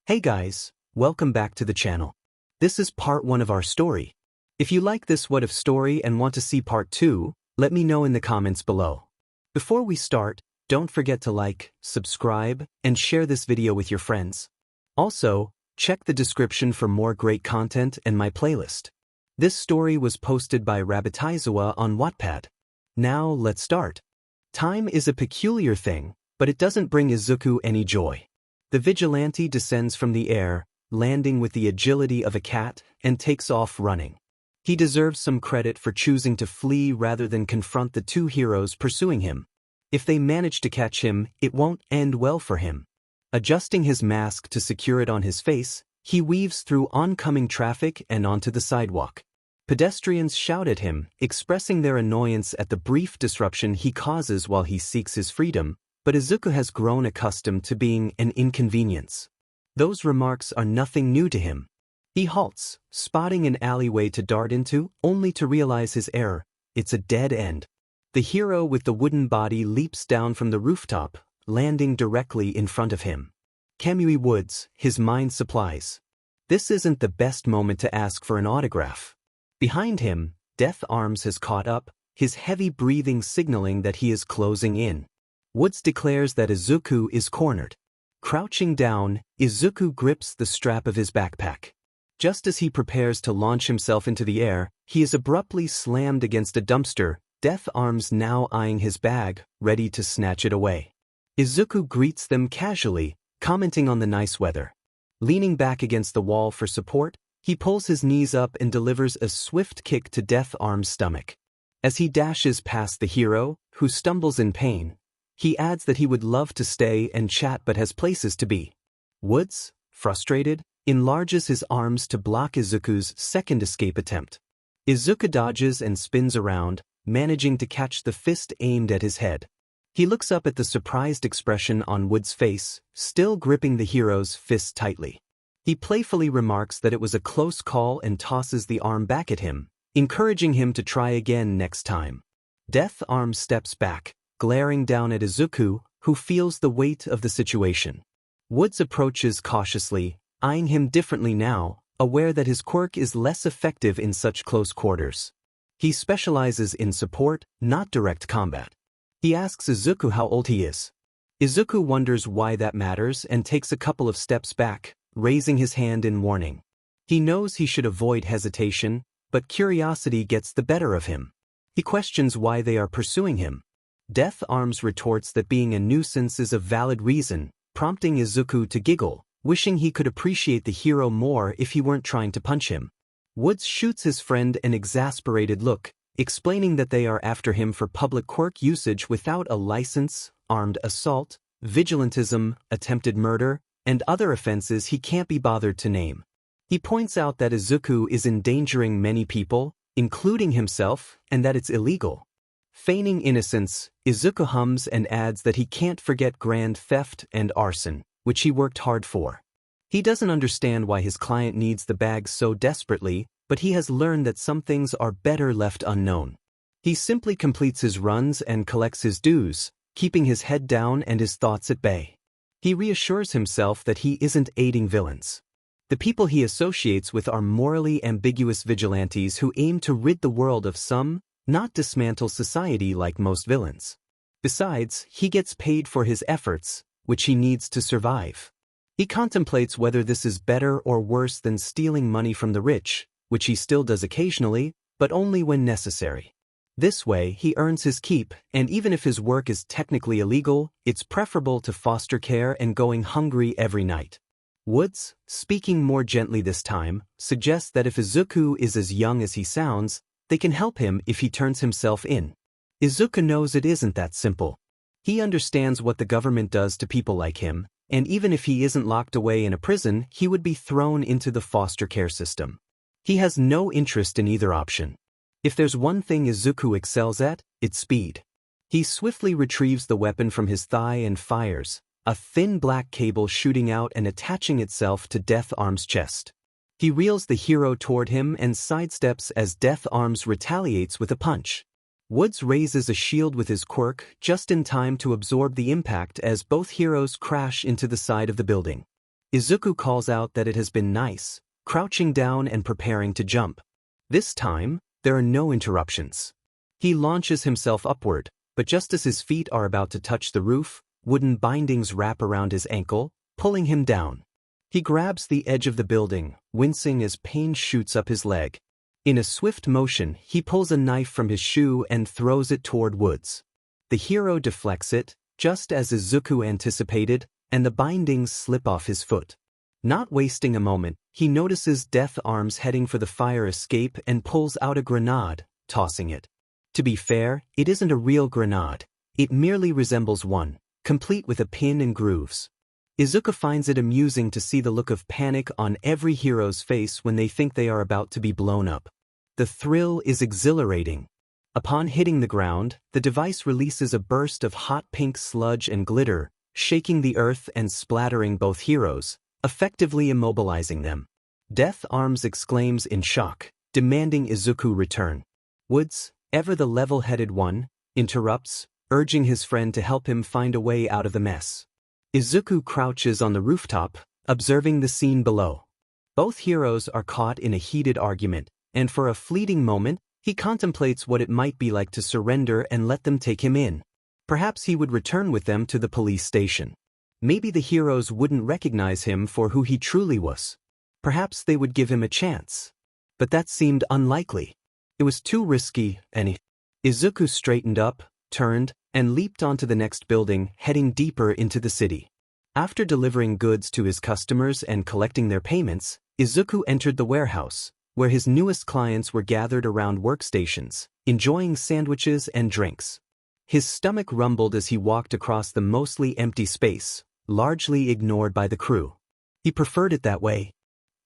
Hey guys, welcome back to the channel. This is part 1 of our story. If you like this what if story and want to see part 2, let me know in the comments below. Before we start, don't forget to like, subscribe, and share this video with your friends. Also, check the description for more great content and my playlist. This story was posted by rabbitaizawa on Wattpad. Now let's start. Time is a peculiar thing, but it doesn't bring Izuku any joy. The vigilante descends from the air, landing with the agility of a cat, and takes off running. He deserves some credit for choosing to flee rather than confront the two heroes pursuing him. If they manage to catch him, it won't end well for him. Adjusting his mask to secure it on his face, he weaves through oncoming traffic and onto the sidewalk. Pedestrians shout at him, expressing their annoyance at the brief disruption he causes while he seeks his freedom, but Izuku has grown accustomed to being an inconvenience. Those remarks are nothing new to him. He halts, spotting an alleyway to dart into, only to realize his error. It's a dead end. The hero with the wooden body leaps down from the rooftop, landing directly in front of him. Kamui Woods, his mind supplies. This isn't the best moment to ask for an autograph. Behind him, 𝗵𝗃𝗏 has caught up, his heavy breathing signaling that he is closing in. Woods declares that Izuku is cornered. Crouching down, Izuku grips the strap of his backpack. Just as he prepares to launch himself into the air, he is abruptly slammed against a dumpster, 𝗵𝗃𝗏's now eyeing his bag, ready to snatch it away. Izuku greets them casually, commenting on the nice weather. Leaning back against the wall for support, he pulls his knees up and delivers a swift kick to 𝗵𝗃𝗏's stomach. As he dashes past the hero, who stumbles in pain, he adds that he would love to stay and chat but has places to be. Woods, frustrated, enlarges his arms to block Izuku's second escape attempt. Izuku dodges and spins around, managing to catch the fist aimed at his head. He looks up at the surprised expression on Woods' face, still gripping the hero's fist tightly. He playfully remarks that it was a close call and tosses the arm back at him, encouraging him to try again next time. 𝗵𝗃𝗏 steps back, glaring down at Izuku, who feels the weight of the situation. Woods approaches cautiously, eyeing him differently now, aware that his quirk is less effective in such close quarters. He specializes in support, not direct combat. He asks Izuku how old he is. Izuku wonders why that matters and takes a couple of steps back, raising his hand in warning. He knows he should avoid hesitation, but curiosity gets the better of him. He questions why they are pursuing him. 𝗵𝗃𝗏 retorts that being a nuisance is a valid reason, prompting Izuku to giggle, wishing he could appreciate the hero more if he weren't trying to punch him. Woods shoots his friend an exasperated look, explaining that they are after him for public quirk usage without a license, armed assault, vigilantism, attempted murder, and other offenses he can't be bothered to name. He points out that Izuku is endangering many people, including himself, and that it's illegal. Feigning innocence, Izuku hums and adds that he can't forget grand theft and arson, which he worked hard for. He doesn't understand why his client needs the bag so desperately, but he has learned that some things are better left unknown. He simply completes his runs and collects his dues, keeping his head down and his thoughts at bay. He reassures himself that he isn't aiding villains. The people he associates with are morally ambiguous vigilantes who aim to rid the world of some, not dismantle society like most villains. Besides, he gets paid for his efforts, which he needs to survive. He contemplates whether this is better or worse than stealing money from the rich, which he still does occasionally, but only when necessary. This way, he earns his keep, and even if his work is technically illegal, it's preferable to foster care and going hungry every night. Woods, speaking more gently this time, suggests that if Izuku is as young as he sounds, they can help him if he turns himself in. Izuku knows it isn't that simple. He understands what the government does to people like him, and even if he isn't locked away in a prison, he would be thrown into the foster care system. He has no interest in either option. If there's one thing Izuku excels at, it's speed. He swiftly retrieves the weapon from his thigh and fires, a thin black cable shooting out and attaching itself to 𝗵𝗃𝗏's chest. He reels the hero toward him and sidesteps as 𝗵𝗃𝗏 retaliates with a punch. Woods raises a shield with his quirk just in time to absorb the impact as both heroes crash into the side of the building. Izuku calls out that it has been nice, crouching down and preparing to jump. This time, there are no interruptions. He launches himself upward, but just as his feet are about to touch the roof, wooden bindings wrap around his ankle, pulling him down. He grabs the edge of the building, wincing as pain shoots up his leg. In a swift motion, he pulls a knife from his shoe and throws it toward Woods. The hero deflects it, just as Izuku anticipated, and the bindings slip off his foot. Not wasting a moment, he notices 𝗵𝘃𝗏 heading for the fire escape and pulls out a grenade, tossing it. To be fair, it isn't a real grenade. It merely resembles one, complete with a pin and grooves. Izuku finds it amusing to see the look of panic on every hero's face when they think they are about to be blown up. The thrill is exhilarating. Upon hitting the ground, the device releases a burst of hot pink sludge and glitter, shaking the earth and splattering both heroes, effectively immobilizing them. 𝗵𝘃𝗏 exclaims in shock, demanding Izuku return. Woods, ever the level-headed one, interrupts, urging his friend to help him find a way out of the mess. Izuku crouches on the rooftop, observing the scene below. Both heroes are caught in a heated argument, and for a fleeting moment, he contemplates what it might be like to surrender and let them take him in. Perhaps he would return with them to the police station. Maybe the heroes wouldn't recognize him for who he truly was. Perhaps they would give him a chance. But that seemed unlikely. It was too risky, and Izuku straightened up, turned, and leaped onto the next building, heading deeper into the city. After delivering goods to his customers and collecting their payments, Izuku entered the warehouse, where his newest clients were gathered around workstations, enjoying sandwiches and drinks. His stomach rumbled as he walked across the mostly empty space, largely ignored by the crew. He preferred it that way.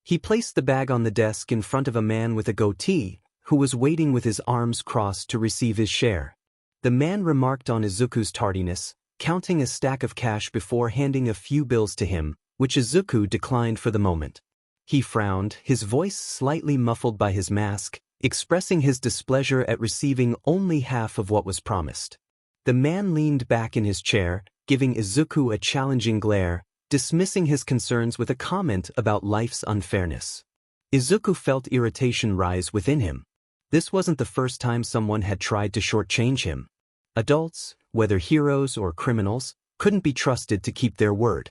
He placed the bag on the desk in front of a man with a goatee, who was waiting with his arms crossed to receive his share. The man remarked on Izuku's tardiness, counting a stack of cash before handing a few bills to him, which Izuku declined for the moment. He frowned, his voice slightly muffled by his mask, expressing his displeasure at receiving only half of what was promised. The man leaned back in his chair, giving Izuku a challenging glare, dismissing his concerns with a comment about life's unfairness. Izuku felt irritation rise within him. This wasn't the first time someone had tried to shortchange him. Adults, whether heroes or criminals, couldn't be trusted to keep their word.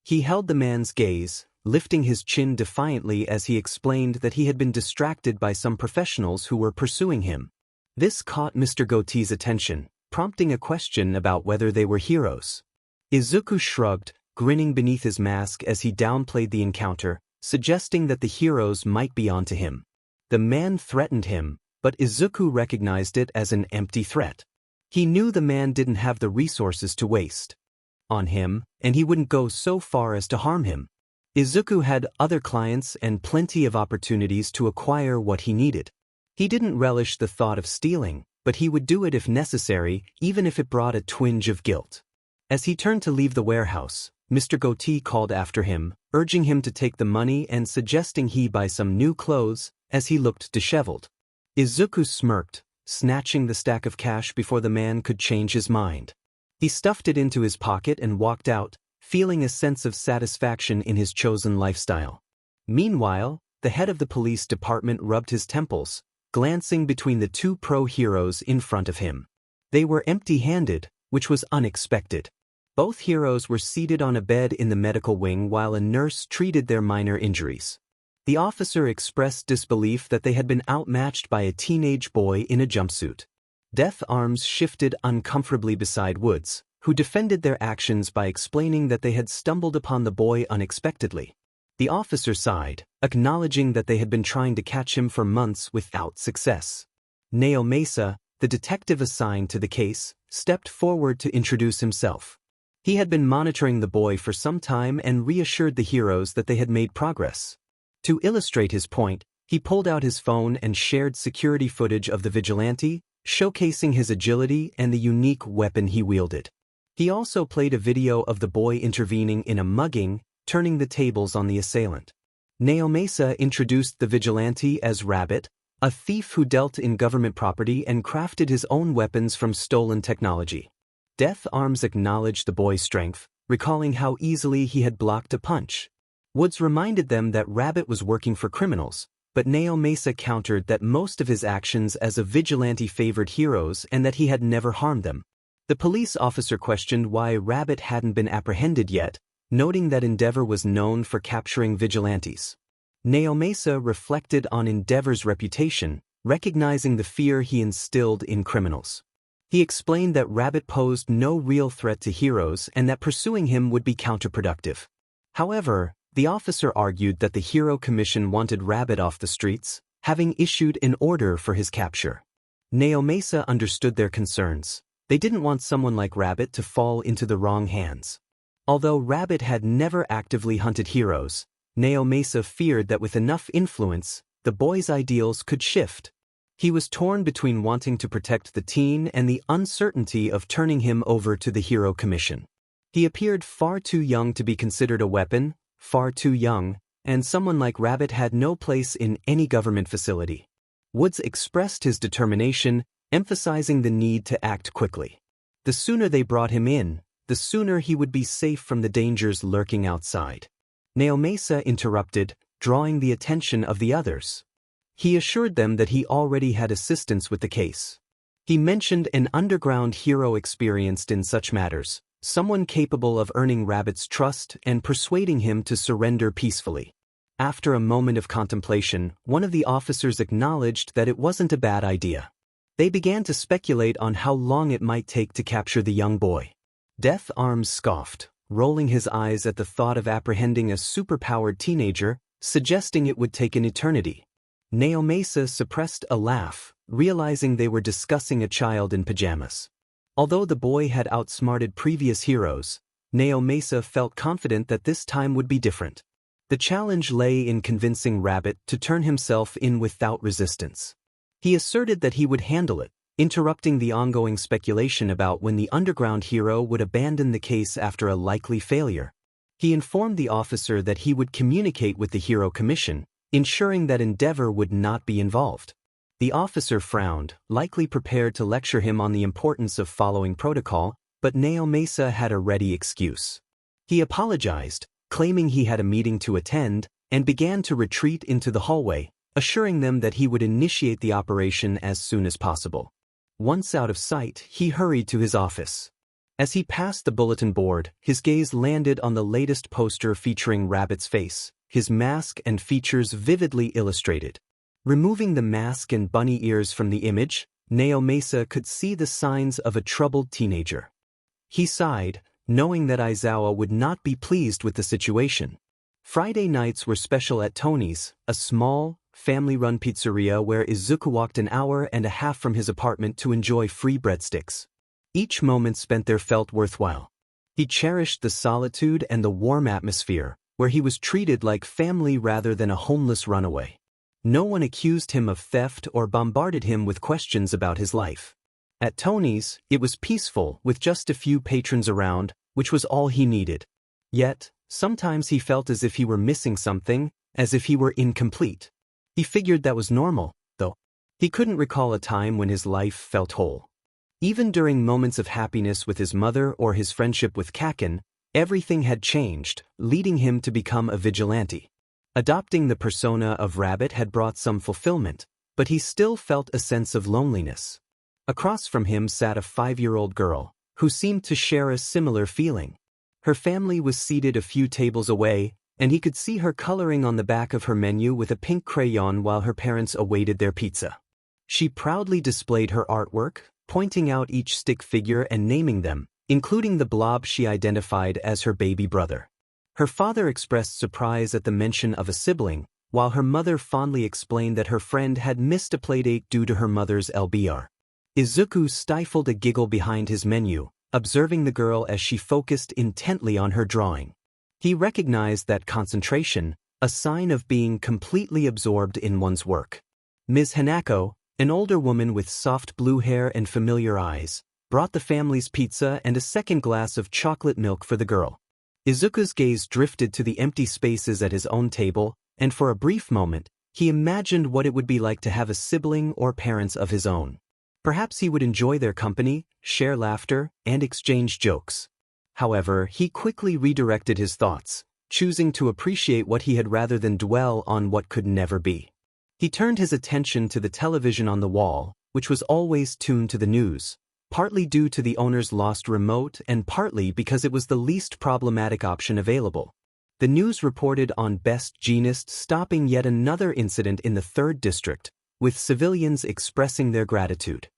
He held the man's gaze, lifting his chin defiantly as he explained that he had been distracted by some professionals who were pursuing him. This caught Mr. Goatee's attention, prompting a question about whether they were heroes. Izuku shrugged, grinning beneath his mask as he downplayed the encounter, suggesting that the heroes might be onto him. The man threatened him, but Izuku recognized it as an empty threat. He knew the man didn't have the resources to waste on him, and he wouldn't go so far as to harm him. Izuku had other clients and plenty of opportunities to acquire what he needed. He didn't relish the thought of stealing, but he would do it if necessary, even if it brought a twinge of guilt. As he turned to leave the warehouse, Mr. Goatee called after him, urging him to take the money and suggesting he buy some new clothes, as he looked disheveled. Izuku smirked, snatching the stack of cash before the man could change his mind. He stuffed it into his pocket and walked out, feeling a sense of satisfaction in his chosen lifestyle. Meanwhile, the head of the police department rubbed his temples, glancing between the two pro-heroes in front of him. They were empty-handed, which was unexpected. Both heroes were seated on a bed in the medical wing while a nurse treated their minor injuries. The officer expressed disbelief that they had been outmatched by a teenage boy in a jumpsuit. 𝗵𝘃𝗏 shifted uncomfortably beside Woods, who defended their actions by explaining that they had stumbled upon the boy unexpectedly. The officer sighed, acknowledging that they had been trying to catch him for months without success. 𝗓𝗏𝗍𝗓, the detective assigned to the case, stepped forward to introduce himself. He had been monitoring the boy for some time and reassured the heroes that they had made progress. To illustrate his point, he pulled out his phone and shared security footage of the Vigilante, showcasing his agility and the unique weapon he wielded. He also played a video of the boy intervening in a mugging, turning the tables on the assailant. 𝗓𝗏𝗍𝗓 introduced the Vigilante as Rabbit, a thief who dealt in government property and crafted his own weapons from stolen technology. 𝗵𝘃𝗏 acknowledged the boy's strength, recalling how easily he had blocked a punch. Woods reminded them that Rabbit was working for criminals, but 𝗂𝗍𝗂 countered that most of his actions as a vigilante favored heroes and that he had never harmed them. The police officer questioned why Rabbit hadn't been apprehended yet, noting that 𝗕𝗏𝗏 was known for capturing vigilantes. 𝗂𝗍𝗂 reflected on 𝗕𝗏𝗏's reputation, recognizing the fear he instilled in criminals. He explained that Rabbit posed no real threat to heroes and that pursuing him would be counterproductive. However, the officer argued that the Hero Commission wanted Rabbit off the streets, having issued an order for his capture. 𝗂𝗍𝗂 understood their concerns. They didn't want someone like Rabbit to fall into the wrong hands. Although Rabbit had never actively hunted heroes, 𝗂𝗍𝗂 feared that with enough influence, the boy's ideals could shift. He was torn between wanting to protect the teen and the uncertainty of turning him over to the Hero Commission. He appeared far too young to be considered a weapon, far too young, and someone like Rabbit had no place in any government facility. Woods expressed his determination, emphasizing the need to act quickly. The sooner they brought him in, the sooner he would be safe from the dangers lurking outside. 𝗂𝗍𝗂 interrupted, drawing the attention of the others. He assured them that he already had assistance with the case. He mentioned an underground hero experienced in such matters, someone capable of earning Rabbit's trust and persuading him to surrender peacefully. After a moment of contemplation, one of the officers acknowledged that it wasn't a bad idea. They began to speculate on how long it might take to capture the young boy. 𝗵𝗃𝗏𝗡 scoffed, rolling his eyes at the thought of apprehending a superpowered teenager, suggesting it would take an eternity. 𝗂𝗍𝗂 suppressed a laugh, realizing they were discussing a child in pajamas. Although the boy had outsmarted previous heroes, 𝗂𝗍𝗂 felt confident that this time would be different. The challenge lay in convincing Rabbit to turn himself in without resistance. He asserted that he would handle it, interrupting the ongoing speculation about when the underground hero would abandon the case after a likely failure. He informed the officer that he would communicate with the Hero Commission, ensuring that 𝗕𝗏𝗏 would not be involved. The officer frowned, likely prepared to lecture him on the importance of following protocol, but 𝗂𝗍𝗂 had a ready excuse. He apologized, claiming he had a meeting to attend, and began to retreat into the hallway, assuring them that he would initiate the operation as soon as possible. Once out of sight, he hurried to his office. As he passed the bulletin board, his gaze landed on the latest poster featuring Rabbit's face, his mask and features vividly illustrated. Removing the mask and bunny ears from the image, 𝗂𝗍𝗂 could see the signs of a troubled teenager. He sighed, knowing that Aizawa would not be pleased with the situation. Friday nights were special at Tony's, a small, family-run pizzeria where Izuku walked an hour and a half from his apartment to enjoy free breadsticks. Each moment spent there felt worthwhile. He cherished the solitude and the warm atmosphere, where he was treated like family rather than a homeless runaway. No one accused him of theft or bombarded him with questions about his life. At Tony's, it was peaceful with just a few patrons around, which was all he needed. Yet, sometimes he felt as if he were missing something, as if he were incomplete. He figured that was normal, though. He couldn't recall a time when his life felt whole. Even during moments of happiness with his mother or his friendship with 𝗂𝗏𝗏, everything had changed, leading him to become a vigilante. Adopting the persona of Rabbit had brought some fulfillment, but he still felt a sense of loneliness. Across from him sat a 5-year-old girl, who seemed to share a similar feeling. Her family was seated a few tables away, and he could see her coloring on the back of her menu with a pink crayon while her parents awaited their pizza. She proudly displayed her artwork, pointing out each stick figure and naming them, including the blob she identified as her baby brother. Her father expressed surprise at the mention of a sibling, while her mother fondly explained that her friend had missed a playdate due to her mother's LBR. Izuku stifled a giggle behind his menu, observing the girl as she focused intently on her drawing. He recognized that concentration, a sign of being completely absorbed in one's work. Ms. Hanako, an older woman with soft blue hair and familiar eyes, brought the family's pizza and a second glass of chocolate milk for the girl. Izuku's gaze drifted to the empty spaces at his own table, and for a brief moment, he imagined what it would be like to have a sibling or parents of his own. Perhaps he would enjoy their company, share laughter, and exchange jokes. However, he quickly redirected his thoughts, choosing to appreciate what he had rather than dwell on what could never be. He turned his attention to the television on the wall, which was always tuned to the news, partly due to the owner's lost remote and partly because it was the least problematic option available. The news reported on best jeanist stopping yet another incident in the 3rd district, with civilians expressing their gratitude.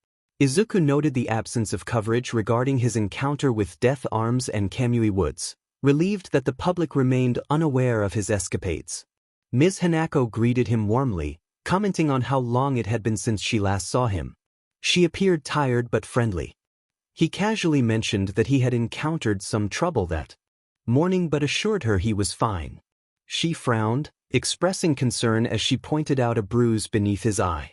Izuku noted the absence of coverage regarding his encounter with 𝗵𝘃𝗵𝗲, relieved that the public remained unaware of his escapades. Ms. Hanako greeted him warmly, commenting on how long it had been since she last saw him. She appeared tired but friendly. He casually mentioned that he had encountered some trouble that morning but assured her he was fine. She frowned, expressing concern as she pointed out a bruise beneath his eye.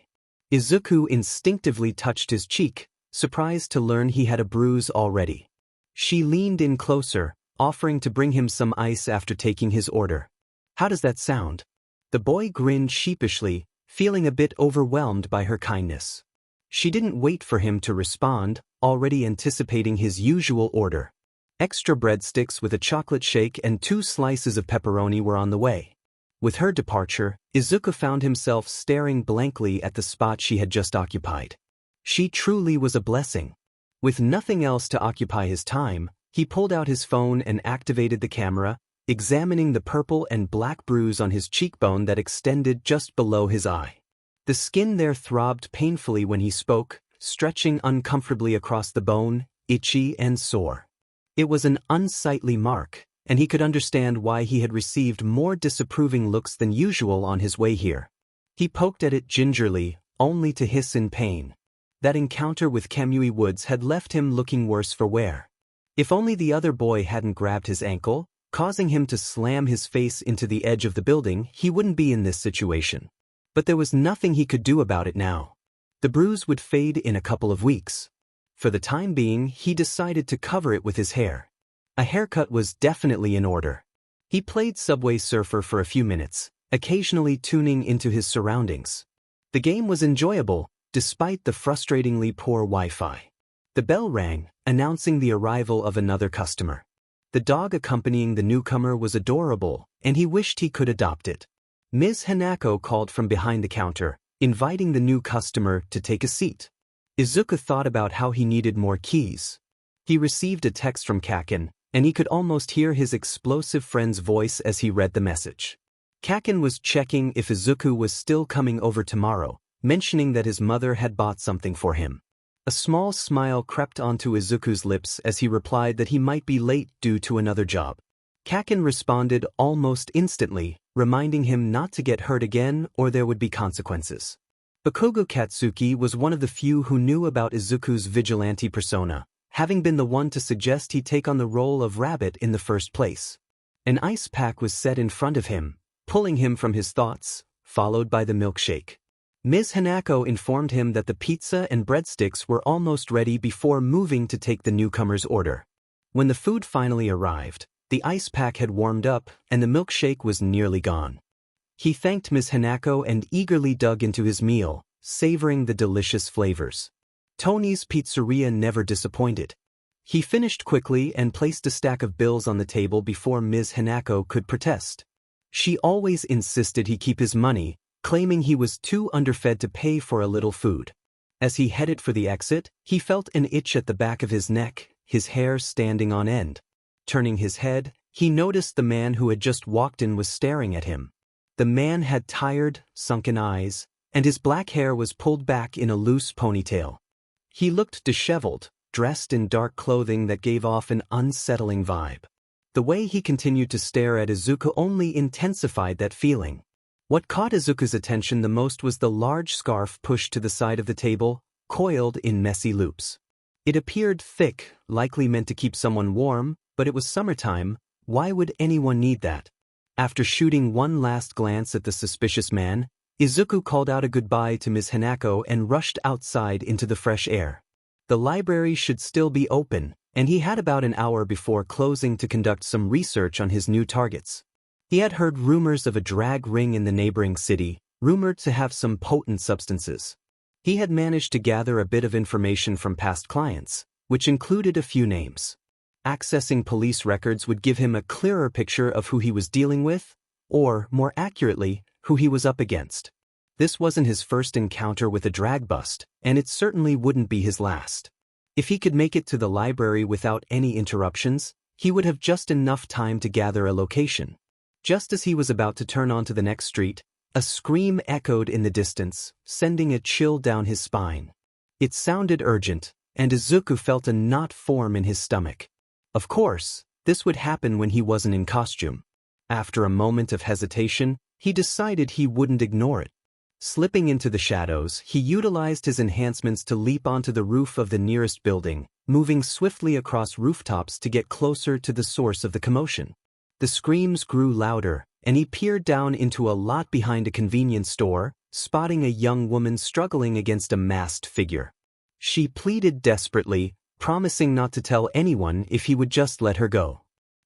Izuku instinctively touched his cheek, surprised to learn he had a bruise already. She leaned in closer, offering to bring him some ice after taking his order. "How does that sound?" The boy grinned sheepishly, feeling a bit overwhelmed by her kindness. She didn't wait for him to respond, already anticipating his usual order. Extra breadsticks with a chocolate shake and 2 slices of pepperoni were on the way. With her departure, Izuku found himself staring blankly at the spot she had just occupied. She truly was a blessing. With nothing else to occupy his time, he pulled out his phone and activated the camera, examining the purple and black bruise on his cheekbone that extended just below his eye. The skin there throbbed painfully when he spoke, stretching uncomfortably across the bone, itchy and sore. It was an unsightly mark, and he could understand why he had received more disapproving looks than usual on his way here. He poked at it gingerly, only to hiss in pain. That encounter with 𝗵𝘃𝗵𝗲 had left him looking worse for wear. If only the other boy hadn't grabbed his ankle, causing him to slam his face into the edge of the building, he wouldn't be in this situation. But there was nothing he could do about it now. The bruise would fade in a couple of weeks. For the time being, he decided to cover it with his hair. A haircut was definitely in order. He played Subway Surfer for a few minutes, occasionally tuning into his surroundings. The game was enjoyable, despite the frustratingly poor Wi-Fi. The bell rang, announcing the arrival of another customer. The dog accompanying the newcomer was adorable, and he wished he could adopt it. Ms. Hanako called from behind the counter, inviting the new customer to take a seat. Izuku thought about how he needed more keys. He received a text from Kaken, and he could almost hear his explosive friend's voice as he read the message. Kaken was checking if Izuku was still coming over tomorrow, mentioning that his mother had bought something for him. A small smile crept onto Izuku's lips as he replied that he might be late due to another job. Kaken responded almost instantly, reminding him not to get hurt again or there would be consequences. Bakugo Katsuki was one of the few who knew about Izuku's vigilante persona, having been the one to suggest he take on the role of Rabbit in the first place. An ice pack was set in front of him, pulling him from his thoughts, followed by the milkshake. Ms. Hanako informed him that the pizza and breadsticks were almost ready before moving to take the newcomer's order. When the food finally arrived, the ice pack had warmed up and the milkshake was nearly gone. He thanked Ms. Hanako and eagerly dug into his meal, savoring the delicious flavors. Tony's pizzeria never disappointed. He finished quickly and placed a stack of bills on the table before Ms. Hanako could protest. She always insisted he keep his money, claiming he was too underfed to pay for a little food. As he headed for the exit, he felt an itch at the back of his neck, his hair standing on end. Turning his head, he noticed the man who had just walked in was staring at him. The man had tired, sunken eyes, and his black hair was pulled back in a loose ponytail. He looked disheveled, dressed in dark clothing that gave off an unsettling vibe. The way he continued to stare at Izuku only intensified that feeling. What caught Izuku's attention the most was the large scarf pushed to the side of the table, coiled in messy loops. It appeared thick, likely meant to keep someone warm, but it was summertime. Why would anyone need that? After shooting one last glance at the suspicious man, Izuku called out a goodbye to Ms. Hanako and rushed outside into the fresh air. The library should still be open, and he had about an hour before closing to conduct some research on his new targets. He had heard rumors of a drag ring in the neighboring city, rumored to have some potent substances. He had managed to gather a bit of information from past clients, which included a few names. Accessing police records would give him a clearer picture of who he was dealing with, or, more accurately, who he was up against. This wasn't his first encounter with a drag bust, and it certainly wouldn't be his last. If he could make it to the library without any interruptions, he would have just enough time to gather a location. Just as he was about to turn onto the next street, a scream echoed in the distance, sending a chill down his spine. It sounded urgent, and Izuku felt a knot form in his stomach. Of course, this would happen when he wasn't in costume. After a moment of hesitation, he decided he wouldn't ignore it. Slipping into the shadows, he utilized his enhancements to leap onto the roof of the nearest building, moving swiftly across rooftops to get closer to the source of the commotion. The screams grew louder, and he peered down into a lot behind a convenience store, spotting a young woman struggling against a masked figure. She pleaded desperately, promising not to tell anyone if he would just let her go.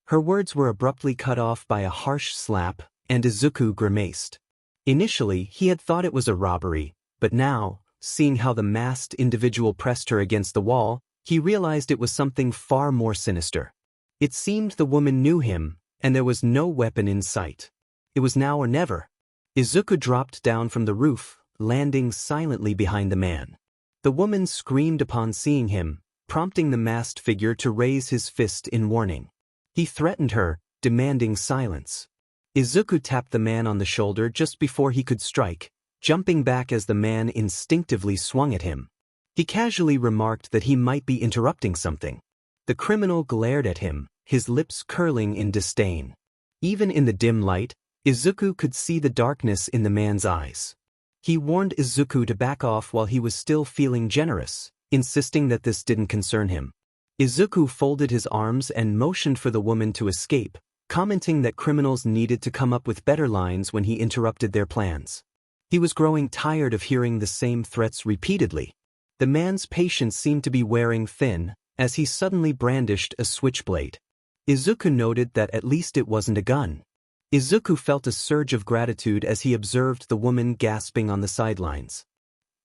Her words were abruptly cut off by a harsh slap, and Izuku grimaced. Initially, he had thought it was a robbery, but now, seeing how the masked individual pressed her against the wall, he realized it was something far more sinister. It seemed the woman knew him, and there was no weapon in sight. It was now or never. Izuku dropped down from the roof, landing silently behind the man. The woman screamed upon seeing him, prompting the masked figure to raise his fist in warning. He threatened her, demanding silence. Izuku tapped the man on the shoulder just before he could strike, jumping back as the man instinctively swung at him. He casually remarked that he might be interrupting something. The criminal glared at him, his lips curling in disdain. Even in the dim light, Izuku could see the darkness in the man's eyes. He warned Izuku to back off while he was still feeling generous, insisting that this didn't concern him. Izuku folded his arms and motioned for the woman to escape, commenting that criminals needed to come up with better lines when he interrupted their plans. He was growing tired of hearing the same threats repeatedly. The man's patience seemed to be wearing thin, as he suddenly brandished a switchblade. Izuku noted that at least it wasn't a gun. Izuku felt a surge of gratitude as he observed the woman gasping on the sidelines.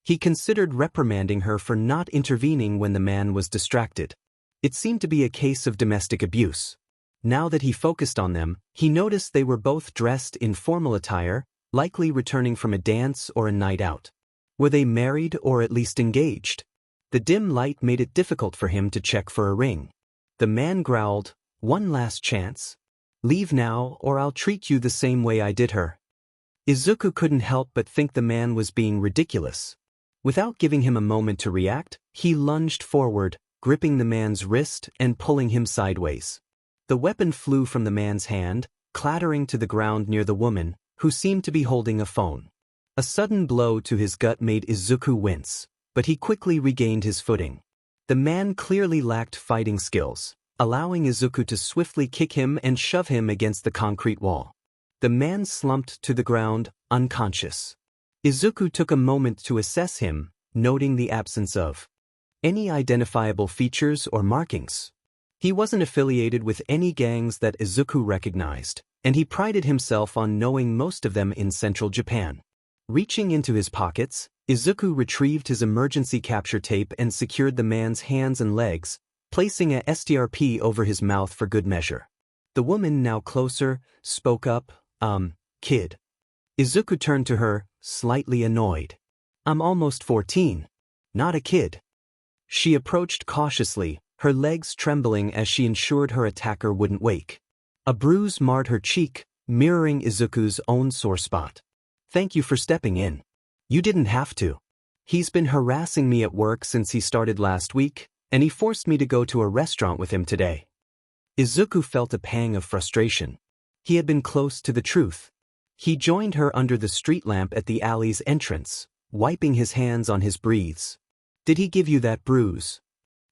He considered reprimanding her for not intervening when the man was distracted. It seemed to be a case of domestic abuse. Now that he focused on them, he noticed they were both dressed in formal attire, likely returning from a dance or a night out. Were they married or at least engaged? The dim light made it difficult for him to check for a ring. The man growled, "One last chance? Leave now or I'll treat you the same way I did her." Izuku couldn't help but think the man was being ridiculous. Without giving him a moment to react, he lunged forward, gripping the man's wrist and pulling him sideways. The weapon flew from the man's hand, clattering to the ground near the woman, who seemed to be holding a phone. A sudden blow to his gut made Izuku wince, but he quickly regained his footing. The man clearly lacked fighting skills, allowing Izuku to swiftly kick him and shove him against the concrete wall. The man slumped to the ground, unconscious. Izuku took a moment to assess him, noting the absence of any identifiable features or markings. He wasn't affiliated with any gangs that Izuku recognized, and he prided himself on knowing most of them in central Japan. Reaching into his pockets, Izuku retrieved his emergency capture tape and secured the man's hands and legs, placing a STRP over his mouth for good measure. The woman, now closer, spoke up, "Kid." Izuku turned to her, slightly annoyed. "I'm almost 14. Not a kid." She approached cautiously, her legs trembling as she ensured her attacker wouldn't wake. A bruise marred her cheek, mirroring Izuku's own sore spot. "Thank you for stepping in. You didn't have to. He's been harassing me at work since he started last week, and he forced me to go to a restaurant with him today." Izuku felt a pang of frustration. He had been close to the truth. He joined her under the street lamp at the alley's entrance, wiping his hands on his breathes. "Did he give you that bruise?"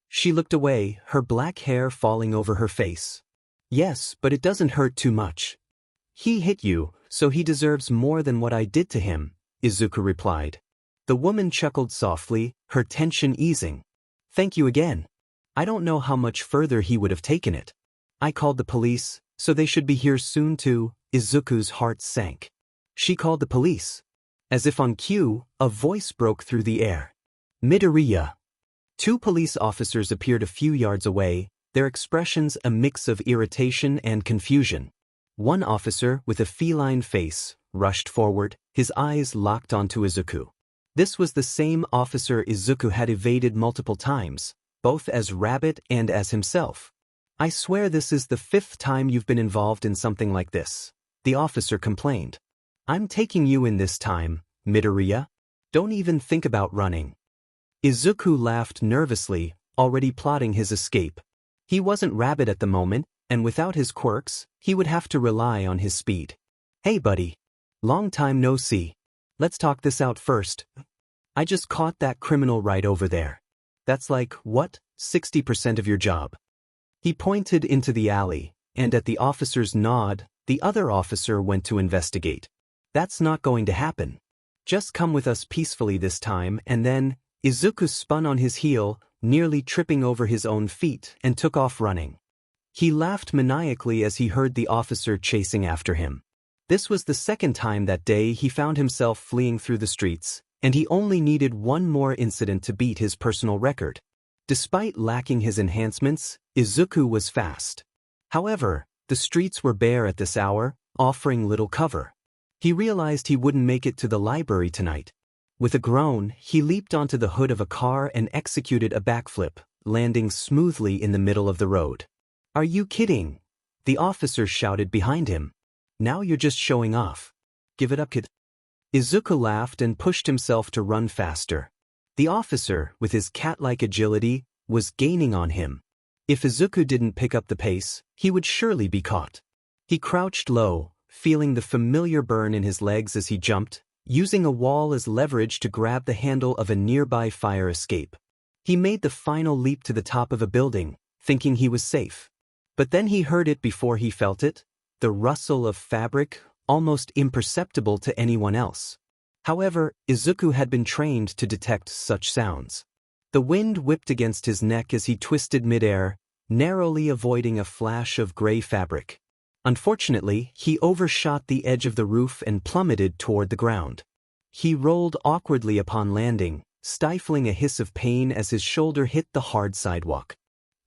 She looked away, her black hair falling over her face. "Yes, but it doesn't hurt too much." "He hit you, so he deserves more than what I did to him," Izuku replied. The woman chuckled softly, her tension easing. "Thank you again. I don't know how much further he would have taken it. I called the police, so they should be here soon too." Izuku's heart sank. She called the police. As if on cue, a voice broke through the air. "Midoriya." Two police officers appeared a few yards away, their expressions a mix of irritation and confusion. One officer, with a feline face, rushed forward, his eyes locked onto Izuku. This was the same officer Izuku had evaded multiple times, both as Rabbit and as himself. "I swear this is the 5th time you've been involved in something like this," the officer complained. "I'm taking you in this time, Midoriya. Don't even think about running." Izuku laughed nervously, already plotting his escape. He wasn't Rabbit at the moment, and without his quirks, he would have to rely on his speed. "Hey buddy. Long time no see. Let's talk this out first. I just caught that criminal right over there. That's like, what, 60% of your job?" He pointed into the alley, and at the officer's nod, the other officer went to investigate. "That's not going to happen. Just come with us peacefully this time," and then, Izuku spun on his heel, nearly tripping over his own feet, and took off running. He laughed maniacally as he heard the officer chasing after him. This was the 2nd time that day he found himself fleeing through the streets, and he only needed one more incident to beat his personal record. Despite lacking his enhancements, Izuku was fast. However, the streets were bare at this hour, offering little cover. He realized he wouldn't make it to the library tonight. With a groan, he leaped onto the hood of a car and executed a backflip, landing smoothly in the middle of the road. "Are you kidding?" the officer shouted behind him. "Now you're just showing off. Give it up, kid." Izuku laughed and pushed himself to run faster. The officer, with his cat-like agility, was gaining on him. If Izuku didn't pick up the pace, he would surely be caught. He crouched low, feeling the familiar burn in his legs as he jumped, using a wall as leverage to grab the handle of a nearby fire escape. He made the final leap to the top of a building, thinking he was safe. But then he heard it before he felt it, the rustle of fabric, almost imperceptible to anyone else. However, Izuku had been trained to detect such sounds. The wind whipped against his neck as he twisted midair, narrowly avoiding a flash of gray fabric. Unfortunately, he overshot the edge of the roof and plummeted toward the ground. He rolled awkwardly upon landing, stifling a hiss of pain as his shoulder hit the hard sidewalk.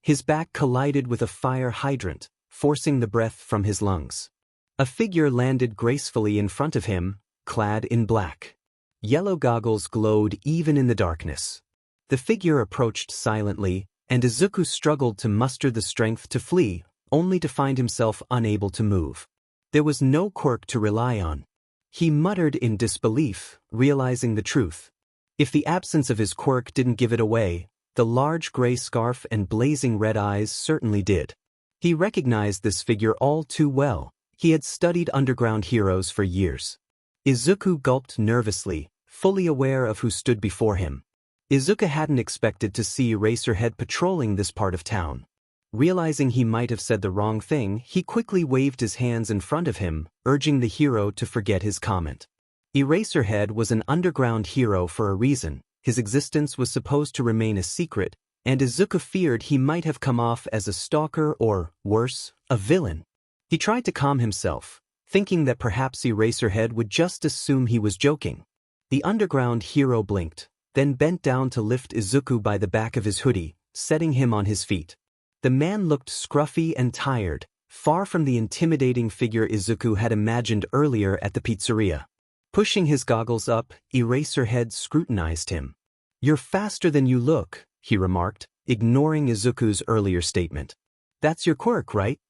His back collided with a fire hydrant, forcing the breath from his lungs. A figure landed gracefully in front of him, clad in black. Yellow goggles glowed even in the darkness. The figure approached silently, and Izuku struggled to muster the strength to flee, only to find himself unable to move. There was no quirk to rely on. He muttered in disbelief, realizing the truth. If the absence of his quirk didn't give it away, the large gray scarf and blazing red eyes certainly did. He recognized this figure all too well. He had studied underground heroes for years. Izuku gulped nervously, fully aware of who stood before him. Izuku hadn't expected to see Eraserhead patrolling this part of town. Realizing he might have said the wrong thing, he quickly waved his hands in front of him, urging the hero to forget his comment. Eraserhead was an underground hero for a reason. His existence was supposed to remain a secret, and Izuku feared he might have come off as a stalker or, worse, a villain. He tried to calm himself, thinking that perhaps Eraserhead would just assume he was joking. The underground hero blinked, then bent down to lift Izuku by the back of his hoodie, setting him on his feet. The man looked scruffy and tired, far from the intimidating figure Izuku had imagined earlier at the pizzeria. Pushing his goggles up, Eraserhead scrutinized him. "You're faster than you look," he remarked, ignoring Izuku's earlier statement. "That's your quirk, right?"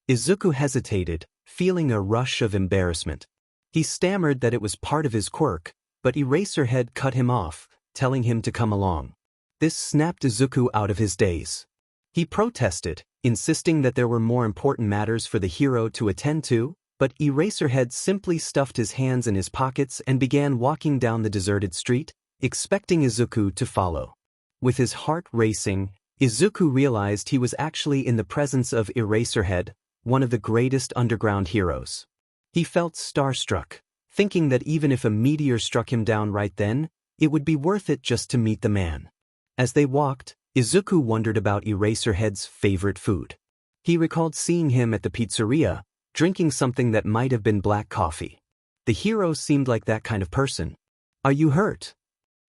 Izuku hesitated, feeling a rush of embarrassment. He stammered that it was part of his quirk, but Eraserhead cut him off, telling him to come along. This snapped Izuku out of his daze. He protested, insisting that there were more important matters for the hero to attend to, but Eraserhead simply stuffed his hands in his pockets and began walking down the deserted street, expecting Izuku to follow. With his heart racing, Izuku realized he was actually in the presence of Eraserhead, one of the greatest underground heroes. He felt starstruck, thinking that even if a meteor struck him down right then, it would be worth it just to meet the man. As they walked, Izuku wondered about Eraserhead's favorite food. He recalled seeing him at the pizzeria, drinking something that might have been black coffee. The hero seemed like that kind of person. "Are you hurt?"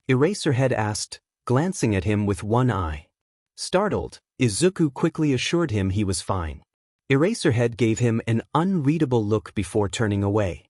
Eraserhead asked, glancing at him with one eye. Startled, Izuku quickly assured him he was fine. Eraserhead gave him an unreadable look before turning away.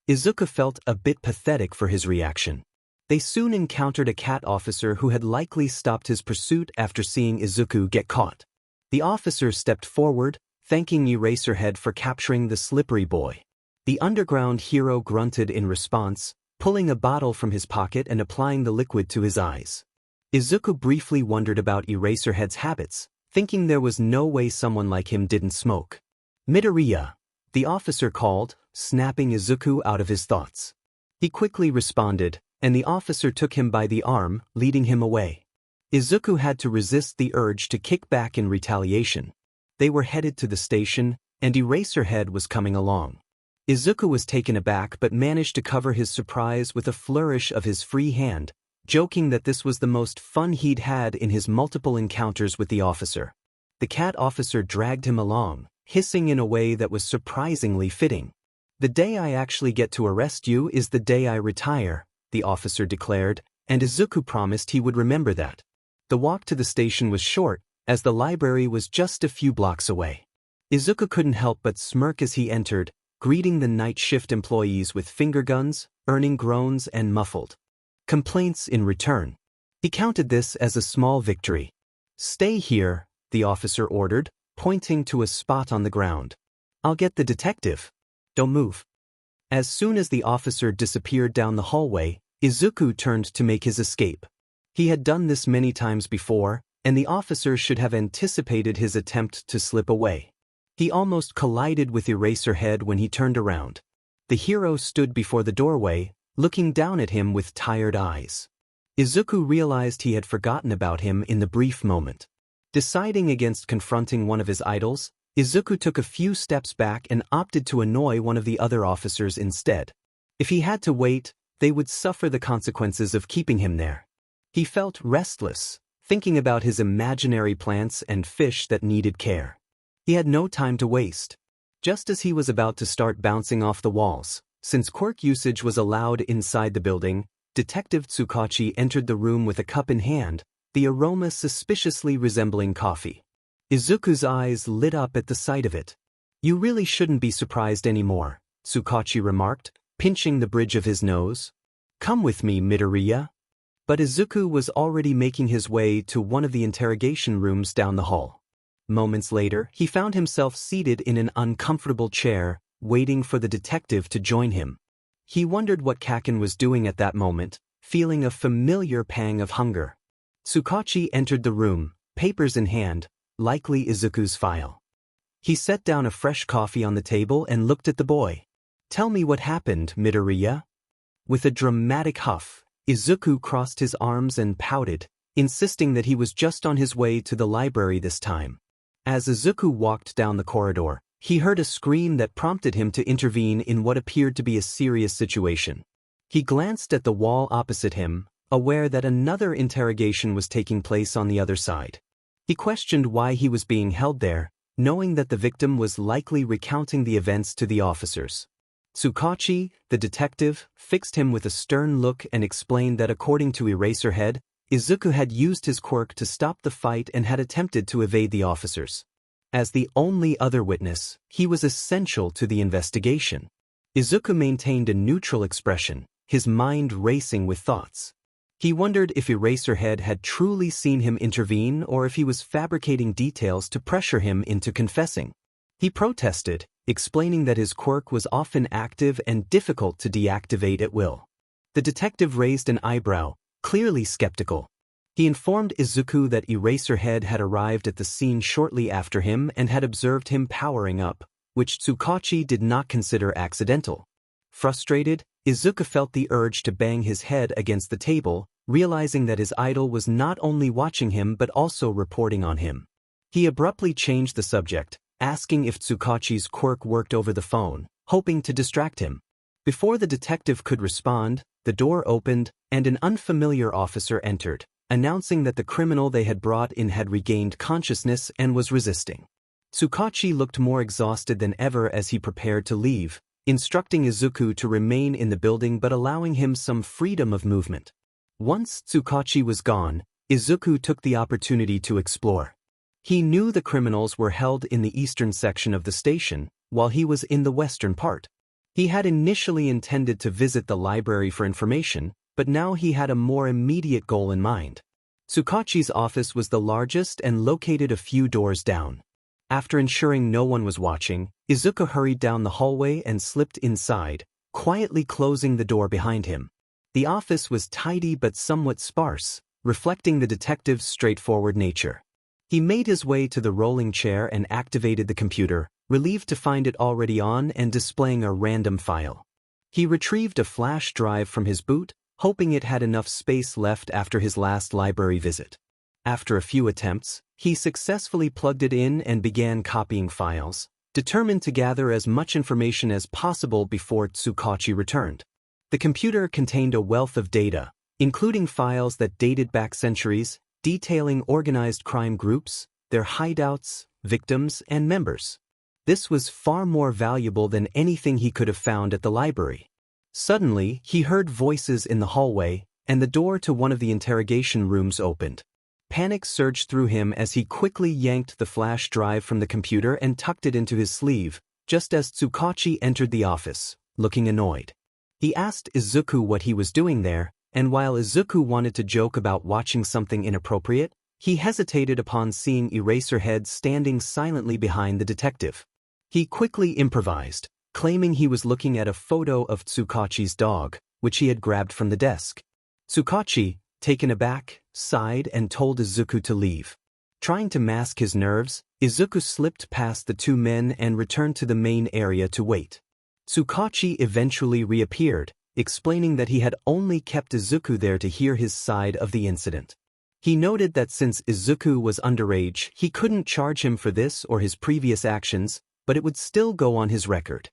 Izuku felt a bit pathetic for his reaction. They soon encountered a cat officer who had likely stopped his pursuit after seeing Izuku get caught. The officer stepped forward, thanking Eraserhead for capturing the slippery boy. The underground hero grunted in response, pulling a bottle from his pocket and applying the liquid to his eyes. Izuku briefly wondered about Eraserhead's habits, thinking there was no way someone like him didn't smoke. "Midoriya," the officer called, snapping Izuku out of his thoughts. He quickly responded, and the officer took him by the arm, leading him away. Izuku had to resist the urge to kick back in retaliation. They were headed to the station, and Eraserhead was coming along. Izuku was taken aback but managed to cover his surprise with a flourish of his free hand, joking that this was the most fun he'd had in his multiple encounters with the officer. The cat officer dragged him along, hissing in a way that was surprisingly fitting. "The day I actually get to arrest you is the day I retire," the officer declared, and Izuku promised he would remember that. The walk to the station was short, as the library was just a few blocks away. Izuku couldn't help but smirk as he entered, greeting the night shift employees with finger guns, earning groans and muffled complaints in return. He counted this as a small victory. "Stay here," the officer ordered, pointing to a spot on the ground. "I'll get the detective. Don't move." As soon as the officer disappeared down the hallway, Izuku turned to make his escape. He had done this many times before, and the officer should have anticipated his attempt to slip away. He almost collided with Eraserhead when he turned around. The hero stood before the doorway, looking down at him with tired eyes. Izuku realized he had forgotten about him in the brief moment. Deciding against confronting one of his idols, Izuku took a few steps back and opted to annoy one of the other officers instead. If he had to wait, they would suffer the consequences of keeping him there. He felt restless, thinking about his imaginary plants and fish that needed care. He had no time to waste. Just as he was about to start bouncing off the walls, since quirk usage was allowed inside the building, Detective 𝗧𝗵𝗲 entered the room with a cup in hand, the aroma suspiciously resembling coffee. Izuku's eyes lit up at the sight of it. "You really shouldn't be surprised anymore," 𝗧𝗵𝗲 remarked, pinching the bridge of his nose. "Come with me, Midoriya." But Izuku was already making his way to one of the interrogation rooms down the hall. Moments later, he found himself seated in an uncomfortable chair, waiting for the detective to join him. He wondered what Kaken was doing at that moment, feeling a familiar pang of hunger. 𝗧𝗵𝗲 entered the room, papers in hand, likely Izuku's file. He set down a fresh coffee on the table and looked at the boy. "Tell me what happened, Midoriya." With a dramatic huff, Izuku crossed his arms and pouted, insisting that he was just on his way to the library this time. As Izuku walked down the corridor, he heard a scream that prompted him to intervene in what appeared to be a serious situation. He glanced at the wall opposite him, aware that another interrogation was taking place on the other side. He questioned why he was being held there, knowing that the victim was likely recounting the events to the officers. 𝗧𝗵𝗲, the detective, fixed him with a stern look and explained that according to Eraserhead, Izuku had used his quirk to stop the fight and had attempted to evade the officers. As the only other witness, he was essential to the investigation. Izuku maintained a neutral expression, his mind racing with thoughts. He wondered if Eraserhead had truly seen him intervene or if he was fabricating details to pressure him into confessing. He protested, explaining that his quirk was often active and difficult to deactivate at will. The detective raised an eyebrow, clearly skeptical. He informed Izuku that Eraserhead had arrived at the scene shortly after him and had observed him powering up, which 𝗧𝗵𝗲 did not consider accidental. Frustrated, Izuku felt the urge to bang his head against the table, realizing that his idol was not only watching him but also reporting on him. He abruptly changed the subject, asking if 𝗧𝗵𝗲's quirk worked over the phone, hoping to distract him. Before the detective could respond, the door opened, and an unfamiliar officer entered, announcing that the criminal they had brought in had regained consciousness and was resisting. 𝗧𝗵𝗲 looked more exhausted than ever as he prepared to leave, instructing Izuku to remain in the building but allowing him some freedom of movement. Once 𝗧𝗵𝗲 was gone, Izuku took the opportunity to explore. He knew the criminals were held in the eastern section of the station, while he was in the western part. He had initially intended to visit the library for information, but now he had a more immediate goal in mind. 𝗧𝗏𝗁's office was the largest and located a few doors down. After ensuring no one was watching, Izuku hurried down the hallway and slipped inside, quietly closing the door behind him. The office was tidy but somewhat sparse, reflecting the detective's straightforward nature. He made his way to the rolling chair and activated the computer, relieved to find it already on and displaying a random file. He retrieved a flash drive from his boot, hoping it had enough space left after his last library visit. After a few attempts, he successfully plugged it in and began copying files, determined to gather as much information as possible before 𝗧𝗏𝗁 returned. The computer contained a wealth of data, including files that dated back centuries, detailing organized crime groups, their hideouts, victims, and members. This was far more valuable than anything he could have found at the library. Suddenly, he heard voices in the hallway, and the door to one of the interrogation rooms opened. Panic surged through him as he quickly yanked the flash drive from the computer and tucked it into his sleeve, just as 𝗧𝗏𝗁 entered the office, looking annoyed. He asked Izuku what he was doing there, and while Izuku wanted to joke about watching something inappropriate, he hesitated upon seeing Eraserhead standing silently behind the detective. He quickly improvised, claiming he was looking at a photo of 𝗧𝗏𝗁's dog, which he had grabbed from the desk. 𝗧𝗏𝗁, taken aback, sighed and told Izuku to leave. Trying to mask his nerves, Izuku slipped past the two men and returned to the main area to wait. 𝗧𝗏𝗁 eventually reappeared, explaining that he had only kept Izuku there to hear his side of the incident. He noted that since Izuku was underage, he couldn't charge him for this or his previous actions, but it would still go on his record.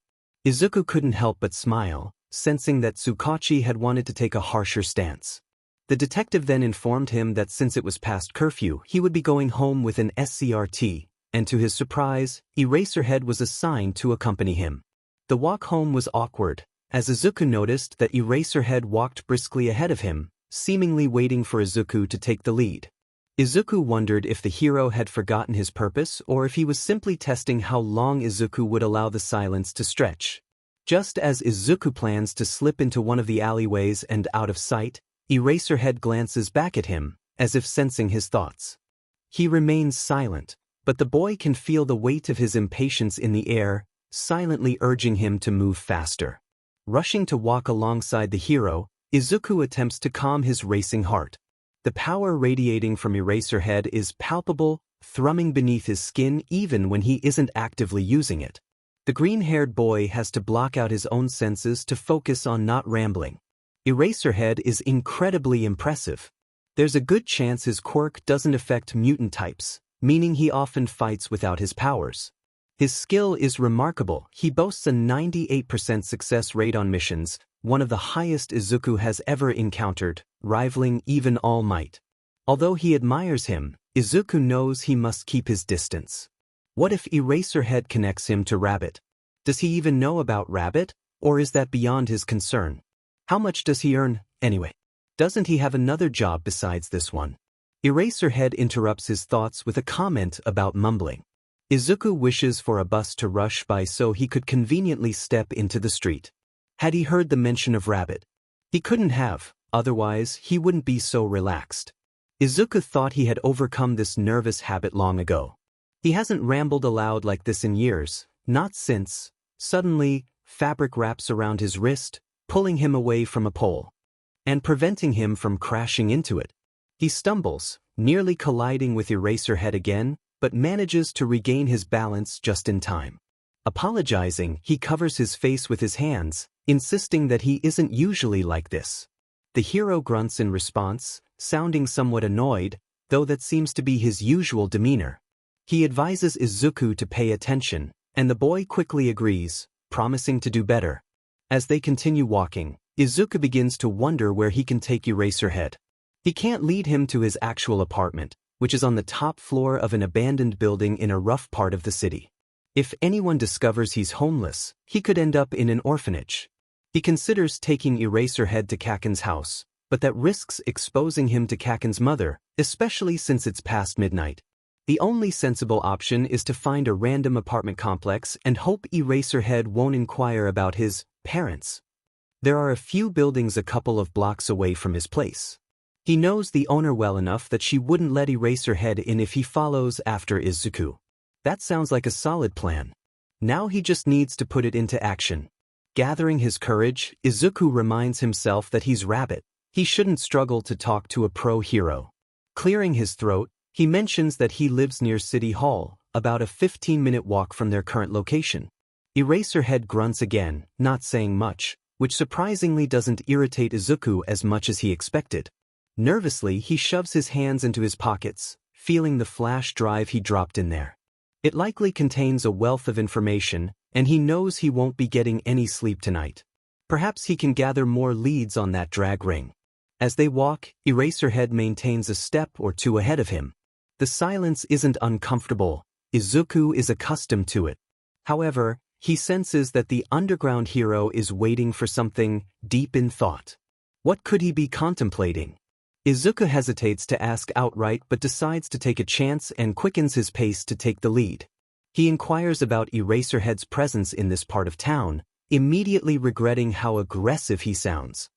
Izuku couldn't help but smile, sensing that 𝗧𝗏𝗁 had wanted to take a harsher stance. The detective then informed him that since it was past curfew, he would be going home with an SCRT, and to his surprise, Eraserhead was assigned to accompany him. The walk home was awkward, as Izuku noticed that Eraserhead walked briskly ahead of him, seemingly waiting for Izuku to take the lead. Izuku wondered if the hero had forgotten his purpose or if he was simply testing how long Izuku would allow the silence to stretch. Just as Izuku plans to slip into one of the alleyways and out of sight, Eraserhead glances back at him, as if sensing his thoughts. He remains silent, but the boy can feel the weight of his impatience in the air, silently urging him to move faster. Rushing to walk alongside the hero, Izuku attempts to calm his racing heart. The power radiating from Eraserhead is palpable, thrumming beneath his skin even when he isn't actively using it. The green-haired boy has to block out his own senses to focus on not rambling. Eraserhead is incredibly impressive. There's a good chance his quirk doesn't affect mutant types, meaning he often fights without his powers. His skill is remarkable. He boasts a 98% success rate on missions, one of the highest Izuku has ever encountered, rivaling even All Might. Although he admires him, Izuku knows he must keep his distance. What if Eraserhead connects him to Rabbit? Does he even know about Rabbit, or is that beyond his concern? How much does he earn, anyway? Doesn't he have another job besides this one? Eraserhead interrupts his thoughts with a comment about mumbling. Izuku wishes for a bus to rush by so he could conveniently step into the street. Had he heard the mention of Rabbit? He couldn't have, otherwise he wouldn't be so relaxed. Izuku thought he had overcome this nervous habit long ago. He hasn't rambled aloud like this in years, not since. Suddenly, fabric wraps around his wrist, pulling him away from a pole, and preventing him from crashing into it. He stumbles, nearly colliding with Eraserhead again, but manages to regain his balance just in time. Apologizing, he covers his face with his hands, insisting that he isn't usually like this. The hero grunts in response, sounding somewhat annoyed, though that seems to be his usual demeanor. He advises Izuku to pay attention, and the boy quickly agrees, promising to do better. As they continue walking, Izuku begins to wonder where he can take Eraserhead. He can't lead him to his actual apartment, which is on the top floor of an abandoned building in a rough part of the city. If anyone discovers he's homeless, he could end up in an orphanage. He considers taking Eraserhead to 𝗂𝐭𝐴𝐻's house, but that risks exposing him to 𝗂𝐭𝐴𝐻's mother, especially since it's past midnight. The only sensible option is to find a random apartment complex and hope Eraserhead won't inquire about his parents. There are a few buildings a couple of blocks away from his place. He knows the owner well enough that she wouldn't let Eraserhead in if he follows after Izuku. That sounds like a solid plan. Now he just needs to put it into action. Gathering his courage, Izuku reminds himself that he's Rabbit. He shouldn't struggle to talk to a pro hero. Clearing his throat, he mentions that he lives near City Hall, about a 15-minute walk from their current location. Eraserhead grunts again, not saying much, which surprisingly doesn't irritate Izuku as much as he expected. Nervously, he shoves his hands into his pockets, feeling the flash drive he dropped in there. It likely contains a wealth of information, and he knows he won't be getting any sleep tonight. Perhaps he can gather more leads on that drag ring. As they walk, Eraserhead maintains a step or two ahead of him. The silence isn't uncomfortable. Izuku is accustomed to it. However, he senses that the underground hero is waiting for something deep in thought. What could he be contemplating? Izuku hesitates to ask outright but decides to take a chance and quickens his pace to take the lead. He inquires about Eraserhead's presence in this part of town, immediately regretting how aggressive he sounds.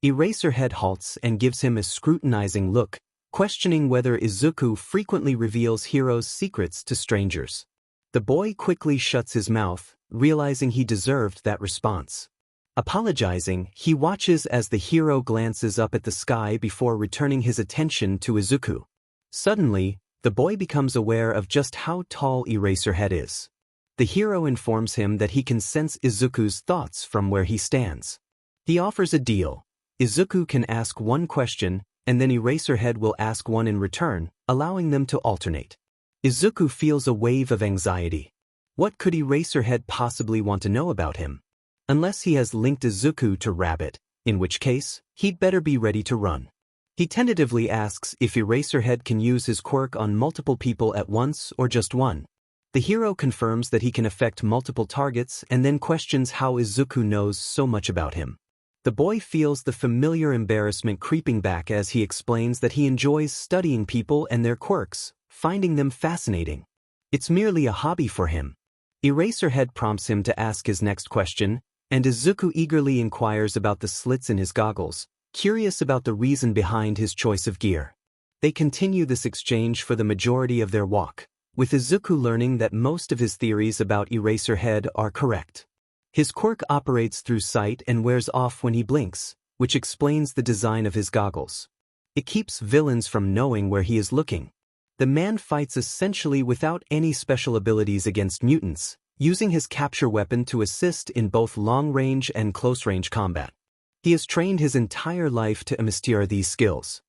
Eraserhead halts and gives him a scrutinizing look, questioning whether Izuku frequently reveals heroes' secrets to strangers. The boy quickly shuts his mouth, realizing he deserved that response. Apologizing, he watches as the hero glances up at the sky before returning his attention to Izuku. Suddenly, the boy becomes aware of just how tall Eraserhead is. The hero informs him that he can sense Izuku's thoughts from where he stands. He offers a deal. Izuku can ask one question, and then Eraserhead will ask one in return, allowing them to alternate. Izuku feels a wave of anxiety. What could Eraserhead possibly want to know about him? Unless he has linked Izuku to Rabbit, in which case, he'd better be ready to run. He tentatively asks if Eraserhead can use his quirk on multiple people at once or just one. The hero confirms that he can affect multiple targets and then questions how Izuku knows so much about him. The boy feels the familiar embarrassment creeping back as he explains that he enjoys studying people and their quirks, finding them fascinating. It's merely a hobby for him. Eraserhead prompts him to ask his next question, and Izuku eagerly inquires about the slits in his goggles, curious about the reason behind his choice of gear. They continue this exchange for the majority of their walk, with Izuku learning that most of his theories about Eraserhead are correct. His quirk operates through sight and wears off when he blinks, which explains the design of his goggles. It keeps villains from knowing where he is looking. The man fights essentially without any special abilities against mutants, using his capture weapon to assist in both long-range and close-range combat. He has trained his entire life to master these skills.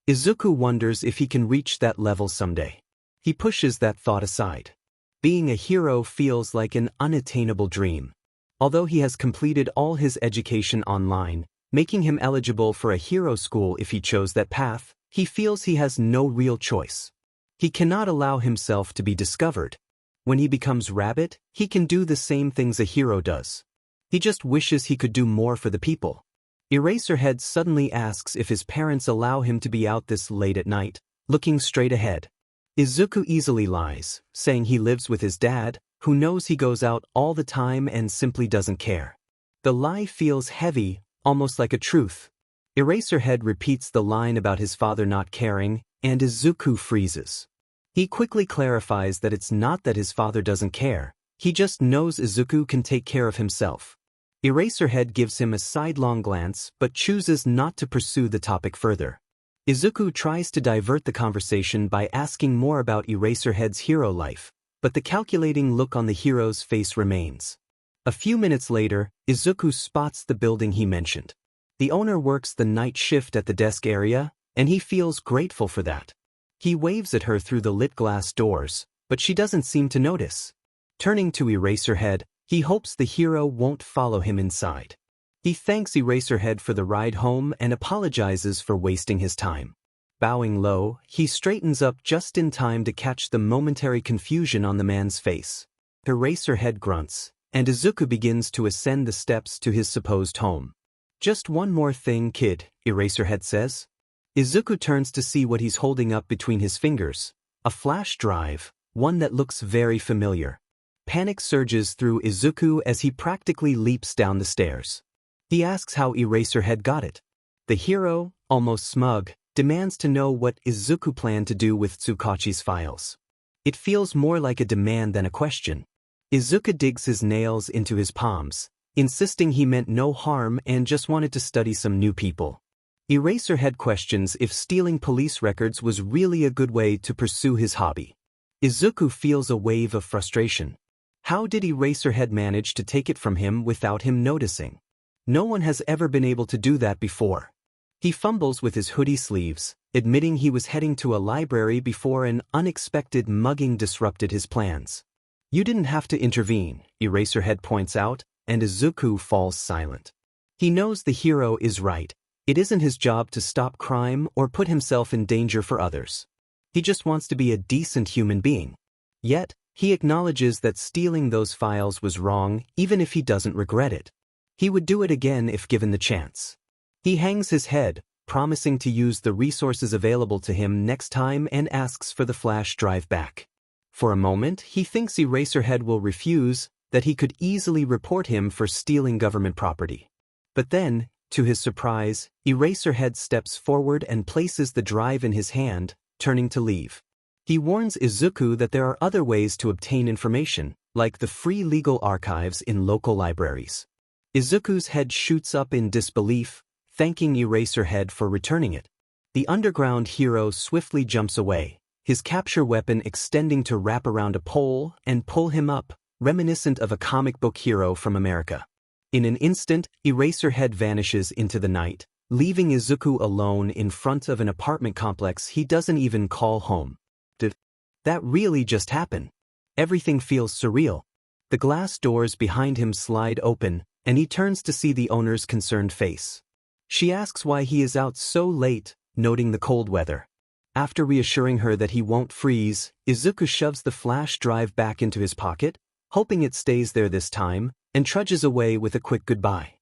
Izuku wonders if he can reach that level someday. He pushes that thought aside. Being a hero feels like an unattainable dream. Although he has completed all his education online, making him eligible for a hero school if he chose that path, he feels he has no real choice. He cannot allow himself to be discovered. When he becomes Rabbit, he can do the same things a hero does. He just wishes he could do more for the people. Eraserhead suddenly asks if his parents allow him to be out this late at night, looking straight ahead. Izuku easily lies, saying he lives with his dad, who knows he goes out all the time and simply doesn't care. The lie feels heavy, almost like a truth. Eraserhead repeats the line about his father not caring, and Izuku freezes. He quickly clarifies that it's not that his father doesn't care, he just knows Izuku can take care of himself. Eraserhead gives him a sidelong glance but chooses not to pursue the topic further. Izuku tries to divert the conversation by asking more about Eraserhead's hero life, but the calculating look on the hero's face remains. A few minutes later, Izuku spots the building he mentioned. The owner works the night shift at the desk area, and he feels grateful for that. He waves at her through the lit glass doors, but she doesn't seem to notice. Turning to Eraserhead, he hopes the hero won't follow him inside. He thanks Eraserhead for the ride home and apologizes for wasting his time. Bowing low, he straightens up just in time to catch the momentary confusion on the man's face. Eraserhead grunts, and Izuku begins to ascend the steps to his supposed home. "Just one more thing, kid," Eraserhead says. Izuku turns to see what he's holding up between his fingers, a flash drive, one that looks very familiar. Panic surges through Izuku as he practically leaps down the stairs. He asks how Eraserhead got it. The hero, almost smug, demands to know what Izuku planned to do with 𝗧𝗏𝗁𝐻𝑖's files. It feels more like a demand than a question. Izuku digs his nails into his palms, insisting he meant no harm and just wanted to study some new people. Eraserhead questions if stealing police records was really a good way to pursue his hobby. Izuku feels a wave of frustration. How did Eraserhead manage to take it from him without him noticing? No one has ever been able to do that before. He fumbles with his hoodie sleeves, admitting he was heading to a library before an unexpected mugging disrupted his plans. You didn't have to intervene, Eraserhead points out, and Izuku falls silent. He knows the hero is right. It isn't his job to stop crime or put himself in danger for others. He just wants to be a decent human being. Yet, he acknowledges that stealing those files was wrong even if he doesn't regret it. He would do it again if given the chance. He hangs his head, promising to use the resources available to him next time and asks for the flash drive back. For a moment, he thinks Eraserhead will refuse, that he could easily report him for stealing government property. But then, to his surprise, Eraserhead steps forward and places the drive in his hand, turning to leave. He warns Izuku that there are other ways to obtain information, like the free legal archives in local libraries. Izuku's head shoots up in disbelief, thanking Eraserhead for returning it. The underground hero swiftly jumps away, his capture weapon extending to wrap around a pole and pull him up, reminiscent of a comic book hero from America. In an instant, Eraserhead vanishes into the night, leaving Izuku alone in front of an apartment complex he doesn't even call home. Did that really just happen? Everything feels surreal. The glass doors behind him slide open, and he turns to see the owner's concerned face. She asks why he is out so late, noting the cold weather. After reassuring her that he won't freeze, Izuku shoves the flash drive back into his pocket, hoping it stays there this time, and trudges away with a quick goodbye.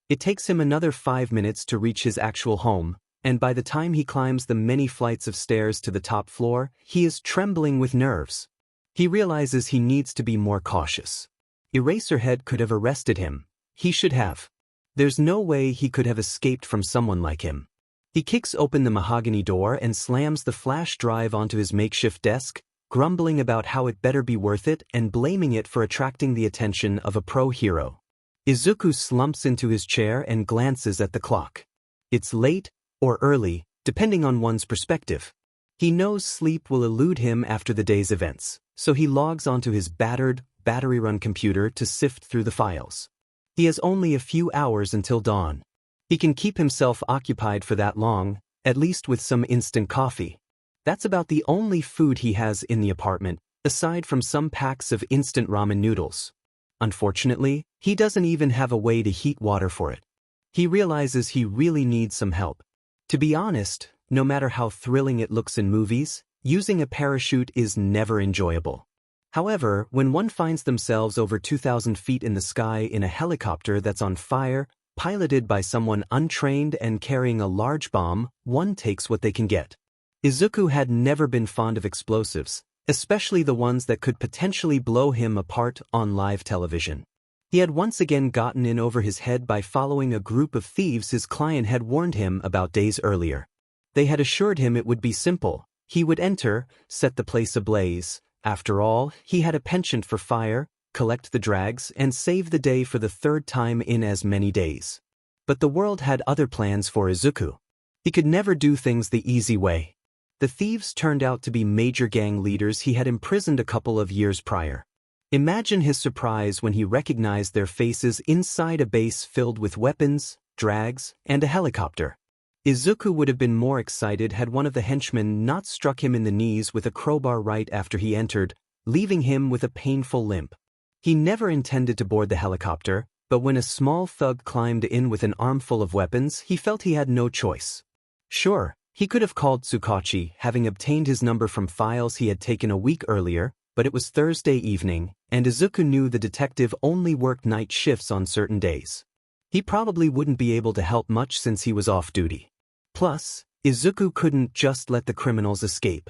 It takes him another 5 minutes to reach his actual home, and by the time he climbs the many flights of stairs to the top floor, he is trembling with nerves. He realizes he needs to be more cautious. Eraserhead could have arrested him. He should have. There's no way he could have escaped from someone like him. He kicks open the mahogany door and slams the flash drive onto his makeshift desk, grumbling about how it better be worth it and blaming it for attracting the attention of a pro hero. Izuku slumps into his chair and glances at the clock. It's late, or early, depending on one's perspective. He knows sleep will elude him after the day's events, so he logs onto his battered, battery-run computer to sift through the files. He has only a few hours until dawn. He can keep himself occupied for that long, at least with some instant coffee. That's about the only food he has in the apartment, aside from some packs of instant ramen noodles. Unfortunately, he doesn't even have a way to heat water for it. He realizes he really needs some help. To be honest, no matter how thrilling it looks in movies, using a parachute is never enjoyable. However, when one finds themselves over 2,000 feet in the sky in a helicopter that's on fire, piloted by someone untrained and carrying a large bomb, one takes what they can get. Izuku had never been fond of explosives, especially the ones that could potentially blow him apart on live television. He had once again gotten in over his head by following a group of thieves his client had warned him about days earlier. They had assured him it would be simple. He would enter, set the place ablaze. After all, he had a penchant for fire, collect the drags, and save the day for the third time in as many days. But the world had other plans for Izuku. He could never do things the easy way. The thieves turned out to be major gang leaders he had imprisoned a couple of years prior. Imagine his surprise when he recognized their faces inside a base filled with weapons, drags, and a helicopter. Izuku would have been more excited had one of the henchmen not struck him in the knees with a crowbar right after he entered, leaving him with a painful limp. He never intended to board the helicopter, but when a small thug climbed in with an armful of weapons, he felt he had no choice. Sure, he could have called 𝗧𝗏𝗁𝗲, having obtained his number from files he had taken a week earlier, but it was Thursday evening, and Izuku knew the detective only worked night shifts on certain days. He probably wouldn't be able to help much since he was off duty. Plus, Izuku couldn't just let the criminals escape.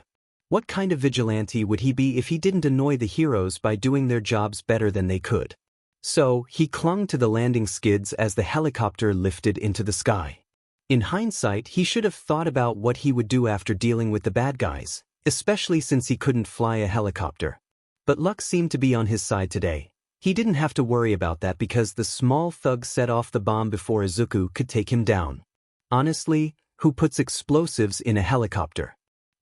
What kind of vigilante would he be if he didn't annoy the heroes by doing their jobs better than they could? So, he clung to the landing skids as the helicopter lifted into the sky. In hindsight, he should have thought about what he would do after dealing with the bad guys, especially since he couldn't fly a helicopter. But luck seemed to be on his side today. He didn't have to worry about that because the small thug set off the bomb before Izuku could take him down. Honestly, who puts explosives in a helicopter?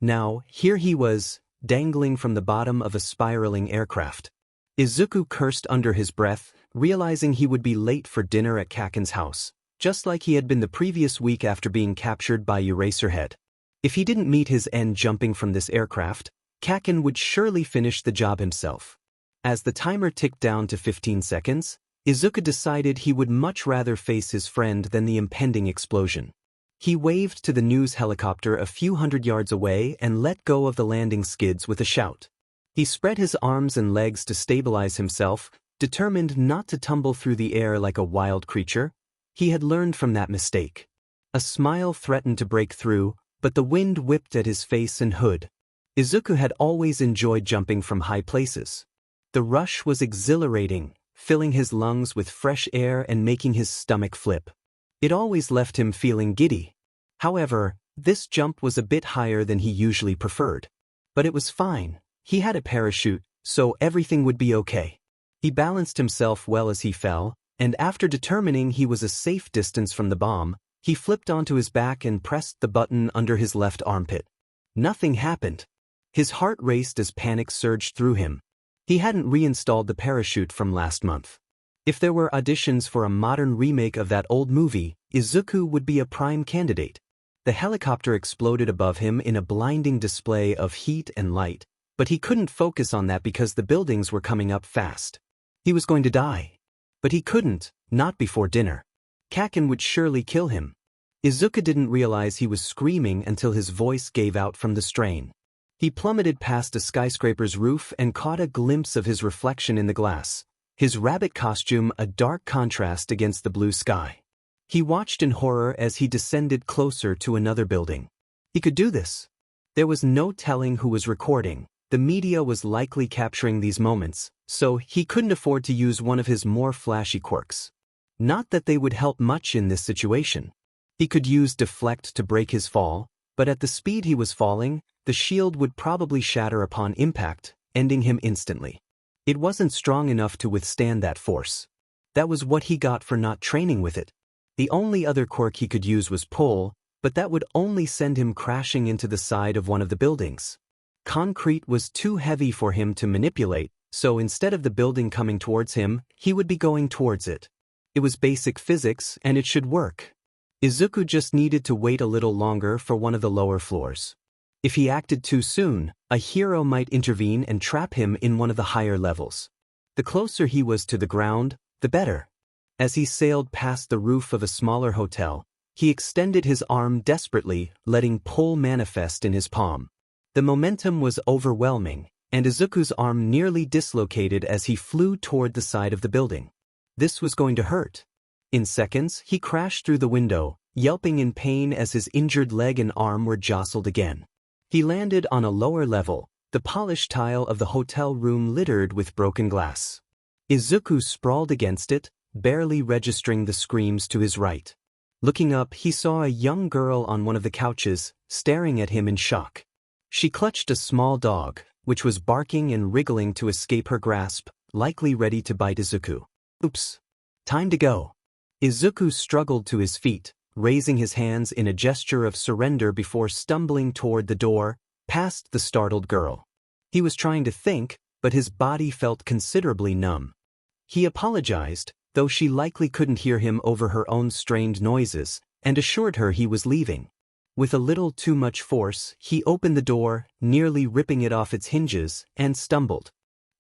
Now, here he was, dangling from the bottom of a spiraling aircraft. Izuku cursed under his breath, realizing he would be late for dinner at Kaken's house, just like he had been the previous week after being captured by Eraserhead. If he didn't meet his end jumping from this aircraft, Kaken would surely finish the job himself. As the timer ticked down to 15 seconds, Izuku decided he would much rather face his friend than the impending explosion. He waved to the news helicopter a few hundred yards away and let go of the landing skids with a shout. He spread his arms and legs to stabilize himself, determined not to tumble through the air like a wild creature. He had learned from that mistake. A smile threatened to break through, but the wind whipped at his face and hood. Izuku had always enjoyed jumping from high places. The rush was exhilarating, filling his lungs with fresh air and making his stomach flip. It always left him feeling giddy. However, this jump was a bit higher than he usually preferred. But it was fine. He had a parachute, so everything would be okay. He balanced himself well as he fell, and after determining he was a safe distance from the bomb, he flipped onto his back and pressed the button under his left armpit. Nothing happened. His heart raced as panic surged through him. He hadn't reinstalled the parachute from last month. If there were auditions for a modern remake of that old movie, Izuku would be a prime candidate. The helicopter exploded above him in a blinding display of heat and light, but he couldn't focus on that because the buildings were coming up fast. He was going to die. But he couldn't, not before dinner. Kaken would surely kill him. Izuku didn't realize he was screaming until his voice gave out from the strain. He plummeted past a skyscraper's roof and caught a glimpse of his reflection in the glass, his rabbit costume a dark contrast against the blue sky. He watched in horror as he descended closer to another building. He could do this. There was no telling who was recording. The media was likely capturing these moments, so he couldn't afford to use one of his more flashy quirks. Not that they would help much in this situation. He could use deflect to break his fall, but at the speed he was falling, the shield would probably shatter upon impact, ending him instantly. It wasn't strong enough to withstand that force. That was what he got for not training with it. The only other quirk he could use was pull, but that would only send him crashing into the side of one of the buildings. Concrete was too heavy for him to manipulate, so instead of the building coming towards him, he would be going towards it. It was basic physics, and it should work. Izuku just needed to wait a little longer for one of the lower floors. If he acted too soon, a hero might intervene and trap him in one of the higher levels. The closer he was to the ground, the better. As he sailed past the roof of a smaller hotel, he extended his arm desperately, letting pull manifest in his palm. The momentum was overwhelming, and Izuku's arm nearly dislocated as he flew toward the side of the building. This was going to hurt. In seconds, he crashed through the window, yelping in pain as his injured leg and arm were jostled again. He landed on a lower level, the polished tile of the hotel room littered with broken glass. Izuku sprawled against it, barely registering the screams to his right. Looking up, he saw a young girl on one of the couches, staring at him in shock. She clutched a small dog, which was barking and wriggling to escape her grasp, likely ready to bite Izuku. Oops. Time to go. Izuku struggled to his feet, raising his hands in a gesture of surrender before stumbling toward the door, past the startled girl. He was trying to think, but his body felt considerably numb. He apologized, though she likely couldn't hear him over her own strained noises, and assured her he was leaving. With a little too much force, he opened the door, nearly ripping it off its hinges, and stumbled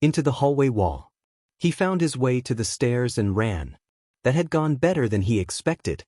into the hallway wall. He found his way to the stairs and ran. That had gone better than he expected.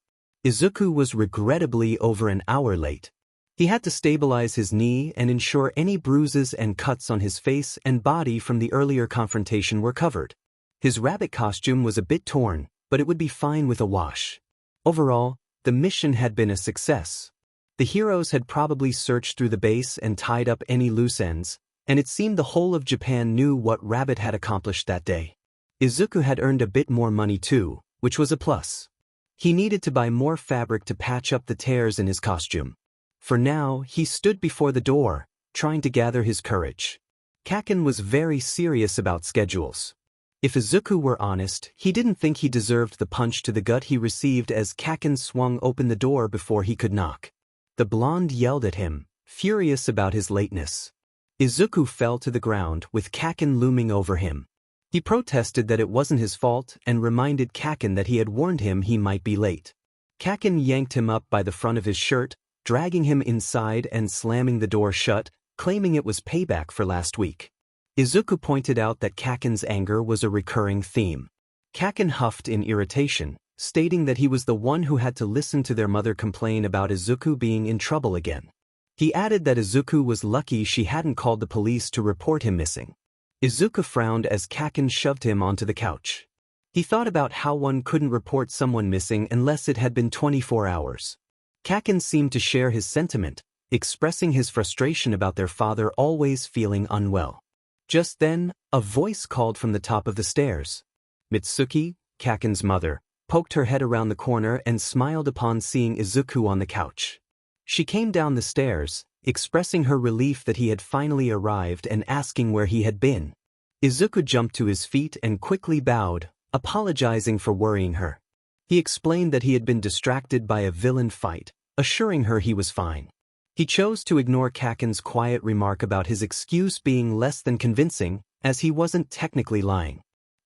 Izuku was regrettably over an hour late. He had to stabilize his knee and ensure any bruises and cuts on his face and body from the earlier confrontation were covered. His rabbit costume was a bit torn, but it would be fine with a wash. Overall, the mission had been a success. The heroes had probably searched through the base and tied up any loose ends, and it seemed the whole of Japan knew what Rabbit had accomplished that day. Izuku had earned a bit more money too, which was a plus. He needed to buy more fabric to patch up the tears in his costume. For now, he stood before the door, trying to gather his courage. 𝗂𝐽 was very serious about schedules. If Izuku were honest, he didn't think he deserved the punch to the gut he received as 𝗂𝐽 swung open the door before he could knock. The blonde yelled at him, furious about his lateness. Izuku fell to the ground with 𝗂𝐽 looming over him. He protested that it wasn't his fault and reminded 𝗂𝐽 that he had warned him he might be late. 𝗂𝐽 yanked him up by the front of his shirt, dragging him inside and slamming the door shut, claiming it was payback for last week. Izuku pointed out that 𝗂𝐽's anger was a recurring theme. 𝗂𝐽 huffed in irritation, stating that he was the one who had to listen to their mother complain about Izuku being in trouble again. He added that Izuku was lucky she hadn't called the police to report him missing. Izuku frowned as 𝗂𝐽 shoved him onto the couch. He thought about how one couldn't report someone missing unless it had been 24 hours. 𝗂𝐽 seemed to share his sentiment, expressing his frustration about their father always feeling unwell. Just then, a voice called from the top of the stairs. Mitsuki, 𝗂𝐽's mother, poked her head around the corner and smiled upon seeing Izuku on the couch. She came down the stairs, expressing her relief that he had finally arrived and asking where he had been. Izuku jumped to his feet and quickly bowed, apologizing for worrying her. He explained that he had been distracted by a villain fight, assuring her he was fine. He chose to ignore 𝗂𝐽's quiet remark about his excuse being less than convincing, as he wasn't technically lying.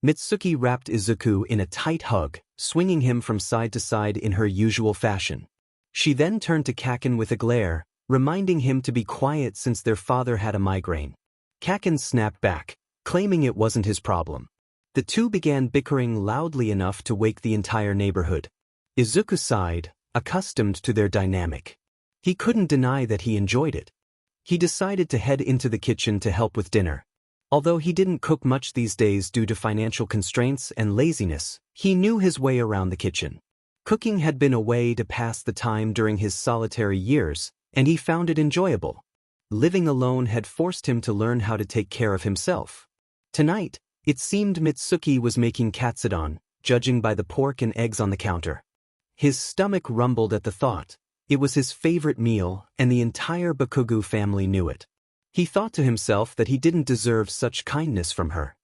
Mitsuki wrapped Izuku in a tight hug, swinging him from side to side in her usual fashion. She then turned to 𝗂𝐽 with a glare, reminding him to be quiet since their father had a migraine. 𝗂𝐽 snapped back, claiming it wasn't his problem. The two began bickering loudly enough to wake the entire neighborhood. Izuku sighed, accustomed to their dynamic. He couldn't deny that he enjoyed it. He decided to head into the kitchen to help with dinner. Although he didn't cook much these days due to financial constraints and laziness, he knew his way around the kitchen. Cooking had been a way to pass the time during his solitary years, and he found it enjoyable. Living alone had forced him to learn how to take care of himself. Tonight, it seemed Mitsuki was making katsudon, judging by the pork and eggs on the counter. His stomach rumbled at the thought. It was his favorite meal, and the entire Bakugo family knew it. He thought to himself that he didn't deserve such kindness from her.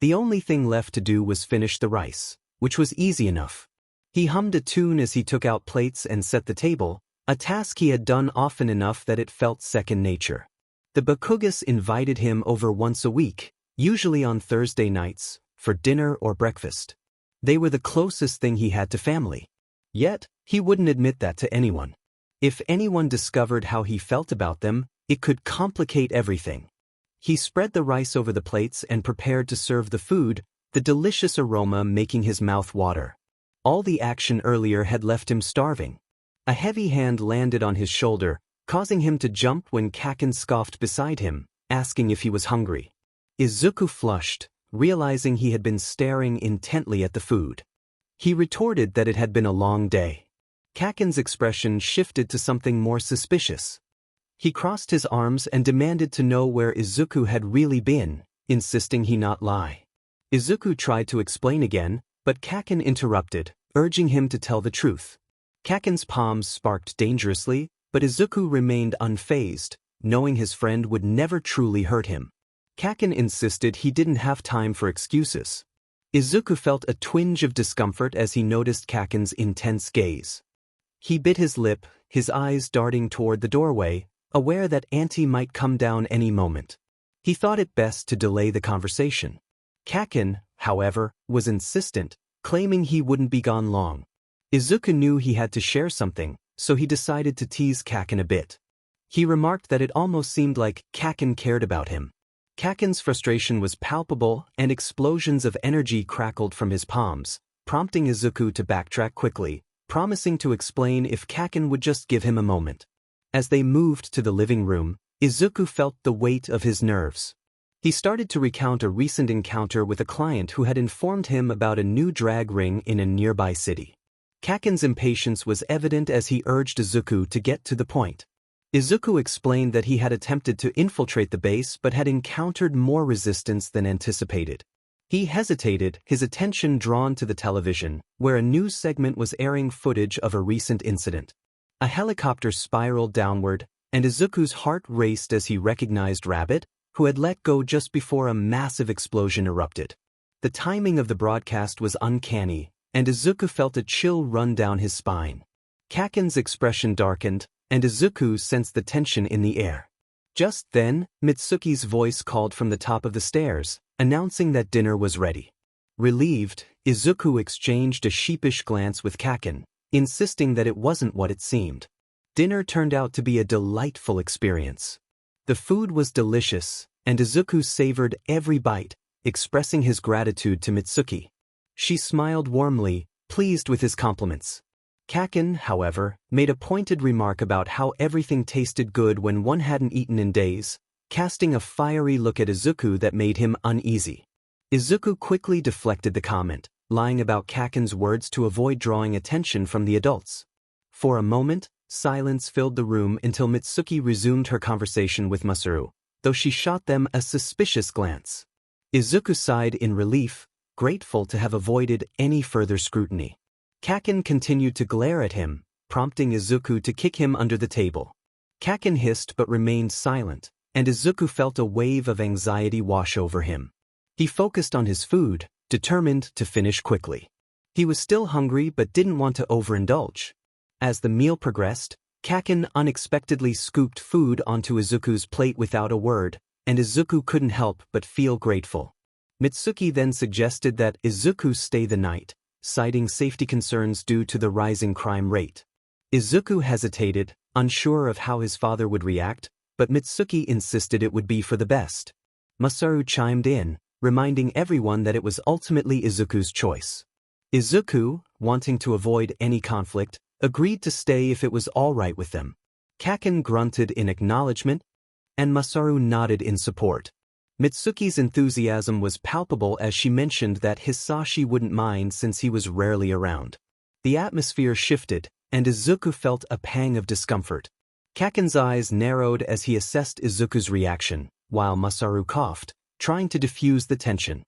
The only thing left to do was finish the rice, which was easy enough. He hummed a tune as he took out plates and set the table, a task he had done often enough that it felt second nature. The Bakugas invited him over once a week, usually on Thursday nights, for dinner or breakfast. They were the closest thing he had to family. Yet, he wouldn't admit that to anyone. If anyone discovered how he felt about them, it could complicate everything. He spread the rice over the plates and prepared to serve the food, the delicious aroma making his mouth water. All the action earlier had left him starving. A heavy hand landed on his shoulder, causing him to jump when 𝗂𝐽 scoffed beside him, asking if he was hungry. Izuku flushed, realizing he had been staring intently at the food. He retorted that it had been a long day. 𝗂𝐽's expression shifted to something more suspicious. He crossed his arms and demanded to know where Izuku had really been, insisting he not lie. Izuku tried to explain again, but 𝗂𝐽 interrupted, urging him to tell the truth. 𝗂𝐽's palms sparked dangerously, but Izuku remained unfazed, knowing his friend would never truly hurt him. 𝗂𝐽 insisted he didn't have time for excuses. Izuku felt a twinge of discomfort as he noticed 𝗂𝐽's intense gaze. He bit his lip, his eyes darting toward the doorway, aware that Auntie might come down any moment. He thought it best to delay the conversation. 𝗂𝐽, however, was insistent, claiming he wouldn't be gone long. Izuku knew he had to share something, so he decided to tease 𝗂𝐽 a bit. He remarked that it almost seemed like 𝗂𝐽 cared about him. 𝗂𝐽's frustration was palpable and explosions of energy crackled from his palms, prompting Izuku to backtrack quickly, promising to explain if 𝗂𝐽 would just give him a moment. As they moved to the living room, Izuku felt the weight of his nerves. He started to recount a recent encounter with a client who had informed him about a new drag ring in a nearby city. Kaken's impatience was evident as he urged Izuku to get to the point. Izuku explained that he had attempted to infiltrate the base but had encountered more resistance than anticipated. He hesitated, his attention drawn to the television, where a news segment was airing footage of a recent incident. A helicopter spiraled downward, and Izuku's heart raced as he recognized Rabbit, who had let go just before a massive explosion erupted. The timing of the broadcast was uncanny, and Izuku felt a chill run down his spine. Kaken's expression darkened, and Izuku sensed the tension in the air. Just then, Mitsuki's voice called from the top of the stairs, announcing that dinner was ready. Relieved, Izuku exchanged a sheepish glance with Kaken, insisting that it wasn't what it seemed. Dinner turned out to be a delightful experience. The food was delicious, and Izuku savored every bite, expressing his gratitude to Mitsuki. She smiled warmly, pleased with his compliments. Kaken, however, made a pointed remark about how everything tasted good when one hadn't eaten in days, casting a fiery look at Izuku that made him uneasy. Izuku quickly deflected the comment, lying about Kaken's words to avoid drawing attention from the adults. For a moment, silence filled the room until Mitsuki resumed her conversation with Masaru, though she shot them a suspicious glance. Izuku sighed in relief, grateful to have avoided any further scrutiny. Kaken continued to glare at him, prompting Izuku to kick him under the table. Kaken hissed but remained silent, and Izuku felt a wave of anxiety wash over him. He focused on his food, determined to finish quickly. He was still hungry but didn't want to overindulge. As the meal progressed, Kaken unexpectedly scooped food onto Izuku's plate without a word, and Izuku couldn't help but feel grateful. Mitsuki then suggested that Izuku stay the night, citing safety concerns due to the rising crime rate. Izuku hesitated, unsure of how his father would react, but Mitsuki insisted it would be for the best. Masaru chimed in, reminding everyone that it was ultimately Izuku's choice. Izuku, wanting to avoid any conflict, agreed to stay if it was all right with them. Kaken grunted in acknowledgement, and Masaru nodded in support. Mitsuki's enthusiasm was palpable as she mentioned that Hisashi wouldn't mind since he was rarely around. The atmosphere shifted, and Izuku felt a pang of discomfort. Kaken's eyes narrowed as he assessed Izuku's reaction, while Masaru coughed, trying to diffuse the tension.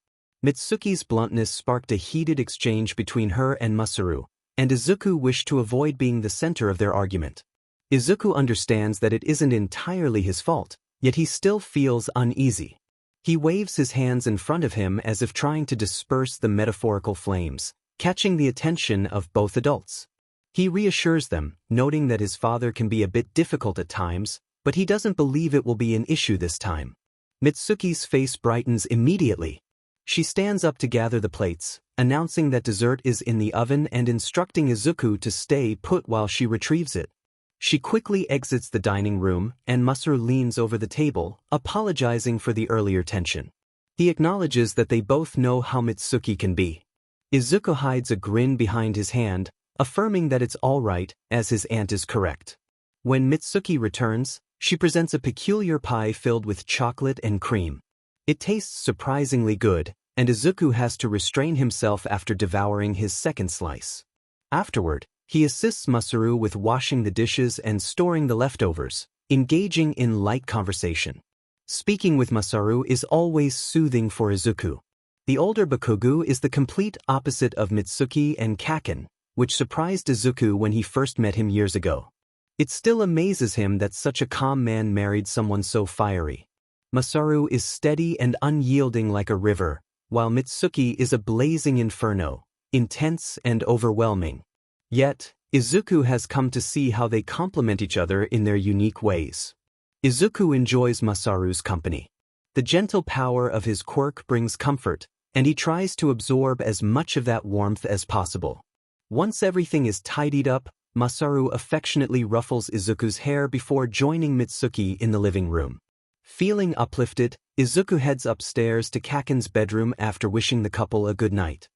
Mitsuki's bluntness sparked a heated exchange between her and Masaru, and Izuku wished to avoid being the center of their argument. Izuku understands that it isn't entirely his fault, yet he still feels uneasy. He waves his hands in front of him as if trying to disperse the metaphorical flames, catching the attention of both adults. He reassures them, noting that his father can be a bit difficult at times, but he doesn't believe it will be an issue this time. Mitsuki's face brightens immediately. She stands up to gather the plates, announcing that dessert is in the oven and instructing Izuku to stay put while she retrieves it. She quickly exits the dining room, and Masaru leans over the table, apologizing for the earlier tension. He acknowledges that they both know how Mitsuki can be. Izuku hides a grin behind his hand, affirming that it's all right, as his aunt is correct. When Mitsuki returns, she presents a peculiar pie filled with chocolate and cream. It tastes surprisingly good, and Izuku has to restrain himself after devouring his second slice. Afterward, he assists Masaru with washing the dishes and storing the leftovers, engaging in light conversation. Speaking with Masaru is always soothing for Izuku. The older Bakugo is the complete opposite of Mitsuki and Kaken, which surprised Izuku when he first met him years ago. It still amazes him that such a calm man married someone so fiery. Masaru is steady and unyielding like a river, while Mitsuki is a blazing inferno, intense and overwhelming. Yet, Izuku has come to see how they complement each other in their unique ways. Izuku enjoys Masaru's company. The gentle power of his quirk brings comfort, and he tries to absorb as much of that warmth as possible. Once everything is tidied up, Masaru affectionately ruffles Izuku's hair before joining Mitsuki in the living room. Feeling uplifted, Izuku heads upstairs to Kaken's bedroom after wishing the couple a good night.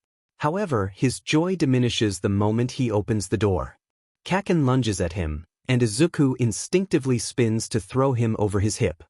However, his joy diminishes the moment he opens the door. Kaken lunges at him, and Izuku instinctively spins to throw him over his hip.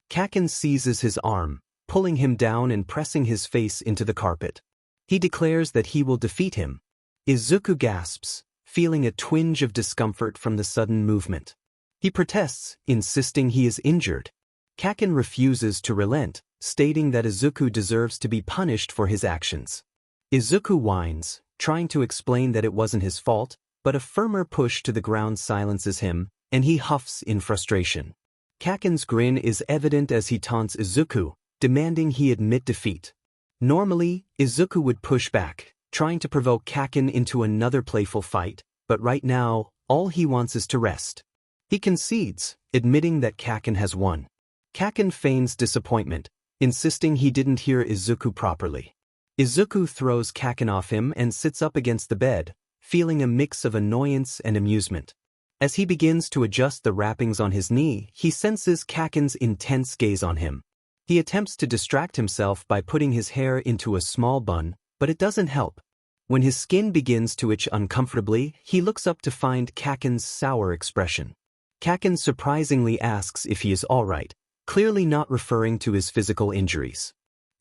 Kaken seizes his arm, pulling him down and pressing his face into the carpet. He declares that he will defeat him. Izuku gasps, feeling a twinge of discomfort from the sudden movement. He protests, insisting he is injured. Kaken refuses to relent, stating that Izuku deserves to be punished for his actions. Izuku whines, trying to explain that it wasn't his fault, but a firmer push to the ground silences him, and he huffs in frustration. Kaken's grin is evident as he taunts Izuku, demanding he admit defeat. Normally, Izuku would push back, trying to provoke Kaken into another playful fight, but right now, all he wants is to rest. He concedes, admitting that Kaken has won. Kaken feigns disappointment, insisting he didn't hear Izuku properly. Izuku throws Kaken off him and sits up against the bed, feeling a mix of annoyance and amusement. As he begins to adjust the wrappings on his knee, he senses Kaken's intense gaze on him. He attempts to distract himself by putting his hair into a small bun, but it doesn't help. When his skin begins to itch uncomfortably, he looks up to find Kaken's sour expression. Kaken surprisingly asks if he is alright, clearly not referring to his physical injuries.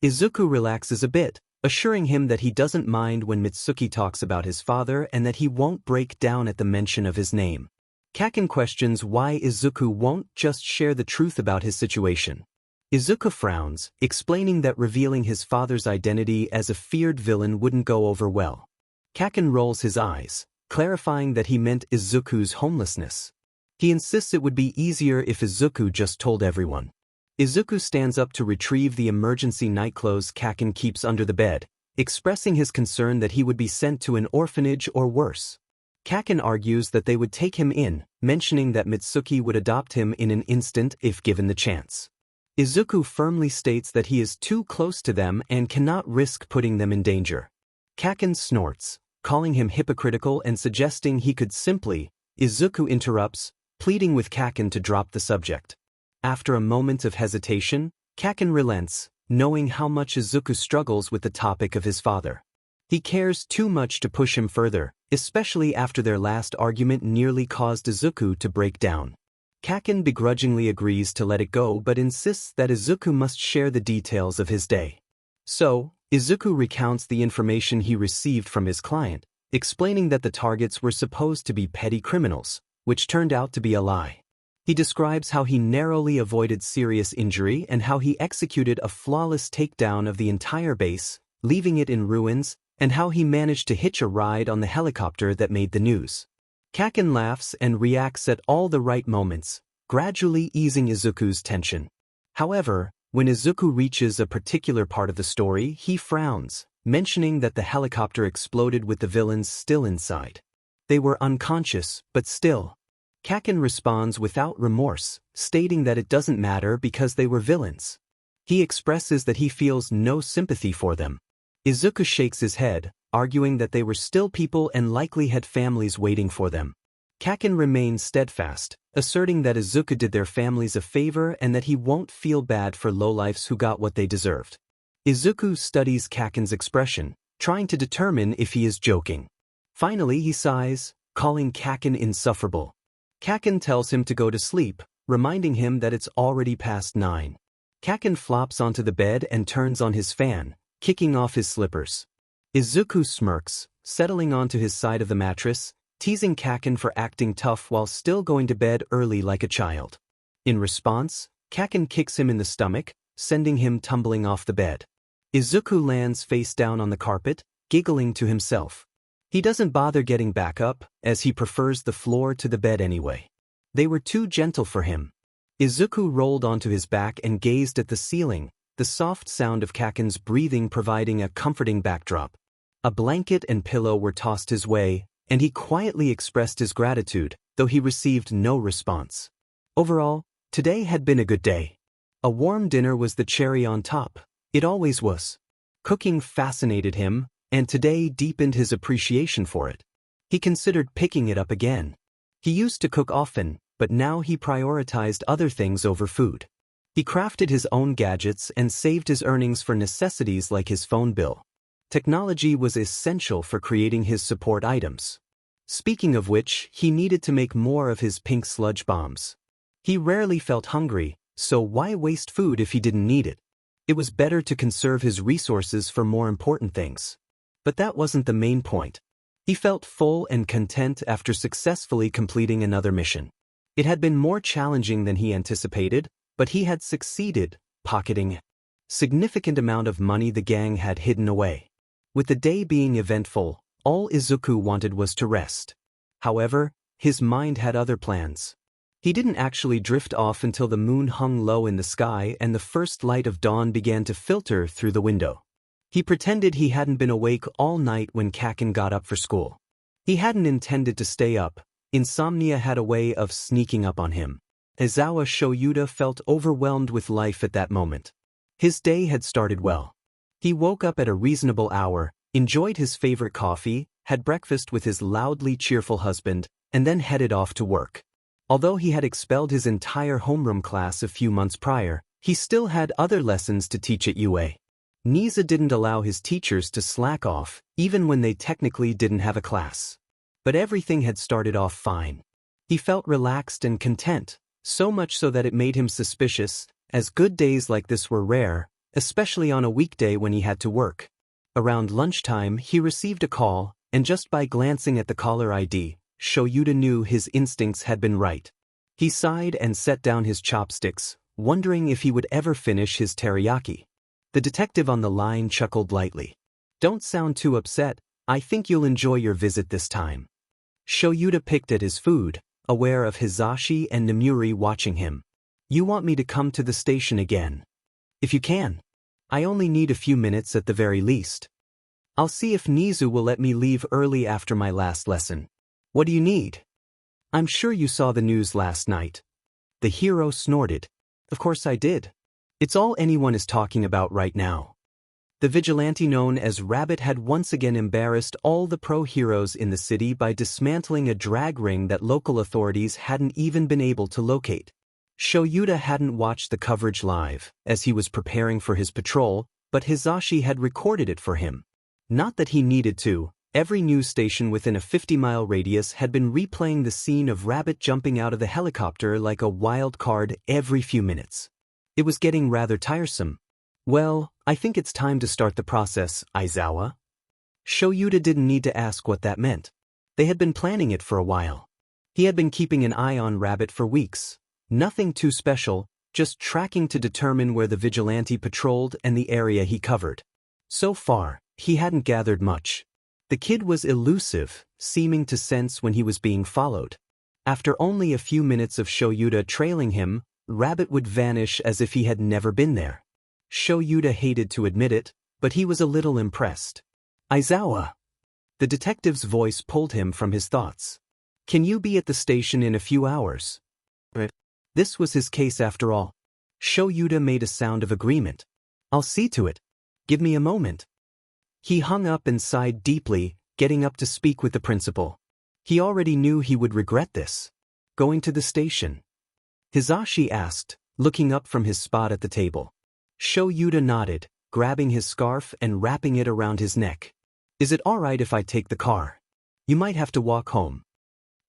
Izuku relaxes a bit, assuring him that he doesn't mind when Mitsuki talks about his father and that he won't break down at the mention of his name. Kaken questions why Izuku won't just share the truth about his situation. Izuku frowns, explaining that revealing his father's identity as a feared villain wouldn't go over well. Kaken rolls his eyes, clarifying that he meant Izuku's homelessness. He insists it would be easier if Izuku just told everyone. Izuku stands up to retrieve the emergency nightclothes Kaken keeps under the bed, expressing his concern that he would be sent to an orphanage or worse. Kaken argues that they would take him in, mentioning that Mitsuki would adopt him in an instant if given the chance. Izuku firmly states that he is too close to them and cannot risk putting them in danger. Kaken snorts, calling him hypocritical and suggesting he could simply. Izuku interrupts, pleading with Kaken to drop the subject. After a moment of hesitation, Kaken relents, knowing how much Izuku struggles with the topic of his father. He cares too much to push him further, especially after their last argument nearly caused Izuku to break down. Kaken begrudgingly agrees to let it go but insists that Izuku must share the details of his day. So, Izuku recounts the information he received from his client, explaining that the targets were supposed to be petty criminals, which turned out to be a lie. He describes how he narrowly avoided serious injury and how he executed a flawless takedown of the entire base, leaving it in ruins, and how he managed to hitch a ride on the helicopter that made the news. Kaken laughs and reacts at all the right moments, gradually easing Izuku's tension. However, when Izuku reaches a particular part of the story, he frowns, mentioning that the helicopter exploded with the villains still inside. They were unconscious, but still. Kaken responds without remorse, stating that it doesn't matter because they were villains. He expresses that he feels no sympathy for them. Izuku shakes his head, arguing that they were still people and likely had families waiting for them. Kaken remains steadfast, asserting that Izuku did their families a favor and that he won't feel bad for lowlifes who got what they deserved. Izuku studies Kaken's expression, trying to determine if he is joking. Finally he sighs, calling Kaken insufferable. Kaken tells him to go to sleep, reminding him that it's already past 9. Kaken flops onto the bed and turns on his fan, kicking off his slippers. Izuku smirks, settling onto his side of the mattress, teasing Kaken for acting tough while still going to bed early like a child. In response, Kaken kicks him in the stomach, sending him tumbling off the bed. Izuku lands face down on the carpet, giggling to himself. He doesn't bother getting back up, as he prefers the floor to the bed anyway. They were too gentle for him. Izuku rolled onto his back and gazed at the ceiling, the soft sound of Kaken's breathing providing a comforting backdrop. A blanket and pillow were tossed his way, and he quietly expressed his gratitude, though he received no response. Overall, today had been a good day. A warm dinner was the cherry on top. It always was. Cooking fascinated him, and today deepened his appreciation for it. He considered picking it up again. He used to cook often, but now he prioritized other things over food. He crafted his own gadgets and saved his earnings for necessities like his phone bill. Technology was essential for creating his support items. Speaking of which, he needed to make more of his pink sludge bombs. He rarely felt hungry, so why waste food if he didn't need it? It was better to conserve his resources for more important things. But that wasn't the main point. He felt full and content after successfully completing another mission. It had been more challenging than he anticipated, but he had succeeded, pocketing a significant amount of money the gang had hidden away. With the day being eventful, all Izuku wanted was to rest. However, his mind had other plans. He didn't actually drift off until the moon hung low in the sky and the first light of dawn began to filter through the window. He pretended he hadn't been awake all night when Kaken got up for school. He hadn't intended to stay up. Insomnia had a way of sneaking up on him. Aizawa Shoyuta felt overwhelmed with life at that moment. His day had started well. He woke up at a reasonable hour, enjoyed his favorite coffee, had breakfast with his loudly cheerful husband, and then headed off to work. Although he had expelled his entire homeroom class a few months prior, he still had other lessons to teach at UA. 𝗫𝗍 didn't allow his teachers to slack off, even when they technically didn't have a class. But everything had started off fine. He felt relaxed and content, so much so that it made him suspicious, as good days like this were rare, especially on a weekday when he had to work. Around lunchtime, he received a call, and just by glancing at the caller ID, Shoyuta knew his instincts had been right. He sighed and set down his chopsticks, wondering if he would ever finish his teriyaki. The detective on the line chuckled lightly. "Don't sound too upset, I think you'll enjoy your visit this time." Shoyuta picked at his food, aware of Hizashi and Namuri watching him. "You want me to come to the station again?" "If you can. I only need a few minutes at the very least. I'll see if 𝗫𝗍 will let me leave early after my last lesson." "What do you need?" "I'm sure you saw the news last night." The hero snorted. "Of course I did. It's all anyone is talking about right now." The vigilante known as Rabbit had once again embarrassed all the pro-heroes in the city by dismantling a drag ring that local authorities hadn't even been able to locate. Shoyuta hadn't watched the coverage live, as he was preparing for his patrol, but Hizashi had recorded it for him. Not that he needed to. Every news station within a 50-mile radius had been replaying the scene of Rabbit jumping out of the helicopter like a wild card every few minutes. It was getting rather tiresome. "Well, I think it's time to start the process, Aizawa." Shoyuta didn't need to ask what that meant. They had been planning it for a while. He had been keeping an eye on Rabbit for weeks. Nothing too special, just tracking to determine where the vigilante patrolled and the area he covered. So far, he hadn't gathered much. The kid was elusive, seeming to sense when he was being followed. After only a few minutes of Shoyuta trailing him, Rabbit would vanish as if he had never been there. Shoyuta hated to admit it, but he was a little impressed. "Aizawa!" The detective's voice pulled him from his thoughts. "Can you be at the station in a few hours?" This was his case after all. Shoyuta made a sound of agreement. "I'll see to it. Give me a moment." He hung up and sighed deeply, getting up to speak with the principal. He already knew he would regret this. "Going to the station?" Hizashi asked, looking up from his spot at the table. Shoyuta nodded, grabbing his scarf and wrapping it around his neck. "Is it all right if I take the car? You might have to walk home."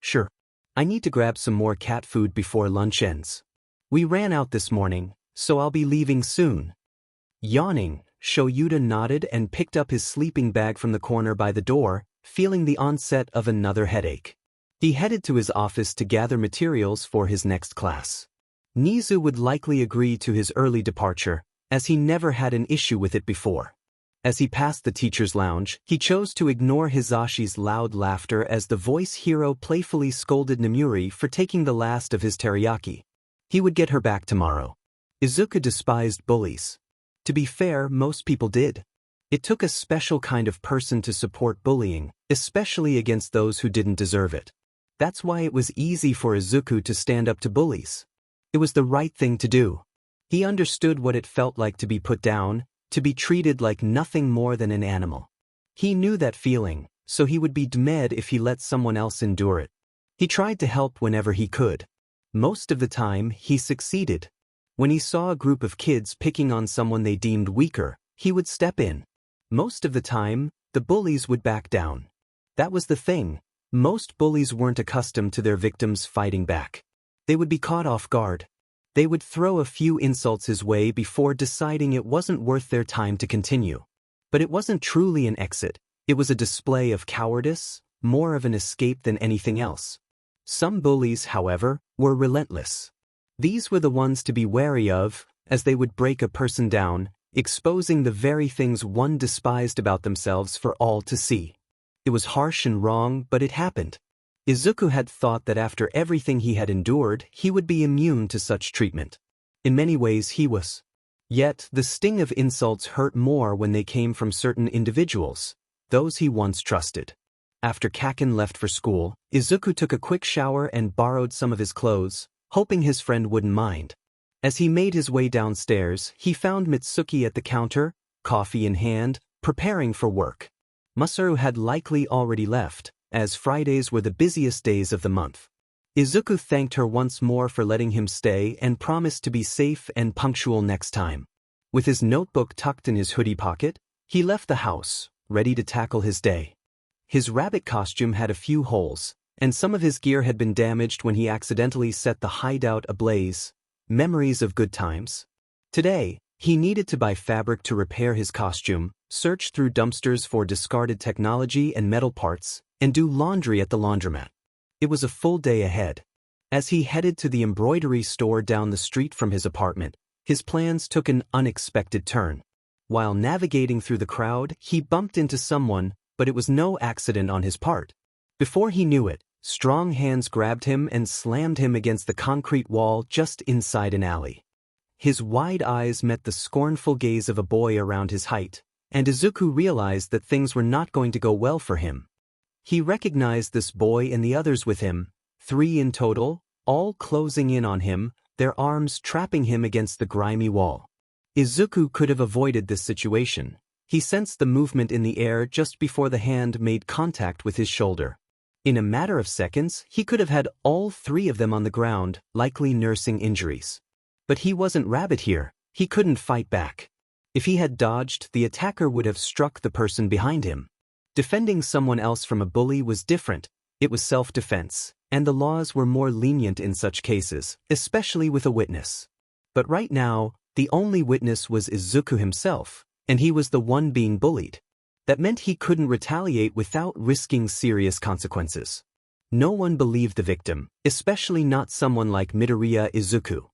"Sure. I need to grab some more cat food before lunch ends. We ran out this morning, so I'll be leaving soon." Yawning, Shoyuta nodded and picked up his sleeping bag from the corner by the door, feeling the onset of another headache. He headed to his office to gather materials for his next class. 𝗫𝗍 would likely agree to his early departure, as he never had an issue with it before. As he passed the teacher's lounge, he chose to ignore Hizashi's loud laughter as the voice hero playfully scolded Namuri for taking the last of his teriyaki. He would get her back tomorrow. Izuku despised bullies. To be fair, most people did. It took a special kind of person to support bullying, especially against those who didn't deserve it. That's why it was easy for Izuku to stand up to bullies. It was the right thing to do. He understood what it felt like to be put down, to be treated like nothing more than an animal. He knew that feeling, so he would be 𝗵𝗲 if he let someone else endure it. He tried to help whenever he could. Most of the time, he succeeded. When he saw a group of kids picking on someone they deemed weaker, he would step in. Most of the time, the bullies would back down. That was the thing. Most bullies weren't accustomed to their victims fighting back. They would be caught off guard. They would throw a few insults his way before deciding it wasn't worth their time to continue. But it wasn't truly an exit, it was a display of cowardice, more of an escape than anything else. Some bullies, however, were relentless. These were the ones to be wary of, as they would break a person down, exposing the very things one despised about themselves for all to see. It was harsh and wrong, but it happened. Izuku had thought that after everything he had endured, he would be immune to such treatment. In many ways he was. Yet, the sting of insults hurt more when they came from certain individuals, those he once trusted. After Kaken left for school, Izuku took a quick shower and borrowed some of his clothes, hoping his friend wouldn't mind. As he made his way downstairs, he found Mitsuki at the counter, coffee in hand, preparing for work. Masaru had likely already left, as Fridays were the busiest days of the month. Izuku thanked her once more for letting him stay and promised to be safe and punctual next time. With his notebook tucked in his hoodie pocket, he left the house, ready to tackle his day. His rabbit costume had a few holes, and some of his gear had been damaged when he accidentally set the hideout ablaze. Memories of good times. Today, he needed to buy fabric to repair his costume, search through dumpsters for discarded technology and metal parts, and do laundry at the laundromat. It was a full day ahead. As he headed to the embroidery store down the street from his apartment, his plans took an unexpected turn. While navigating through the crowd, he bumped into someone, but it was no accident on his part. Before he knew it, strong hands grabbed him and slammed him against the concrete wall just inside an alley. His wide eyes met the scornful gaze of a boy around his height, and Izuku realized that things were not going to go well for him. He recognized this boy and the others with him, 3 in total, all closing in on him, their arms trapping him against the grimy wall. Izuku could have avoided this situation. He sensed the movement in the air just before the hand made contact with his shoulder. In a matter of seconds, he could have had all 3 of them on the ground, likely nursing injuries. But he wasn't Rabbit here. He couldn't fight back. If he had dodged, the attacker would have struck the person behind him. Defending someone else from a bully was different. It was self-defense, and the laws were more lenient in such cases, especially with a witness. But right now, the only witness was Izuku himself, and he was the one being bullied. That meant he couldn't retaliate without risking serious consequences. No one believed the victim, especially not someone like Midoriya Izuku.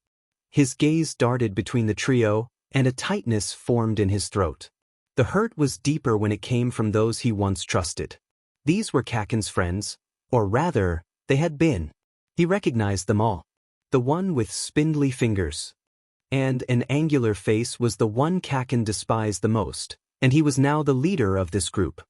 His gaze darted between the trio, and a tightness formed in his throat. The hurt was deeper when it came from those he once trusted. These were Kaken's friends, or rather, they had been. He recognized them all. The one with spindly fingers and an angular face was the one Kaken despised the most, and he was now the leader of this group.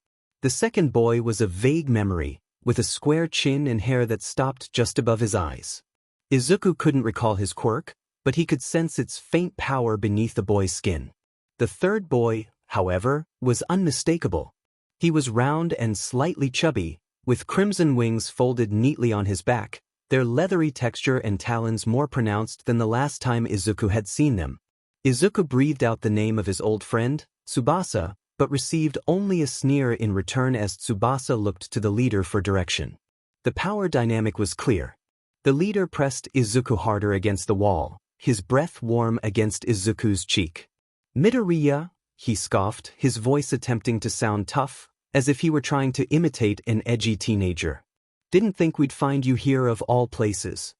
The second boy was a vague memory, with a square chin and hair that stopped just above his eyes. Izuku couldn't recall his quirk, but he could sense its faint power beneath the boy's skin. The third boy, however, was unmistakable. He was round and slightly chubby, with crimson wings folded neatly on his back, their leathery texture and talons more pronounced than the last time Izuku had seen them. Izuku breathed out the name of his old friend, Tsubasa, but received only a sneer in return as Tsubasa looked to the leader for direction. The power dynamic was clear. The leader pressed Izuku harder against the wall, his breath warm against Izuku's cheek. "Midoriya," he scoffed, his voice attempting to sound tough, as if he were trying to imitate an edgy teenager. "Didn't think we'd find you here of all places."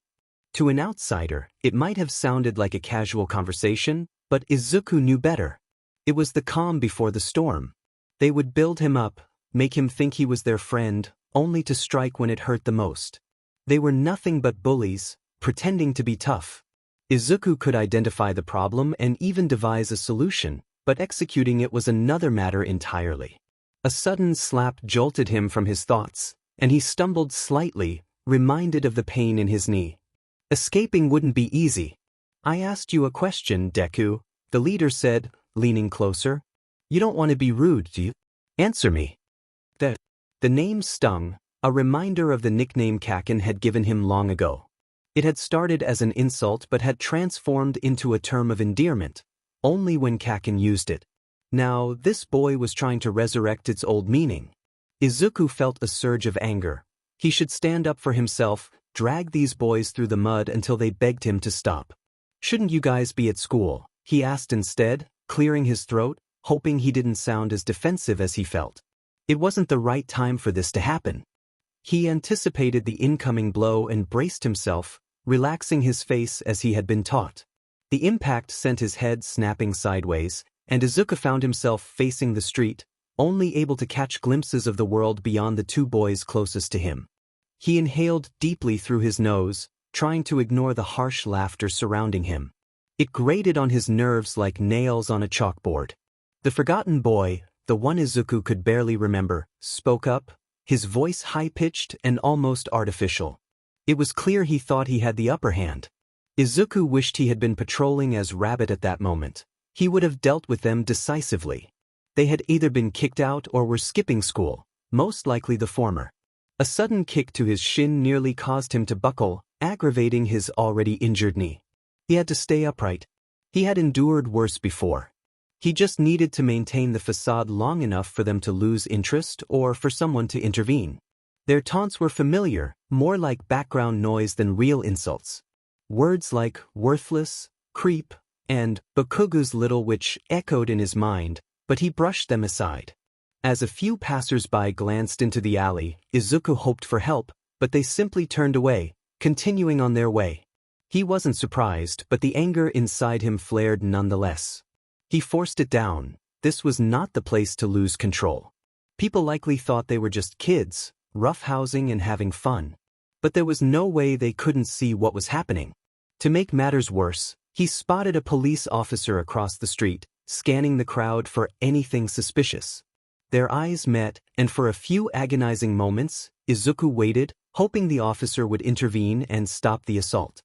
To an outsider, it might have sounded like a casual conversation, but Izuku knew better. It was the calm before the storm. They would build him up, make him think he was their friend, only to strike when it hurt the most. They were nothing but bullies, pretending to be tough. Izuku could identify the problem and even devise a solution, but executing it was another matter entirely. A sudden slap jolted him from his thoughts, and he stumbled slightly, reminded of the pain in his knee. Escaping wouldn't be easy. "I asked you a question, Deku," the leader said, leaning closer. "You don't want to be rude, do you? Answer me." The name stung, a reminder of the nickname Kaken had given him long ago. It had started as an insult but had transformed into a term of endearment, only when Kaken used it. Now, this boy was trying to resurrect its old meaning. Izuku felt a surge of anger. He should stand up for himself, drag these boys through the mud until they begged him to stop. "Shouldn't you guys be at school?" he asked instead, clearing his throat, hoping he didn't sound as defensive as he felt. It wasn't the right time for this to happen. He anticipated the incoming blow and braced himself, relaxing his face as he had been taught. The impact sent his head snapping sideways, and Izuku found himself facing the street, only able to catch glimpses of the world beyond the two boys closest to him. He inhaled deeply through his nose, trying to ignore the harsh laughter surrounding him. It grated on his nerves like nails on a chalkboard. The forgotten boy, the one Izuku could barely remember, spoke up, his voice high-pitched and almost artificial. It was clear he thought he had the upper hand. Izuku wished he had been patrolling as Rabbit at that moment. He would have dealt with them decisively. They had either been kicked out or were skipping school, most likely the former. A sudden kick to his shin nearly caused him to buckle, aggravating his already injured knee. He had to stay upright. He had endured worse before. He just needed to maintain the facade long enough for them to lose interest or for someone to intervene. Their taunts were familiar, more like background noise than real insults. Words like worthless, creep, and Bakugu's little witch echoed in his mind, but he brushed them aside. As a few passers-by glanced into the alley, Izuku hoped for help, but they simply turned away, continuing on their way. He wasn't surprised, but the anger inside him flared nonetheless. He forced it down. This was not the place to lose control. People likely thought they were just kids, roughhousing and having fun. But there was no way they couldn't see what was happening. To make matters worse, he spotted a police officer across the street, scanning the crowd for anything suspicious. Their eyes met, and for a few agonizing moments, Izuku waited, hoping the officer would intervene and stop the assault.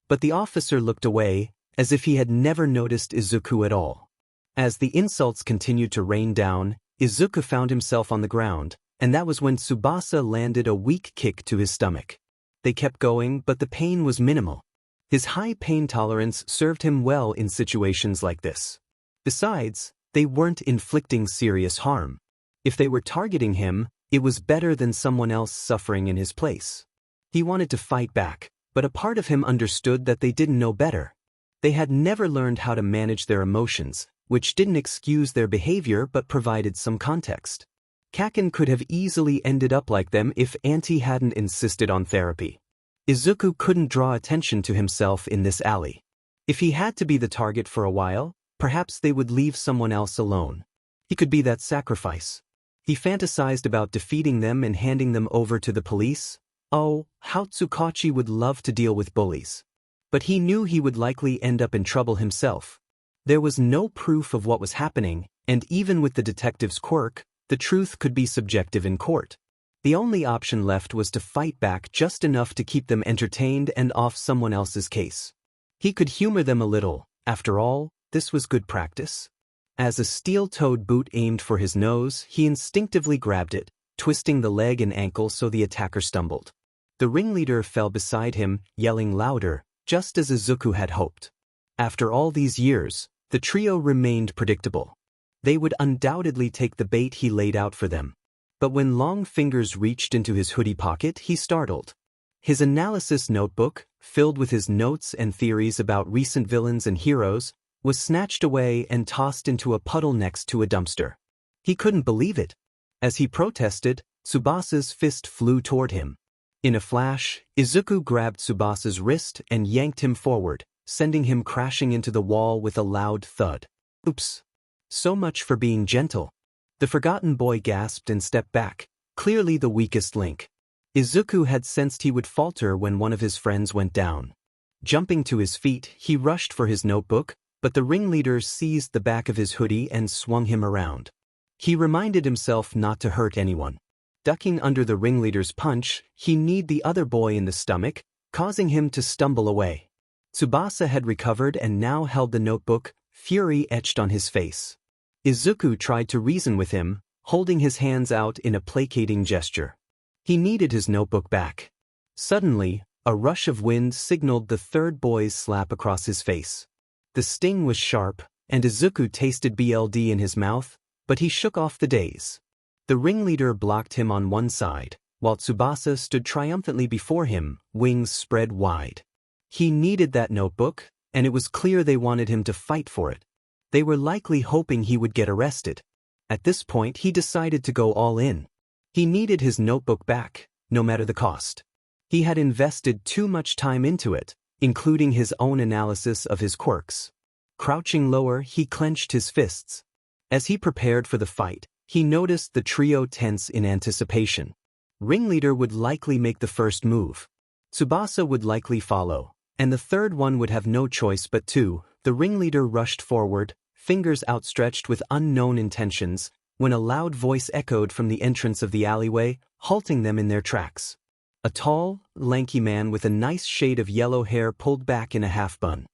But the officer looked away, as if he had never noticed Izuku at all. As the insults continued to rain down, Izuku found himself on the ground, and that was when Tsubasa landed a weak kick to his stomach. They kept going, but the pain was minimal. His high pain tolerance served him well in situations like this. Besides, they weren't inflicting serious harm. If they were targeting him, it was better than someone else suffering in his place. He wanted to fight back, but a part of him understood that they didn't know better. They had never learned how to manage their emotions, which didn't excuse their behavior but provided some context. Kaken could have easily ended up like them if Auntie hadn't insisted on therapy. Izuku couldn't draw attention to himself in this alley. If he had to be the target for a while, perhaps they would leave someone else alone. He could be that sacrifice. He fantasized about defeating them and handing them over to the police. Oh, how Tsukachi would love to deal with bullies. But he knew he would likely end up in trouble himself. There was no proof of what was happening, and even with the detective's quirk, the truth could be subjective in court. The only option left was to fight back just enough to keep them entertained and off someone else's case. He could humor them a little. After all, this was good practice. As a steel-toed boot aimed for his nose, he instinctively grabbed it, twisting the leg and ankle so the attacker stumbled. The ringleader fell beside him, yelling louder, just as Izuku had hoped. After all these years, the trio remained predictable. They would undoubtedly take the bait he laid out for them. But when long fingers reached into his hoodie pocket, he startled. His analysis notebook, filled with his notes and theories about recent villains and heroes, was snatched away and tossed into a puddle next to a dumpster. He couldn't believe it. As he protested, Tsubasa's fist flew toward him. In a flash, Izuku grabbed Tsubasa's wrist and yanked him forward, sending him crashing into the wall with a loud thud. Oops. So much for being gentle. The forgotten boy gasped and stepped back, clearly the weakest link. Izuku had sensed he would falter when one of his friends went down. Jumping to his feet, he rushed for his notebook, but the ringleader seized the back of his hoodie and swung him around. He reminded himself not to hurt anyone. Ducking under the ringleader's punch, he kneed the other boy in the stomach, causing him to stumble away. Tsubasa had recovered and now held the notebook, fury etched on his face. Izuku tried to reason with him, holding his hands out in a placating gesture. He needed his notebook back. Suddenly, a rush of wind signaled the third boy's slap across his face. The sting was sharp, and Izuku tasted BLD in his mouth, but he shook off the daze. The ringleader blocked him on one side, while Tsubasa stood triumphantly before him, wings spread wide. He needed that notebook, and it was clear they wanted him to fight for it. They were likely hoping he would get arrested. At this point, he decided to go all in. He needed his notebook back, no matter the cost. He had invested too much time into it, including his own analysis of his quirks. Crouching lower, he clenched his fists. As he prepared for the fight, he noticed the trio tense in anticipation. Ringleader would likely make the first move. Tsubasa would likely follow, and the third one would have no choice but to. The ringleader rushed forward, fingers outstretched with unknown intentions, when a loud voice echoed from the entrance of the alleyway, halting them in their tracks. A tall, lanky man with a nice shade of yellow hair pulled back in a half-bun.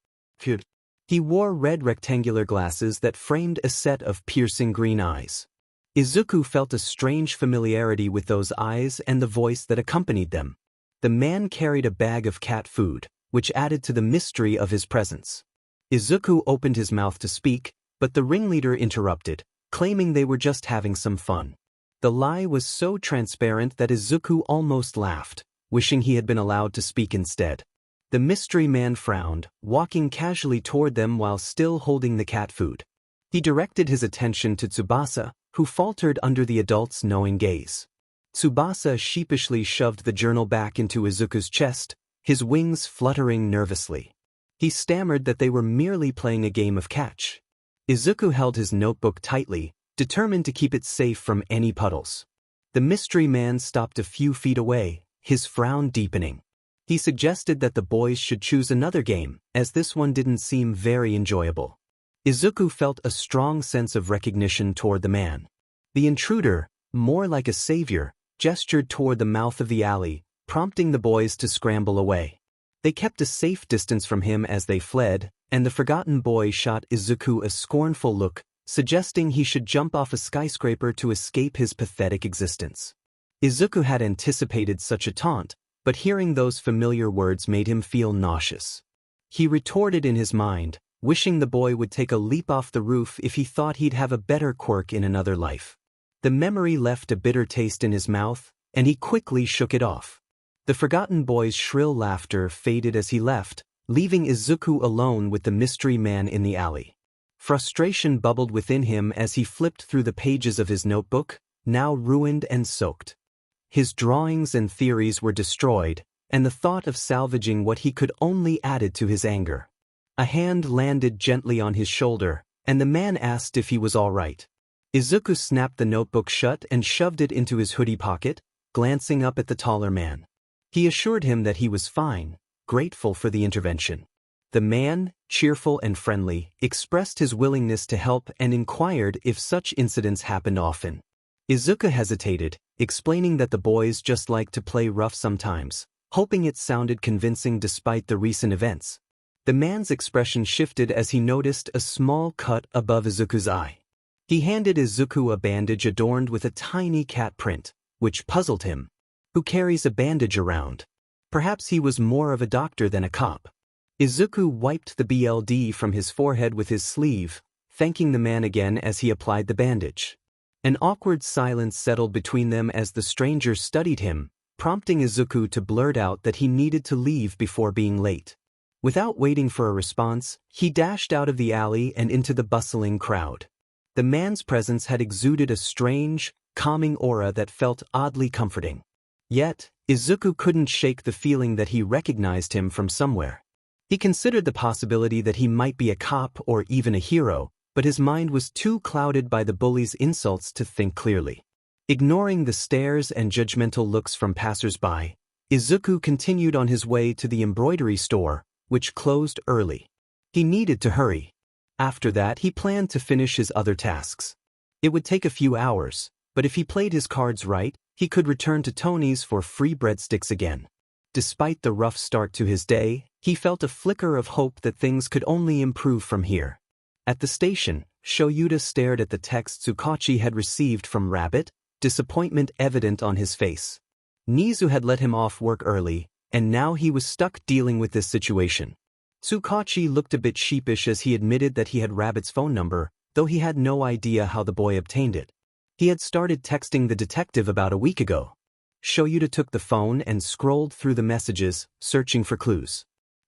He wore red rectangular glasses that framed a set of piercing green eyes. Izuku felt a strange familiarity with those eyes and the voice that accompanied them. The man carried a bag of cat food, which added to the mystery of his presence. Izuku opened his mouth to speak, but the ringleader interrupted, claiming they were just having some fun. The lie was so transparent that Izuku almost laughed, wishing he had been allowed to speak instead. The mystery man frowned, walking casually toward them while still holding the cat food. He directed his attention to Tsubasa, who faltered under the adult's knowing gaze. Tsubasa sheepishly shoved the journal back into Izuku's chest, his wings fluttering nervously. He stammered that they were merely playing a game of catch. Izuku held his notebook tightly, determined to keep it safe from any puddles. The mystery man stopped a few feet away, his frown deepening. He suggested that the boys should choose another game, as this one didn't seem very enjoyable. Izuku felt a strong sense of recognition toward the man. The intruder, more like a savior, gestured toward the mouth of the alley, prompting the boys to scramble away. They kept a safe distance from him as they fled, and the forgotten boy shot Izuku a scornful look, suggesting he should jump off a skyscraper to escape his pathetic existence. Izuku had anticipated such a taunt, but hearing those familiar words made him feel nauseous. He retorted in his mind, wishing the boy would take a leap off the roof if he thought he'd have a better quirk in another life. The memory left a bitter taste in his mouth, and he quickly shook it off. The forgotten boy's shrill laughter faded as he left, leaving Izuku alone with the mystery man in the alley. Frustration bubbled within him as he flipped through the pages of his notebook, now ruined and soaked. His drawings and theories were destroyed, and the thought of salvaging what he could only added to his anger. A hand landed gently on his shoulder, and the man asked if he was all right. Izuku snapped the notebook shut and shoved it into his hoodie pocket, glancing up at the taller man. He assured him that he was fine, grateful for the intervention. The man, cheerful and friendly, expressed his willingness to help and inquired if such incidents happened often. Izuku hesitated, explaining that the boys just like to play rough sometimes, hoping it sounded convincing despite the recent events. The man's expression shifted as he noticed a small cut above Izuku's eye. He handed Izuku a bandage adorned with a tiny cat print, which puzzled him. Who carries a bandage around? Perhaps he was more of a doctor than a cop. Izuku wiped the blood from his forehead with his sleeve, thanking the man again as he applied the bandage. An awkward silence settled between them as the stranger studied him, prompting Izuku to blurt out that he needed to leave before being late. Without waiting for a response, he dashed out of the alley and into the bustling crowd. The man's presence had exuded a strange, calming aura that felt oddly comforting. Yet, Izuku couldn't shake the feeling that he recognized him from somewhere. He considered the possibility that he might be a cop or even a hero, but his mind was too clouded by the bully's insults to think clearly. Ignoring the stares and judgmental looks from passers-by, Izuku continued on his way to the embroidery store, which closed early. He needed to hurry. After that, he planned to finish his other tasks. It would take a few hours, but if he played his cards right, he could return to Tony's for free breadsticks again. Despite the rough start to his day, he felt a flicker of hope that things could only improve from here. At the station, Shoyuta stared at the text Tsukachi had received from Rabbit, disappointment evident on his face. Nizu had let him off work early, and now he was stuck dealing with this situation. Tsukachi looked a bit sheepish as he admitted that he had Rabbit's phone number, though he had no idea how the boy obtained it. He had started texting the detective about a week ago. Shoyuta took the phone and scrolled through the messages, searching for clues.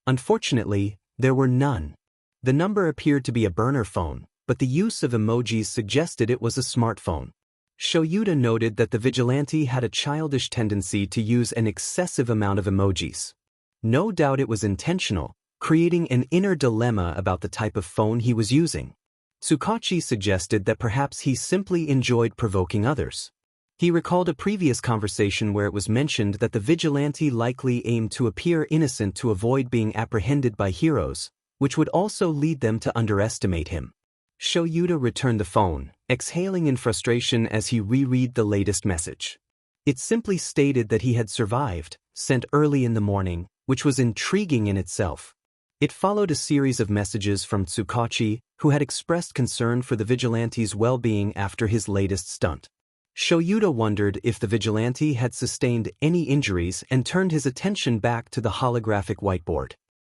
Unfortunately, there were none. The number appeared to be a burner phone, but the use of emojis suggested it was a smartphone. 𝗧𝗪𝗪 noted that the vigilante had a childish tendency to use an excessive amount of emojis. No doubt it was intentional, creating an inner dilemma about the type of phone he was using. 𝗬𝗁𝐻𝗂 suggested that perhaps he simply enjoyed provoking others. He recalled a previous conversation where it was mentioned that the vigilante likely aimed to appear innocent to avoid being apprehended by heroes, which would also lead them to underestimate him. 𝗧𝗪𝗪 returned the phone, exhaling in frustration as he reread the latest message. It simply stated that he had survived, sent early in the morning, which was intriguing in itself. It followed a series of messages from 𝗬𝗁𝐻𝗂, who had expressed concern for the vigilante's well-being after his latest stunt. 𝗧𝗪𝗪 wondered if the vigilante had sustained any injuries and turned his attention back to the holographic whiteboard.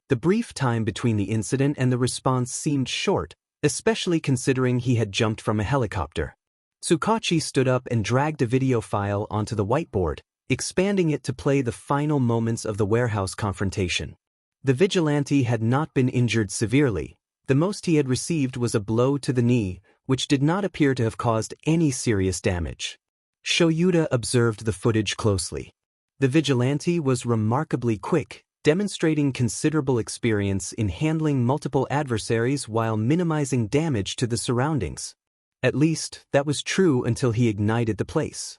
The brief time between the incident and the response seemed short, especially considering he had jumped from a helicopter. 𝗬𝗁𝐻𝗂 stood up and dragged a video file onto the whiteboard, expanding it to play the final moments of the warehouse confrontation. The vigilante had not been injured severely. The most he had received was a blow to the knee, which did not appear to have caused any serious damage. 𝗧𝗪𝗪 observed the footage closely. The vigilante was remarkably quick, demonstrating considerable experience in handling multiple adversaries while minimizing damage to the surroundings. At least, that was true until he ignited the place.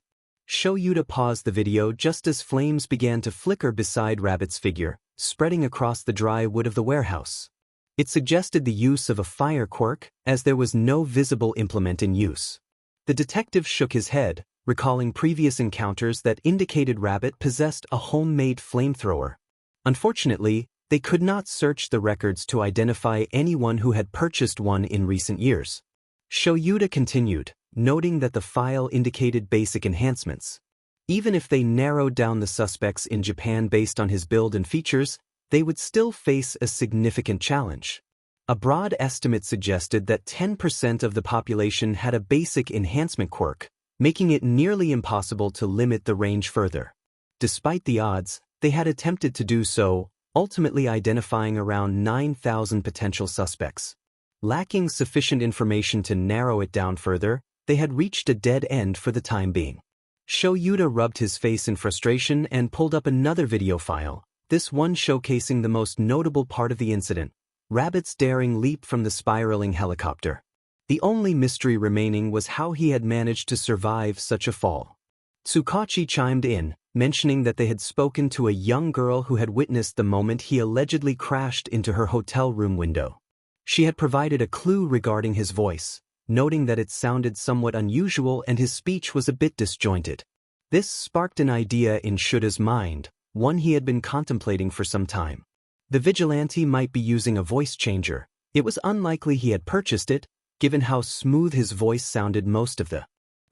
𝗧𝗪𝗪 paused the video just as flames began to flicker beside Rabbit's figure, spreading across the dry wood of the warehouse. It suggested the use of a fire quirk, as there was no visible implement in use. The detective shook his head, recalling previous encounters that indicated Rabbit possessed a homemade flamethrower. Unfortunately, they could not search the records to identify anyone who had purchased one in recent years. 𝗧𝗪𝗪 continued, noting that the file indicated basic enhancements. Even if they narrowed down the suspects in Japan based on his build and features, they would still face a significant challenge. A broad estimate suggested that 10% of the population had a basic enhancement quirk, making it nearly impossible to limit the range further. Despite the odds, they had attempted to do so, ultimately identifying around 9,000 potential suspects. Lacking sufficient information to narrow it down further, they had reached a dead end for the time being. 𝗧𝗪𝗪 rubbed his face in frustration and pulled up another video file, this one showcasing the most notable part of the incident, Rabbit's daring leap from the spiraling helicopter. The only mystery remaining was how he had managed to survive such a fall. 𝗬𝗁𝐻𝗂 chimed in, mentioning that they had spoken to a young girl who had witnessed the moment he allegedly crashed into her hotel room window. She had provided a clue regarding his voice, noting that it sounded somewhat unusual and his speech was a bit disjointed. This sparked an idea in 𝗧𝗪𝗪's mind, one he had been contemplating for some time. The vigilante might be using a voice changer. It was unlikely he had purchased it, given how smooth his voice sounded most of the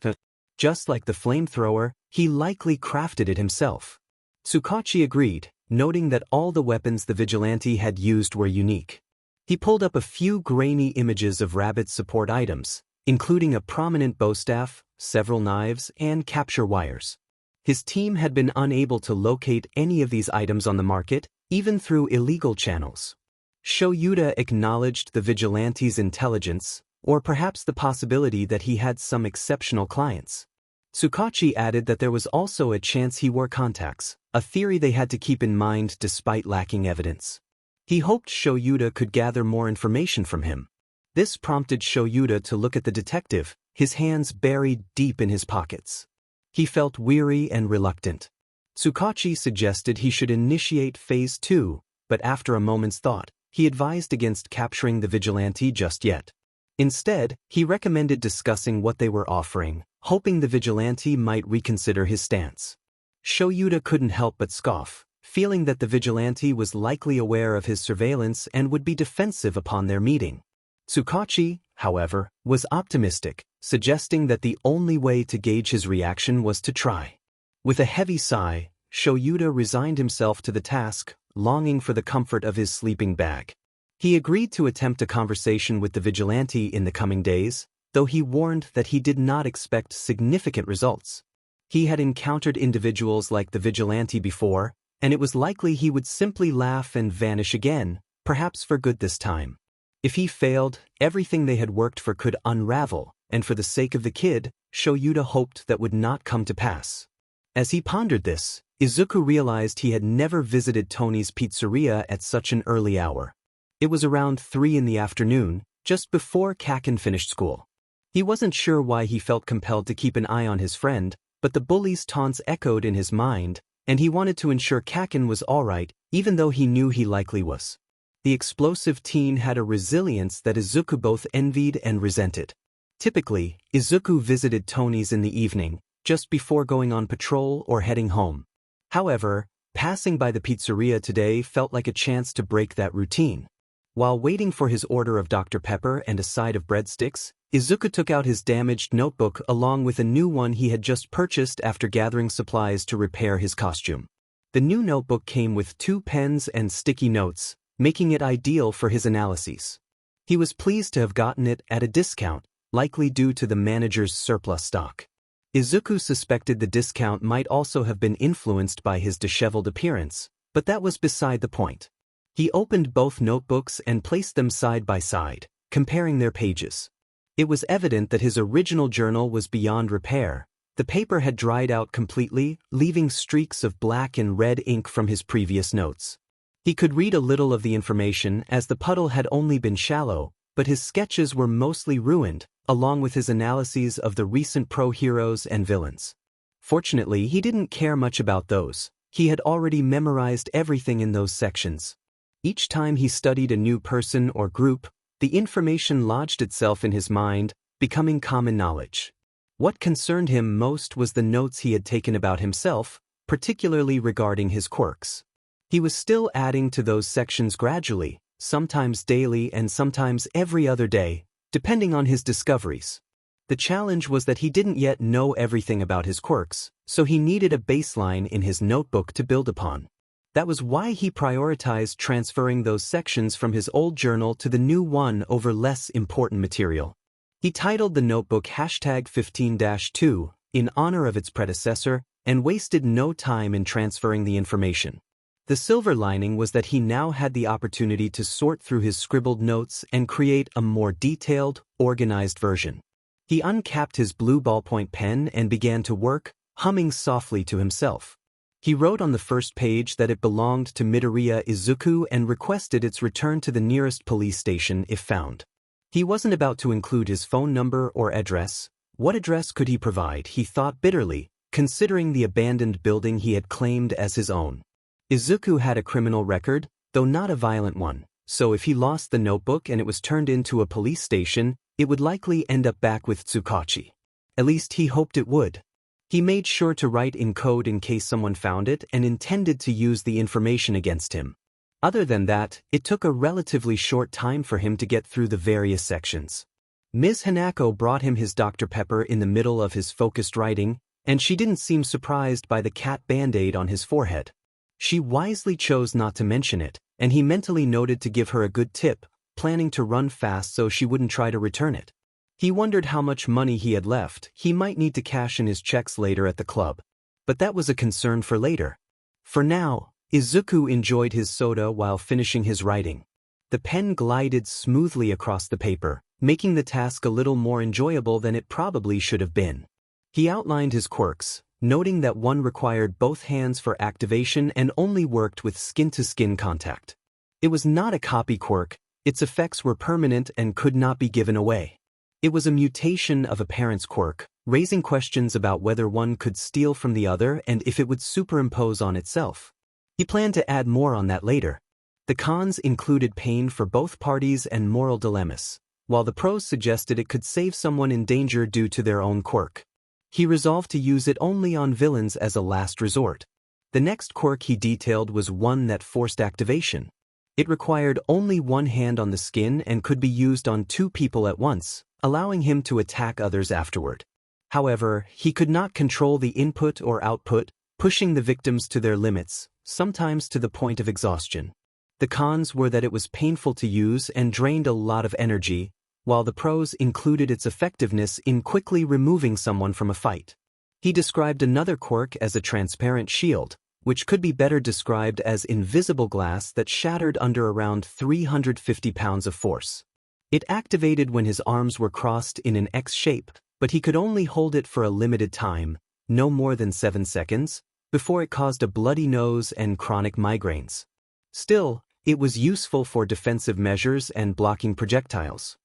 time. Just like the flamethrower, he likely crafted it himself. 𝗬𝗁𝐻𝗂 agreed, noting that all the weapons the vigilante had used were unique. He pulled up a few grainy images of Rabbit's support items, including a prominent bowstaff, several knives, and capture wires. His team had been unable to locate any of these items on the market, even through illegal channels. 𝗧𝗪𝗪 acknowledged the vigilante's intelligence, or perhaps the possibility that he had some exceptional clients. 𝗬𝗁𝐻𝗂 added that there was also a chance he wore contacts, a theory they had to keep in mind despite lacking evidence. He hoped 𝗧𝗪𝗪 could gather more information from him. This prompted 𝗧𝗪𝗪 to look at the detective, his hands buried deep in his pockets. He felt weary and reluctant. 𝗬𝗁𝐻𝗂 suggested he should initiate Phase 2, but after a moment's thought, he advised against capturing the vigilante just yet. Instead, he recommended discussing what they were offering, hoping the vigilante might reconsider his stance. 𝗧𝗪𝗪 couldn't help but scoff, feeling that the vigilante was likely aware of his surveillance and would be defensive upon their meeting. 𝗬𝗁𝐻𝗂, however, was optimistic, suggesting that the only way to gauge his reaction was to try. With a heavy sigh, 𝗧𝗪𝗪 resigned himself to the task, longing for the comfort of his sleeping bag. He agreed to attempt a conversation with the vigilante in the coming days, though he warned that he did not expect significant results. He had encountered individuals like the vigilante before, and it was likely he would simply laugh and vanish again, perhaps for good this time. If he failed, everything they had worked for could unravel, and for the sake of the kid, 𝗎𝗎𝘅 hoped that would not come to pass. As he pondered this, Izuku realized he had never visited Tony's pizzeria at such an early hour. It was around 3 in the afternoon, just before Kaken finished school. He wasn't sure why he felt compelled to keep an eye on his friend, but the bully's taunts echoed in his mind, and he wanted to ensure Kaken was alright, even though he knew he likely was. The explosive teen had a resilience that Izuku both envied and resented. Typically, Izuku visited Tony's in the evening, just before going on patrol or heading home. However, passing by the pizzeria today felt like a chance to break that routine. While waiting for his order of Dr. Pepper and a side of breadsticks, Izuku took out his damaged notebook along with a new one he had just purchased after gathering supplies to repair his costume. The new notebook came with 2 pens and sticky notes, making it ideal for his analyses. He was pleased to have gotten it at a discount, likely due to the manager's surplus stock. Izuku suspected the discount might also have been influenced by his disheveled appearance, but that was beside the point. He opened both notebooks and placed them side by side, comparing their pages. It was evident that his original journal was beyond repair. The paper had dried out completely, leaving streaks of black and red ink from his previous notes. He could read a little of the information as the puddle had only been shallow, but his sketches were mostly ruined, along with his analyses of the recent pro-heroes and villains. Fortunately, he didn't care much about those. He had already memorized everything in those sections. Each time he studied a new person or group, the information lodged itself in his mind, becoming common knowledge. What concerned him most was the notes he had taken about himself, particularly regarding his quirks. He was still adding to those sections gradually, sometimes daily and sometimes every other day, depending on his discoveries. The challenge was that he didn't yet know everything about his quirks, so he needed a baseline in his notebook to build upon. That was why he prioritized transferring those sections from his old journal to the new one over less important material. He titled the notebook #15-2 in honor of its predecessor and wasted no time in transferring the information. The silver lining was that he now had the opportunity to sort through his scribbled notes and create a more detailed, organized version. He uncapped his blue ballpoint pen and began to work, humming softly to himself. He wrote on the first page that it belonged to Midoriya Izuku and requested its return to the nearest police station if found. He wasn't about to include his phone number or address. What address could he provide, he thought bitterly, considering the abandoned building he had claimed as his own. Izuku had a criminal record, though not a violent one, so if he lost the notebook and it was turned into a police station, it would likely end up back with 𝗧𝗏𝗁. At least he hoped it would. He made sure to write in code in case someone found it and intended to use the information against him. Other than that, it took a relatively short time for him to get through the various sections. Ms. Hanako brought him his Dr. Pepper in the middle of his focused writing, and she didn't seem surprised by the cat band-aid on his forehead. She wisely chose not to mention it, and he mentally noted to give her a good tip, planning to run fast so she wouldn't try to return it. He wondered how much money he had left. He might need to cash in his checks later at the club. But that was a concern for later. For now, Izuku enjoyed his soda while finishing his writing. The pen glided smoothly across the paper, making the task a little more enjoyable than it probably should have been. He outlined his quirks, noting that one required both hands for activation and only worked with skin-to-skin contact. It was not a copy quirk. Its effects were permanent and could not be given away. It was a mutation of a parent's quirk, raising questions about whether one could steal from the other and if it would superimpose on itself. He planned to add more on that later. The cons included pain for both parties and moral dilemmas, while the pros suggested it could save someone in danger due to their own quirk. He resolved to use it only on villains as a last resort. The next quirk he detailed was one that forced activation. It required only one hand on the skin and could be used on 2 people at once, allowing him to attack others afterward. However, he could not control the input or output, pushing the victims to their limits, sometimes to the point of exhaustion. The cons were that it was painful to use and drained a lot of energy, while the pros included its effectiveness in quickly removing someone from a fight. He described another quirk as a transparent shield, which could be better described as invisible glass that shattered under around 350 pounds of force. It activated when his arms were crossed in an X shape, but he could only hold it for a limited time, no more than 7 seconds, before it caused a bloody nose and chronic migraines. Still, it was useful for defensive measures and blocking projectiles.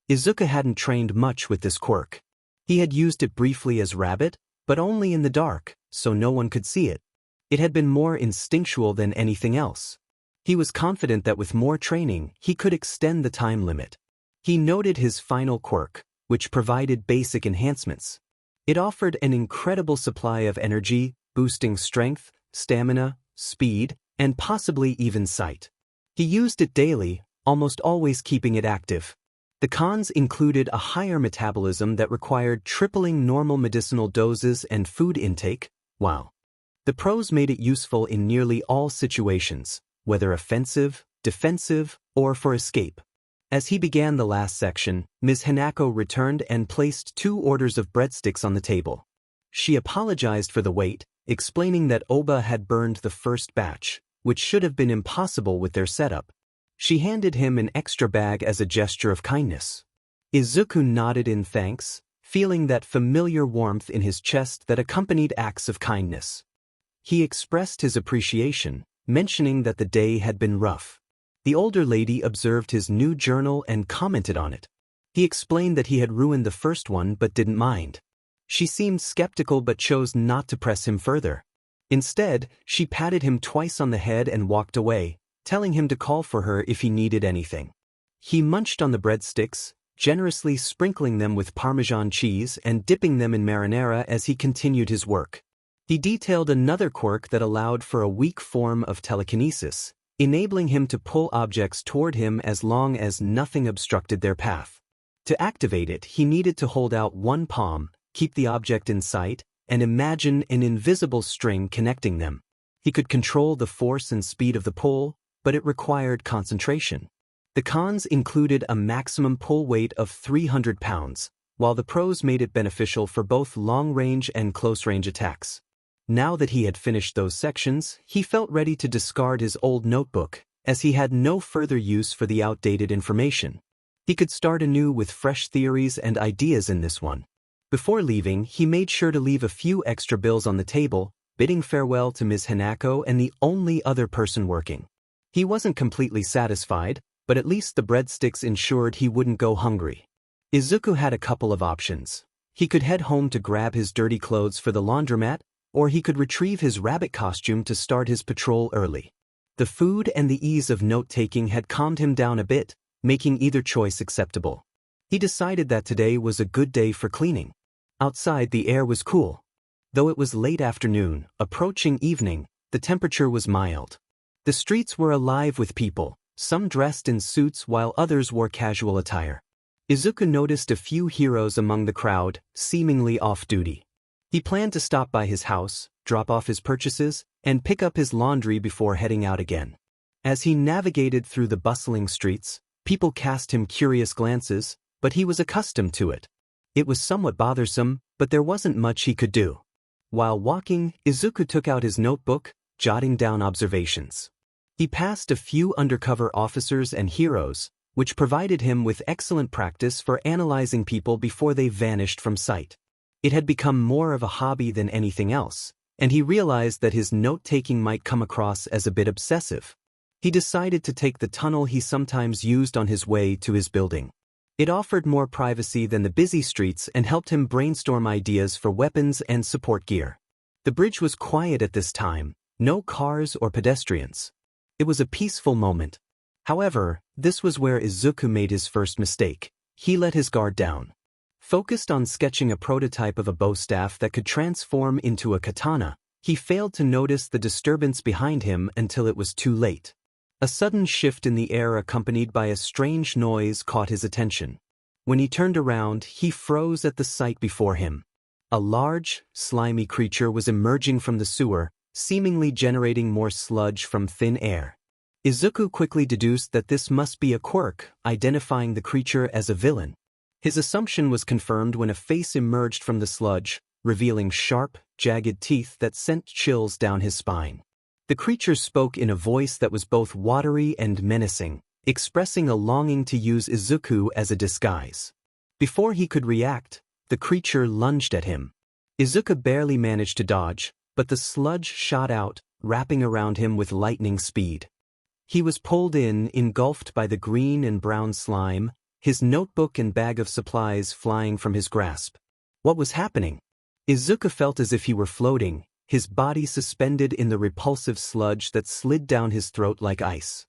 Izuku hadn't trained much with this quirk. He had used it briefly as Rabbit, but only in the dark, so no one could see it. It had been more instinctual than anything else. He was confident that with more training, he could extend the time limit. He noted his final quirk, which provided basic enhancements. It offered an incredible supply of energy, boosting strength, stamina, speed, and possibly even sight. He used it daily, almost always keeping it active. The cons included a higher metabolism that required tripling normal medicinal doses and food intake. Wow. The pros made it useful in nearly all situations, whether offensive, defensive, or for escape. As he began the last section, Ms. Hanako returned and placed 2 orders of breadsticks on the table. She apologized for the wait, explaining that Oba had burned the first batch, which should have been impossible with their setup. She handed him an extra bag as a gesture of kindness. Izuku nodded in thanks, feeling that familiar warmth in his chest that accompanied acts of kindness. He expressed his appreciation, mentioning that the day had been rough. The older lady observed his new journal and commented on it. He explained that he had ruined the first one but didn't mind. She seemed skeptical but chose not to press him further. Instead, she patted him twice on the head and walked away, telling him to call for her if he needed anything. He munched on the breadsticks, generously sprinkling them with Parmesan cheese and dipping them in marinara as he continued his work. He detailed another quirk that allowed for a weak form of telekinesis, enabling him to pull objects toward him as long as nothing obstructed their path. To activate it, he needed to hold out one palm, keep the object in sight, and imagine an invisible string connecting them. He could control the force and speed of the pull, but it required concentration. The cons included a maximum pull weight of 300 pounds, while the pros made it beneficial for both long-range and close-range attacks. Now that he had finished those sections, he felt ready to discard his old notebook, as he had no further use for the outdated information. He could start anew with fresh theories and ideas in this one. Before leaving, he made sure to leave a few extra bills on the table, bidding farewell to Ms. Hanako and the only other person working. He wasn't completely satisfied, but at least the breadsticks ensured he wouldn't go hungry. Izuku had a couple of options. He could head home to grab his dirty clothes for the laundromat, or he could retrieve his rabbit costume to start his patrol early. The food and the ease of note-taking had calmed him down a bit, making either choice acceptable. He decided that today was a good day for cleaning. Outside the air was cool. Though it was late afternoon, approaching evening, the temperature was mild. The streets were alive with people, some dressed in suits while others wore casual attire. Izuku noticed a few heroes among the crowd, seemingly off-duty. He planned to stop by his house, drop off his purchases, and pick up his laundry before heading out again. As he navigated through the bustling streets, people cast him curious glances, but he was accustomed to it. It was somewhat bothersome, but there wasn't much he could do. While walking, Izuku took out his notebook, jotting down observations. He passed a few undercover officers and heroes, which provided him with excellent practice for analyzing people before they vanished from sight. It had become more of a hobby than anything else, and he realized that his note-taking might come across as a bit obsessive. He decided to take the tunnel he sometimes used on his way to his building. It offered more privacy than the busy streets and helped him brainstorm ideas for weapons and support gear. The bridge was quiet at this time, no cars or pedestrians. It was a peaceful moment. However, this was where Izuku made his first mistake. He let his guard down. Focused on sketching a prototype of a bow staff that could transform into a katana, he failed to notice the disturbance behind him until it was too late. A sudden shift in the air accompanied by a strange noise caught his attention. When he turned around, he froze at the sight before him. A large, slimy creature was emerging from the sewer, seemingly generating more sludge from thin air. Izuku quickly deduced that this must be a quirk, identifying the creature as a villain. His assumption was confirmed when a face emerged from the sludge, revealing sharp, jagged teeth that sent chills down his spine. The creature spoke in a voice that was both watery and menacing, expressing a longing to use Izuku as a disguise. Before he could react, the creature lunged at him. Izuku barely managed to dodge, but the sludge shot out, wrapping around him with lightning speed. He was pulled in, engulfed by the green and brown slime, his notebook and bag of supplies flying from his grasp. What was happening? Izuku felt as if he were floating, his body suspended in the repulsive sludge that slid down his throat like ice.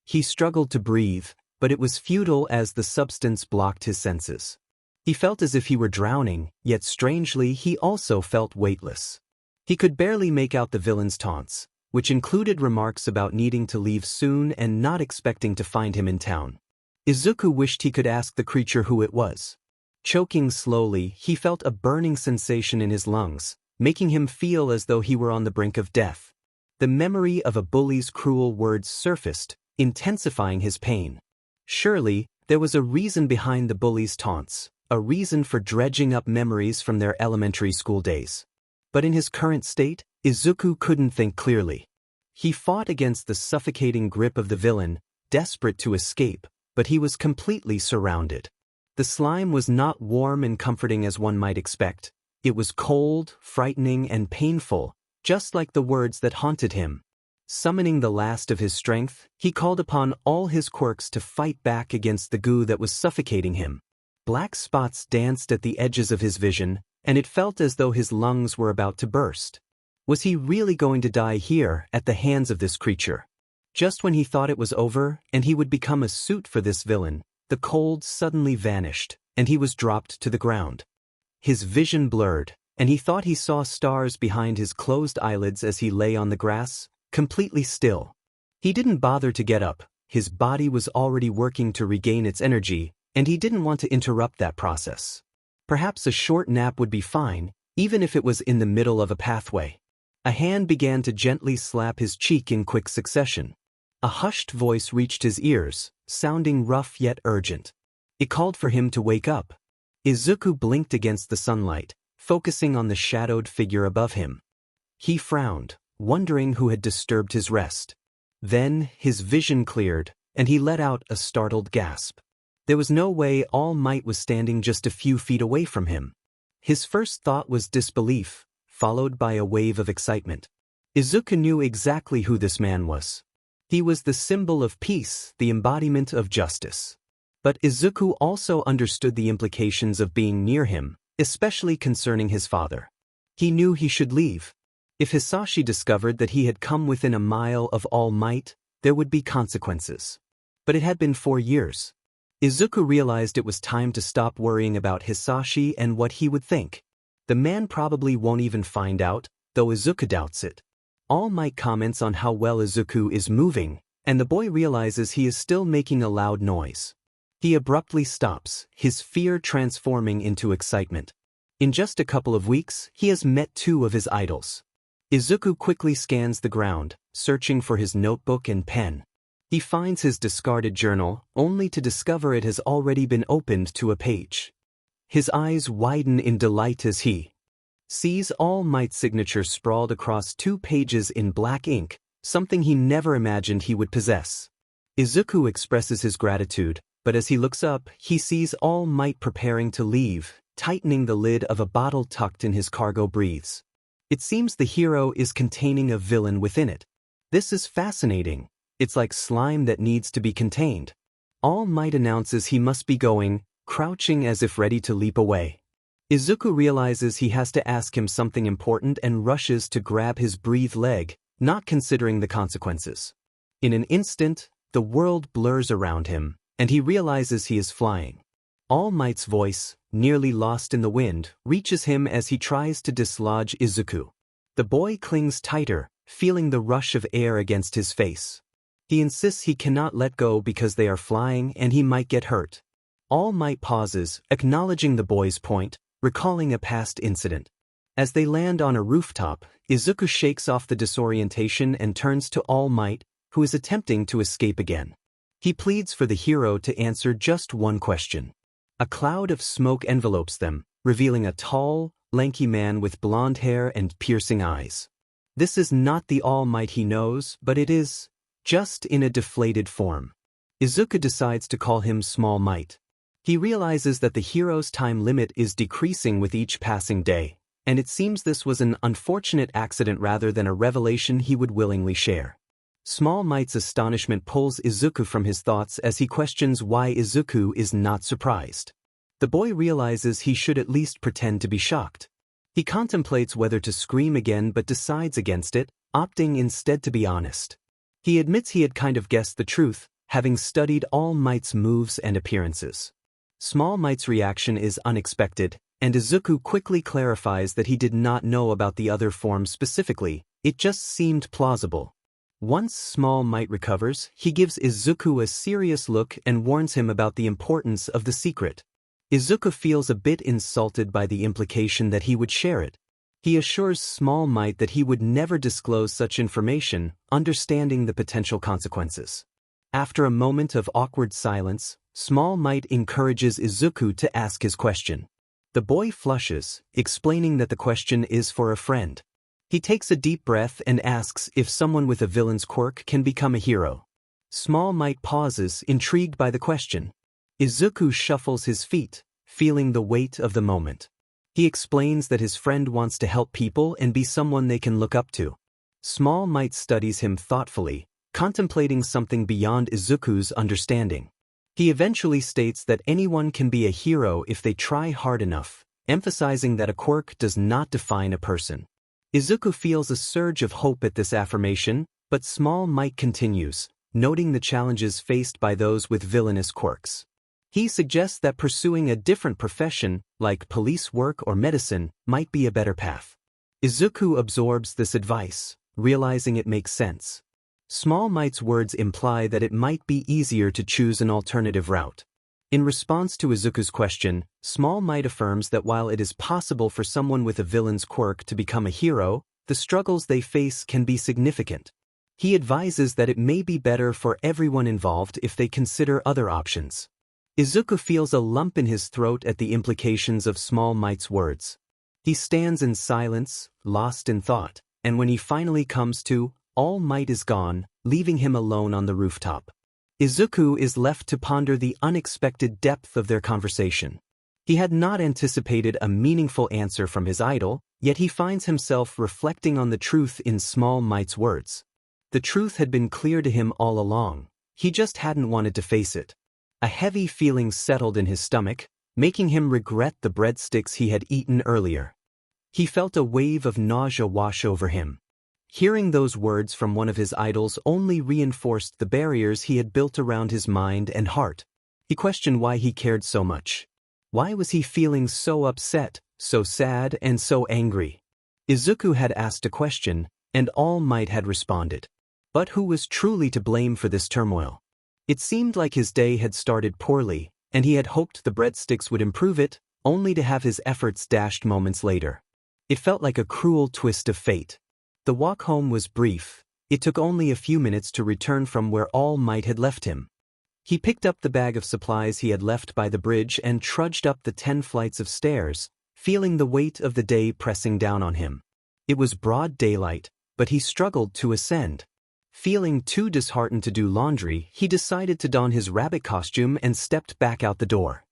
He struggled to breathe, but it was futile as the substance blocked his senses. He felt as if he were drowning, yet strangely he also felt weightless. He could barely make out the villain's taunts, which included remarks about needing to leave soon and not expecting to find him in town. Izuku wished he could ask the creature who it was. Choking slowly, he felt a burning sensation in his lungs, making him feel as though he were on the brink of death. The memory of a bully's cruel words surfaced, intensifying his pain. Surely, there was a reason behind the bully's taunts, a reason for dredging up memories from their elementary school days. But in his current state, Izuku couldn't think clearly. He fought against the suffocating grip of the villain, desperate to escape, but he was completely surrounded. The slime was not warm and comforting as one might expect. It was cold, frightening, and painful, just like the words that haunted him. Summoning the last of his strength, he called upon all his quirks to fight back against the goo that was suffocating him. Black spots danced at the edges of his vision, and it felt as though his lungs were about to burst. Was he really going to die here, at the hands of this creature? Just when he thought it was over, and he would become a suit for this villain, the cold suddenly vanished, and he was dropped to the ground. His vision blurred, and he thought he saw stars behind his closed eyelids as he lay on the grass, completely still. He didn't bother to get up, his body was already working to regain its energy, and he didn't want to interrupt that process. Perhaps a short nap would be fine, even if it was in the middle of a pathway. A hand began to gently slap his cheek in quick succession. A hushed voice reached his ears, sounding rough yet urgent. It called for him to wake up. Izuku blinked against the sunlight, focusing on the shadowed figure above him. He frowned, wondering who had disturbed his rest. Then his vision cleared, and he let out a startled gasp. There was no way All Might was standing just a few feet away from him. His first thought was disbelief, followed by a wave of excitement. Izuku knew exactly who this man was. He was the symbol of peace, the embodiment of justice. But Izuku also understood the implications of being near him, especially concerning his father. He knew he should leave. If Hisashi discovered that he had come within a mile of All Might, there would be consequences. But it had been 4 years. Izuku realized it was time to stop worrying about Hisashi and what he would think. The man probably won't even find out, though Izuku doubts it. All Might comments on how well Izuku is moving, and the boy realizes he is still making a loud noise. He abruptly stops, his fear transforming into excitement. In just a couple of weeks, he has met 2 of his idols. Izuku quickly scans the ground, searching for his notebook and pen. He finds his discarded journal, only to discover it has already been opened to a page. His eyes widen in delight as he sees All Might's signature sprawled across 2 pages in black ink, something he never imagined he would possess. Izuku expresses his gratitude, but as he looks up, he sees All Might preparing to leave, tightening the lid of a bottle tucked in his cargo briefs. It seems the hero is containing a villain within it. This is fascinating. It's like slime that needs to be contained. All Might announces he must be going, crouching as if ready to leap away. Izuku realizes he has to ask him something important and rushes to grab his breathed leg, not considering the consequences. In an instant, the world blurs around him, and he realizes he is flying. All Might's voice, nearly lost in the wind, reaches him as he tries to dislodge Izuku. The boy clings tighter, feeling the rush of air against his face. He insists he cannot let go because they are flying and he might get hurt. All Might pauses, acknowledging the boy's point, recalling a past incident. As they land on a rooftop, Izuku shakes off the disorientation and turns to All Might, who is attempting to escape again. He pleads for the hero to answer just one question. A cloud of smoke envelopes them, revealing a tall, lanky man with blonde hair and piercing eyes. This is not the All Might he knows, but it is, just in a deflated form. Izuku decides to call him Small Might. He realizes that the hero's time limit is decreasing with each passing day, and it seems this was an unfortunate accident rather than a revelation he would willingly share. Small Might's astonishment pulls Izuku from his thoughts as he questions why Izuku is not surprised. The boy realizes he should at least pretend to be shocked. He contemplates whether to scream again but decides against it, opting instead to be honest. He admits he had kind of guessed the truth, having studied All Might's moves and appearances. Small Might's reaction is unexpected, and Izuku quickly clarifies that he did not know about the other forms specifically, it just seemed plausible. Once Small Might recovers, he gives Izuku a serious look and warns him about the importance of the secret. Izuku feels a bit insulted by the implication that he would share it. He assures Small Might that he would never disclose such information, understanding the potential consequences. After a moment of awkward silence, Small Might encourages Izuku to ask his question. The boy flushes, explaining that the question is for a friend. He takes a deep breath and asks if someone with a villain's quirk can become a hero. Small Might pauses, intrigued by the question. Izuku shuffles his feet, feeling the weight of the moment. He explains that his friend wants to help people and be someone they can look up to. Small Might studies him thoughtfully, contemplating something beyond Izuku's understanding. He eventually states that anyone can be a hero if they try hard enough, emphasizing that a quirk does not define a person. Izuku feels a surge of hope at this affirmation, but Small Might continues, noting the challenges faced by those with villainous quirks. He suggests that pursuing a different profession, like police work or medicine, might be a better path. Izuku absorbs this advice, realizing it makes sense. Small Might's words imply that it might be easier to choose an alternative route. In response to Izuku's question, Small Might affirms that while it is possible for someone with a villain's quirk to become a hero, the struggles they face can be significant. He advises that it may be better for everyone involved if they consider other options. Izuku feels a lump in his throat at the implications of Small Might's words. He stands in silence, lost in thought, and when he finally comes to, All Might is gone, leaving him alone on the rooftop. Izuku is left to ponder the unexpected depth of their conversation. He had not anticipated a meaningful answer from his idol, yet he finds himself reflecting on the truth in Small Might's words. The truth had been clear to him all along, he just hadn't wanted to face it. A heavy feeling settled in his stomach, making him regret the breadsticks he had eaten earlier. He felt a wave of nausea wash over him. Hearing those words from one of his idols only reinforced the barriers he had built around his mind and heart. He questioned why he cared so much. Why was he feeling so upset, so sad, and so angry? Izuku had asked a question, and All Might had responded. But who was truly to blame for this turmoil? It seemed like his day had started poorly, and he had hoped the breadsticks would improve it, only to have his efforts dashed moments later. It felt like a cruel twist of fate. The walk home was brief. It took only a few minutes to return from where All Might had left him. He picked up the bag of supplies he had left by the bridge and trudged up the 10 flights of stairs, feeling the weight of the day pressing down on him. It was broad daylight, but he struggled to ascend. Feeling too disheartened to do laundry, he decided to don his rabbit costume and stepped back out the door.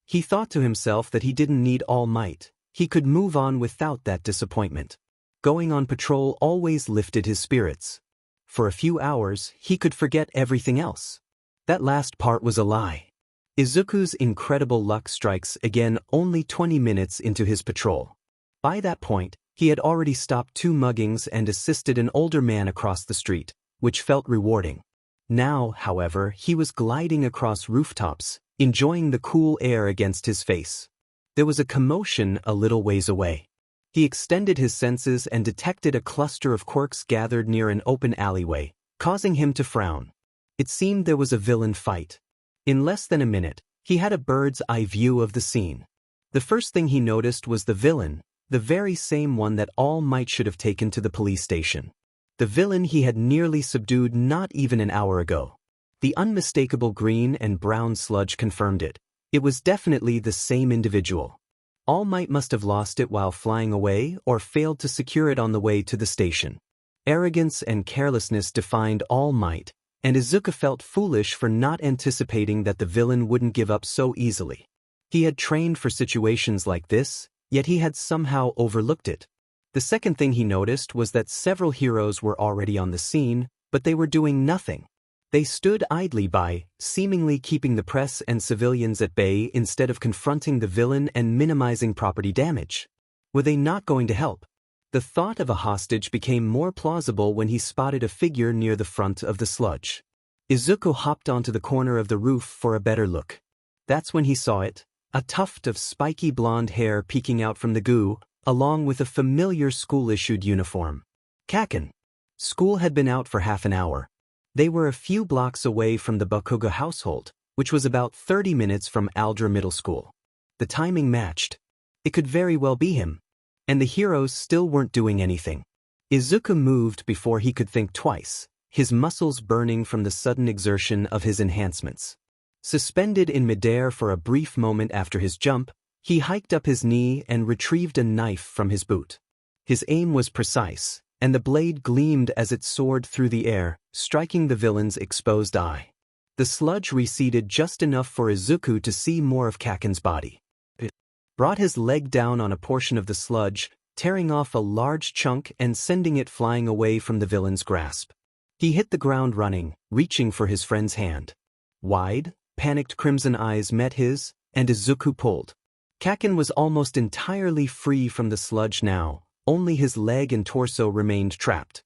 He thought to himself that he didn't need All Might. He could move on without that disappointment. Going on patrol always lifted his spirits. For a few hours, he could forget everything else. That last part was a lie. Izuku's incredible luck strikes again only 20 minutes into his patrol. By that point, he had already stopped 2 muggings and assisted an older man across the street, which felt rewarding. Now, however, he was gliding across rooftops, enjoying the cool air against his face. There was a commotion a little ways away. He extended his senses and detected a cluster of quirks gathered near an open alleyway, causing him to frown. It seemed there was a villain fight. In less than a minute, he had a bird's-eye view of the scene. The first thing he noticed was the villain, the very same one that All Might should have taken to the police station. The villain he had nearly subdued not even an hour ago. The unmistakable green and brown sludge confirmed it. It was definitely the same individual. All Might must have lost it while flying away or failed to secure it on the way to the station. Arrogance and carelessness defined All Might, and Izuku felt foolish for not anticipating that the villain wouldn't give up so easily. He had trained for situations like this, yet he had somehow overlooked it. The second thing he noticed was that several heroes were already on the scene, but they were doing nothing. They stood idly by, seemingly keeping the press and civilians at bay instead of confronting the villain and minimizing property damage. Were they not going to help? The thought of a hostage became more plausible when he spotted a figure near the front of the sludge. Izuku hopped onto the corner of the roof for a better look. That's when he saw it, a tuft of spiky blonde hair peeking out from the goo, along with a familiar school-issued uniform. 𝗂𝐿. School had been out for half an hour. They were a few blocks away from the Bakugo household, which was about 30 minutes from 𝗟𝙪𝙢 Middle School. The timing matched. It could very well be him. And the heroes still weren't doing anything. Izuku moved before he could think twice, his muscles burning from the sudden exertion of his enhancements. Suspended in midair for a brief moment after his jump, he hiked up his knee and retrieved a knife from his boot. His aim was precise, and the blade gleamed as it soared through the air, striking the villain's exposed eye. The sludge receded just enough for Izuku to see more of 𝗂𝐿's body. It brought his leg down on a portion of the sludge, tearing off a large chunk and sending it flying away from the villain's grasp. He hit the ground running, reaching for his friend's hand. Wide, panicked crimson eyes met his, and Izuku pulled. 𝗂𝐿 was almost entirely free from the sludge now, only his leg and torso remained trapped.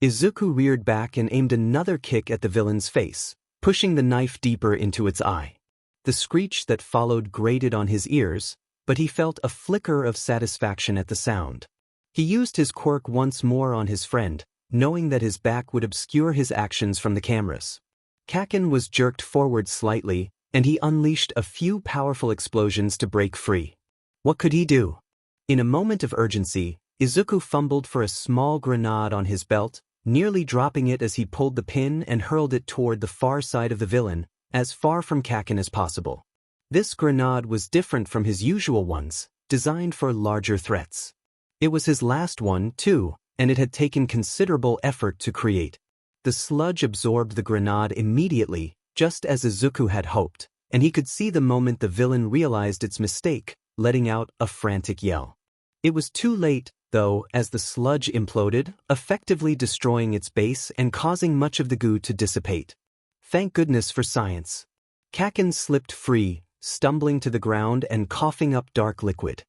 Izuku reared back and aimed another kick at the villain's face, pushing the knife deeper into its eye. The screech that followed grated on his ears, but he felt a flicker of satisfaction at the sound. He used his quirk once more on his friend, knowing that his back would obscure his actions from the cameras. 𝗂𝐿 was jerked forward slightly, and he unleashed a few powerful explosions to break free. What could he do? In a moment of urgency, Izuku fumbled for a small grenade on his belt, nearly dropping it as he pulled the pin and hurled it toward the far side of the villain, as far from 𝗂𝐿 as possible. This grenade was different from his usual ones, designed for larger threats. It was his last one, too, and it had taken considerable effort to create. The sludge absorbed the grenade immediately, just as Izuku had hoped, and he could see the moment the villain realized its mistake, letting out a frantic yell. It was too late, though, as the sludge imploded, effectively destroying its base and causing much of the goo to dissipate. Thank goodness for science. 𝗂𝐿 slipped free, stumbling to the ground and coughing up dark liquid.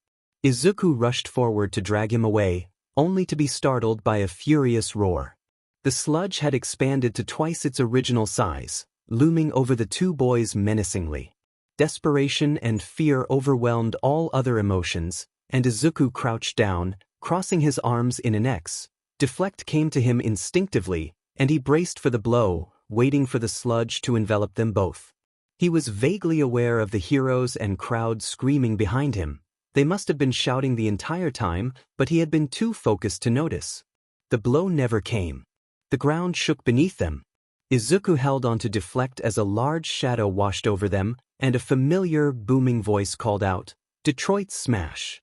Izuku rushed forward to drag him away, only to be startled by a furious roar. The sludge had expanded to twice its original size, looming over the two boys menacingly. Desperation and fear overwhelmed all other emotions, and Izuku crouched down, crossing his arms in an X. Deflect came to him instinctively, and he braced for the blow, waiting for the sludge to envelop them both. He was vaguely aware of the heroes and crowd screaming behind him. They must have been shouting the entire time, but he had been too focused to notice. The blow never came. The ground shook beneath them. Izuku held on to deflect as a large shadow washed over them, and a familiar, booming voice called out, "Detroit Smash."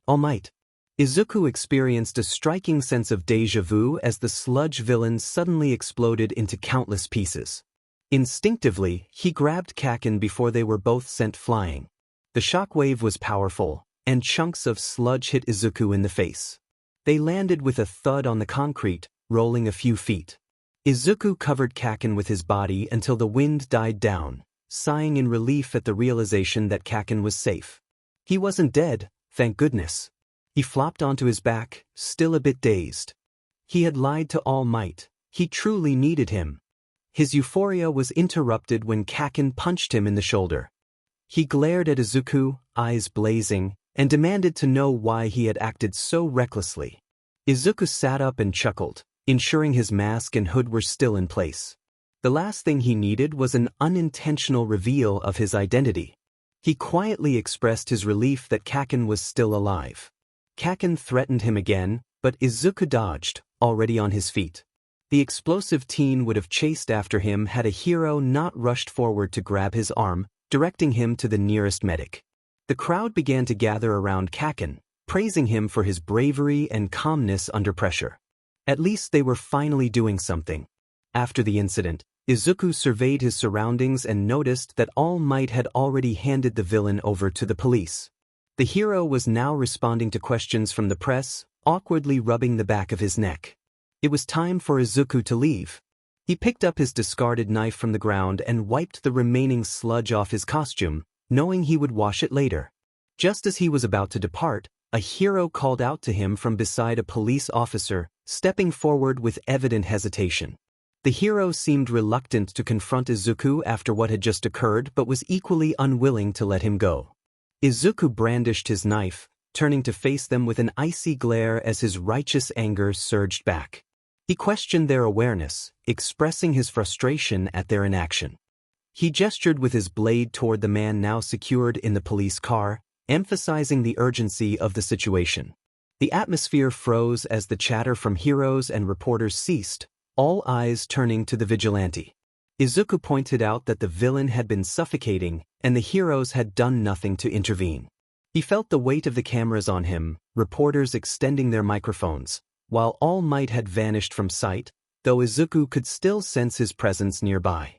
All Might. Izuku experienced a striking sense of déjà vu as the sludge villain suddenly exploded into countless pieces. Instinctively, he grabbed 𝗂𝐿 before they were both sent flying. The shockwave was powerful, and chunks of sludge hit Izuku in the face. They landed with a thud on the concrete, rolling a few feet. Izuku covered 𝗂𝐿 with his body until the wind died down, sighing in relief at the realization that 𝗂𝐿 was safe. He wasn't dead, thank goodness. He flopped onto his back, still a bit dazed. He had lied to All Might. He truly needed him. His euphoria was interrupted when 𝗂𝐿 punched him in the shoulder. He glared at Izuku, eyes blazing, and demanded to know why he had acted so recklessly. Izuku sat up and chuckled, ensuring his mask and hood were still in place. The last thing he needed was an unintentional reveal of his identity. He quietly expressed his relief that 𝗂𝐿 was still alive. 𝗂𝐿 threatened him again, but Izuku dodged, already on his feet. The explosive teen would have chased after him had a hero not rushed forward to grab his arm, directing him to the nearest medic. The crowd began to gather around 𝗂𝐿, praising him for his bravery and calmness under pressure. At least they were finally doing something. After the incident, Izuku surveyed his surroundings and noticed that All Might had already handed the villain over to the police. The hero was now responding to questions from the press, awkwardly rubbing the back of his neck. It was time for Izuku to leave. He picked up his discarded knife from the ground and wiped the remaining sludge off his costume, knowing he would wash it later. Just as he was about to depart, a hero called out to him from beside a police officer, stepping forward with evident hesitation. The hero seemed reluctant to confront Izuku after what had just occurred but was equally unwilling to let him go. Izuku brandished his knife, turning to face them with an icy glare as his righteous anger surged back. He questioned their awareness, expressing his frustration at their inaction. He gestured with his blade toward the man now secured in the police car, emphasizing the urgency of the situation. The atmosphere froze as the chatter from heroes and reporters ceased, all eyes turning to the vigilante. Izuku pointed out that the villain had been suffocating, and the heroes had done nothing to intervene. He felt the weight of the cameras on him, reporters extending their microphones, while All Might had vanished from sight, though Izuku could still sense his presence nearby.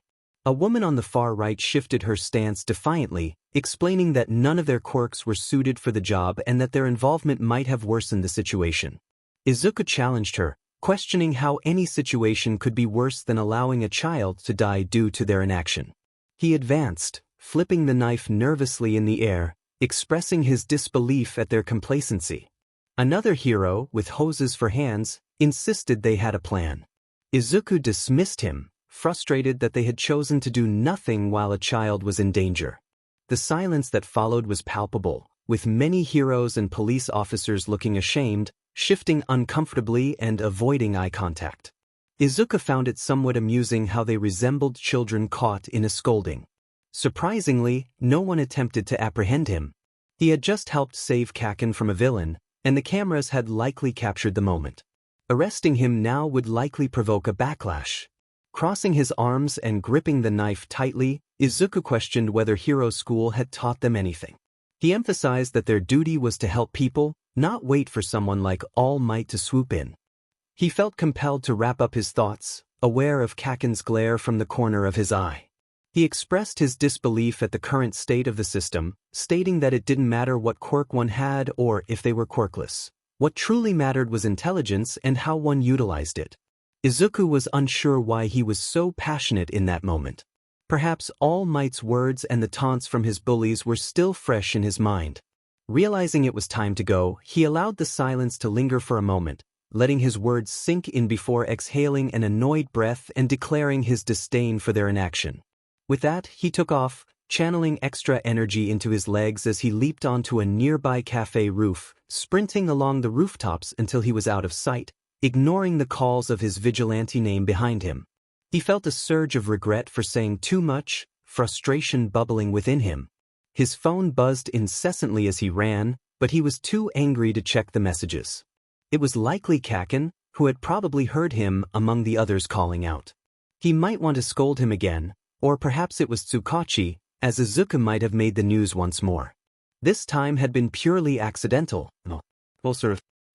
A woman on the far right shifted her stance defiantly, explaining that none of their quirks were suited for the job and that their involvement might have worsened the situation. Izuku challenged her, questioning how any situation could be worse than allowing a child to die due to their inaction. He advanced, flipping the knife nervously in the air, expressing his disbelief at their complacency. Another hero, with hoses for hands, insisted they had a plan. Izuku dismissed him, frustrated that they had chosen to do nothing while a child was in danger. The silence that followed was palpable, with many heroes and police officers looking ashamed, shifting uncomfortably and avoiding eye contact. Izuku found it somewhat amusing how they resembled children caught in a scolding. Surprisingly, no one attempted to apprehend him. He had just helped save Kaken from a villain, and the cameras had likely captured the moment. Arresting him now would likely provoke a backlash. Crossing his arms and gripping the knife tightly, Izuku questioned whether Hero School had taught them anything. He emphasized that their duty was to help people, not wait for someone like All Might to swoop in. He felt compelled to wrap up his thoughts, aware of Kaken's glare from the corner of his eye. He expressed his disbelief at the current state of the system, stating that it didn't matter what quirk one had or if they were quirkless. What truly mattered was intelligence and how one utilized it. Izuku was unsure why he was so passionate in that moment. Perhaps All Might's words and the taunts from his bullies were still fresh in his mind. Realizing it was time to go, he allowed the silence to linger for a moment, letting his words sink in before exhaling an annoyed breath and declaring his disdain for their inaction. With that, he took off, channeling extra energy into his legs as he leaped onto a nearby cafe roof, sprinting along the rooftops until he was out of sight, ignoring the calls of his vigilante name behind him. He felt a surge of regret for saying too much, frustration bubbling within him. His phone buzzed incessantly as he ran, but he was too angry to check the messages. It was likely Kaken, who had probably heard him among the others calling out. He might want to scold him again, or perhaps it was 𝗧𝗏𝗁, as Izuku might have made the news once more. This time had been purely accidental.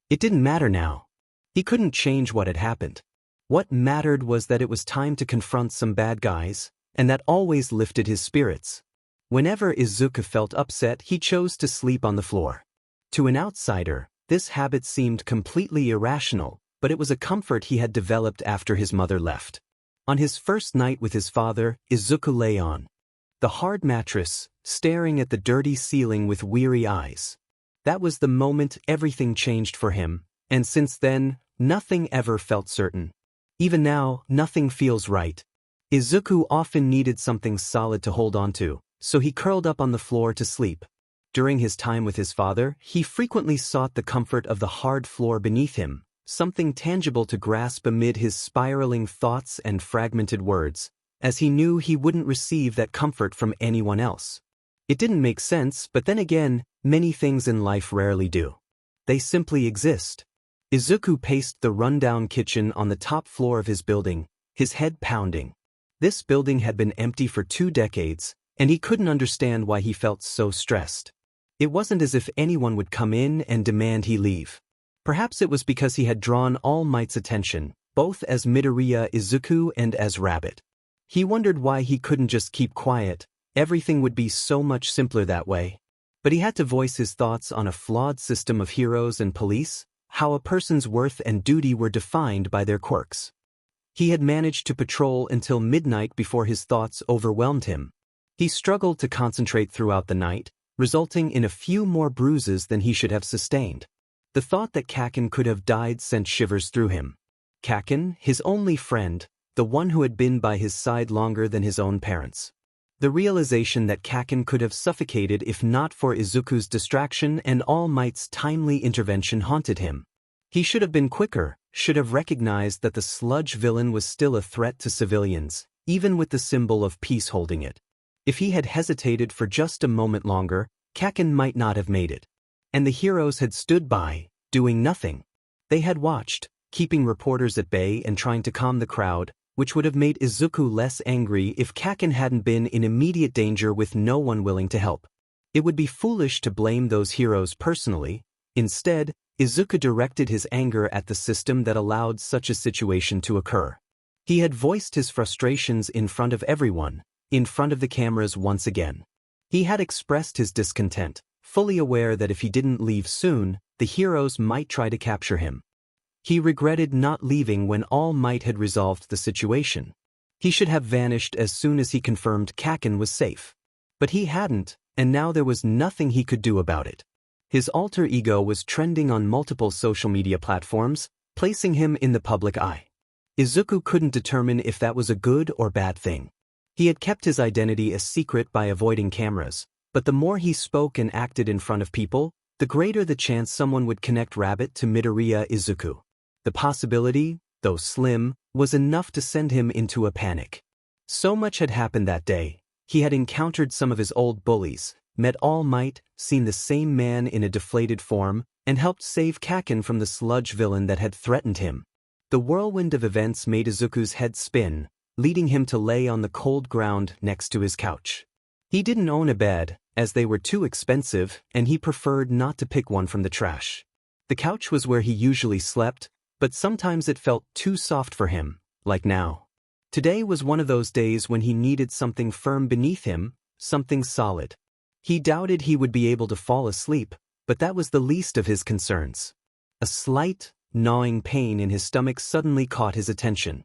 It didn't matter now. He couldn't change what had happened. What mattered was that it was time to confront some bad guys, and that always lifted his spirits. Whenever Izuku felt upset, he chose to sleep on the floor. To an outsider, this habit seemed completely irrational, but it was a comfort he had developed after his mother left. On his first night with his father, Izuku lay on the hard mattress, staring at the dirty ceiling with weary eyes. That was the moment everything changed for him, and since then, nothing ever felt certain. Even now, nothing feels right. Izuku often needed something solid to hold on to, so he curled up on the floor to sleep. During his time with his father, he frequently sought the comfort of the hard floor beneath him, something tangible to grasp amid his spiraling thoughts and fragmented words, as he knew he wouldn't receive that comfort from anyone else. It didn't make sense, but then again, many things in life rarely do. They simply exist. Izuku paced the rundown kitchen on the top floor of his building, his head pounding. This building had been empty for 2 decades, and he couldn't understand why he felt so stressed. It wasn't as if anyone would come in and demand he leave. Perhaps it was because he had drawn All Might's attention, both as Midoriya Izuku and as Rabbit. He wondered why he couldn't just keep quiet. Everything would be so much simpler that way. But he had to voice his thoughts on a flawed system of heroes and police, how a person's worth and duty were defined by their quirks. He had managed to patrol until midnight before his thoughts overwhelmed him. He struggled to concentrate throughout the night, resulting in a few more bruises than he should have sustained. The thought that 𝗂𝐭𝐴 could have died sent shivers through him. 𝗂𝐭𝐴, his only friend, the one who had been by his side longer than his own parents. The realization that 𝗂𝐭𝐴 could have suffocated if not for Izuku's distraction and All Might's timely intervention haunted him. He should have been quicker, should have recognized that the sludge villain was still a threat to civilians, even with the symbol of peace holding it. If he had hesitated for just a moment longer, 𝗂𝐭𝐴 might not have made it. And the heroes had stood by, doing nothing. They had watched, keeping reporters at bay and trying to calm the crowd, which would have made Izuku less angry if 𝗂𝐭𝐴 hadn't been in immediate danger with no one willing to help. It would be foolish to blame those heroes personally. Instead, Izuku directed his anger at the system that allowed such a situation to occur. He had voiced his frustrations in front of everyone, in front of the cameras once again. He had expressed his discontent, fully aware that if he didn't leave soon, the heroes might try to capture him. He regretted not leaving when All Might had resolved the situation. He should have vanished as soon as he confirmed 𝗂𝐭𝐴 was safe. But he hadn't, and now there was nothing he could do about it. His alter ego was trending on multiple social media platforms, placing him in the public eye. Izuku couldn't determine if that was a good or bad thing. He had kept his identity a secret by avoiding cameras, but the more he spoke and acted in front of people, the greater the chance someone would connect Rabbit to Midoriya Izuku. The possibility, though slim, was enough to send him into a panic. So much had happened that day. He had encountered some of his old bullies, met All Might, seen the same man in a deflated form, and helped save 𝗂𝐴𝐴 from the sludge villain that had threatened him. The whirlwind of events made Izuku's head spin, leading him to lay on the cold ground next to his couch. He didn't own a bed, as they were too expensive, and he preferred not to pick one from the trash. The couch was where he usually slept, but sometimes it felt too soft for him, like now. Today was one of those days when he needed something firm beneath him, something solid. He doubted he would be able to fall asleep, but that was the least of his concerns. A slight, gnawing pain in his stomach suddenly caught his attention.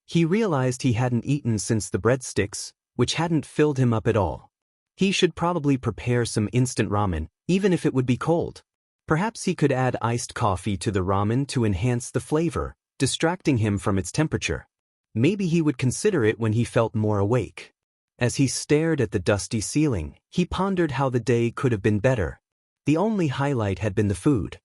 He realized he hadn't eaten since the breadsticks, which hadn't filled him up at all. He should probably prepare some instant ramen, even if it would be cold. Perhaps he could add iced coffee to the ramen to enhance the flavor, distracting him from its temperature. Maybe he would consider it when he felt more awake. As he stared at the dusty ceiling, he pondered how the day could have been better. The only highlight had been the food.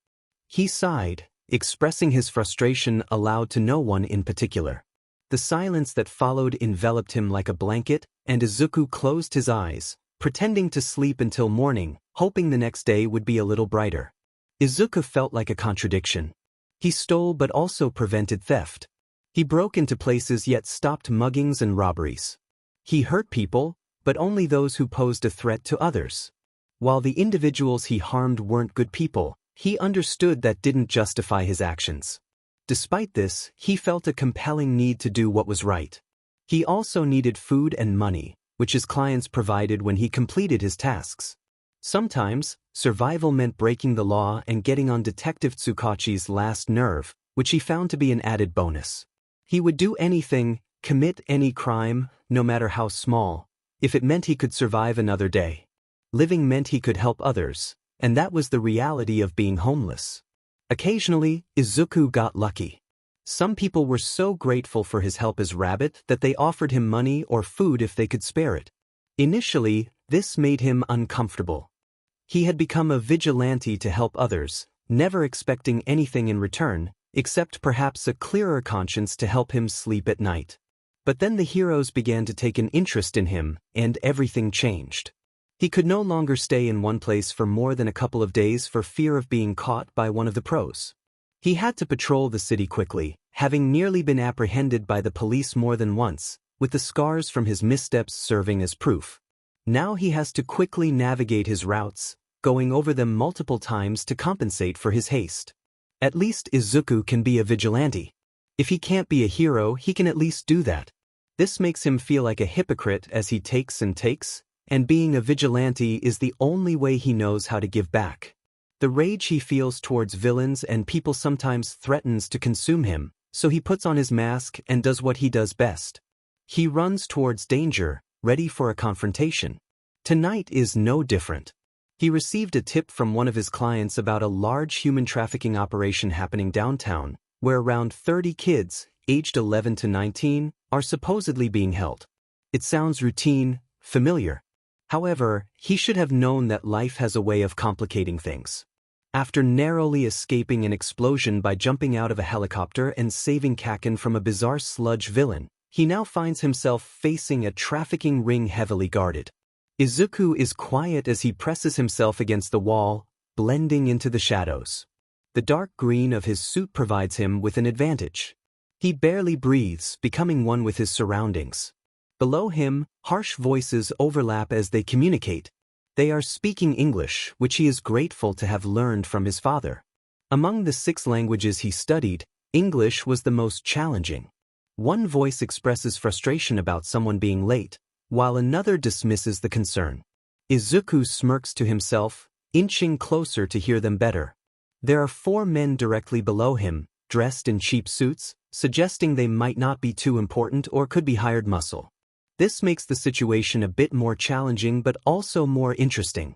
He sighed, expressing his frustration aloud to no one in particular. The silence that followed enveloped him like a blanket, and Izuku closed his eyes, pretending to sleep until morning, hoping the next day would be a little brighter. Izuku felt like a contradiction. He stole but also prevented theft. He broke into places yet stopped muggings and robberies. He hurt people, but only those who posed a threat to others. While the individuals he harmed weren't good people, he understood that didn't justify his actions. Despite this, he felt a compelling need to do what was right. He also needed food and money, which his clients provided when he completed his tasks. Sometimes, survival meant breaking the law and getting on Detective 𝗬𝗁𝗁's last nerve, which he found to be an added bonus. He would do anything, commit any crime, no matter how small, if it meant he could survive another day. Living meant he could help others, and that was the reality of being homeless. Occasionally, Izuku got lucky. Some people were so grateful for his help as Rabbit that they offered him money or food if they could spare it. Initially, this made him uncomfortable. He had become a vigilante to help others, never expecting anything in return, except perhaps a clearer conscience to help him sleep at night. But then the heroes began to take an interest in him, and everything changed. He could no longer stay in one place for more than a couple of days for fear of being caught by one of the pros. He had to patrol the city quickly, having nearly been apprehended by the police more than once, with the scars from his missteps serving as proof. Now he has to quickly navigate his routes, going over them multiple times to compensate for his haste. At least Izuku can be a vigilante. If he can't be a hero, he can at least do that. This makes him feel like a hypocrite as he takes, and being a vigilante is the only way he knows how to give back. The rage he feels towards villains and people sometimes threatens to consume him, so he puts on his mask and does what he does best. He runs towards danger, ready for a confrontation. Tonight is no different. He received a tip from one of his clients about a large human trafficking operation happening downtown, where around 30 kids, aged 11 to 19, are supposedly being held. It sounds routine, familiar. However, he should have known that life has a way of complicating things. After narrowly escaping an explosion by jumping out of a helicopter and saving Kaken from a bizarre sludge villain, he now finds himself facing a trafficking ring heavily guarded. Izuku is quiet as he presses himself against the wall, blending into the shadows. The dark green of his suit provides him with an advantage. He barely breathes, becoming one with his surroundings. Below him, harsh voices overlap as they communicate. They are speaking English, which he is grateful to have learned from his father. Among the 6 languages he studied, English was the most challenging. One voice expresses frustration about someone being late, while another dismisses the concern. Izuku smirks to himself, inching closer to hear them better. There are 4 men directly below him, dressed in cheap suits, suggesting they might not be too important or could be hired muscle. This makes the situation a bit more challenging but also more interesting.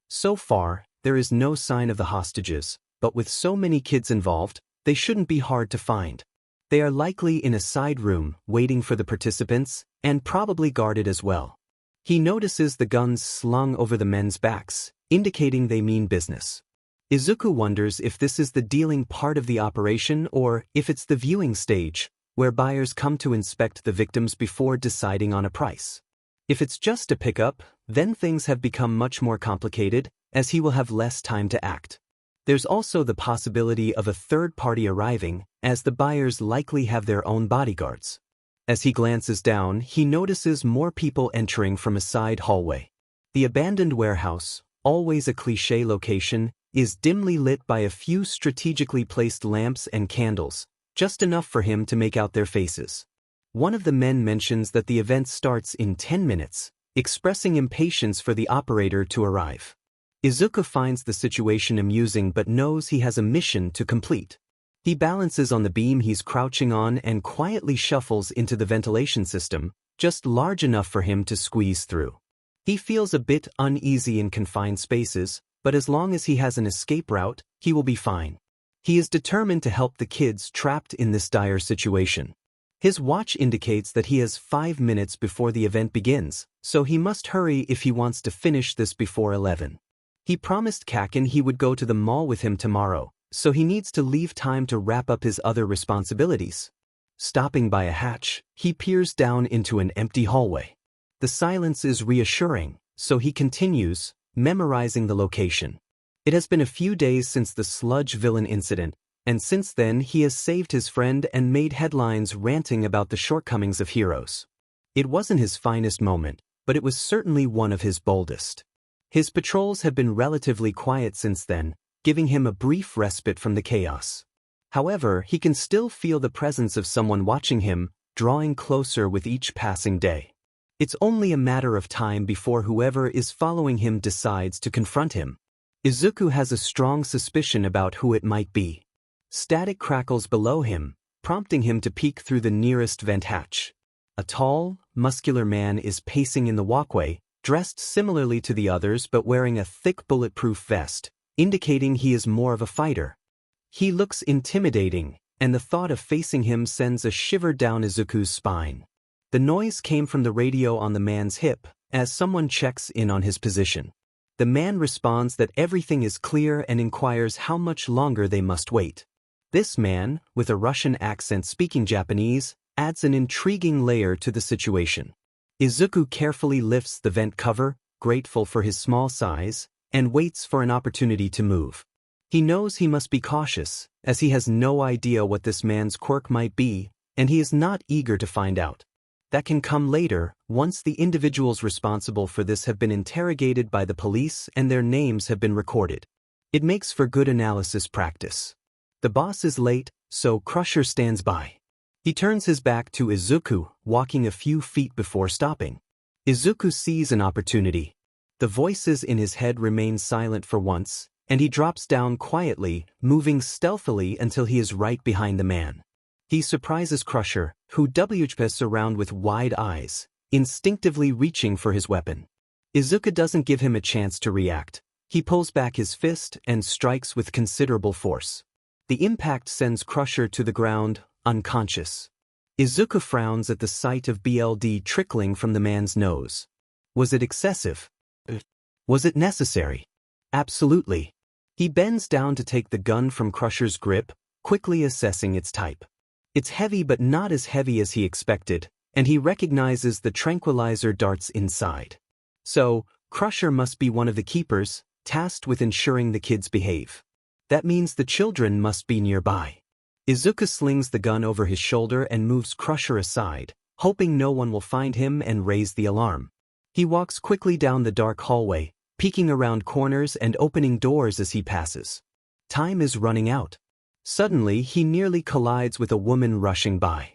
So far, there is no sign of the hostages, but with so many kids involved, they shouldn't be hard to find. They are likely in a side room, waiting for the participants, and probably guarded as well. He notices the guns slung over the men's backs, indicating they mean business. Izuku wonders if this is the dealing part of the operation or if it's the viewing stage, where buyers come to inspect the victims before deciding on a price. If it's just a pickup, then things have become much more complicated, as he will have less time to act. There's also the possibility of a third party arriving, as the buyers likely have their own bodyguards. As he glances down, he notices more people entering from a side hallway. The abandoned warehouse, always a cliché location, is dimly lit by a few strategically placed lamps and candles, just enough for him to make out their faces. One of the men mentions that the event starts in 10 minutes, expressing impatience for the operator to arrive. Izuku finds the situation amusing but knows he has a mission to complete. He balances on the beam he's crouching on and quietly shuffles into the ventilation system, just large enough for him to squeeze through. He feels a bit uneasy in confined spaces, but as long as he has an escape route, he will be fine. He is determined to help the kids trapped in this dire situation. His watch indicates that he has 5 minutes before the event begins, so he must hurry if he wants to finish this before 11. He promised Kaken he would go to the mall with him tomorrow, so he needs to leave time to wrap up his other responsibilities. Stopping by a hatch, he peers down into an empty hallway. The silence is reassuring, so he continues, memorizing the location. It has been a few days since the sludge villain incident, and since then he has saved his friend and made headlines ranting about the shortcomings of heroes. It wasn't his finest moment, but it was certainly one of his boldest. His patrols have been relatively quiet since then, giving him a brief respite from the chaos. However, he can still feel the presence of someone watching him, drawing closer with each passing day. It's only a matter of time before whoever is following him decides to confront him. Izuku has a strong suspicion about who it might be. Static crackles below him, prompting him to peek through the nearest vent hatch. A tall, muscular man is pacing in the walkway, dressed similarly to the others but wearing a thick bulletproof vest, indicating he is more of a fighter. He looks intimidating, and the thought of facing him sends a shiver down Izuku's spine. The noise came from the radio on the man's hip, as someone checks in on his position. The man responds that everything is clear and inquires how much longer they must wait. This man, with a Russian accent speaking Japanese, adds an intriguing layer to the situation. Izuku carefully lifts the vent cover, grateful for his small size, and waits for an opportunity to move. He knows he must be cautious, as he has no idea what this man's quirk might be, and he is not eager to find out. That can come later, once the individuals responsible for this have been interrogated by the police and their names have been recorded. It makes for good analysis practice. The boss is late, so Crusher stands by. He turns his back to Izuku, walking a few feet before stopping. Izuku sees an opportunity. The voices in his head remain silent for once, and he drops down quietly, moving stealthily until he is right behind the man. He surprises Crusher, who 𝗬𝗫𝗫s around with wide eyes, instinctively reaching for his weapon. Izuku doesn't give him a chance to react. He pulls back his fist and strikes with considerable force. The impact sends Crusher to the ground, unconscious. Izuku frowns at the sight of blood trickling from the man's nose. Was it excessive? Was it necessary? Absolutely. He bends down to take the gun from Crusher's grip, quickly assessing its type. It's heavy but not as heavy as he expected, and he recognizes the tranquilizer darts inside. So, Crusher must be one of the keepers, tasked with ensuring the kids behave. That means the children must be nearby. Izuku slings the gun over his shoulder and moves Crusher aside, hoping no one will find him and raise the alarm. He walks quickly down the dark hallway, peeking around corners and opening doors as he passes. Time is running out. Suddenly, he nearly collides with a woman rushing by.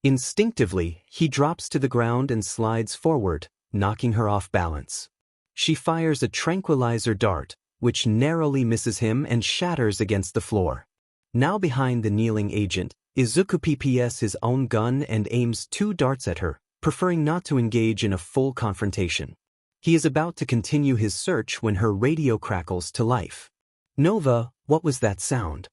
Instinctively, he drops to the ground and slides forward, knocking her off balance. She fires a tranquilizer dart, which narrowly misses him and shatters against the floor. Now behind the kneeling agent, Izuku PPS his own gun and aims 2 darts at her, preferring not to engage in a full confrontation. He is about to continue his search when her radio crackles to life. Nova, what was that sound?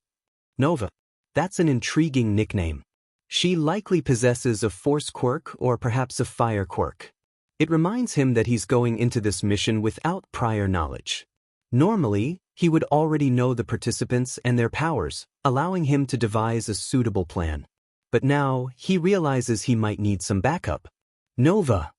Nova. That's an intriguing nickname. She likely possesses a force quirk or perhaps a fire quirk. It reminds him that he's going into this mission without prior knowledge. Normally, he would already know the participants and their powers, allowing him to devise a suitable plan. But now, he realizes he might need some backup. Nova.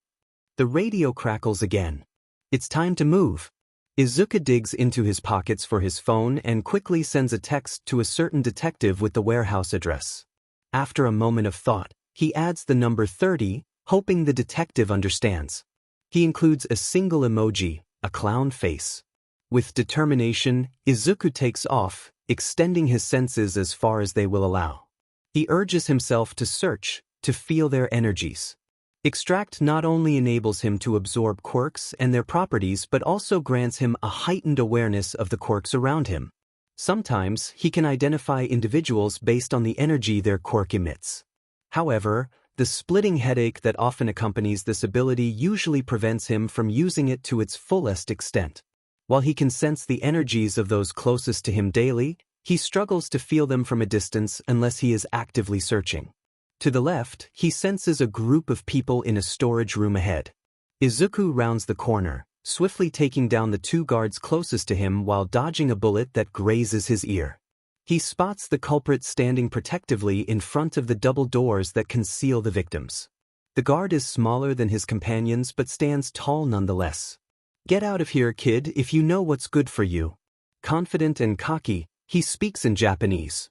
The radio crackles again. It's time to move. Izuku digs into his pockets for his phone and quickly sends a text to a certain detective with the warehouse address. After a moment of thought, he adds the number 30, hoping the detective understands. He includes a single emoji, a clown face. With determination, Izuku takes off, extending his senses as far as they will allow. He urges himself to search, to feel their energies. Extract not only enables him to absorb quirks and their properties but also grants him a heightened awareness of the quirks around him. Sometimes, he can identify individuals based on the energy their quirk emits. However, the splitting headache that often accompanies this ability usually prevents him from using it to its fullest extent. While he can sense the energies of those closest to him daily, he struggles to feel them from a distance unless he is actively searching. To the left, he senses a group of people in a storage room ahead. Izuku rounds the corner, swiftly taking down the 2 guards closest to him while dodging a bullet that grazes his ear. He spots the culprit standing protectively in front of the double doors that conceal the victims. The guard is smaller than his companions but stands tall nonetheless. "Get out of here, kid, if you know what's good for you." Confident and cocky, he speaks in Japanese.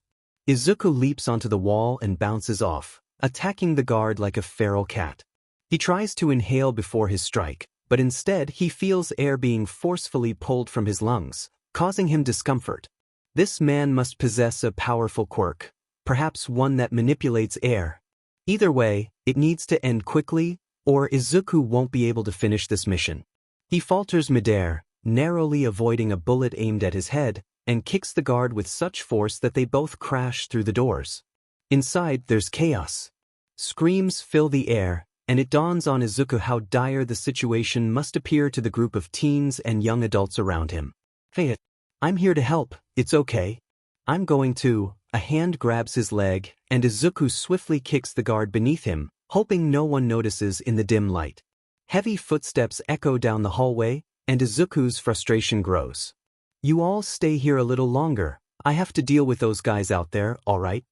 Izuku leaps onto the wall and bounces off, attacking the guard like a feral cat. He tries to inhale before his strike, but instead he feels air being forcefully pulled from his lungs, causing him discomfort. This man must possess a powerful quirk, perhaps one that manipulates air. Either way, it needs to end quickly, or Izuku won't be able to finish this mission. He falters midair, narrowly avoiding a bullet aimed at his head, and kicks the guard with such force that they both crash through the doors. Inside, there's chaos. Screams fill the air, and it dawns on Izuku how dire the situation must appear to the group of teens and young adults around him. "Hey, I'm here to help, it's okay. I'm going to." A hand grabs his leg, and Izuku swiftly kicks the guard beneath him, hoping no one notices in the dim light. Heavy footsteps echo down the hallway, and Izuku's frustration grows. "You all stay here a little longer. I have to deal with those guys out there, all right?"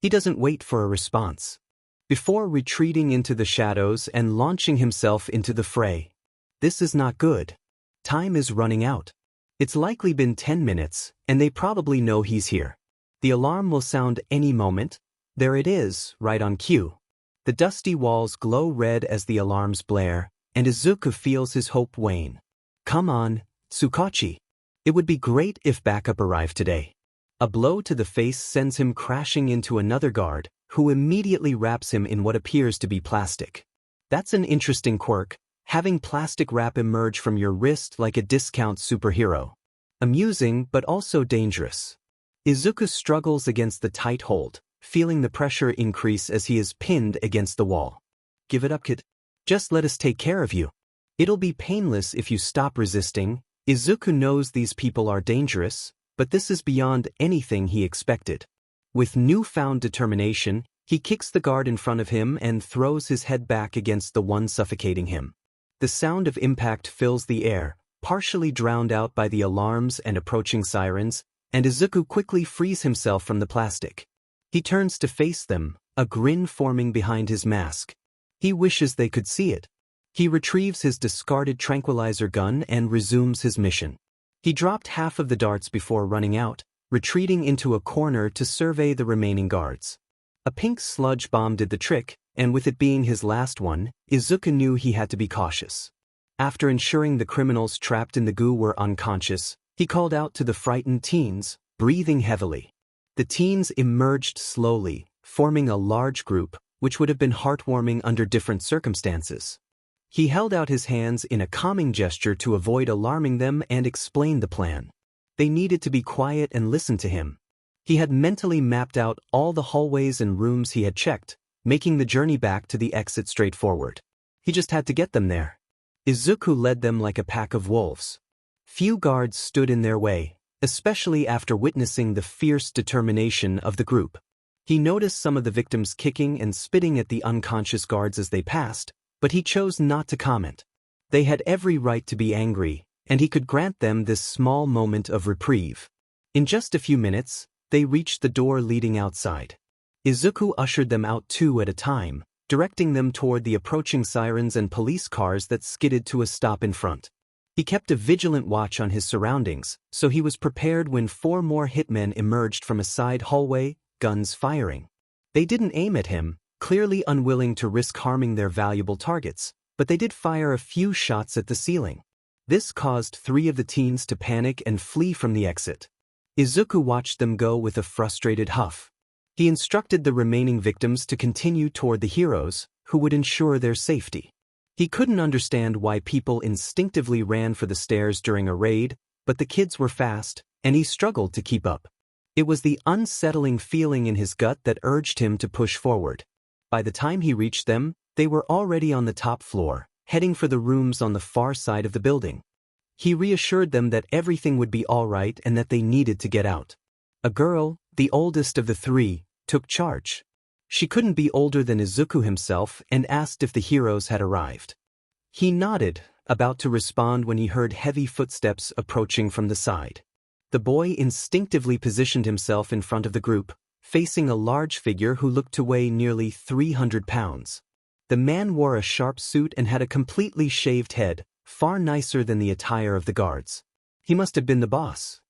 He doesn't wait for a response. Before retreating into the shadows and launching himself into the fray. This is not good. Time is running out. It's likely been 10 minutes, and they probably know he's here. The alarm will sound any moment. There it is, right on cue. The dusty walls glow red as the alarms blare, and Izuku feels his hope wane. "Come on, 𝗬𝗁𝗁. It would be great if backup arrived today." A blow to the face sends him crashing into another guard, who immediately wraps him in what appears to be plastic. That's an interesting quirk, having plastic wrap emerge from your wrist like a discount superhero. Amusing but also dangerous. Izuku struggles against the tight hold, feeling the pressure increase as he is pinned against the wall. Give it up, kid. Just let us take care of you. It'll be painless if you stop resisting. Izuku knows these people are dangerous, but this is beyond anything he expected. With newfound determination, he kicks the guard in front of him and throws his head back against the one suffocating him. The sound of impact fills the air, partially drowned out by the alarms and approaching sirens, and Izuku quickly frees himself from the plastic. He turns to face them, a grin forming behind his mask. He wishes they could see it. He retrieves his discarded tranquilizer gun and resumes his mission. He dropped half of the darts before running out, retreating into a corner to survey the remaining guards. A pink sludge bomb did the trick, and with it being his last one, Izuku knew he had to be cautious. After ensuring the criminals trapped in the goo were unconscious, he called out to the frightened teens, breathing heavily. The teens emerged slowly, forming a large group, which would have been heartwarming under different circumstances. He held out his hands in a calming gesture to avoid alarming them and explained the plan. They needed to be quiet and listen to him. He had mentally mapped out all the hallways and rooms he had checked, making the journey back to the exit straightforward. He just had to get them there. Izuku led them like a pack of wolves. Few guards stood in their way, especially after witnessing the fierce determination of the group. He noticed some of the victims kicking and spitting at the unconscious guards as they passed, but he chose not to comment. They had every right to be angry, and he could grant them this small moment of reprieve. In just a few minutes, they reached the door leading outside. Izuku ushered them out two at a time, directing them toward the approaching sirens and police cars that skidded to a stop in front. He kept a vigilant watch on his surroundings, so he was prepared when 4 more hitmen emerged from a side hallway, guns firing. They didn't aim at him, clearly unwilling to risk harming their valuable targets, but they did fire a few shots at the ceiling. This caused 3 of the teens to panic and flee from the exit. Izuku watched them go with a frustrated huff. He instructed the remaining victims to continue toward the heroes, who would ensure their safety. He couldn't understand why people instinctively ran for the stairs during a raid, but the kids were fast, and he struggled to keep up. It was the unsettling feeling in his gut that urged him to push forward. By the time he reached them, they were already on the top floor, heading for the rooms on the far side of the building. He reassured them that everything would be all right and that they needed to get out. A girl, the oldest of the 3, took charge. She couldn't be older than Izuku himself and asked if the heroes had arrived. He nodded, about to respond when he heard heavy footsteps approaching from the side. The boy instinctively positioned himself in front of the group, facing a large figure who looked to weigh nearly 300 pounds. The man wore a sharp suit and had a completely shaved head, far nicer than the attire of the guards. He must have been the boss.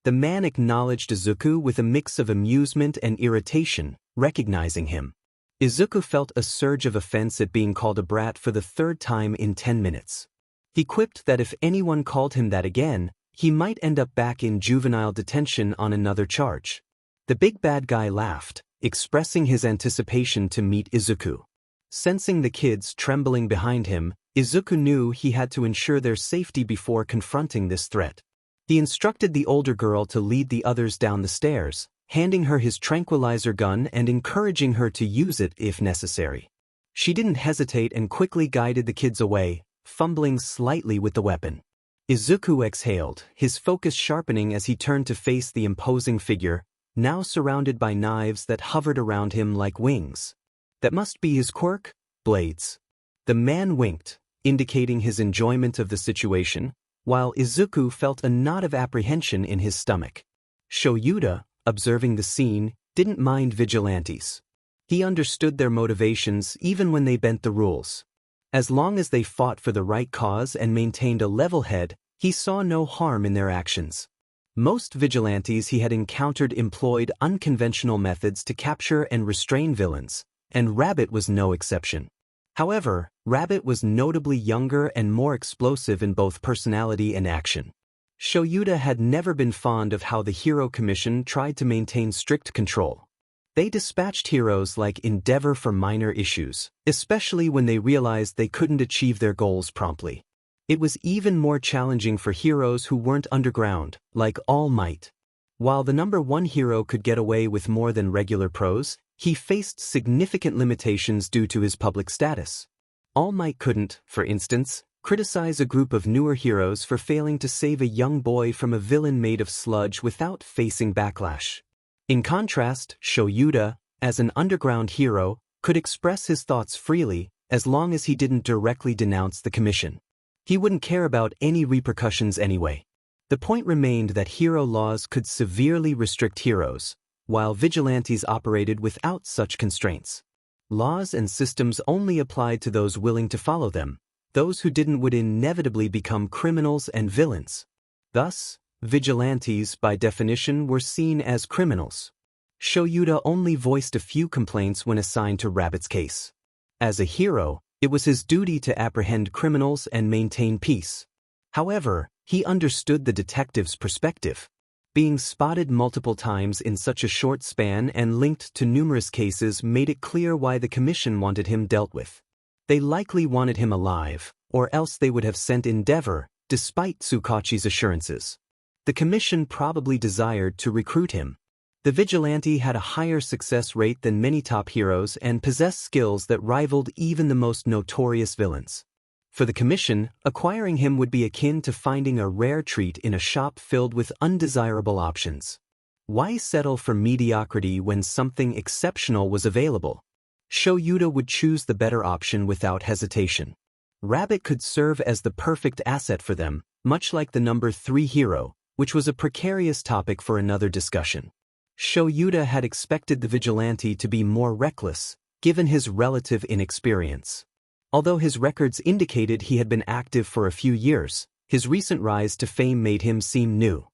The man acknowledged Izuku with a mix of amusement and irritation, recognizing him. Izuku felt a surge of offense at being called a brat for the 3rd time in 10 minutes. He quipped that if anyone called him that again, he might end up back in juvenile detention on another charge. The big bad guy laughed, expressing his anticipation to meet Izuku. Sensing the kids trembling behind him, Izuku knew he had to ensure their safety before confronting this threat. He instructed the older girl to lead the others down the stairs, handing her his tranquilizer gun and encouraging her to use it if necessary. She didn't hesitate and quickly guided the kids away, fumbling slightly with the weapon. Izuku exhaled, his focus sharpening as he turned to face the imposing figure, now surrounded by knives that hovered around him like wings. That must be his quirk? Blades. The man winked, indicating his enjoyment of the situation, while Izuku felt a knot of apprehension in his stomach. Shoyuta, observing the scene, didn't mind vigilantes. He understood their motivations even when they bent the rules. As long as they fought for the right cause and maintained a level head, he saw no harm in their actions. Most vigilantes he had encountered employed unconventional methods to capture and restrain villains, and Rabbit was no exception. However, Rabbit was notably younger and more explosive in both personality and action. Shoyuta had never been fond of how the Hero Commission tried to maintain strict control. They dispatched heroes like 𝗕𝗏𝗏 for minor issues, especially when they realized they couldn't achieve their goals promptly. It was even more challenging for heroes who weren't underground, like 𝗬𝗏𝗏. While the number 1 hero could get away with more than regular prose, he faced significant limitations due to his public status. 𝗬𝗏𝗏 couldn't, for instance, criticize a group of newer heroes for failing to save a young boy from a villain made of sludge without facing backlash. In contrast, 𝗎𝗎𝗪, as an underground hero, could express his thoughts freely, as long as he didn't directly denounce the commission. He wouldn't care about any repercussions anyway. The point remained that hero laws could severely restrict heroes, while vigilantes operated without such constraints. Laws and systems only applied to those willing to follow them. Those who didn't would inevitably become criminals and villains. Thus, vigilantes by definition were seen as criminals. 𝗎𝗎𝗪 only voiced a few complaints when assigned to Rabbit's case. As a hero, it was his duty to apprehend criminals and maintain peace. However, he understood the detective's perspective. Being spotted multiple times in such a short span and linked to numerous cases made it clear why the commission wanted him dealt with. They likely wanted him alive, or else they would have sent 𝗕𝗏𝗏, despite 𝗬𝗁𝗁𝐺's assurances. The commission probably desired to recruit him. The vigilante had a higher success rate than many top heroes and possessed skills that rivaled even the most notorious villains. For the commission, acquiring him would be akin to finding a rare treat in a shop filled with undesirable options. Why settle for mediocrity when something exceptional was available? 𝗎𝗎𝗪 would choose the better option without hesitation. Rabbit could serve as the perfect asset for them, much like the number 3 hero, which was a precarious topic for another discussion. 𝗎𝗎𝗪 had expected the vigilante to be more reckless, given his relative inexperience. Although his records indicated he had been active for a few years, his recent rise to fame made him seem new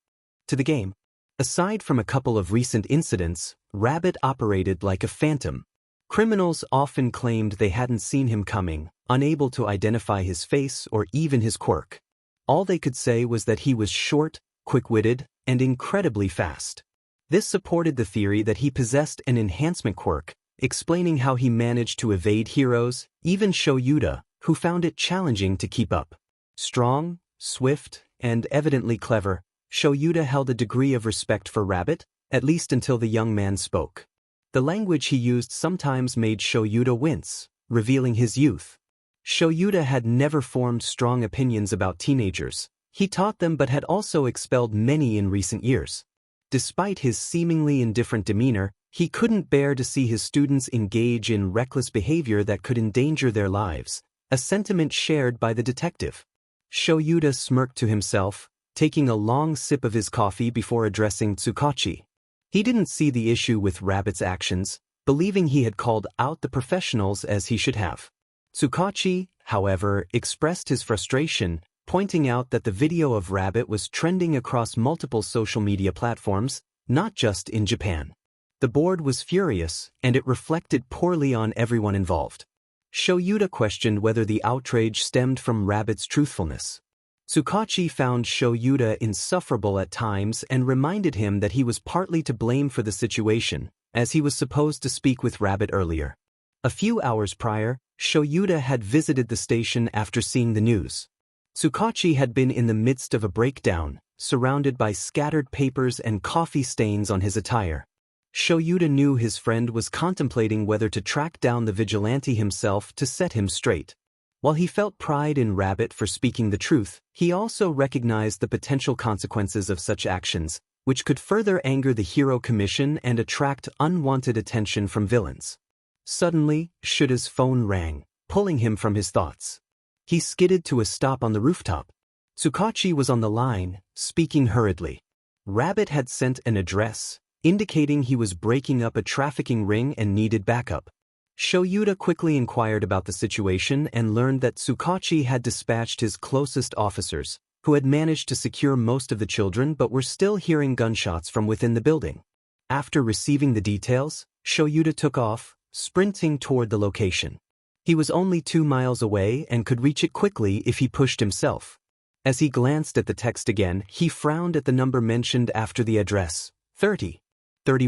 to the game. Aside from a couple of recent incidents, Rabbit operated like a phantom. Criminals often claimed they hadn't seen him coming, unable to identify his face or even his quirk. All they could say was that he was short, quick-witted, and incredibly fast. This supported the theory that he possessed an enhancement quirk, explaining how he managed to evade heroes, even 𝗎𝗎𝗪, who found it challenging to keep up. Strong, swift, and evidently clever, 𝗎𝗎𝗪 held a degree of respect for Rabbit, at least until the young man spoke. The language he used sometimes made 𝗎𝗎𝗪 wince, revealing his youth. 𝗎𝗎𝗪 had never formed strong opinions about teenagers. He taught them but had also expelled many in recent years. Despite his seemingly indifferent demeanor, he couldn't bear to see his students engage in reckless behavior that could endanger their lives, a sentiment shared by the detective. 𝗎𝗎𝗪 smirked to himself, taking a long sip of his coffee before addressing 𝗧𝗏𝗁𝗁. He didn't see the issue with Rabbit's actions, believing he had called out the professionals as he should have. 𝗧𝗏𝗁𝗁, however, expressed his frustration, pointing out that the video of Rabbit was trending across multiple social media platforms, not just in Japan. The board was furious, and it reflected poorly on everyone involved. 𝗎𝗎𝗪 questioned whether the outrage stemmed from Rabbit's truthfulness. 𝗧𝗏𝗁𝗁 found 𝗎𝗎𝗪 insufferable at times and reminded him that he was partly to blame for the situation, as he was supposed to speak with Rabbit earlier. A few hours prior, 𝗎𝗎𝗪 had visited the station after seeing the news. 𝗧𝗏𝗁𝗁 had been in the midst of a breakdown, surrounded by scattered papers and coffee stains on his attire. 𝗎𝗎𝗪 knew his friend was contemplating whether to track down the vigilante himself to set him straight. While he felt pride in Rabbit for speaking the truth, he also recognized the potential consequences of such actions, which could further anger the hero commission and attract unwanted attention from villains. Suddenly, 𝗎𝗎𝗪's phone rang, pulling him from his thoughts. He skidded to a stop on the rooftop. 𝗧𝗏𝗁𝗁 was on the line, speaking hurriedly. Rabbit had sent an address, indicating he was breaking up a trafficking ring and needed backup. 𝗎𝗎𝗪 quickly inquired about the situation and learned that 𝗧𝗏𝗁𝗁 had dispatched his closest officers, who had managed to secure most of the children but were still hearing gunshots from within the building. After receiving the details, 𝗎𝗎𝗪 took off, sprinting toward the location. He was only 2 miles away and could reach it quickly if he pushed himself. As he glanced at the text again, he frowned at the number mentioned after the address, 30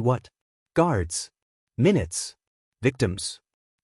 what? Guards. Minutes. Victims.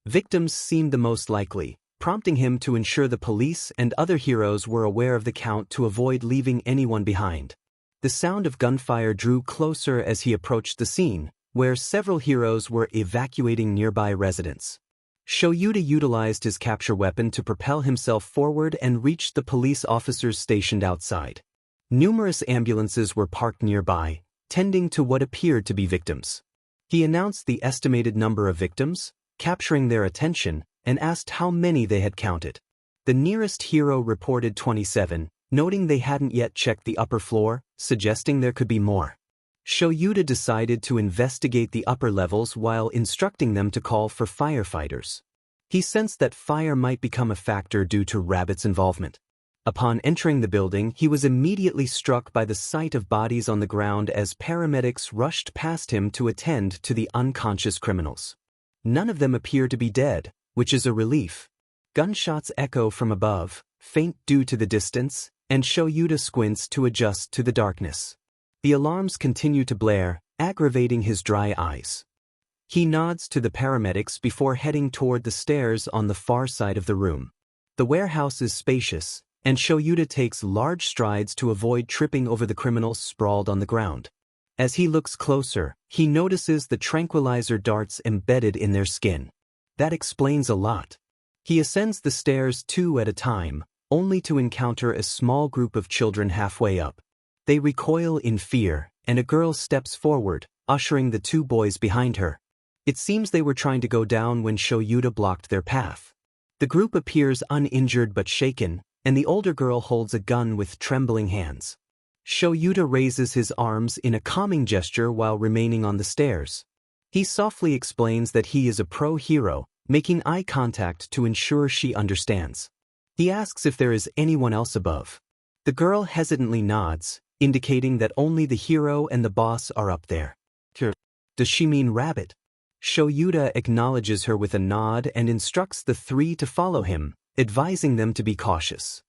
Victims seemed the most likely, prompting him to ensure the police and other heroes were aware of the count to avoid leaving anyone behind. The sound of gunfire drew closer as he approached the scene, where several heroes were evacuating nearby residents. 𝗏𝗪𝗓 utilized his capture weapon to propel himself forward and reached the police officers stationed outside. Numerous ambulances were parked nearby, tending to what appeared to be victims. He announced the estimated number of victims, capturing their attention, and asked how many they had counted. The nearest hero reported 27, noting they hadn't yet checked the upper floor, suggesting there could be more. 𝗏𝗪𝗓 decided to investigate the upper levels while instructing them to call for firefighters. He sensed that fire might become a factor due to Rabbit's involvement. Upon entering the building, he was immediately struck by the sight of bodies on the ground as paramedics rushed past him to attend to the unconscious criminals. None of them appear to be dead, which is a relief. Gunshots echo from above, faint due to the distance, and 𝗏𝗪𝗓 squints to adjust to the darkness. The alarms continue to blare, aggravating his dry eyes. He nods to the paramedics before heading toward the stairs on the far side of the room. The warehouse is spacious, and 𝗏𝗪𝗓 takes large strides to avoid tripping over the criminals sprawled on the ground. As he looks closer, he notices the tranquilizer darts embedded in their skin. That explains a lot. He ascends the stairs 2 at a time, only to encounter a small group of children halfway up. They recoil in fear, and a girl steps forward, ushering the 2 boys behind her. It seems they were trying to go down when 𝗏𝗪𝗓 blocked their path. The group appears uninjured but shaken, and the older girl holds a gun with trembling hands. 𝗏𝗪𝗓 raises his arms in a calming gesture while remaining on the stairs. He softly explains that he is a pro-hero, making eye contact to ensure she understands. He asks if there is anyone else above. The girl hesitantly nods, indicating that only the hero and the boss are up there. Does she mean Rabbit? 𝗏𝗪𝗓 acknowledges her with a nod and instructs the 3 to follow him, advising them to be cautious.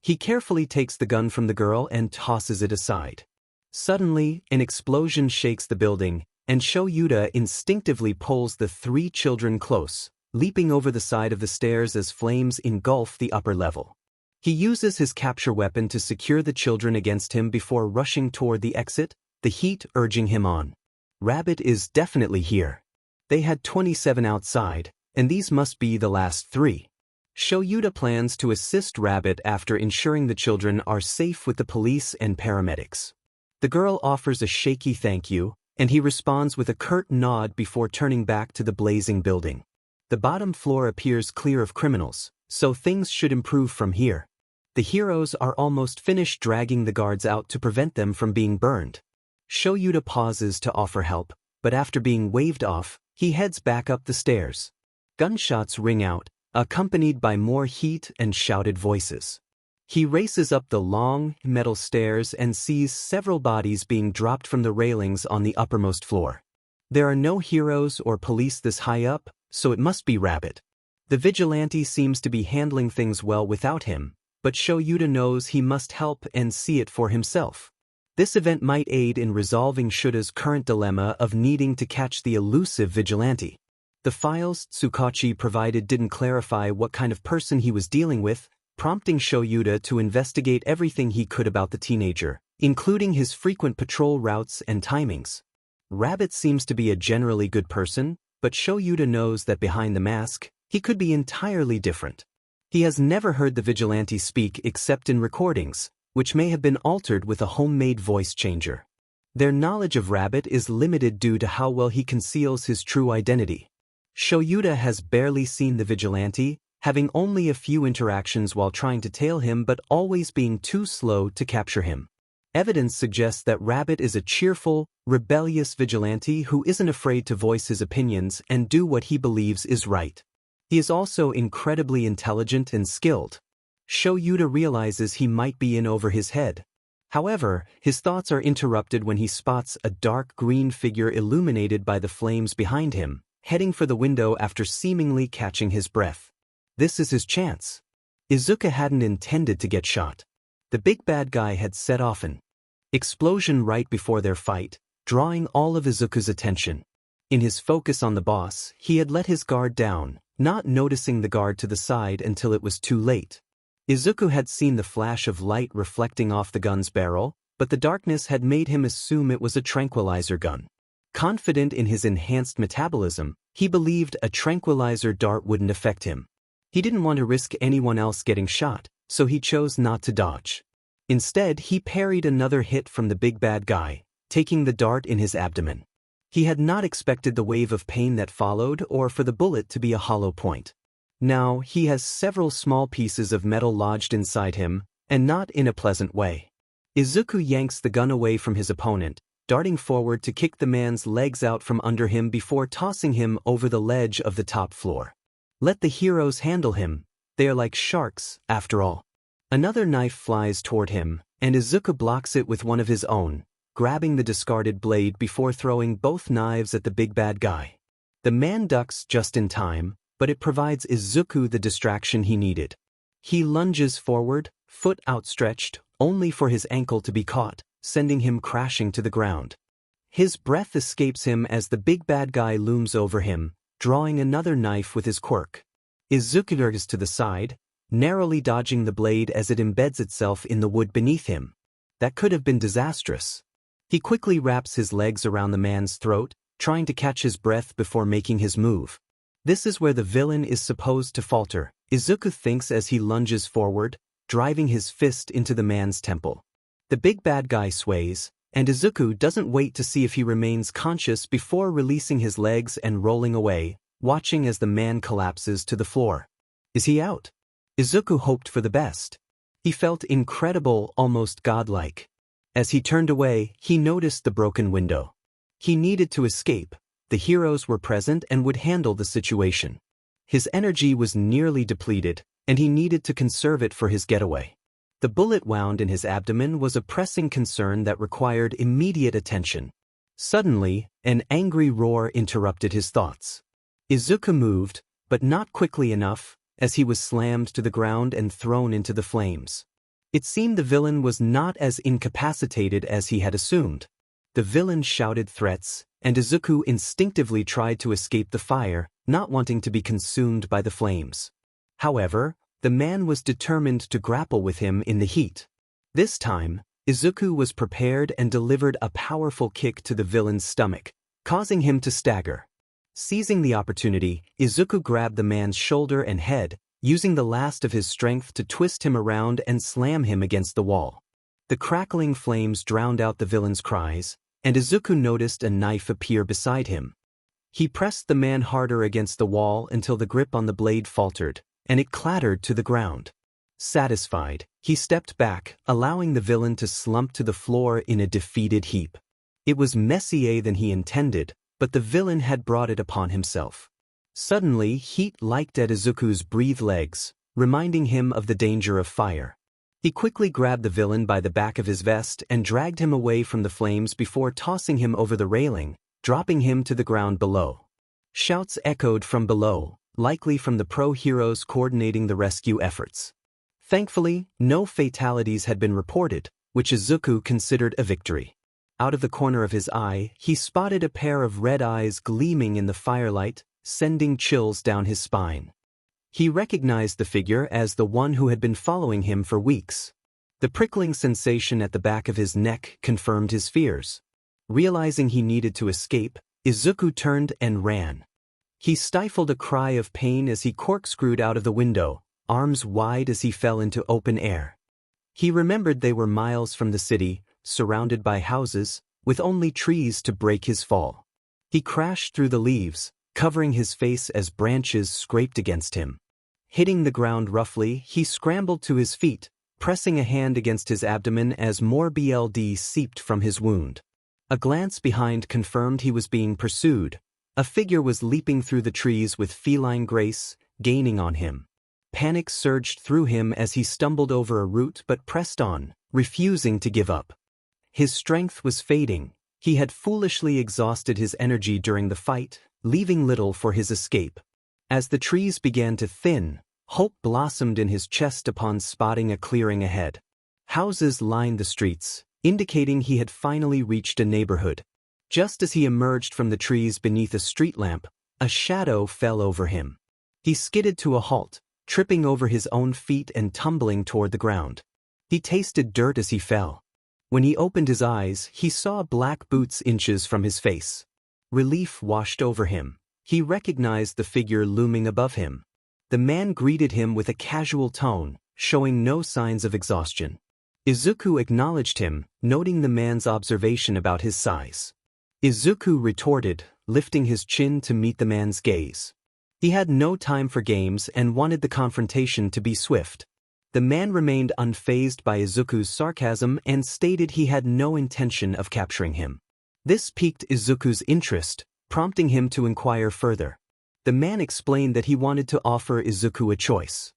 He carefully takes the gun from the girl and tosses it aside. Suddenly, an explosion shakes the building, and 𝗏𝗪𝗓 instinctively pulls the 3 children close, leaping over the side of the stairs as flames engulf the upper level. He uses his capture weapon to secure the children against him before rushing toward the exit, the heat urging him on. Rabbit is definitely here. They had 27 outside, and these must be the last 3. 𝗏𝗪𝗓 plans to assist Rabbit after ensuring the children are safe with the police and paramedics. The girl offers a shaky thank you, and he responds with a curt nod before turning back to the blazing building. The bottom floor appears clear of criminals, so things should improve from here. The heroes are almost finished dragging the guards out to prevent them from being burned. 𝗏𝗪𝗓 pauses to offer help, but after being waved off, he heads back up the stairs. Gunshots ring out, accompanied by more heat and shouted voices. He races up the long, metal stairs and sees several bodies being dropped from the railings on the uppermost floor. There are no heroes or police this high up, so it must be Rabbit. The Vigilante seems to be handling things well without him, but 𝗏𝗪𝗓 knows he must help and see it for himself. This event might aid in resolving 𝗏𝗪𝗓's current dilemma of needing to catch the elusive Vigilante. The files 𝗧𝗏𝗁𝗁 provided didn't clarify what kind of person he was dealing with, prompting 𝗏𝗪𝗓 to investigate everything he could about the teenager, including his frequent patrol routes and timings. Rabbit seems to be a generally good person, but 𝗏𝗪𝗓 knows that behind the mask, he could be entirely different. He has never heard the Vigilante speak except in recordings, which may have been altered with a homemade voice changer. Their knowledge of Rabbit is limited due to how well he conceals his true identity. 𝗏𝗪𝗓 has barely seen the Vigilante, having only a few interactions while trying to tail him but always being too slow to capture him. Evidence suggests that Rabbit is a cheerful, rebellious Vigilante who isn't afraid to voice his opinions and do what he believes is right. He is also incredibly intelligent and skilled. 𝗏𝗪𝗓 realizes he might be in over his head. However, his thoughts are interrupted when he spots a dark green figure illuminated by the flames behind him, heading for the window after seemingly catching his breath. This is his chance. Izuku hadn't intended to get shot. The big bad guy had set off an explosion right before their fight, drawing all of Izuku's attention. In his focus on the boss, he had let his guard down, not noticing the guard to the side until it was too late. Izuku had seen the flash of light reflecting off the gun's barrel, but the darkness had made him assume it was a tranquilizer gun. Confident in his enhanced metabolism, he believed a tranquilizer dart wouldn't affect him. He didn't want to risk anyone else getting shot, so he chose not to dodge. Instead, he parried another hit from the big bad guy, taking the dart in his abdomen. He had not expected the wave of pain that followed or for the bullet to be a hollow point. Now, he has several small pieces of metal lodged inside him, and not in a pleasant way. Izuku yanks the gun away from his opponent, darting forward to kick the man's legs out from under him before tossing him over the ledge of the top floor. Let the heroes handle him, they are like sharks, after all. Another knife flies toward him, and Izuku blocks it with one of his own, grabbing the discarded blade before throwing both knives at the big bad guy. The man ducks just in time, but it provides Izuku the distraction he needed. He lunges forward, foot outstretched, only for his ankle to be caught, sending him crashing to the ground. His breath escapes him as the big bad guy looms over him, drawing another knife with his quirk. Izuku lurches to the side, narrowly dodging the blade as it embeds itself in the wood beneath him. That could have been disastrous. He quickly wraps his legs around the man's throat, trying to catch his breath before making his move. This is where the villain is supposed to falter, Izuku thinks as he lunges forward, driving his fist into the man's temple. The big bad guy sways, and Izuku doesn't wait to see if he remains conscious before releasing his legs and rolling away, watching as the man collapses to the floor. Is he out? Izuku hoped for the best. He felt incredible, almost godlike. As he turned away, he noticed the broken window. He needed to escape. The heroes were present and would handle the situation. His energy was nearly depleted, and he needed to conserve it for his getaway. The bullet wound in his abdomen was a pressing concern that required immediate attention. Suddenly, an angry roar interrupted his thoughts. Izuku moved, but not quickly enough, as he was slammed to the ground and thrown into the flames. It seemed the villain was not as incapacitated as he had assumed. The villain shouted threats, and Izuku instinctively tried to escape the fire, not wanting to be consumed by the flames. However, the man was determined to grapple with him in the heat. This time, Izuku was prepared and delivered a powerful kick to the villain's stomach, causing him to stagger. Seizing the opportunity, Izuku grabbed the man's shoulder and head, using the last of his strength to twist him around and slam him against the wall. The crackling flames drowned out the villain's cries, and Izuku noticed a knife appear beside him. He pressed the man harder against the wall until the grip on the blade faltered, and it clattered to the ground. Satisfied, he stepped back, allowing the villain to slump to the floor in a defeated heap. It was messier than he intended, but the villain had brought it upon himself. Suddenly, heat licked at Izuku's breathed legs, reminding him of the danger of fire. He quickly grabbed the villain by the back of his vest and dragged him away from the flames before tossing him over the railing, dropping him to the ground below. Shouts echoed from below, likely from the pro-heroes coordinating the rescue efforts. Thankfully, no fatalities had been reported, which Izuku considered a victory. Out of the corner of his eye, he spotted a pair of red eyes gleaming in the firelight, sending chills down his spine. He recognized the figure as the one who had been following him for weeks. The prickling sensation at the back of his neck confirmed his fears. Realizing he needed to escape, Izuku turned and ran. He stifled a cry of pain as he corkscrewed out of the window, arms wide as he fell into open air. He remembered they were miles from the city, surrounded by houses, with only trees to break his fall. He crashed through the leaves, covering his face as branches scraped against him. Hitting the ground roughly, he scrambled to his feet, pressing a hand against his abdomen as more blood seeped from his wound. A glance behind confirmed he was being pursued. A figure was leaping through the trees with feline grace, gaining on him. Panic surged through him as he stumbled over a root but pressed on, refusing to give up. His strength was fading. He had foolishly exhausted his energy during the fight, leaving little for his escape. As the trees began to thin, hope blossomed in his chest upon spotting a clearing ahead. Houses lined the streets, indicating he had finally reached a neighborhood. Just as he emerged from the trees beneath a street lamp, a shadow fell over him. He skidded to a halt, tripping over his own feet and tumbling toward the ground. He tasted dirt as he fell. When he opened his eyes, he saw black boots inches from his face. Relief washed over him. He recognized the figure looming above him. The man greeted him with a casual tone, showing no signs of exhaustion. Izuku acknowledged him, noting the man's observation about his size. Izuku retorted, lifting his chin to meet the man's gaze. He had no time for games and wanted the confrontation to be swift. The man remained unfazed by Izuku's sarcasm and stated he had no intention of capturing him. This piqued Izuku's interest, prompting him to inquire further. The man explained that he wanted to offer Izuku a choice.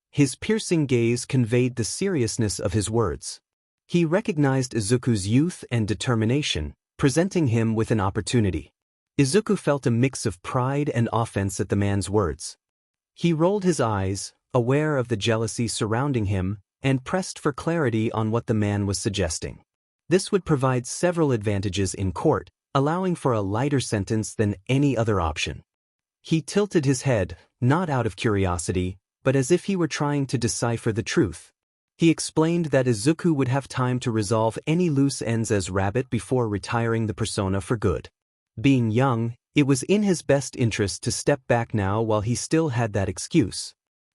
His piercing gaze conveyed the seriousness of his words. He recognized Izuku's youth and determination, presenting him with an opportunity. Izuku felt a mix of pride and offense at the man's words. He rolled his eyes, aware of the jealousy surrounding him, and pressed for clarity on what the man was suggesting. This would provide several advantages in court, allowing for a lighter sentence than any other option. He tilted his head, not out of curiosity, but as if he were trying to decipher the truth. He explained that Izuku would have time to resolve any loose ends as rabbit before retiring the persona for good. Being young, it was in his best interest to step back now while he still had that excuse.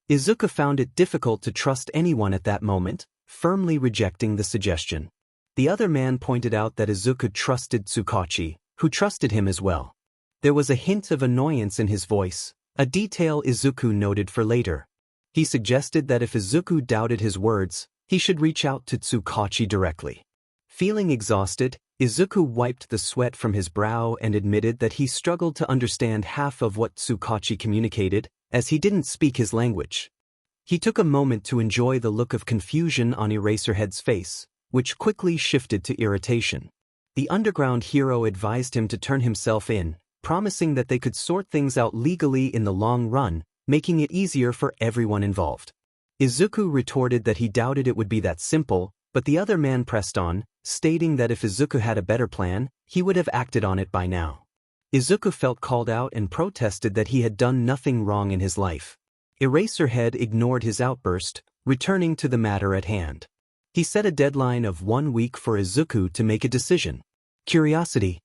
Izuku found it difficult to trust anyone at that moment, firmly rejecting the suggestion. The other man pointed out that Izuku trusted 𝗬𝗁, who trusted him as well. There was a hint of annoyance in his voice, a detail Izuku noted for later. He suggested that if Izuku doubted his words, he should reach out to 𝗬𝗁 directly. Feeling exhausted, Izuku wiped the sweat from his brow and admitted that he struggled to understand half of what 𝗬𝗁 communicated, as he didn't speak his language. He took a moment to enjoy the look of confusion on Eraserhead's face, which quickly shifted to irritation. The underground hero advised him to turn himself in, promising that they could sort things out legally in the long run, making it easier for everyone involved. Izuku retorted that he doubted it would be that simple, but the other man pressed on, stating that if Izuku had a better plan, he would have acted on it by now. Izuku felt called out and protested that he had done nothing wrong in his life. Eraserhead ignored his outburst, returning to the matter at hand. He set a deadline of 1 week for Izuku to make a decision. Curiosity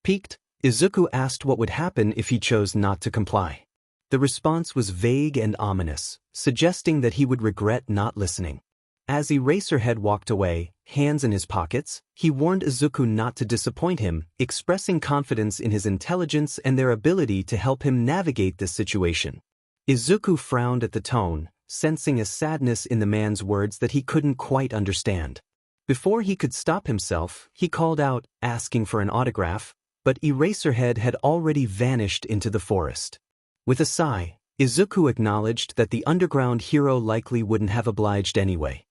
piqued, Izuku asked what would happen if he chose not to comply. The response was vague and ominous, suggesting that he would regret not listening. As Eraserhead walked away, hands in his pockets, he warned Izuku not to disappoint him, expressing confidence in his intelligence and their ability to help him navigate this situation. Izuku frowned at the tone, sensing a sadness in the man's words that he couldn't quite understand. Before he could stop himself, he called out, asking for an autograph, but Eraserhead had already vanished into the forest. With a sigh, Izuku acknowledged that the underground hero likely wouldn't have obliged anyway.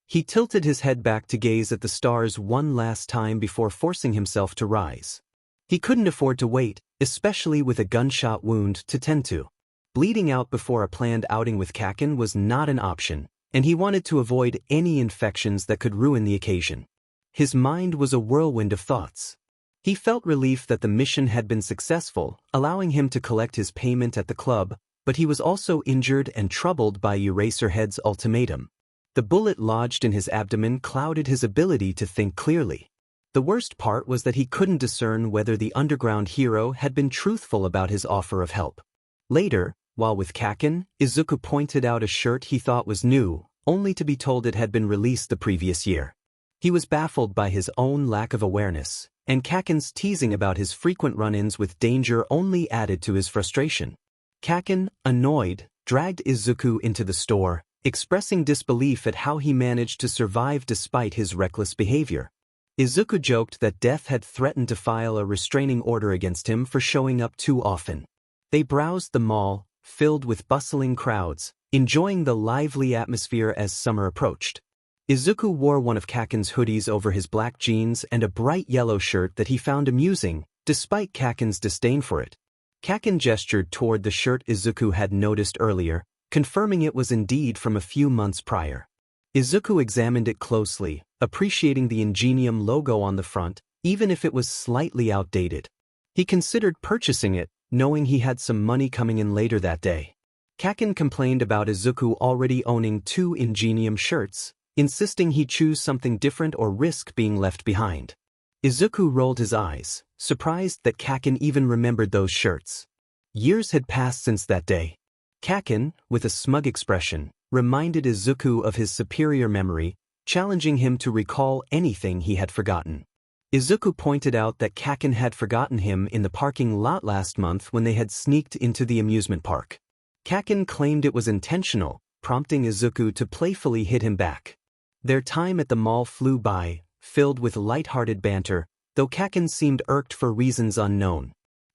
He tilted his head back to gaze at the stars one last time before forcing himself to rise. He couldn't afford to wait, especially with a gunshot wound to tend to. Bleeding out before a planned outing with Kaken was not an option, and he wanted to avoid any infections that could ruin the occasion. His mind was a whirlwind of thoughts. He felt relief that the mission had been successful, allowing him to collect his payment at the club, but he was also injured and troubled by Eraserhead's ultimatum. The bullet lodged in his abdomen clouded his ability to think clearly. The worst part was that he couldn't discern whether the underground hero had been truthful about his offer of help. Later, while with Kaken, Izuku pointed out a shirt he thought was new, only to be told it had been released the previous year. He was baffled by his own lack of awareness, and Kaken's teasing about his frequent run-ins with danger only added to his frustration. Kaken, annoyed, dragged Izuku into the store, expressing disbelief at how he managed to survive despite his reckless behavior. Izuku joked that death had threatened to file a restraining order against him for showing up too often. They browsed the mall, filled with bustling crowds, enjoying the lively atmosphere as summer approached. Izuku wore one of Kaken's hoodies over his black jeans and a bright yellow shirt that he found amusing, despite Kaken's disdain for it. Kaken gestured toward the shirt Izuku had noticed earlier, confirming it was indeed from a few months prior. Izuku examined it closely, appreciating the Ingenium logo on the front, even if it was slightly outdated. He considered purchasing it, knowing he had some money coming in later that day. 𝗂𝐭𝐸 complained about Izuku already owning 2 ingenium shirts, insisting he choose something different or risk being left behind. Izuku rolled his eyes, surprised that 𝗂𝐭𝐸 even remembered those shirts. Years had passed since that day. 𝗂𝐭𝐸, with a smug expression, reminded Izuku of his superior memory, challenging him to recall anything he had forgotten. Izuku pointed out that 𝗂𝐭𝐸 had forgotten him in the parking lot last month when they had sneaked into the amusement park. 𝗂𝐭𝐸 claimed it was intentional, prompting Izuku to playfully hit him back. Their time at the mall flew by, filled with light-hearted banter, though 𝗂𝐭𝐸 seemed irked for reasons unknown.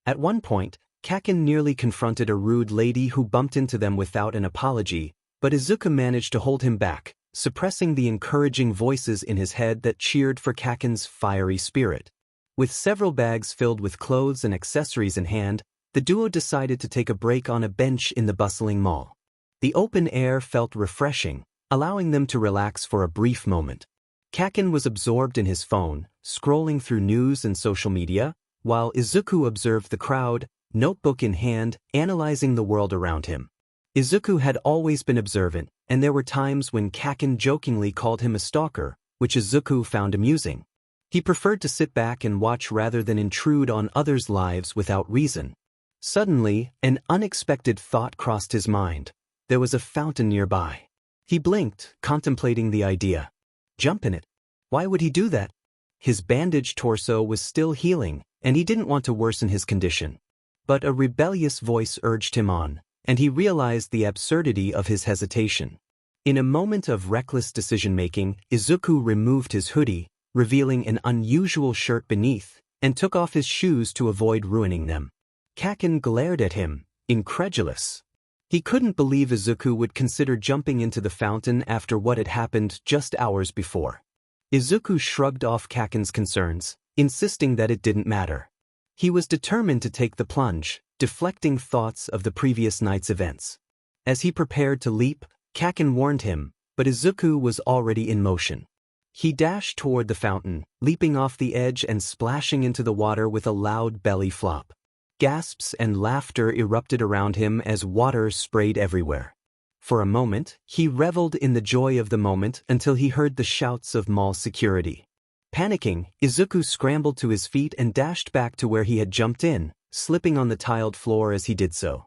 At one point, 𝗂𝐭𝐸 nearly confronted a rude lady who bumped into them without an apology, but Izuku managed to hold him back, suppressing the encouraging voices in his head that cheered for 𝗂𝐭𝐸's fiery spirit. With several bags filled with clothes and accessories in hand, the duo decided to take a break on a bench in the bustling mall. The open air felt refreshing, allowing them to relax for a brief moment. 𝗂𝐭𝐸 was absorbed in his phone, scrolling through news and social media, while Izuku observed the crowd, notebook in hand, analyzing the world around him. Izuku had always been observant, and there were times when 𝗂𝐭𝐸 jokingly called him a stalker, which Izuku found amusing. He preferred to sit back and watch rather than intrude on others' lives without reason. Suddenly, an unexpected thought crossed his mind. There was a fountain nearby. He blinked, contemplating the idea. Jump in it. Why would he do that? His bandaged torso was still healing, and he didn't want to worsen his condition. But a rebellious voice urged him on, and he realized the absurdity of his hesitation. In a moment of reckless decision-making, Izuku removed his hoodie, revealing an unusual shirt beneath, and took off his shoes to avoid ruining them. 𝗂𝐭𝐸 glared at him, incredulous. He couldn't believe Izuku would consider jumping into the fountain after what had happened just hours before. Izuku shrugged off 𝗂𝐭𝐸's concerns, insisting that it didn't matter. He was determined to take the plunge, deflecting thoughts of the previous night's events. As he prepared to leap, 𝗂𝐭𝐸 warned him, but Izuku was already in motion. He dashed toward the fountain, leaping off the edge and splashing into the water with a loud belly flop. Gasps and laughter erupted around him as water sprayed everywhere. For a moment, he reveled in the joy of the moment until he heard the shouts of mall security. Panicking, Izuku scrambled to his feet and dashed back to where he had jumped in, slipping on the tiled floor as he did so.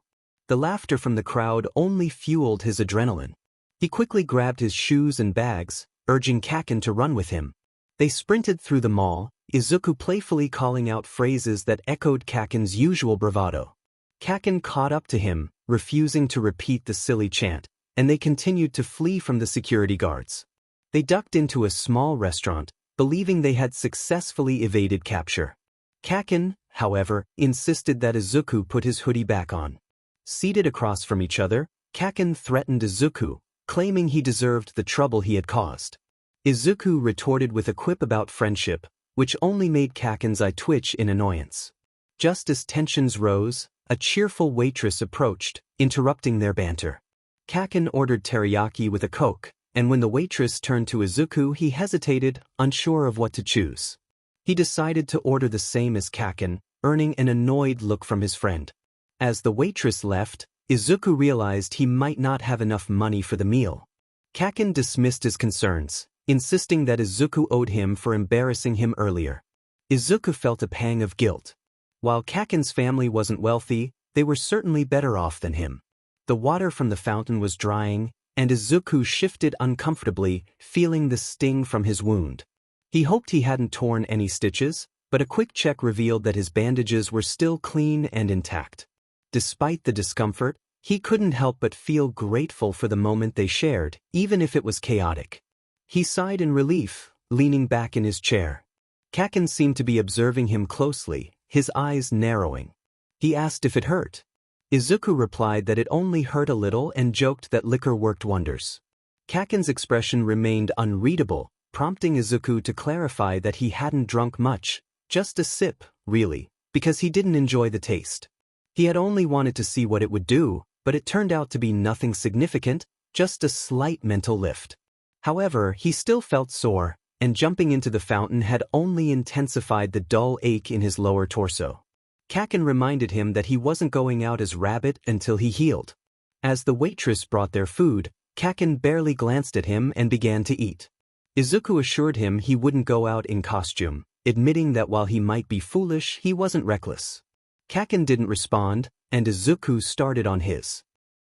The laughter from the crowd only fueled his adrenaline. He quickly grabbed his shoes and bags, urging 𝗂𝐭𝐸 to run with him. They sprinted through the mall, Izuku playfully calling out phrases that echoed 𝗂𝐭𝐸's usual bravado. 𝗂𝐭𝐸 caught up to him, refusing to repeat the silly chant, and they continued to flee from the security guards. They ducked into a small restaurant, believing they had successfully evaded capture. 𝗂𝐭𝐸, however, insisted that Izuku put his hoodie back on. Seated across from each other, 𝗂𝐭𝐸 threatened Izuku, claiming he deserved the trouble he had caused. Izuku retorted with a quip about friendship, which only made 𝗂𝐭𝐸's eye twitch in annoyance. Just as tensions rose, a cheerful waitress approached, interrupting their banter. 𝗂𝐭𝐸 ordered teriyaki with a Coke, and when the waitress turned to Izuku he hesitated, unsure of what to choose. He decided to order the same as 𝗂𝐭𝐸, earning an annoyed look from his friend. As the waitress left, Izuku realized he might not have enough money for the meal. 𝗂𝐭𝐸 dismissed his concerns, insisting that Izuku owed him for embarrassing him earlier. Izuku felt a pang of guilt. While 𝗂𝐭𝐸's family wasn't wealthy, they were certainly better off than him. The water from the fountain was drying, and Izuku shifted uncomfortably, feeling the sting from his wound. He hoped he hadn't torn any stitches, but a quick check revealed that his bandages were still clean and intact. Despite the discomfort, he couldn't help but feel grateful for the moment they shared, even if it was chaotic. He sighed in relief, leaning back in his chair. 𝗂𝐭𝐸 seemed to be observing him closely, his eyes narrowing. He asked if it hurt. Izuku replied that it only hurt a little and joked that liquor worked wonders. 𝗂𝐭𝐸's expression remained unreadable, prompting Izuku to clarify that he hadn't drunk much, just a sip, really, because he didn't enjoy the taste. He had only wanted to see what it would do, but it turned out to be nothing significant, just a slight mental lift. However, he still felt sore, and jumping into the fountain had only intensified the dull ache in his lower torso. 𝗂𝐿 reminded him that he wasn't going out as rabbit until he healed. As the waitress brought their food, 𝗂𝐿 barely glanced at him and began to eat. Izuku assured him he wouldn't go out in costume, admitting that while he might be foolish, he wasn't reckless. 𝗂𝐿 didn't respond, and Izuku started on his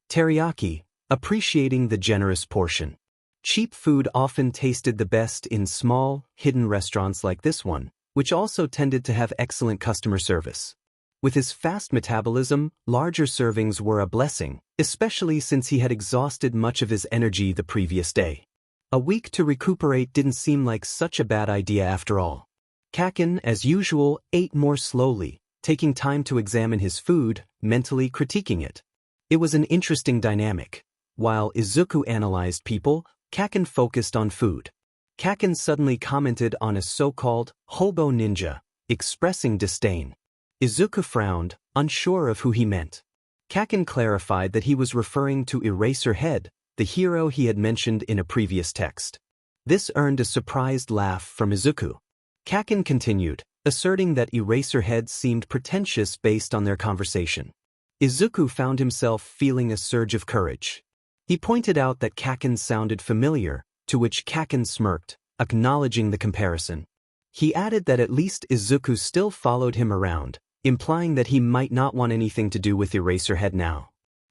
teriyaki, appreciating the generous portion. Cheap food often tasted the best in small, hidden restaurants like this one, which also tended to have excellent customer service. With his fast metabolism, larger servings were a blessing, especially since he had exhausted much of his energy the previous day. A week to recuperate didn't seem like such a bad idea after all. 𝗂𝐿, as usual, ate more slowly, taking time to examine his food, mentally critiquing it. It was an interesting dynamic. While Izuku analyzed people, 𝗂𝐿 focused on food. 𝗂𝐿 suddenly commented on a so-called hobo ninja, expressing disdain. Izuku frowned, unsure of who he meant. 𝗂𝐿 clarified that he was referring to Eraserhead, the hero he had mentioned in a previous text. This earned a surprised laugh from Izuku. 𝗂𝐿 continued, asserting that Eraserhead seemed pretentious based on their conversation. Izuku found himself feeling a surge of courage. He pointed out that 𝗂𝐿 sounded familiar, to which 𝗂𝐿 smirked, acknowledging the comparison. He added that at least Izuku still followed him around, implying that he might not want anything to do with Eraserhead now.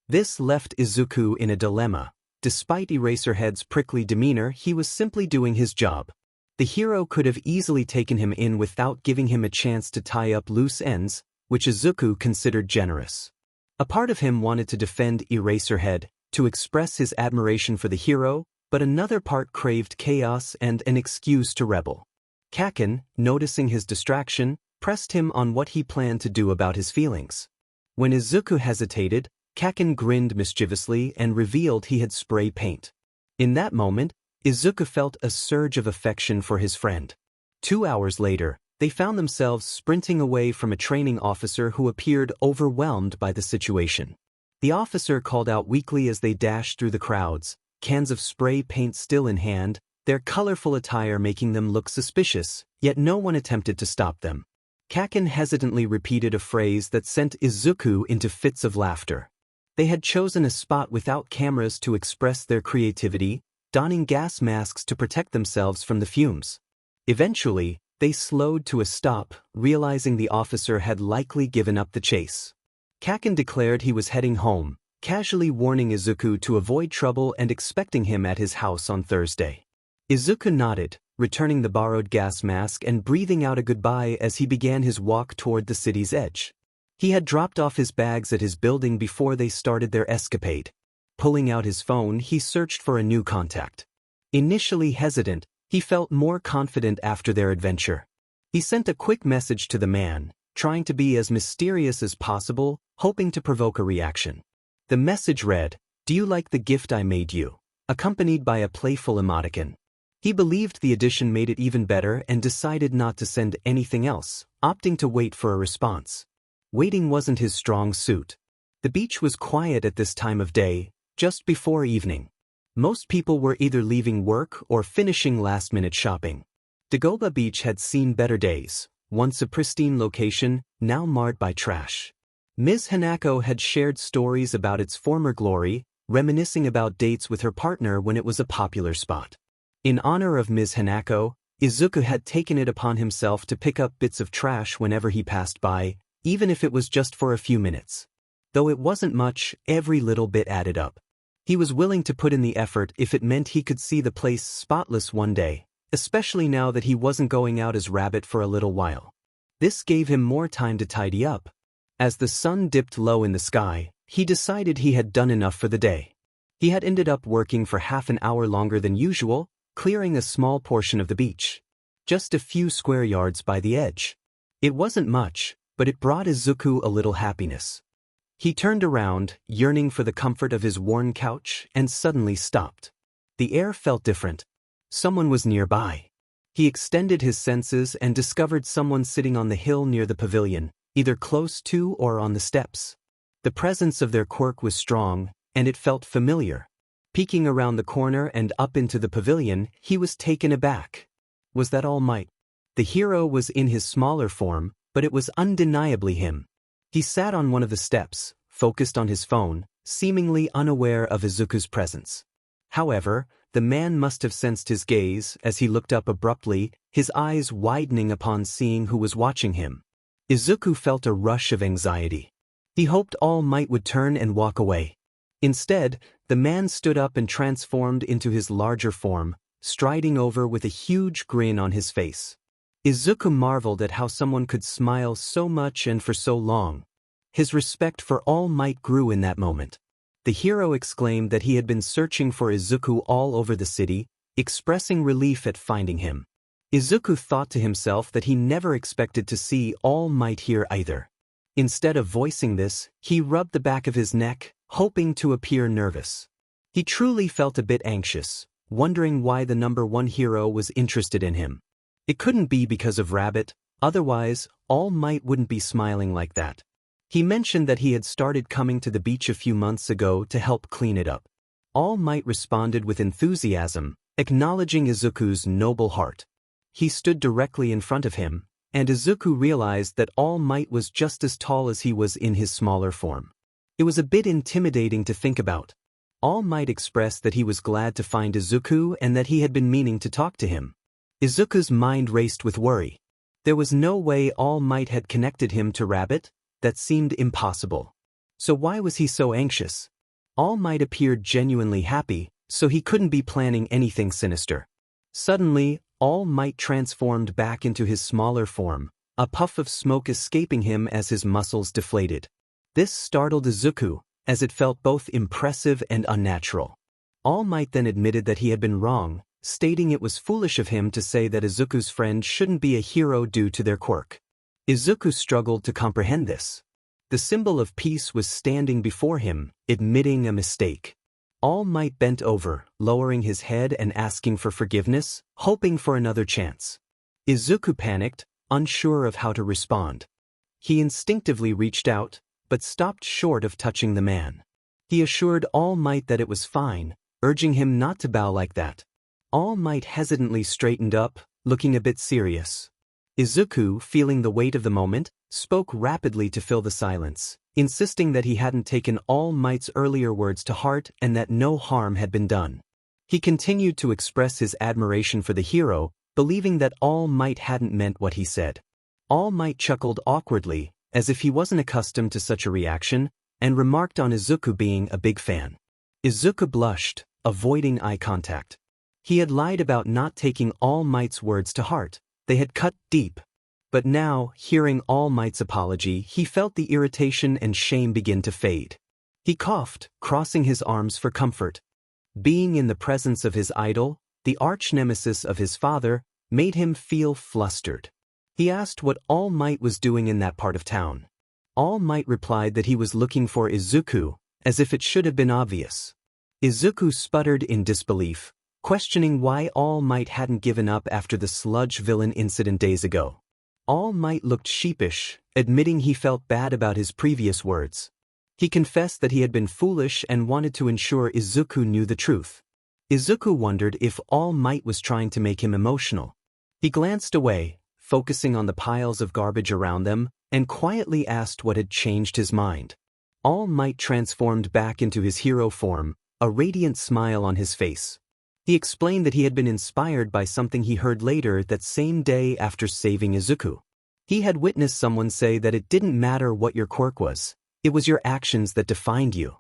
This left Izuku in a dilemma. Despite Eraserhead's prickly demeanor, he was simply doing his job. The hero could have easily taken him in without giving him a chance to tie up loose ends, which Izuku considered generous. A part of him wanted to defend Eraserhead, to express his admiration for the hero, but another part craved chaos and an excuse to rebel. 𝗂𝐿, noticing his distraction, pressed him on what he planned to do about his feelings. When Izuku hesitated, 𝗂𝐿 grinned mischievously and revealed he had spray paint. In that moment, Izuku felt a surge of affection for his friend. 2 hours later, they found themselves sprinting away from a training officer who appeared overwhelmed by the situation. The officer called out weakly as they dashed through the crowds, cans of spray paint still in hand, their colorful attire making them look suspicious, yet no one attempted to stop them. 𝗂𝐿 hesitantly repeated a phrase that sent Izuku into fits of laughter. They had chosen a spot without cameras to express their creativity, donning gas masks to protect themselves from the fumes. Eventually, they slowed to a stop, realizing the officer had likely given up the chase. 𝗂𝐿 declared he was heading home, casually warning Izuku to avoid trouble and expecting him at his house on Thursday. Izuku nodded, returning the borrowed gas mask and breathing out a goodbye as he began his walk toward the city's edge. He had dropped off his bags at his building before they started their escapade. Pulling out his phone, he searched for a new contact. Initially hesitant, he felt more confident after their adventure. He sent a quick message to the man, trying to be as mysterious as possible, hoping to provoke a reaction. The message read, "Do you like the gift I made you?" accompanied by a playful emoticon. He believed the addition made it even better and decided not to send anything else, opting to wait for a response. Waiting wasn't his strong suit. The beach was quiet at this time of day, just before evening. Most people were either leaving work or finishing last-minute shopping. Dagobah Beach had seen better days, once a pristine location, now marred by trash. Ms. Hanako had shared stories about its former glory, reminiscing about dates with her partner when it was a popular spot. In honor of Ms. Hanako, Izuku had taken it upon himself to pick up bits of trash whenever he passed by, even if it was just for a few minutes. Though it wasn't much, every little bit added up. He was willing to put in the effort if it meant he could see the place spotless one day, especially now that he wasn't going out as rabbit for a little while. This gave him more time to tidy up. As the sun dipped low in the sky, he decided he had done enough for the day. He had ended up working for half an hour longer than usual, clearing a small portion of the beach. Just a few square yards by the edge. It wasn't much, but it brought Izuku a little happiness. He turned around, yearning for the comfort of his worn couch, and suddenly stopped. The air felt different. Someone was nearby. He extended his senses and discovered someone sitting on the hill near the pavilion, either close to or on the steps. The presence of their quirk was strong, and it felt familiar. Peeking around the corner and up into the pavilion, he was taken aback. Was that All Might? The hero was in his smaller form, but it was undeniably him. He sat on one of the steps, focused on his phone, seemingly unaware of Izuku's presence. However, the man must have sensed his gaze as he looked up abruptly, his eyes widening upon seeing who was watching him. Izuku felt a rush of anxiety. He hoped All Might would turn and walk away. Instead, the man stood up and transformed into his larger form, striding over with a huge grin on his face. Izuku marveled at how someone could smile so much and for so long. His respect for All Might grew in that moment. The hero exclaimed that he had been searching for Izuku all over the city, expressing relief at finding him. Izuku thought to himself that he never expected to see All Might here either. Instead of voicing this, he rubbed the back of his neck, hoping to appear nervous. He truly felt a bit anxious, wondering why the #1 hero was interested in him. It couldn't be because of Rabbit, otherwise, All Might wouldn't be smiling like that. He mentioned that he had started coming to the beach a few months ago to help clean it up. All Might responded with enthusiasm, acknowledging Izuku's noble heart. He stood directly in front of him, and Izuku realized that All Might was just as tall as he was in his smaller form. It was a bit intimidating to think about. All Might expressed that he was glad to find Izuku and that he had been meaning to talk to him. Izuku's mind raced with worry. There was no way All Might had connected him to Rabbit. That seemed impossible. So why was he so anxious? All Might appeared genuinely happy, so he couldn't be planning anything sinister. Suddenly, All Might transformed back into his smaller form, a puff of smoke escaping him as his muscles deflated. This startled Izuku, as it felt both impressive and unnatural. All Might then admitted that he had been wrong, stating it was foolish of him to say that Izuku's friend shouldn't be a hero due to their quirk. Izuku struggled to comprehend this. The symbol of peace was standing before him, admitting a mistake. All Might bent over, lowering his head and asking for forgiveness, hoping for another chance. Izuku panicked, unsure of how to respond. He instinctively reached out, but stopped short of touching the man. He assured All Might that it was fine, urging him not to bow like that. All Might hesitantly straightened up, looking a bit serious. Izuku, feeling the weight of the moment, spoke rapidly to fill the silence, insisting that he hadn't taken All Might's earlier words to heart and that no harm had been done. He continued to express his admiration for the hero, believing that All Might hadn't meant what he said. All Might chuckled awkwardly, as if he wasn't accustomed to such a reaction, and remarked on Izuku being a big fan. Izuku blushed, avoiding eye contact. He had lied about not taking All Might's words to heart. They had cut deep. But now, hearing All Might's apology, he felt the irritation and shame begin to fade. He coughed, crossing his arms for comfort. Being in the presence of his idol, the arch-nemesis of his father, made him feel flustered. He asked what All Might was doing in that part of town. All Might replied that he was looking for Izuku, as if it should have been obvious. Izuku sputtered in disbelief, questioning why All Might hadn't given up after the sludge villain incident days ago. All Might looked sheepish, admitting he felt bad about his previous words. He confessed that he had been foolish and wanted to ensure Izuku knew the truth. Izuku wondered if All Might was trying to make him emotional. He glanced away, focusing on the piles of garbage around them, and quietly asked what had changed his mind. All Might transformed back into his hero form, a radiant smile on his face. He explained that he had been inspired by something he heard later that same day after saving Izuku. He had witnessed someone say that it didn't matter what your quirk was, it was your actions that defined you.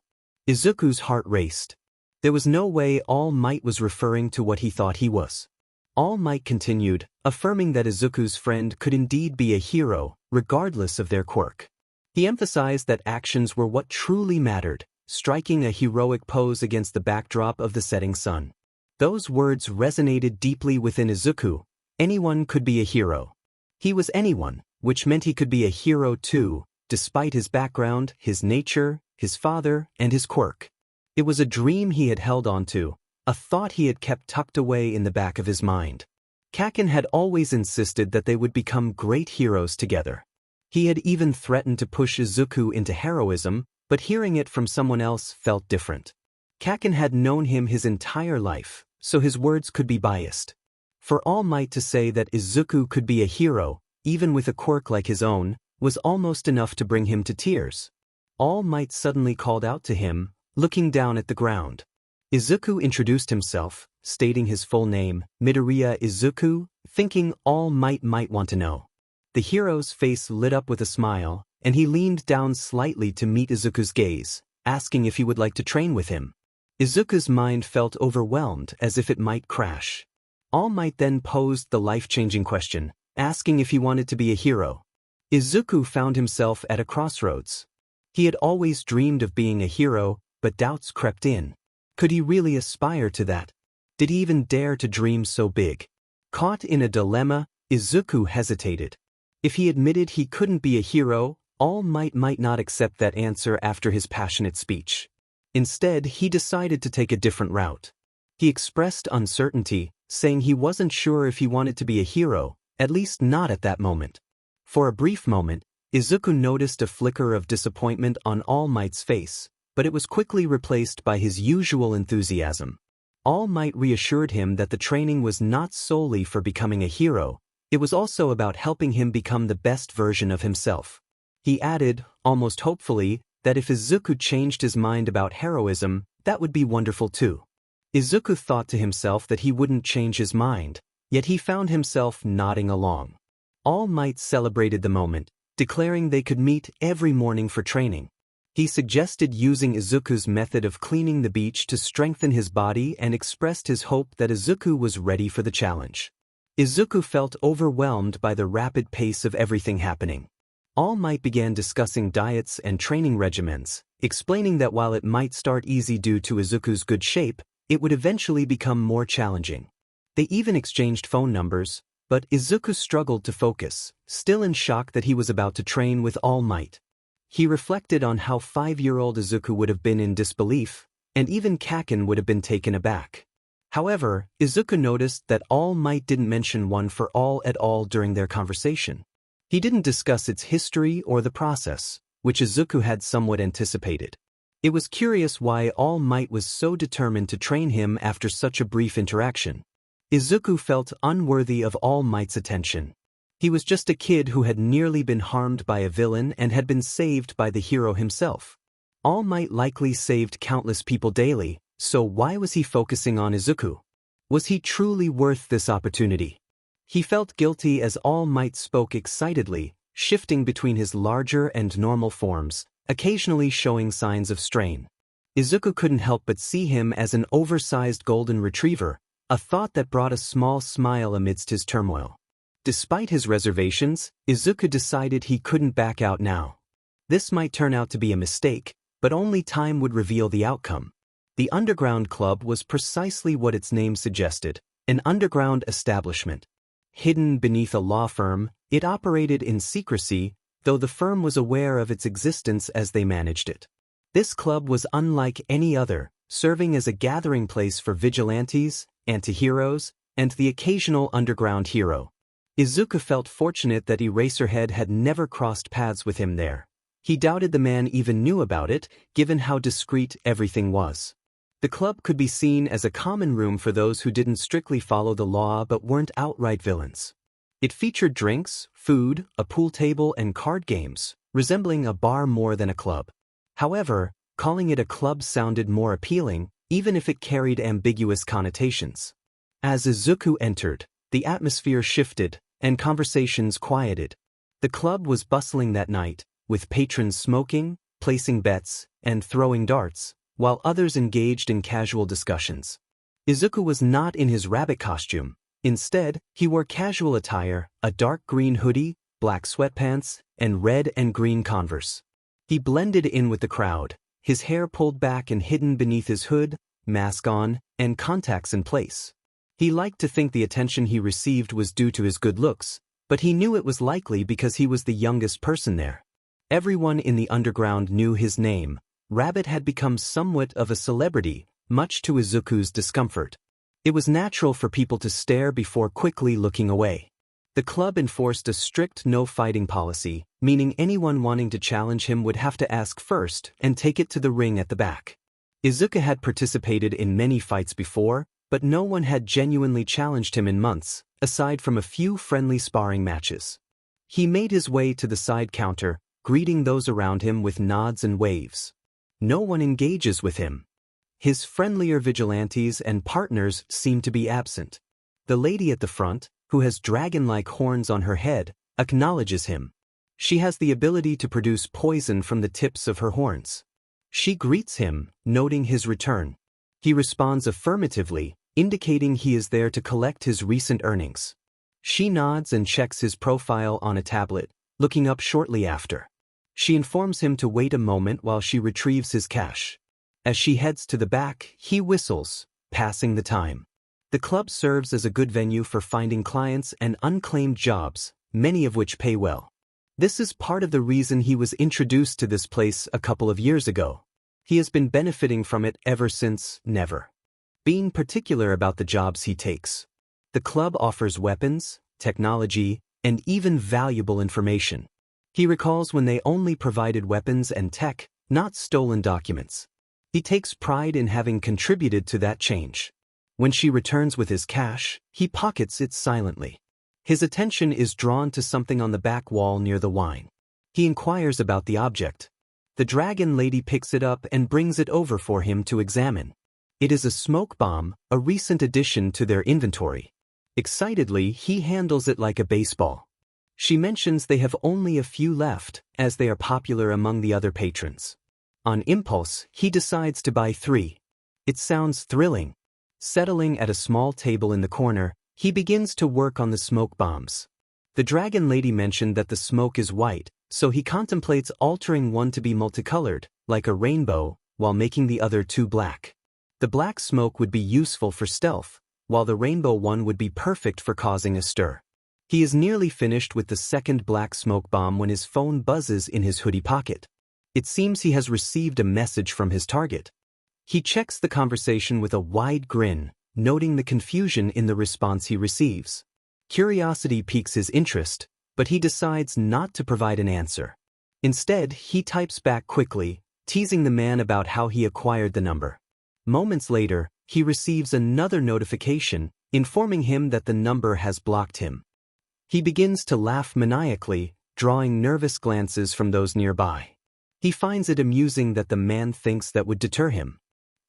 Izuku's heart raced. There was no way All Might was referring to what he thought he was. All Might continued, affirming that Izuku's friend could indeed be a hero, regardless of their quirk. He emphasized that actions were what truly mattered, striking a heroic pose against the backdrop of the setting sun. Those words resonated deeply within Izuku. Anyone could be a hero. He was anyone, which meant he could be a hero too, despite his background, his nature, his father, and his quirk. It was a dream he had held onto, a thought he had kept tucked away in the back of his mind. 𝗂𝐭 had always insisted that they would become great heroes together. He had even threatened to push Izuku into heroism, but hearing it from someone else felt different. 𝗂𝐭 had known him his entire life, so his words could be biased. For All Might to say that Izuku could be a hero, even with a quirk like his own, was almost enough to bring him to tears. All Might suddenly called out to him, looking down at the ground. Izuku introduced himself, stating his full name, Midoriya Izuku, thinking All Might want to know. The hero's face lit up with a smile, and he leaned down slightly to meet Izuku's gaze, asking if he would like to train with him. Izuku's mind felt overwhelmed as if it might crash. All Might then posed the life-changing question, asking if he wanted to be a hero. Izuku found himself at a crossroads. He had always dreamed of being a hero, but doubts crept in. Could he really aspire to that? Did he even dare to dream so big? Caught in a dilemma, Izuku hesitated. If he admitted he couldn't be a hero, All Might not accept that answer after his passionate speech. Instead, he decided to take a different route. He expressed uncertainty, saying he wasn't sure if he wanted to be a hero, at least not at that moment. For a brief moment, Izuku noticed a flicker of disappointment on All Might's face, but it was quickly replaced by his usual enthusiasm. All Might reassured him that the training was not solely for becoming a hero, it was also about helping him become the best version of himself. He added, almost hopefully, that if Izuku changed his mind about heroism, that would be wonderful too. Izuku thought to himself that he wouldn't change his mind, yet he found himself nodding along. All Might celebrated the moment, declaring they could meet every morning for training. He suggested using Izuku's method of cleaning the beach to strengthen his body and expressed his hope that Izuku was ready for the challenge. Izuku felt overwhelmed by the rapid pace of everything happening. All Might began discussing diets and training regimens, explaining that while it might start easy due to Izuku's good shape, it would eventually become more challenging. They even exchanged phone numbers, but Izuku struggled to focus, still in shock that he was about to train with All Might. He reflected on how 5-year-old Izuku would have been in disbelief, and even Kaken would have been taken aback. However, Izuku noticed that All Might didn't mention One for All at all during their conversation. He didn't discuss its history or the process, which Izuku had somewhat anticipated. It was curious why All Might was so determined to train him after such a brief interaction. Izuku felt unworthy of All Might's attention. He was just a kid who had nearly been harmed by a villain and had been saved by the hero himself. All Might likely saved countless people daily, so why was he focusing on Izuku? Was he truly worth this opportunity? He felt guilty as All Might spoke excitedly, shifting between his larger and normal forms, occasionally showing signs of strain. Izuku couldn't help but see him as an oversized golden retriever, a thought that brought a small smile amidst his turmoil. Despite his reservations, Izuku decided he couldn't back out now. This might turn out to be a mistake, but only time would reveal the outcome. The Underground Club was precisely what its name suggested, an underground establishment. Hidden beneath a law firm, it operated in secrecy, though the firm was aware of its existence as they managed it. This club was unlike any other, serving as a gathering place for vigilantes, anti-heroes, and the occasional underground hero. Izuku felt fortunate that Eraserhead had never crossed paths with him there. He doubted the man even knew about it, given how discreet everything was. The club could be seen as a common room for those who didn't strictly follow the law but weren't outright villains. It featured drinks, food, a pool table, and card games, resembling a bar more than a club. However, calling it a club sounded more appealing, even if it carried ambiguous connotations. As Izuku entered, the atmosphere shifted, and conversations quieted. The club was bustling that night, with patrons smoking, placing bets, and throwing darts, while others engaged in casual discussions. Izuku was not in his rabbit costume. Instead, he wore casual attire, a dark green hoodie, black sweatpants, and red and green Converse. He blended in with the crowd, his hair pulled back and hidden beneath his hood, mask on, and contacts in place. He liked to think the attention he received was due to his good looks, but he knew it was likely because he was the youngest person there. Everyone in the underground knew his name. Rabbit had become somewhat of a celebrity, much to Izuku's discomfort. It was natural for people to stare before quickly looking away. The club enforced a strict no-fighting policy, meaning anyone wanting to challenge him would have to ask first and take it to the ring at the back. Izuku had participated in many fights before, but no one had genuinely challenged him in months, aside from a few friendly sparring matches. He made his way to the side counter, greeting those around him with nods and waves. No one engages with him. His friendlier vigilantes and partners seem to be absent. The lady at the front, who has dragon-like horns on her head, acknowledges him. She has the ability to produce poison from the tips of her horns. She greets him, noting his return. He responds affirmatively, indicating he is there to collect his recent earnings. She nods and checks his profile on a tablet, looking up shortly after. She informs him to wait a moment while she retrieves his cash. As she heads to the back, he whistles, passing the time. The club serves as a good venue for finding clients and unclaimed jobs, many of which pay well. This is part of the reason he was introduced to this place a couple of years ago. He has been benefiting from it ever since, being particular about the jobs he takes. The club offers weapons, technology, and even valuable information. He recalls when they only provided weapons and tech, not stolen documents. He takes pride in having contributed to that change. When she returns with his cash, he pockets it silently. His attention is drawn to something on the back wall near the wine. He inquires about the object. The dragon lady picks it up and brings it over for him to examine. It is a smoke bomb, a recent addition to their inventory. Excitedly, he handles it like a baseball. She mentions they have only a few left, as they are popular among the other patrons. On impulse, he decides to buy 3. It sounds thrilling. Settling at a small table in the corner, he begins to work on the smoke bombs. The dragon lady mentioned that the smoke is white, so he contemplates altering one to be multicolored, like a rainbow, while making the other 2 black. The black smoke would be useful for stealth, while the rainbow one would be perfect for causing a stir. He is nearly finished with the second black smoke bomb when his phone buzzes in his hoodie pocket. It seems he has received a message from his target. He checks the conversation with a wide grin, noting the confusion in the response he receives. Curiosity piques his interest, but he decides not to provide an answer. Instead, he types back quickly, teasing the man about how he acquired the number. Moments later, he receives another notification, informing him that the number has blocked him. He begins to laugh maniacally, drawing nervous glances from those nearby. He finds it amusing that the man thinks that would deter him.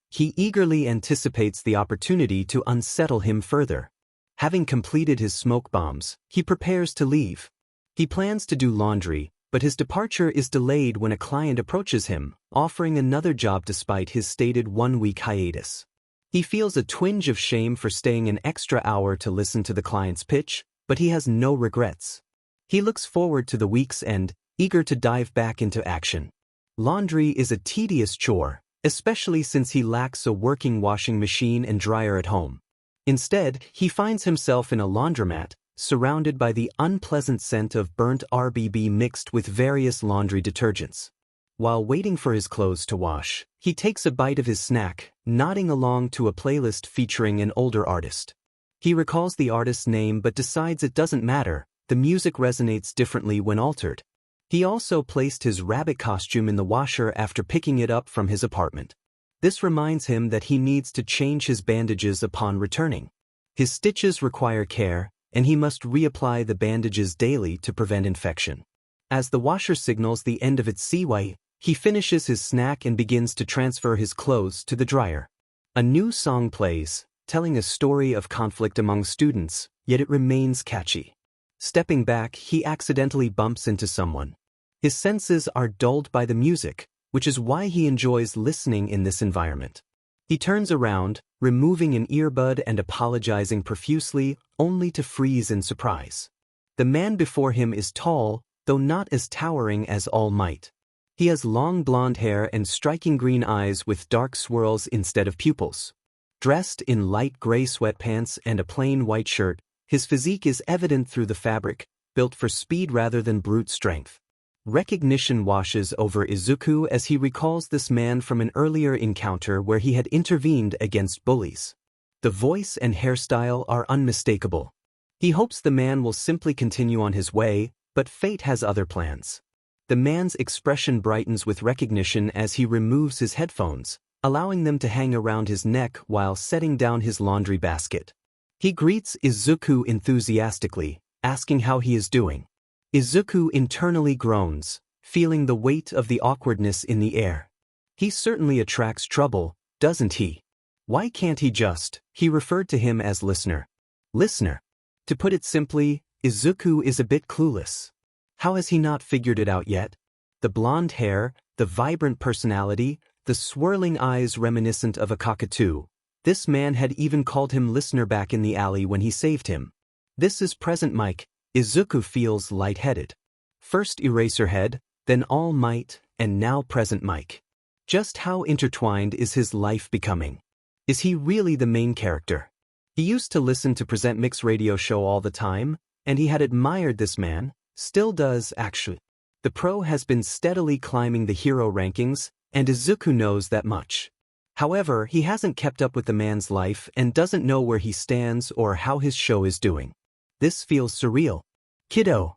He eagerly anticipates the opportunity to unsettle him further. Having completed his smoke bombs, he prepares to leave. He plans to do laundry, but his departure is delayed when a client approaches him, offering another job despite his stated 1-week hiatus. He feels a twinge of shame for staying an extra hour to listen to the client's pitch, but he has no regrets. He looks forward to the week's end, eager to dive back into action. Laundry is a tedious chore, especially since he lacks a working washing machine and dryer at home. Instead, he finds himself in a laundromat, surrounded by the unpleasant scent of burnt RBB mixed with various laundry detergents. While waiting for his clothes to wash, he takes a bite of his snack, nodding along to a playlist featuring an older artist. He recalls the artist's name but decides it doesn't matter, the music resonates differently when altered. He also placed his rabbit costume in the washer after picking it up from his apartment. This reminds him that he needs to change his bandages upon returning. His stitches require care, and he must reapply the bandages daily to prevent infection. As the washer signals the end of its 𝗬𝗍𝗧, he finishes his snack and begins to transfer his clothes to the dryer. A new song plays, telling a story of conflict among students, yet it remains catchy. Stepping back, he accidentally bumps into someone. His senses are dulled by the music, which is why he enjoys listening in this environment. He turns around, removing an earbud and apologizing profusely, only to freeze in surprise. The man before him is tall, though not as towering as All Might. He has long blonde hair and striking green eyes with dark swirls instead of pupils. Dressed in light gray sweatpants and a plain white shirt, his physique is evident through the fabric, built for speed rather than brute strength. Recognition washes over Izuku as he recalls this man from an earlier encounter where he had intervened against bullies. The voice and hairstyle are unmistakable. He hopes the man will simply continue on his way, but fate has other plans. The man's expression brightens with recognition as he removes his headphones, allowing them to hang around his neck while setting down his laundry basket. He greets Izuku enthusiastically, asking how he is doing. Izuku internally groans, feeling the weight of the awkwardness in the air. He certainly attracts trouble, doesn't he? Why can't he just? He referred to him as listener. Listener. To put it simply, Izuku is a bit clueless. How has he not figured it out yet? The blonde hair, the vibrant personality, the swirling eyes reminiscent of a cockatoo. This man had even called him listener back in the alley when he saved him. This is present Mike. Izuku feels lightheaded. First Eraserhead, then All Might, and now present Mike. Just how intertwined is his life becoming? Is he really the main character? He used to listen to Present Mix radio show all the time, and he had admired this man, still does actually. The pro has been steadily climbing the hero rankings, and Izuku knows that much. However, he hasn't kept up with the man's life and doesn't know where he stands or how his show is doing. This feels surreal. Kiddo.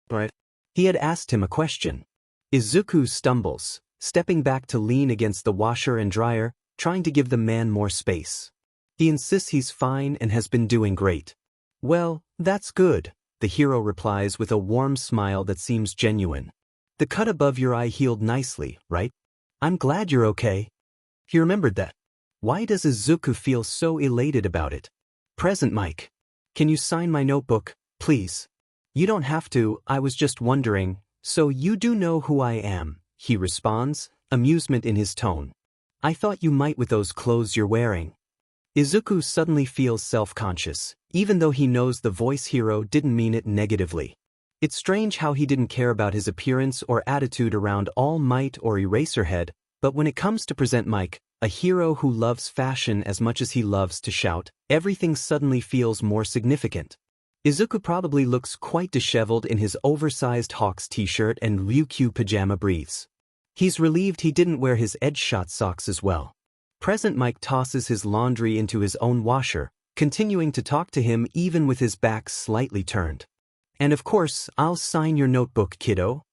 Right? He had asked him a question. Izuku stumbles, stepping back to lean against the washer and dryer, trying to give the man more space. He insists he's fine and has been doing great. Well, that's good, the hero replies with a warm smile that seems genuine. The cut above your eye healed nicely, right? I'm glad you're okay. He remembered that. Why does Izuku feel so elated about it? Present Mike. Can you sign my notebook, please? You don't have to, I was just wondering. So you do know who I am, he responds, amusement in his tone. I thought you might with those clothes you're wearing. Izuku suddenly feels self-conscious, even though he knows the voice hero didn't mean it negatively. It's strange how he didn't care about his appearance or attitude around All Might or Eraserhead, but when it comes to Present Mike, a hero who loves fashion as much as he loves to shout, everything suddenly feels more significant. Izuku probably looks quite disheveled in his oversized Hawks t-shirt and Ryukyu pajama briefs. He's relieved he didn't wear his 𝗓𝗏𝗧𝗏 socks as well. Present Mike tosses his laundry into his own washer, continuing to talk to him even with his back slightly turned. And of course, I'll sign your notebook, kiddo.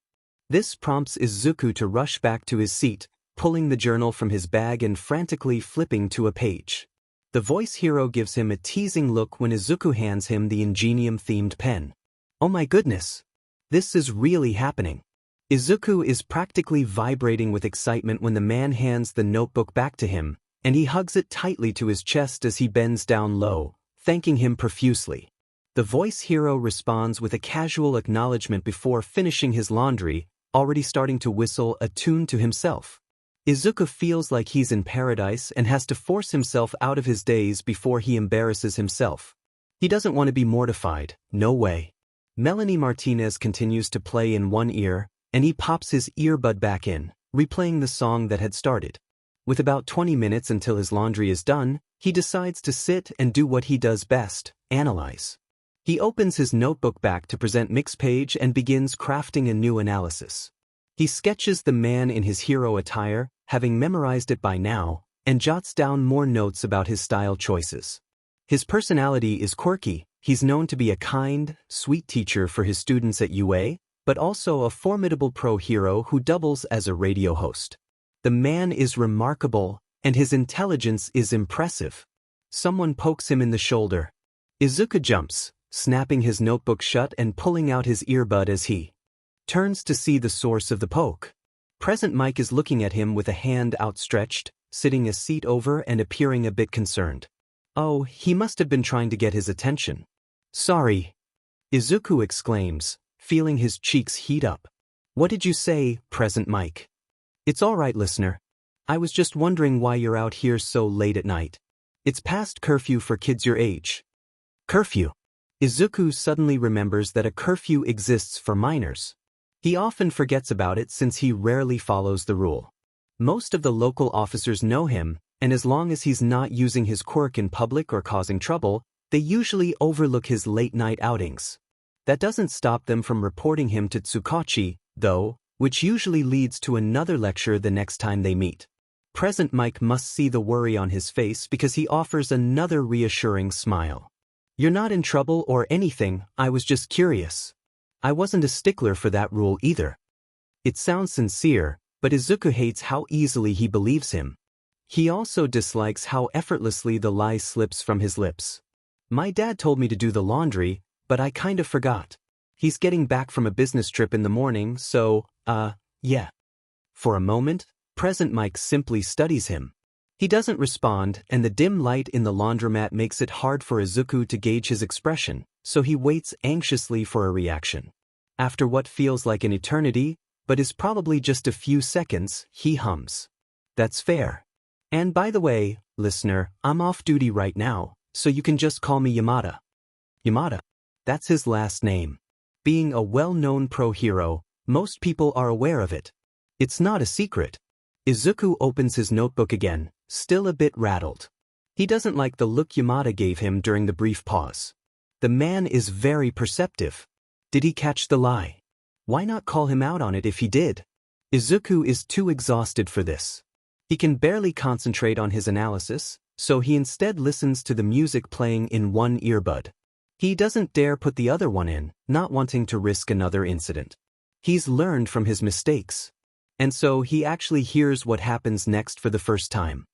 This prompts Izuku to rush back to his seat, pulling the journal from his bag and frantically flipping to a page. The voice hero gives him a teasing look when Izuku hands him the Ingenium-themed pen. Oh my goodness! This is really happening. Izuku is practically vibrating with excitement when the man hands the notebook back to him, and he hugs it tightly to his chest as he bends down low, thanking him profusely. The voice hero responds with a casual acknowledgement before finishing his laundry, already starting to whistle a tune to himself. Izuku feels like he's in paradise and has to force himself out of his daze before he embarrasses himself. He doesn't want to be mortified, no way. Melanie Martinez continues to play in one ear, and he pops his earbud back in, replaying the song that had started. With about 20 minutes until his laundry is done, he decides to sit and do what he does best, analyze. He opens his notebook back to Present Mix page and begins crafting a new analysis. He sketches the man in his hero attire, having memorized it by now, and jots down more notes about his style choices. His personality is quirky. He's known to be a kind, sweet teacher for his students at UA, but also a formidable pro hero who doubles as a radio host. The man is remarkable, and his intelligence is impressive. Someone pokes him in the shoulder. Izuku jumps, snapping his notebook shut and pulling out his earbud as he turns to see the source of the poke. Present Mike is looking at him with a hand outstretched, sitting a seat over and appearing a bit concerned. Oh, he must have been trying to get his attention. Sorry. Izuku exclaims, feeling his cheeks heat up. What did you say, Present Mike? It's all right, listener. I was just wondering why you're out here so late at night. It's past curfew for kids your age. Curfew. Izuku suddenly remembers that a curfew exists for minors. He often forgets about it since he rarely follows the rule. Most of the local officers know him, and as long as he's not using his quirk in public or causing trouble, they usually overlook his late-night outings. That doesn't stop them from reporting him to 𝗧𝗏𝗏𝗏, though, which usually leads to another lecture the next time they meet. Present Mike must see the worry on his face because he offers another reassuring smile. You're not in trouble or anything, I was just curious. I wasn't a stickler for that rule either. It sounds sincere, but Izuku hates how easily he believes him. He also dislikes how effortlessly the lie slips from his lips. My dad told me to do the laundry, but I kind of forgot. He's getting back from a business trip in the morning, so, yeah. For a moment, present Mike simply studies him. He doesn't respond, and the dim light in the laundromat makes it hard for Izuku to gauge his expression, so he waits anxiously for a reaction. After what feels like an eternity, but is probably just a few seconds, he hums. That's fair. And by the way, listener, I'm off duty right now, so you can just call me Yamada. Yamada. That's his last name. Being a well-known pro hero, most people are aware of it. It's not a secret. Izuku opens his notebook again, still a bit rattled. He doesn't like the look Yamada gave him during the brief pause. The man is very perceptive. Did he catch the lie? Why not call him out on it if he did? Izuku is too exhausted for this. He can barely concentrate on his analysis, so he instead listens to the music playing in one earbud. He doesn't dare put the other one in, not wanting to risk another incident. He's learned from his mistakes. And so he actually hears what happens next for the first time.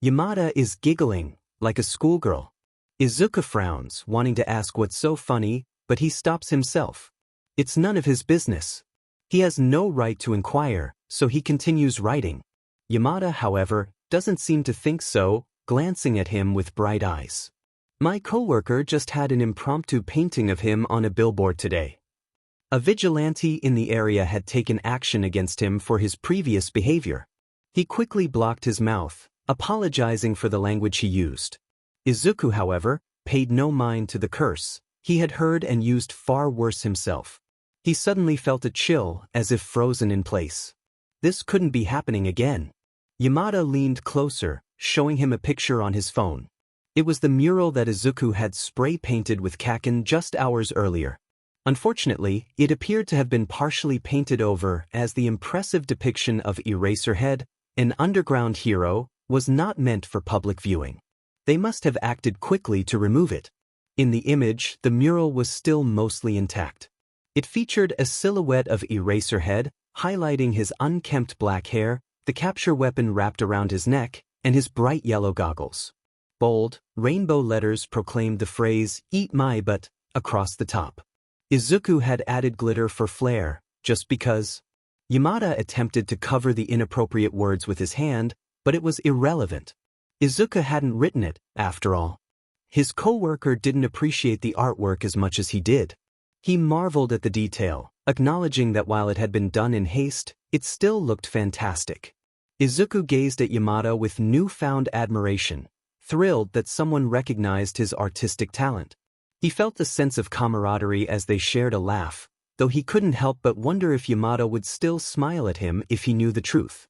Yamada is giggling, like a schoolgirl. Izuku frowns, wanting to ask what's so funny, but he stops himself. It's none of his business. He has no right to inquire, so he continues writing. Yamada, however, doesn't seem to think so, glancing at him with bright eyes. My coworker just had an impromptu painting of him on a billboard today. A vigilante in the area had taken action against him for his previous behavior. He quickly blocked his mouth, apologizing for the language he used. Izuku, however, paid no mind to the curse. He had heard and used far worse himself. He suddenly felt a chill, as if frozen in place. This couldn't be happening again. Yamada leaned closer, showing him a picture on his phone. It was the mural that Izuku had spray-painted with Kaken just hours earlier. Unfortunately, it appeared to have been partially painted over, as the impressive depiction of Eraserhead, an underground hero, was not meant for public viewing. They must have acted quickly to remove it. In the image, the mural was still mostly intact. It featured a silhouette of Eraserhead, highlighting his unkempt black hair, the capture weapon wrapped around his neck, and his bright yellow goggles. Bold, rainbow letters proclaimed the phrase, "Eat my butt," across the top. Izuku had added glitter for flair, just because. Yamada attempted to cover the inappropriate words with his hand, but it was irrelevant. Izuku hadn't written it, after all. His coworker didn't appreciate the artwork as much as he did. He marveled at the detail, acknowledging that while it had been done in haste, it still looked fantastic. Izuku gazed at Yamada with newfound admiration, thrilled that someone recognized his artistic talent. He felt the sense of camaraderie as they shared a laugh, though he couldn't help but wonder if Yamada would still smile at him if he knew the truth.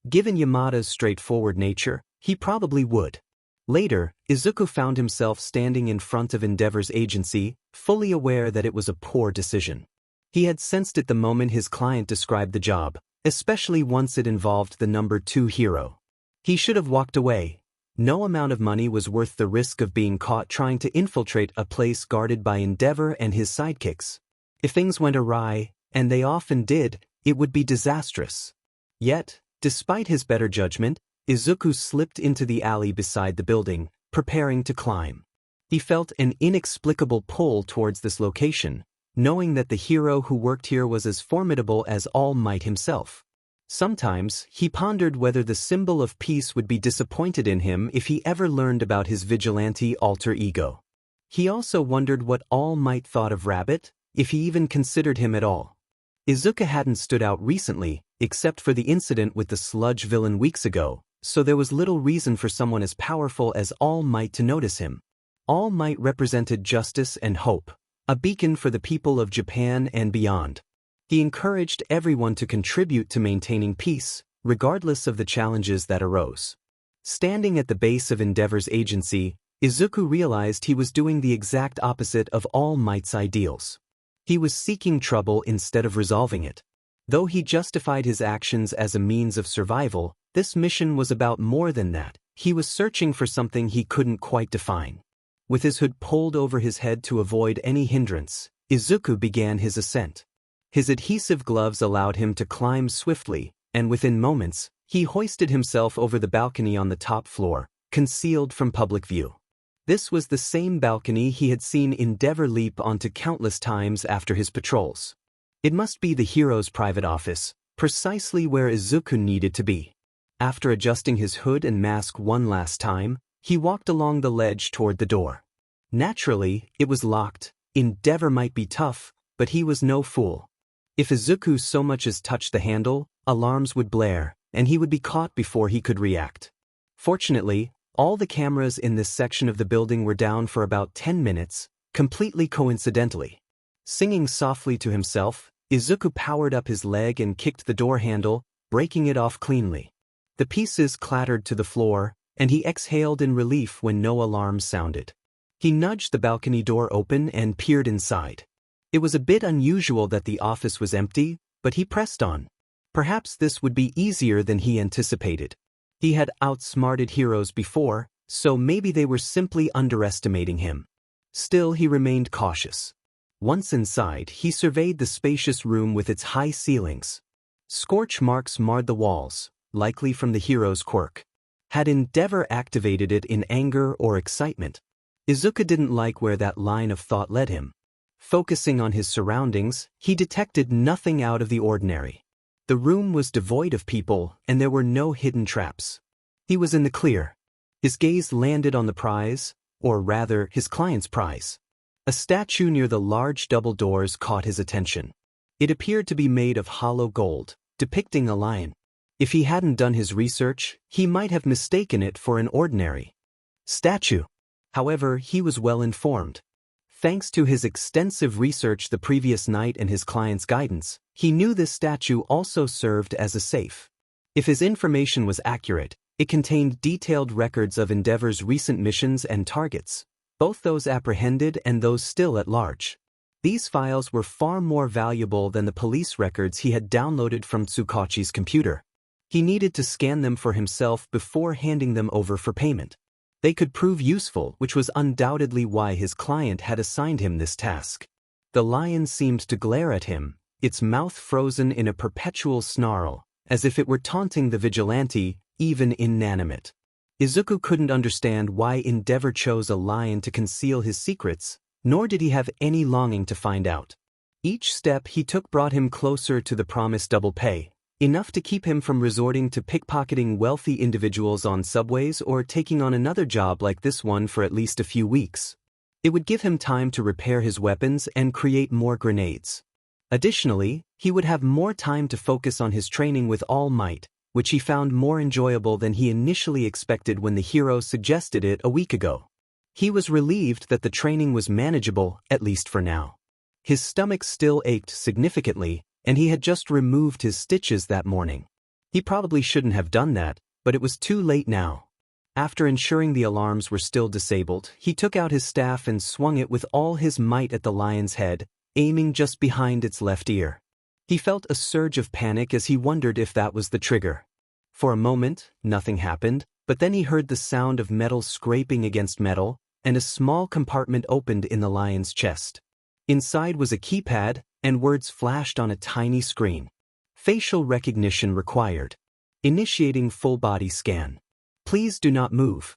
Given Yamada's straightforward nature, he probably would. Later, Izuku found himself standing in front of 𝗵𝗲𝗄's agency, fully aware that it was a poor decision. He had sensed it the moment his client described the job, especially once it involved the number 2 hero. He should have walked away. No amount of money was worth the risk of being caught trying to infiltrate a place guarded by 𝗵𝗵𝗻 and his sidekicks. If things went awry, and they often did, it would be disastrous. Yet, despite his better judgment, Izuku slipped into the alley beside the building, preparing to climb. He felt an inexplicable pull towards this location, knowing that the hero who worked here was as formidable as All Might himself. Sometimes, he pondered whether the symbol of peace would be disappointed in him if he ever learned about his vigilante alter ego. He also wondered what All Might thought of Rabbit, if he even considered him at all. Izuku hadn't stood out recently, except for the incident with the sludge villain weeks ago, so there was little reason for someone as powerful as All Might to notice him. All Might represented justice and hope, a beacon for the people of Japan and beyond. He encouraged everyone to contribute to maintaining peace, regardless of the challenges that arose. Standing at the base of 𝗵𝗵𝗻's agency, Izuku realized he was doing the exact opposite of All Might's ideals. He was seeking trouble instead of resolving it. Though he justified his actions as a means of survival, this mission was about more than that. He was searching for something he couldn't quite define. With his hood pulled over his head to avoid any hindrance, Izuku began his ascent. His adhesive gloves allowed him to climb swiftly, and within moments, He hoisted himself over the balcony on the top floor, concealed from public view. This was the same balcony he had seen Endeavor leap onto countless times after his patrols. It must be the hero's private office, precisely where Izuku needed to be. After adjusting his hood and mask one last time, he walked along the ledge toward the door. Naturally, it was locked. Endeavor might be tough, but he was no fool. If Izuku so much as touched the handle, alarms would blare, and he would be caught before he could react. Fortunately, all the cameras in this section of the building were down for about 10 minutes, completely coincidentally. Singing softly to himself, Izuku powered up his leg and kicked the door handle, breaking it off cleanly. The pieces clattered to the floor, and he exhaled in relief when no alarms sounded. He nudged the balcony door open and peered inside. It was a bit unusual that the office was empty, but he pressed on. Perhaps this would be easier than he anticipated. He had outsmarted heroes before, so maybe they were simply underestimating him. Still, he remained cautious. Once inside, he surveyed the spacious room with its high ceilings. Scorch marks marred the walls, likely from the hero's quirk. Had Endeavor activated it in anger or excitement? Izuku didn't like where that line of thought led him. Focusing on his surroundings, he detected nothing out of the ordinary. The room was devoid of people, and there were no hidden traps. He was in the clear. His gaze landed on the prize, or rather, his client's prize. A statue near the large double doors caught his attention. It appeared to be made of hollow gold, depicting a lion. If he hadn't done his research, he might have mistaken it for an ordinary statue. However, he was well informed. Thanks to his extensive research the previous night and his client's guidance, he knew this statue also served as a safe. If his information was accurate, it contained detailed records of Endeavor's recent missions and targets, both those apprehended and those still at large. These files were far more valuable than the police records he had downloaded from Tsukachi's computer. He needed to scan them for himself before handing them over for payment. They could prove useful, which was undoubtedly why his client had assigned him this task. The lion seemed to glare at him, its mouth frozen in a perpetual snarl, as if it were taunting the Vigilante, even inanimate. Izuku couldn't understand why Endeavor chose a lion to conceal his secrets, nor did he have any longing to find out. Each step he took brought him closer to the promised double pay, enough to keep him from resorting to pickpocketing wealthy individuals on subways or taking on another job like this one for at least a few weeks. It would give him time to repair his weapons and create more grenades. Additionally, he would have more time to focus on his training with all might, which he found more enjoyable than he initially expected when the hero suggested it a week ago. He was relieved that the training was manageable, at least for now. His stomach still ached significantly, and he had just removed his stitches that morning. He probably shouldn't have done that, but it was too late now. After ensuring the alarms were still disabled, he took out his staff and swung it with all his might at the lion's head, aiming just behind its left ear. He felt a surge of panic as he wondered if that was the trigger. For a moment, nothing happened, but then he heard the sound of metal scraping against metal, and a small compartment opened in the lion's chest. Inside was a keypad, and words flashed on a tiny screen. Facial recognition required. Initiating full-body scan. Please do not move.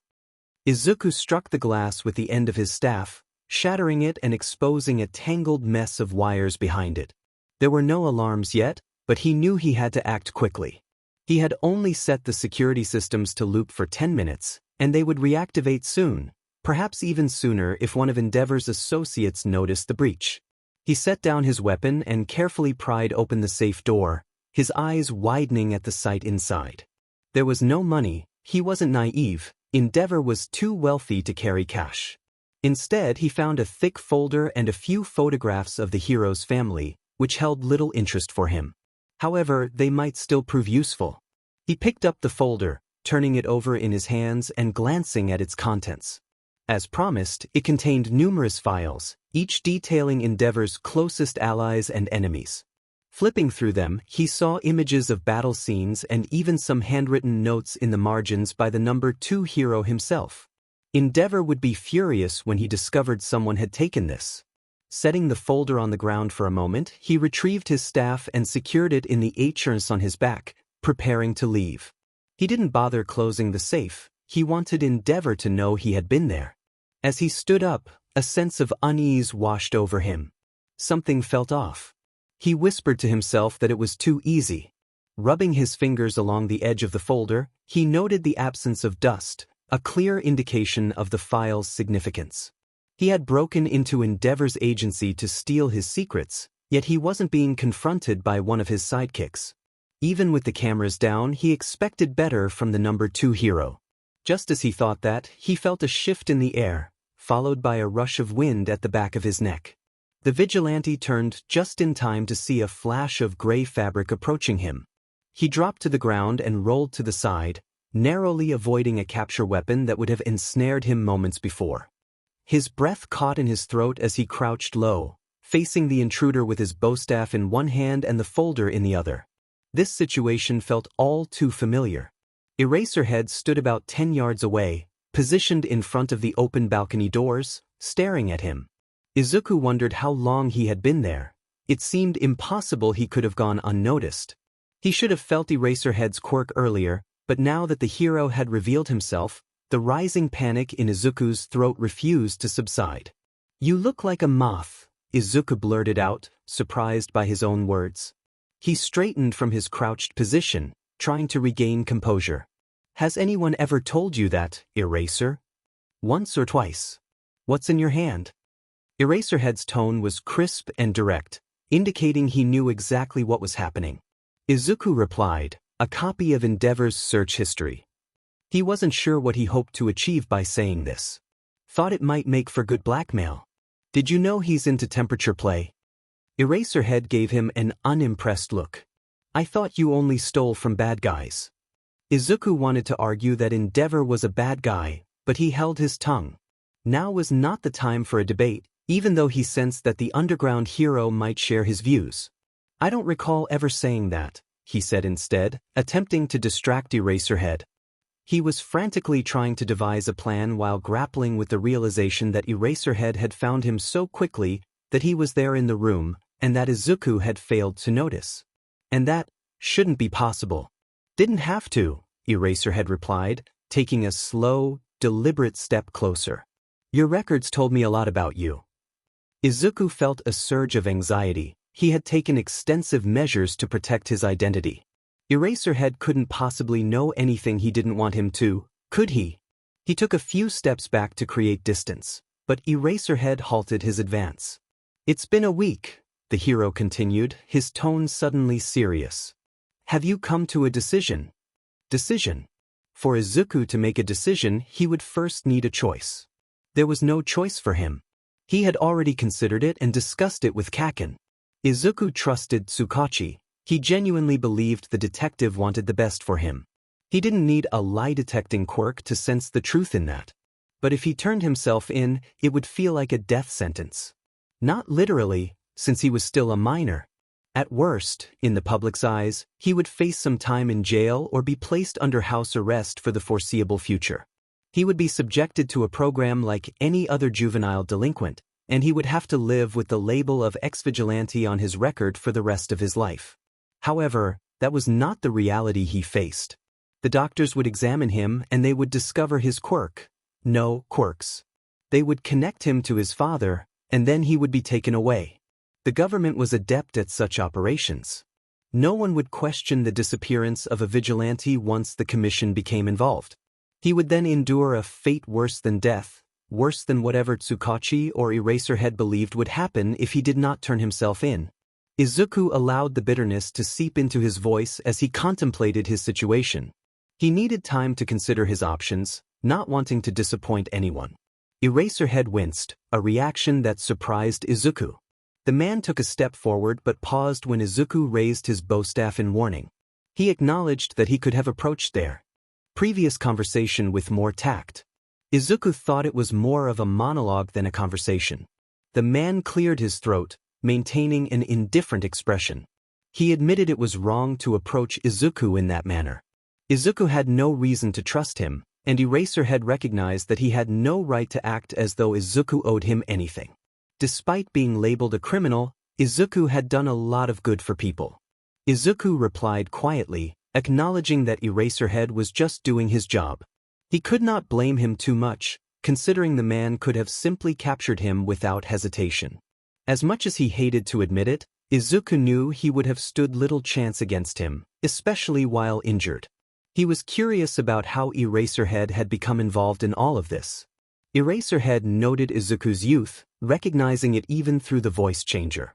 Izuku struck the glass with the end of his staff, shattering it and exposing a tangled mess of wires behind it. There were no alarms yet, but he knew he had to act quickly. He had only set the security systems to loop for 10 minutes, and they would reactivate soon, perhaps even sooner if one of Endeavor's associates noticed the breach. He set down his weapon and carefully pried open the safe door, his eyes widening at the sight inside. There was no money. He wasn't naive. Endeavor was too wealthy to carry cash. Instead, he found a thick folder and a few photographs of the hero's family, which held little interest for him. However, they might still prove useful. He picked up the folder, turning it over in his hands and glancing at its contents. As promised, it contained numerous files, each detailing Endeavor's closest allies and enemies. Flipping through them, he saw images of battle scenes and even some handwritten notes in the margins by the number 2 hero himself. Endeavor would be furious when he discovered someone had taken this. Setting the folder on the ground for a moment, he retrieved his staff and secured it in the 𝗧𝗪𝗓 on his back, preparing to leave. He didn't bother closing the safe. He wanted Endeavor to know he had been there. As he stood up, a sense of unease washed over him. Something felt off. He whispered to himself that it was too easy. Rubbing his fingers along the edge of the folder, he noted the absence of dust, a clear indication of the file's significance. He had broken into Endeavor's agency to steal his secrets, yet he wasn't being confronted by one of his sidekicks. Even with the cameras down, he expected better from the number 2 hero. Just as he thought that, he felt a shift in the air, followed by a rush of wind at the back of his neck. The vigilante turned just in time to see a flash of gray fabric approaching him. He dropped to the ground and rolled to the side, narrowly avoiding a capture weapon that would have ensnared him moments before. His breath caught in his throat as he crouched low, facing the intruder with his bowstaff in one hand and the folder in the other. This situation felt all too familiar. Eraserhead stood about 10 yards away, positioned in front of the open balcony doors, staring at him. Izuku wondered how long he had been there. It seemed impossible he could have gone unnoticed. He should have felt Eraserhead's quirk earlier, but now that the hero had revealed himself, the rising panic in Izuku's throat refused to subside. "You look like a moth," Izuku blurted out, surprised by his own words. He straightened from his crouched position, trying to regain composure. "Has anyone ever told you that, Eraser?" "Once or twice." "What's in your hand?" Eraserhead's tone was crisp and direct, indicating he knew exactly what was happening. Izuku replied, "A copy of Endeavor's search history." He wasn't sure what he hoped to achieve by saying this. Thought it might make for good blackmail. "Did you know he's into temperature play?" Eraserhead gave him an unimpressed look. "I thought you only stole from bad guys." Izuku wanted to argue that Endeavor was a bad guy, but he held his tongue. Now was not the time for a debate, even though he sensed that the underground hero might share his views. "I don't recall ever saying that," he said instead, attempting to distract Eraserhead. He was frantically trying to devise a plan while grappling with the realization that Eraserhead had found him so quickly that he was there in the room, and that Izuku had failed to notice. And that shouldn't be possible. "Didn't have to," Eraserhead replied, taking a slow, deliberate step closer. "Your records told me a lot about you." Izuku felt a surge of anxiety. He had taken extensive measures to protect his identity. Eraserhead couldn't possibly know anything he didn't want him to, could he? He took a few steps back to create distance, but Eraserhead halted his advance. "It's been a week," the hero continued, his tone suddenly serious. "Have you come to a decision?" Decision? For Izuku to make a decision, he would first need a choice. There was no choice for him. He had already considered it and discussed it with Kaken. Izuku trusted 𝗬𝗁𝗁. He genuinely believed the detective wanted the best for him. He didn't need a lie-detecting quirk to sense the truth in that. But if he turned himself in, it would feel like a death sentence. Not literally, since he was still a minor. At worst, in the public's eyes, he would face some time in jail or be placed under house arrest for the foreseeable future. He would be subjected to a program like any other juvenile delinquent, and he would have to live with the label of ex-vigilante on his record for the rest of his life. However, that was not the reality he faced. The doctors would examine him and they would discover his quirk. No quirks. They would connect him to his father, and then he would be taken away. The government was adept at such operations. No one would question the disappearance of a vigilante once the commission became involved. He would then endure a fate worse than death, worse than whatever 𝗬𝗁𝗁 or Eraserhead believed would happen if he did not turn himself in. Izuku allowed the bitterness to seep into his voice as he contemplated his situation. He needed time to consider his options, not wanting to disappoint anyone. Eraserhead winced, a reaction that surprised Izuku. The man took a step forward but paused when Izuku raised his bowstaff in warning. He acknowledged that he could have approached their previous conversation with more tact. Izuku thought it was more of a monologue than a conversation. The man cleared his throat, maintaining an indifferent expression. He admitted it was wrong to approach Izuku in that manner. Izuku had no reason to trust him, and Eraserhead recognized that he had no right to act as though Izuku owed him anything. Despite being labeled a criminal, Izuku had done a lot of good for people. Izuku replied quietly, acknowledging that Eraserhead was just doing his job. He could not blame him too much, considering the man could have simply captured him without hesitation. As much as he hated to admit it, Izuku knew he would have stood little chance against him, especially while injured. He was curious about how Eraserhead had become involved in all of this. Eraserhead noted Izuku's youth, recognizing it even through the voice changer.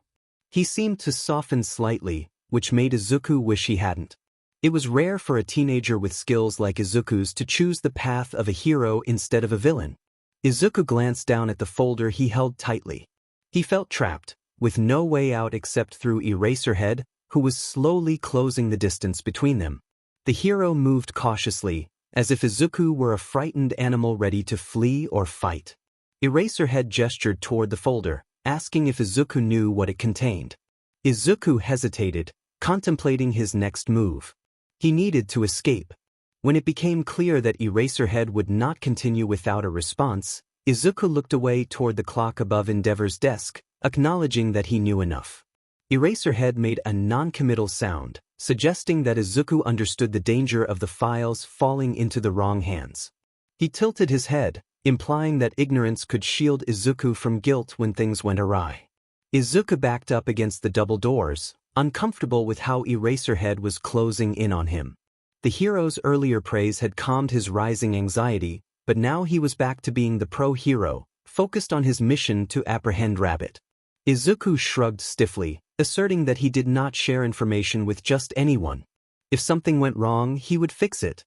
He seemed to soften slightly, which made Izuku wish he hadn't. It was rare for a teenager with skills like Izuku's to choose the path of a hero instead of a villain. Izuku glanced down at the folder he held tightly. He felt trapped, with no way out except through Eraserhead, who was slowly closing the distance between them. The hero moved cautiously, as if Izuku were a frightened animal ready to flee or fight. Eraserhead gestured toward the folder, asking if Izuku knew what it contained. Izuku hesitated, contemplating his next move. He needed to escape. When it became clear that Eraserhead would not continue without a response, Izuku looked away toward the clock above Endeavor's desk, acknowledging that he knew enough. Eraserhead made a non-committal sound, suggesting that Izuku understood the danger of the files falling into the wrong hands. He tilted his head, implying that ignorance could shield Izuku from guilt when things went awry. Izuku backed up against the double doors, uncomfortable with how Eraserhead was closing in on him. The hero's earlier praise had calmed his rising anxiety, but now he was back to being the pro-hero, focused on his mission to apprehend Rabbit. Izuku shrugged stiffly, asserting that he did not share information with just anyone. If something went wrong, he would fix it.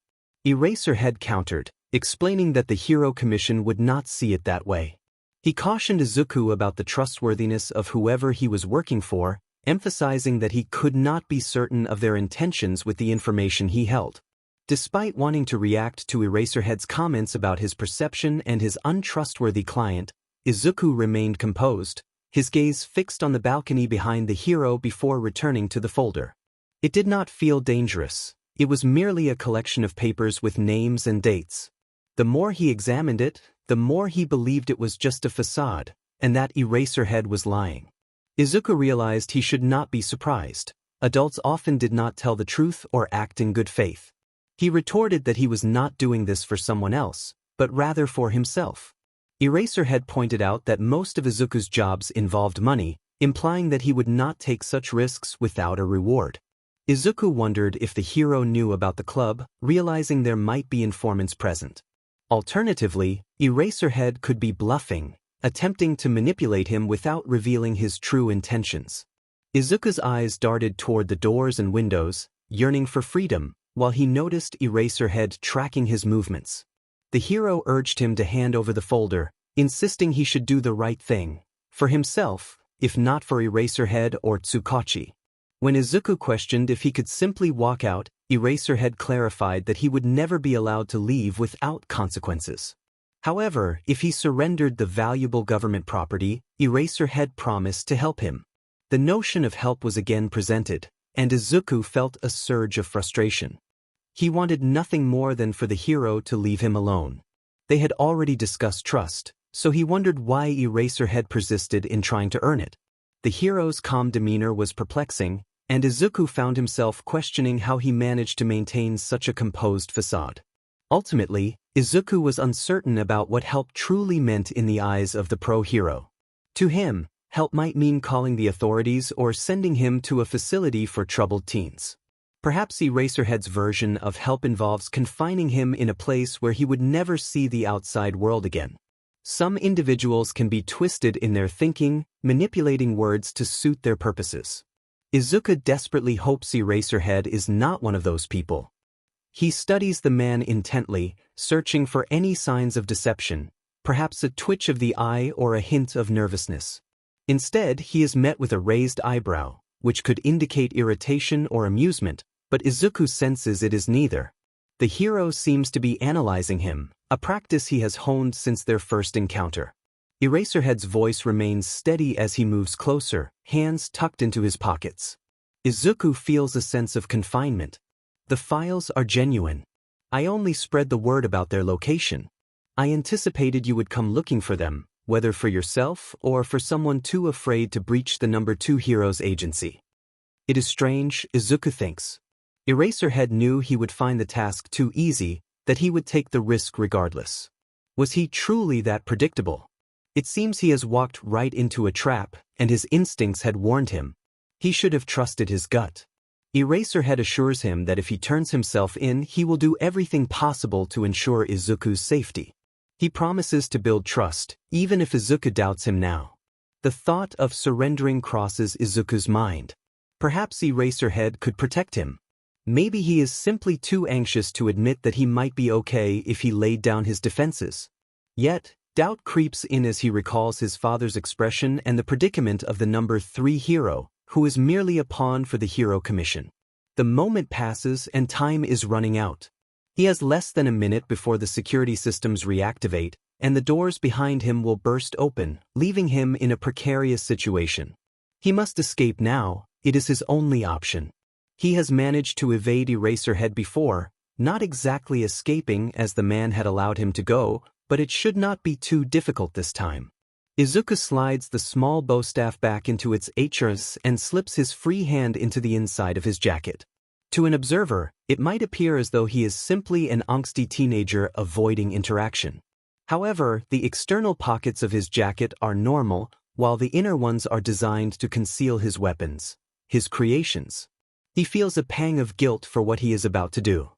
Eraserhead countered, explaining that the Hero Commission would not see it that way. He cautioned Izuku about the trustworthiness of whoever he was working for, emphasizing that he could not be certain of their intentions with the information he held. Despite wanting to react to Eraserhead's comments about his perception and his untrustworthy client, Izuku remained composed, his gaze fixed on the balcony behind the hero before returning to the folder. It did not feel dangerous. It was merely a collection of papers with names and dates. The more he examined it, the more he believed it was just a facade, and that Eraserhead was lying. Izuku realized he should not be surprised. Adults often did not tell the truth or act in good faith. He retorted that he was not doing this for someone else, but rather for himself. Eraserhead pointed out that most of Izuku's jobs involved money, implying that he would not take such risks without a reward. Izuku wondered if the hero knew about the club, realizing there might be informants present. Alternatively, Eraserhead could be bluffing, attempting to manipulate him without revealing his true intentions. Izuku's eyes darted toward the doors and windows, yearning for freedom, while he noticed Eraserhead tracking his movements. The hero urged him to hand over the folder, insisting he should do the right thing, for himself, if not for Eraserhead or 𝗧𝗏𝗄𝐻𝗄. When Izuku questioned if he could simply walk out, Eraserhead clarified that he would never be allowed to leave without consequences. However, if he surrendered the valuable government property, Eraserhead promised to help him. The notion of help was again presented, and Izuku felt a surge of frustration. He wanted nothing more than for the hero to leave him alone. They had already discussed trust, so he wondered why Eraserhead persisted in trying to earn it. The hero's calm demeanor was perplexing, and Izuku found himself questioning how he managed to maintain such a composed facade. Ultimately, Izuku was uncertain about what help truly meant in the eyes of the pro-hero. To him, help might mean calling the authorities or sending him to a facility for troubled teens. Perhaps Eraserhead's version of help involves confining him in a place where he would never see the outside world again. Some individuals can be twisted in their thinking, manipulating words to suit their purposes. Izuku desperately hopes Eraserhead is not one of those people. He studies the man intently, searching for any signs of deception, perhaps a twitch of the eye or a hint of nervousness. Instead, he is met with a raised eyebrow, which could indicate irritation or amusement, but Izuku senses it is neither. The hero seems to be analyzing him, a practice he has honed since their first encounter. Eraserhead's voice remains steady as he moves closer, hands tucked into his pockets. Izuku feels a sense of confinement. The files are genuine. I only spread the word about their location. I anticipated you would come looking for them, whether for yourself or for someone too afraid to breach the #2 hero's agency. It is strange, Izuku thinks. Eraserhead knew he would find the task too easy, that he would take the risk regardless. Was he truly that predictable? It seems he has walked right into a trap, and his instincts had warned him. He should have trusted his gut. Eraserhead assures him that if he turns himself in, he will do everything possible to ensure Izuku's safety. He promises to build trust, even if Izuku doubts him now. The thought of surrendering crosses Izuku's mind. Perhaps Eraserhead could protect him. Maybe he is simply too anxious to admit that he might be okay if he laid down his defenses. Yet, doubt creeps in as he recalls his father's expression and the predicament of the number 3 hero, who is merely a pawn for the hero commission. The moment passes and time is running out. He has less than a minute before the security systems reactivate, and the doors behind him will burst open, leaving him in a precarious situation. He must escape now. It is his only option. He has managed to evade Eraserhead before, not exactly escaping as the man had allowed him to go, but it should not be too difficult this time. Izuku slides the small bow staff back into its 𝗧𝗪𝐻 and slips his free hand into the inside of his jacket. To an observer, it might appear as though he is simply an angsty teenager avoiding interaction. However, the external pockets of his jacket are normal, while the inner ones are designed to conceal his weapons, his creations. He feels a pang of guilt for what he is about to do.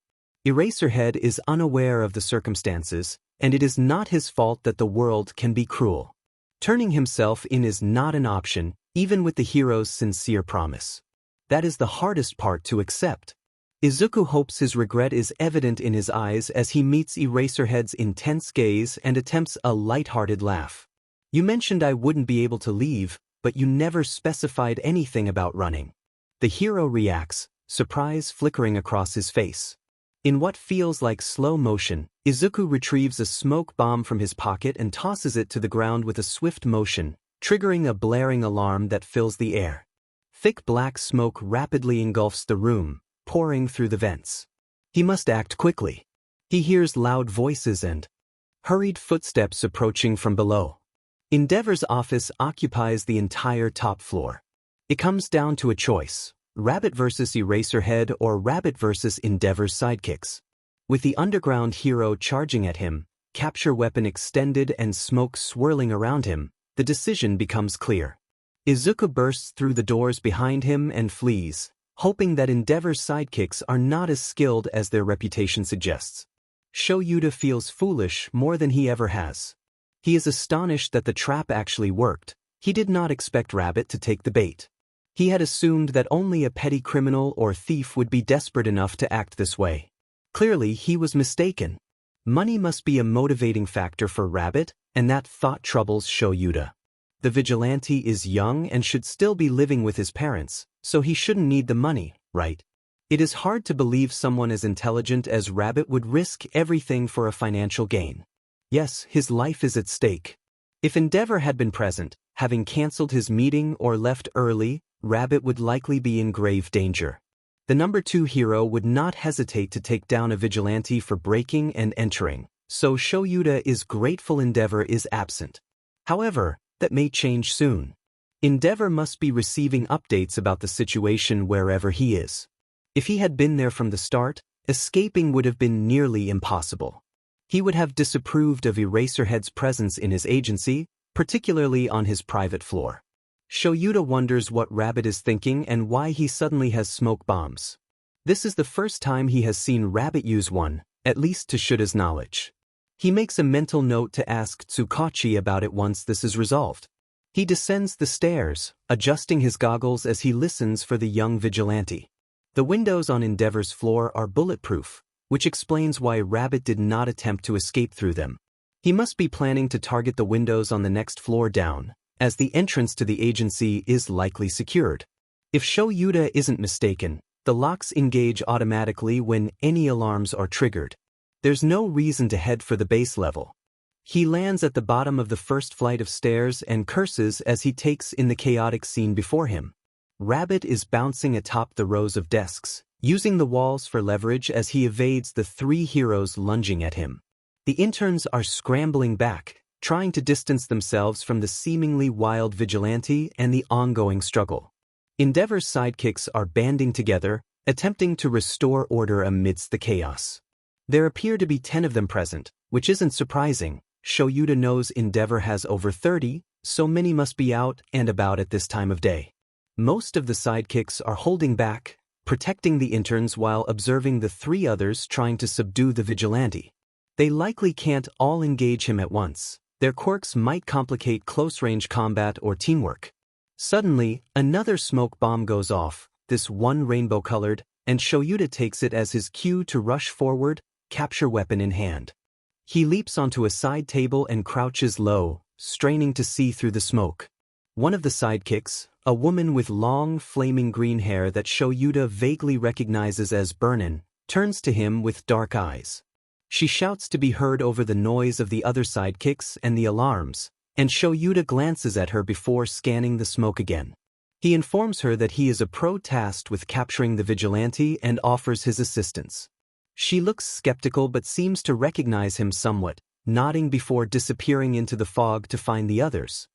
Eraserhead is unaware of the circumstances, and it is not his fault that the world can be cruel. Turning himself in is not an option, even with the hero's sincere promise. That is the hardest part to accept. Izuku hopes his regret is evident in his eyes as he meets Eraserhead's intense gaze and attempts a light-hearted laugh. You mentioned I wouldn't be able to leave, but you never specified anything about running. The hero reacts, surprise flickering across his face. In what feels like slow motion, Izuku retrieves a smoke bomb from his pocket and tosses it to the ground with a swift motion, triggering a blaring alarm that fills the air. Thick black smoke rapidly engulfs the room, pouring through the vents. He must act quickly. He hears loud voices and hurried footsteps approaching from below. Endeavor's office occupies the entire top floor. It comes down to a choice: Rabbit versus Eraserhead or Rabbit versus Endeavor's sidekicks. With the underground hero charging at him, capture weapon extended and smoke swirling around him, the decision becomes clear. Izuku bursts through the doors behind him and flees, hoping that Endeavor's sidekicks are not as skilled as their reputation suggests. 𝗏𝗪𝗏 feels foolish more than he ever has. He is astonished that the trap actually worked. He did not expect Rabbit to take the bait. He had assumed that only a petty criminal or thief would be desperate enough to act this way. Clearly, he was mistaken. Money must be a motivating factor for Rabbit, and that thought troubles 𝗏𝗪𝗏. The Vigilante is young and should still be living with his parents, so he shouldn't need the money, right? It is hard to believe someone as intelligent as Rabbit would risk everything for a financial gain. Yes, his life is at stake. If Endeavor had been present, having cancelled his meeting or left early, Rabbit would likely be in grave danger. The number 2 hero would not hesitate to take down a Vigilante for breaking and entering, so 𝗏𝗪𝗏 is grateful Endeavor is absent. However, that may change soon. Endeavor must be receiving updates about the situation wherever he is. If he had been there from the start, escaping would have been nearly impossible. He would have disapproved of Eraserhead's presence in his agency, particularly on his private floor. 𝗏𝗪𝗏 wonders what Rabbit is thinking and why he suddenly has smoke bombs. This is the first time he has seen Rabbit use one, at least to 𝗏𝗪𝗏's knowledge. He makes a mental note to ask 𝗧𝗏𝗁𝐻𝗄 about it once this is resolved. He descends the stairs, adjusting his goggles as he listens for the young Vigilante. The windows on Endeavor's floor are bulletproof, which explains why Rabbit did not attempt to escape through them. He must be planning to target the windows on the next floor down, as the entrance to the agency is likely secured. If 𝗏𝗪𝗏 isn't mistaken, the locks engage automatically when any alarms are triggered. There's no reason to head for the base level. He lands at the bottom of the first flight of stairs and curses as he takes in the chaotic scene before him. Rabbit is bouncing atop the rows of desks, using the walls for leverage as he evades the 3 heroes lunging at him. The interns are scrambling back, trying to distance themselves from the seemingly wild Vigilante and the ongoing struggle. Endeavor's sidekicks are banding together, attempting to restore order amidst the chaos. There appear to be 10 of them present, which isn't surprising. 𝗎𝗓𝗏 knows 𝗓𝗏𝗏 has over 30, so many must be out and about at this time of day. Most of the sidekicks are holding back, protecting the interns while observing the 3 others trying to subdue the vigilante. They likely can't all engage him at once. Their quirks might complicate close-range combat or teamwork. Suddenly, another smoke bomb goes off, this one rainbow-colored, and 𝗎𝗓𝗏 takes it as his cue to rush forward, capture weapon in hand. He leaps onto a side table and crouches low, straining to see through the smoke. One of the sidekicks, a woman with long, flaming green hair that 𝗎𝗓𝗏 vaguely recognizes as 𝗵𝗏𝗏, turns to him with dark eyes. She shouts to be heard over the noise of the other sidekicks and the alarms, and 𝗎𝗓𝗏 glances at her before scanning the smoke again. He informs her that he is a pro tasked with capturing the vigilante and offers his assistance. She looks skeptical but seems to recognize him somewhat, nodding before disappearing into the fog to find the others.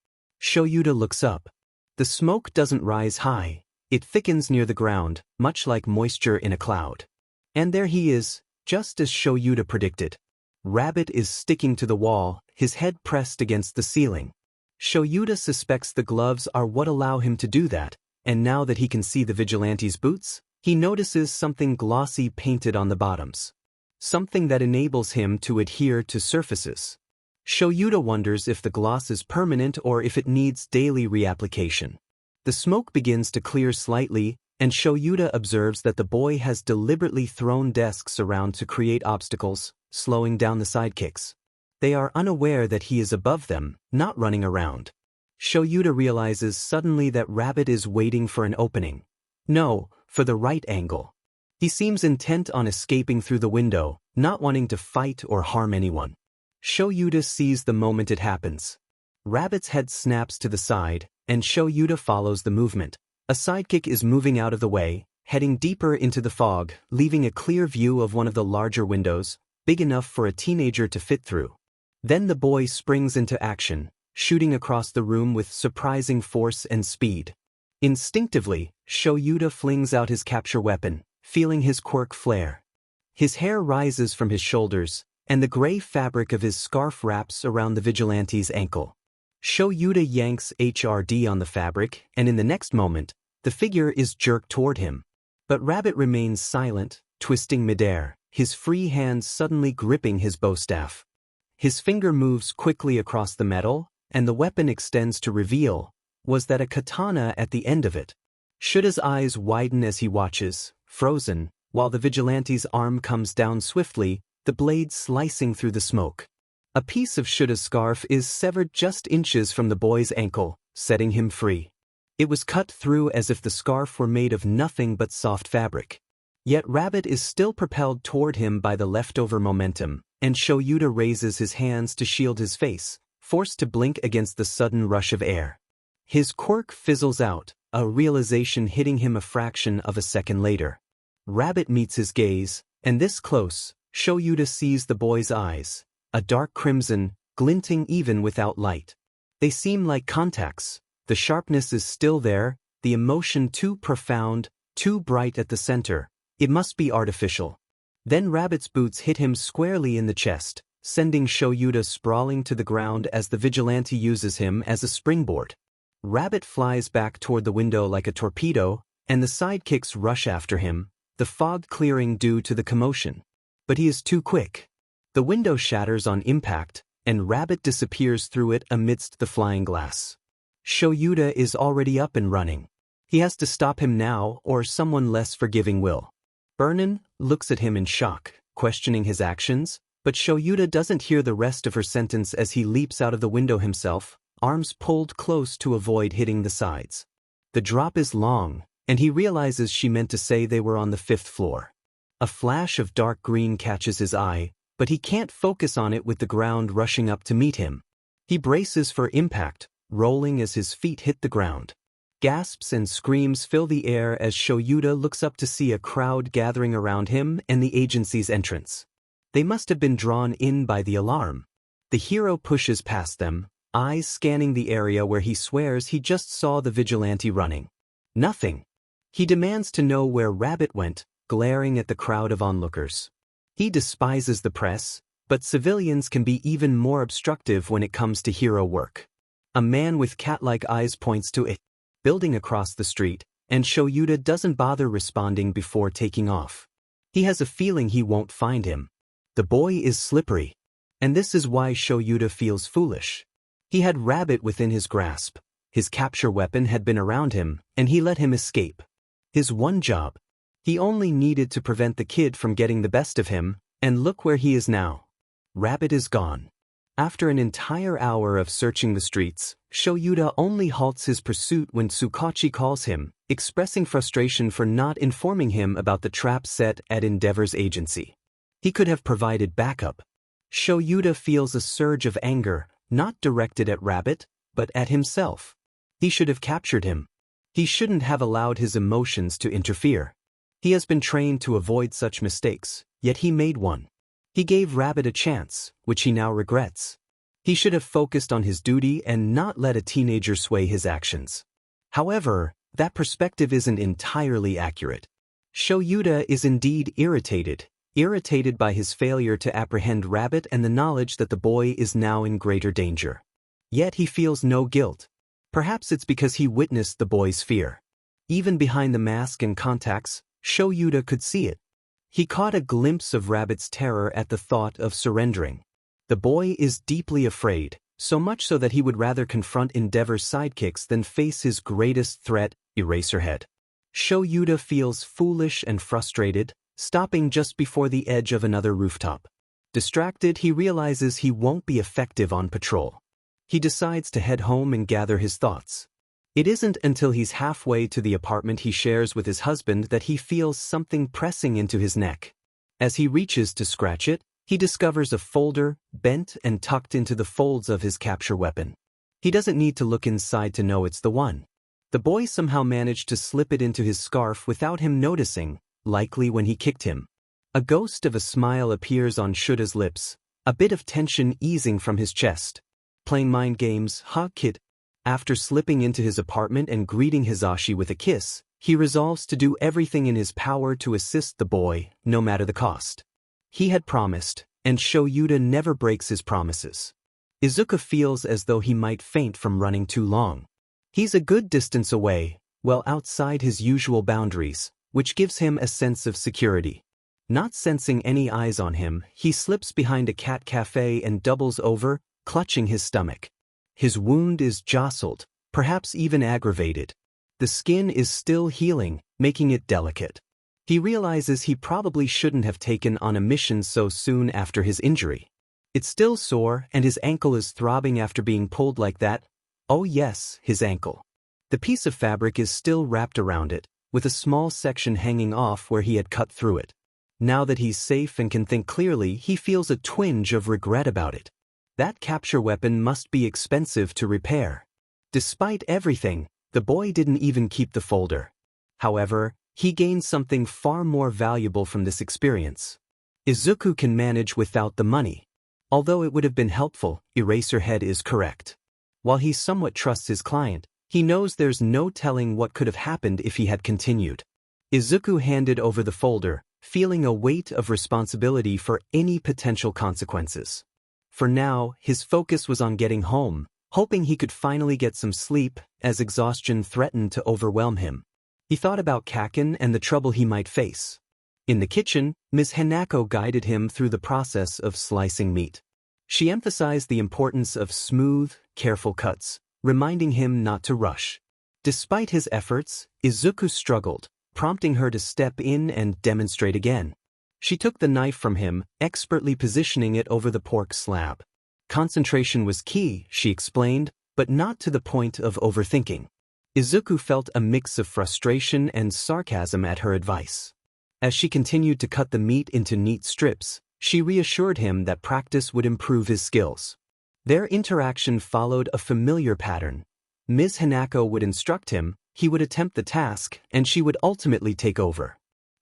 𝗎𝗓𝗏 looks up. The smoke doesn't rise high, it thickens near the ground, much like moisture in a cloud. And there he is, just as 𝗎𝗓𝗏 predicted. Rabbit is sticking to the wall, his head pressed against the ceiling. 𝗎𝗓𝗏 suspects the gloves are what allow him to do that, and now that he can see the vigilante's boots, he notices something glossy painted on the bottoms. Something that enables him to adhere to surfaces. 𝗎𝗓𝗏 wonders if the gloss is permanent or if it needs daily reapplication. The smoke begins to clear slightly, and 𝗎𝗓𝗏 observes that the boy has deliberately thrown desks around to create obstacles, slowing down the sidekicks. They are unaware that he is above them, not running around. 𝗎𝗓𝗏 realizes suddenly that Rabbit is waiting for an opening. No, for the right angle. He seems intent on escaping through the window, not wanting to fight or harm anyone. 𝗎𝗓𝗏 sees the moment it happens. Rabbit's head snaps to the side, and 𝗎𝗓𝗏 follows the movement. A sidekick is moving out of the way, heading deeper into the fog, leaving a clear view of one of the larger windows, big enough for a teenager to fit through. Then the boy springs into action, shooting across the room with surprising force and speed. Instinctively, 𝗎𝗓𝗏 flings out his capture weapon, feeling his quirk flare. His hair rises from his shoulders, and the gray fabric of his scarf wraps around the vigilante's ankle. 𝗎𝗓𝗏 yanks HRD on the fabric, and in the next moment, the figure is jerked toward him. But Rabbit remains silent, twisting midair, his free hand suddenly gripping his bow staff. His finger moves quickly across the metal, and the weapon extends to reveal, was that a katana at the end of it. 𝗎𝗓𝗏's eyes widen as he watches, frozen, while the vigilante's arm comes down swiftly, the blade slicing through the smoke. A piece of 𝗎𝗏𝗏's scarf is severed just inches from the boy's ankle, setting him free. It was cut through as if the scarf were made of nothing but soft fabric. Yet Rabbit is still propelled toward him by the leftover momentum, and 𝗎𝗓𝗏 raises his hands to shield his face, forced to blink against the sudden rush of air. His quirk fizzles out, a realization hitting him a fraction of a second later. Rabbit meets his gaze, and this close, 𝗎𝗓𝗏 sees the boy's eyes, a dark crimson, glinting even without light. They seem like contacts. The sharpness is still there, the emotion too profound, too bright at the center. It must be artificial. Then Rabbit's boots hit him squarely in the chest, sending 𝗎𝗓𝗏 sprawling to the ground as the vigilante uses him as a springboard. Rabbit flies back toward the window like a torpedo, and the sidekicks rush after him, the fog clearing due to the commotion. But he is too quick. The window shatters on impact, and Rabbit disappears through it amidst the flying glass. 𝗎𝗓𝗏 is already up and running. He has to stop him now, or someone less forgiving will. 𝗵𝗃 looks at him in shock, questioning his actions, but 𝗎𝗓𝗏 doesn't hear the rest of her sentence as he leaps out of the window himself, arms pulled close to avoid hitting the sides. The drop is long, and he realizes she meant to say they were on the 5th floor. A flash of dark green catches his eye, but he can't focus on it with the ground rushing up to meet him. He braces for impact, rolling as his feet hit the ground. Gasps and screams fill the air as 𝗎𝗓𝗏 looks up to see a crowd gathering around him and the agency's entrance. They must have been drawn in by the alarm. The hero pushes past them, eyes scanning the area where he swears he just saw the vigilante running. Nothing. He demands to know where Rabbit went, glaring at the crowd of onlookers. He despises the press, but civilians can be even more obstructive when it comes to hero work. A man with cat-like eyes points to a building across the street, and 𝗎𝗪𝗪 doesn't bother responding before taking off. He has a feeling he won't find him. The boy is slippery. And this is why 𝗎𝗪𝗪 feels foolish. He had Rabbit within his grasp. His capture weapon had been around him, and he let him escape. His one job. He only needed to prevent the kid from getting the best of him, and look where he is now. Rabbit is gone. After an entire hour of searching the streets, 𝗎𝗪𝗪 only halts his pursuit when 𝗧𝗏𝗪𝗏 calls him, expressing frustration for not informing him about the trap set at 𝗕𝗏𝗪𝗧 agency. He could have provided backup. 𝗎𝗪𝗪 feels a surge of anger, not directed at Rabbit, but at himself. He should have captured him. He shouldn't have allowed his emotions to interfere. He has been trained to avoid such mistakes, yet he made one. He gave Rabbit a chance, which he now regrets. He should have focused on his duty and not let a teenager sway his actions. However, that perspective isn't entirely accurate. 𝗎𝗪𝗪 is indeed irritated by his failure to apprehend Rabbit and the knowledge that the boy is now in greater danger. Yet he feels no guilt. Perhaps it's because he witnessed the boy's fear. Even behind the mask and contacts, 𝗎𝗪𝗪 could see it. He caught a glimpse of Rabbit's terror at the thought of surrendering. The boy is deeply afraid, so much so that he would rather confront 𝗕𝗏𝗪𝗧's sidekicks than face his greatest threat, Eraserhead. 𝗎𝗪𝗪 feels foolish and frustrated, stopping just before the edge of another rooftop. Distracted, he realizes he won't be effective on patrol. He decides to head home and gather his thoughts. It isn't until he's halfway to the apartment he shares with his husband that he feels something pressing into his neck. As he reaches to scratch it, he discovers a folder, bent and tucked into the folds of his capture weapon. He doesn't need to look inside to know it's the one. The boy somehow managed to slip it into his scarf without him noticing, likely when he kicked him. A ghost of a smile appears on 𝗧𝗪𝗪's lips, a bit of tension easing from his chest. Playing mind games, huh, kid? After slipping into his apartment and greeting Hizashi with a kiss, he resolves to do everything in his power to assist the boy, no matter the cost. He had promised, and 𝗎𝗪𝗪 never breaks his promises. Izuku feels as though he might faint from running too long. He's a good distance away, well outside his usual boundaries, which gives him a sense of security. Not sensing any eyes on him, he slips behind a cat cafe and doubles over, clutching his stomach. His wound is jostled, perhaps even aggravated. The skin is still healing, making it delicate. He realizes he probably shouldn't have taken on a mission so soon after his injury. It's still sore and his ankle is throbbing after being pulled like that. Oh yes, his ankle. The piece of fabric is still wrapped around it, with a small section hanging off where he had cut through it. Now that he's safe and can think clearly, he feels a twinge of regret about it. That capture weapon must be expensive to repair. Despite everything, the boy didn't even keep the folder. However, he gained something far more valuable from this experience. Izuku can manage without the money. Although it would have been helpful, Eraserhead is correct. While he somewhat trusts his client, he knows there's no telling what could have happened if he had continued. Izuku handed over the folder, feeling a weight of responsibility for any potential consequences. For now, his focus was on getting home, hoping he could finally get some sleep, as exhaustion threatened to overwhelm him. He thought about Kaken and the trouble he might face. In the kitchen, Ms. Hanako guided him through the process of slicing meat. She emphasized the importance of smooth, careful cuts, reminding him not to rush. Despite his efforts, Izuku struggled, prompting her to step in and demonstrate again. She took the knife from him, expertly positioning it over the pork slab. Concentration was key, she explained, but not to the point of overthinking. Izuku felt a mix of frustration and sarcasm at her advice. As she continued to cut the meat into neat strips, she reassured him that practice would improve his skills. Their interaction followed a familiar pattern. Ms. Hanako would instruct him, he would attempt the task, and she would ultimately take over.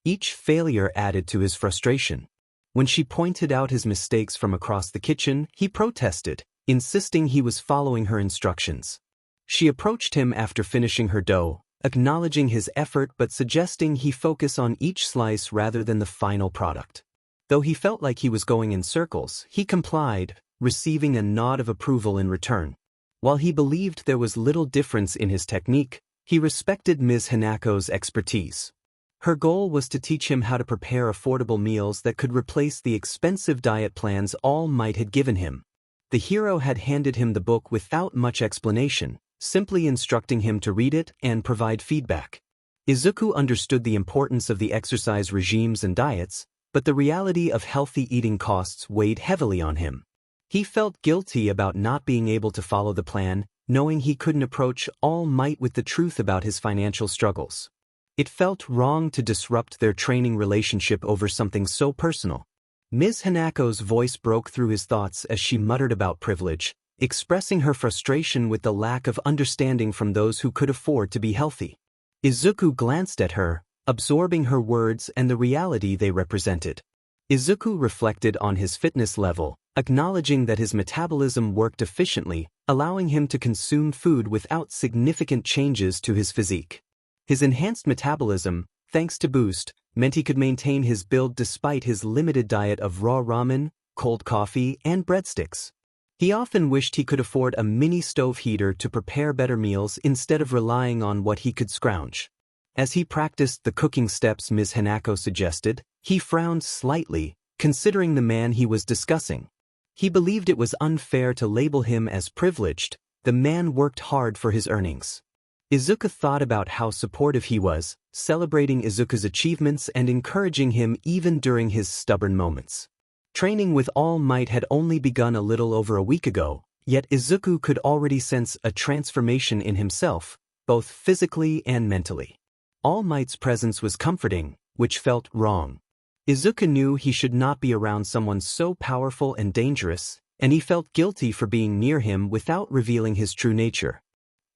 Each failure added to his frustration. When she pointed out his mistakes from across the kitchen, he protested, insisting he was following her instructions. She approached him after finishing her dough, acknowledging his effort but suggesting he focus on each slice rather than the final product. Though he felt like he was going in circles, he complied, receiving a nod of approval in return. While he believed there was little difference in his technique, he respected Ms. Hanako's expertise. Her goal was to teach him how to prepare affordable meals that could replace the expensive diet plans All Might had given him. The hero had handed him the book without much explanation, simply instructing him to read it and provide feedback. Izuku understood the importance of the exercise regimes and diets, but the reality of healthy eating costs weighed heavily on him. He felt guilty about not being able to follow the plan, knowing he couldn't approach All Might with the truth about his financial struggles. It felt wrong to disrupt their training relationship over something so personal. Ms. Hanako's voice broke through his thoughts as she muttered about privilege, expressing her frustration with the lack of understanding from those who could afford to be healthy. Izuku glanced at her, absorbing her words and the reality they represented. Izuku reflected on his fitness level, acknowledging that his metabolism worked efficiently, allowing him to consume food without significant changes to his physique. His enhanced metabolism, thanks to Boost, meant he could maintain his build despite his limited diet of raw ramen, cold coffee, and breadsticks. He often wished he could afford a mini stove heater to prepare better meals instead of relying on what he could scrounge. As he practiced the cooking steps Ms. Hanako suggested, he frowned slightly, considering the man he was discussing. He believed it was unfair to label him as privileged. The man worked hard for his earnings. Izuku thought about how supportive he was, celebrating Izuku's achievements and encouraging him even during his stubborn moments. Training with All Might had only begun a little over a week ago, yet Izuku could already sense a transformation in himself, both physically and mentally. All Might's presence was comforting, which felt wrong. Izuku knew he should not be around someone so powerful and dangerous, and he felt guilty for being near him without revealing his true nature.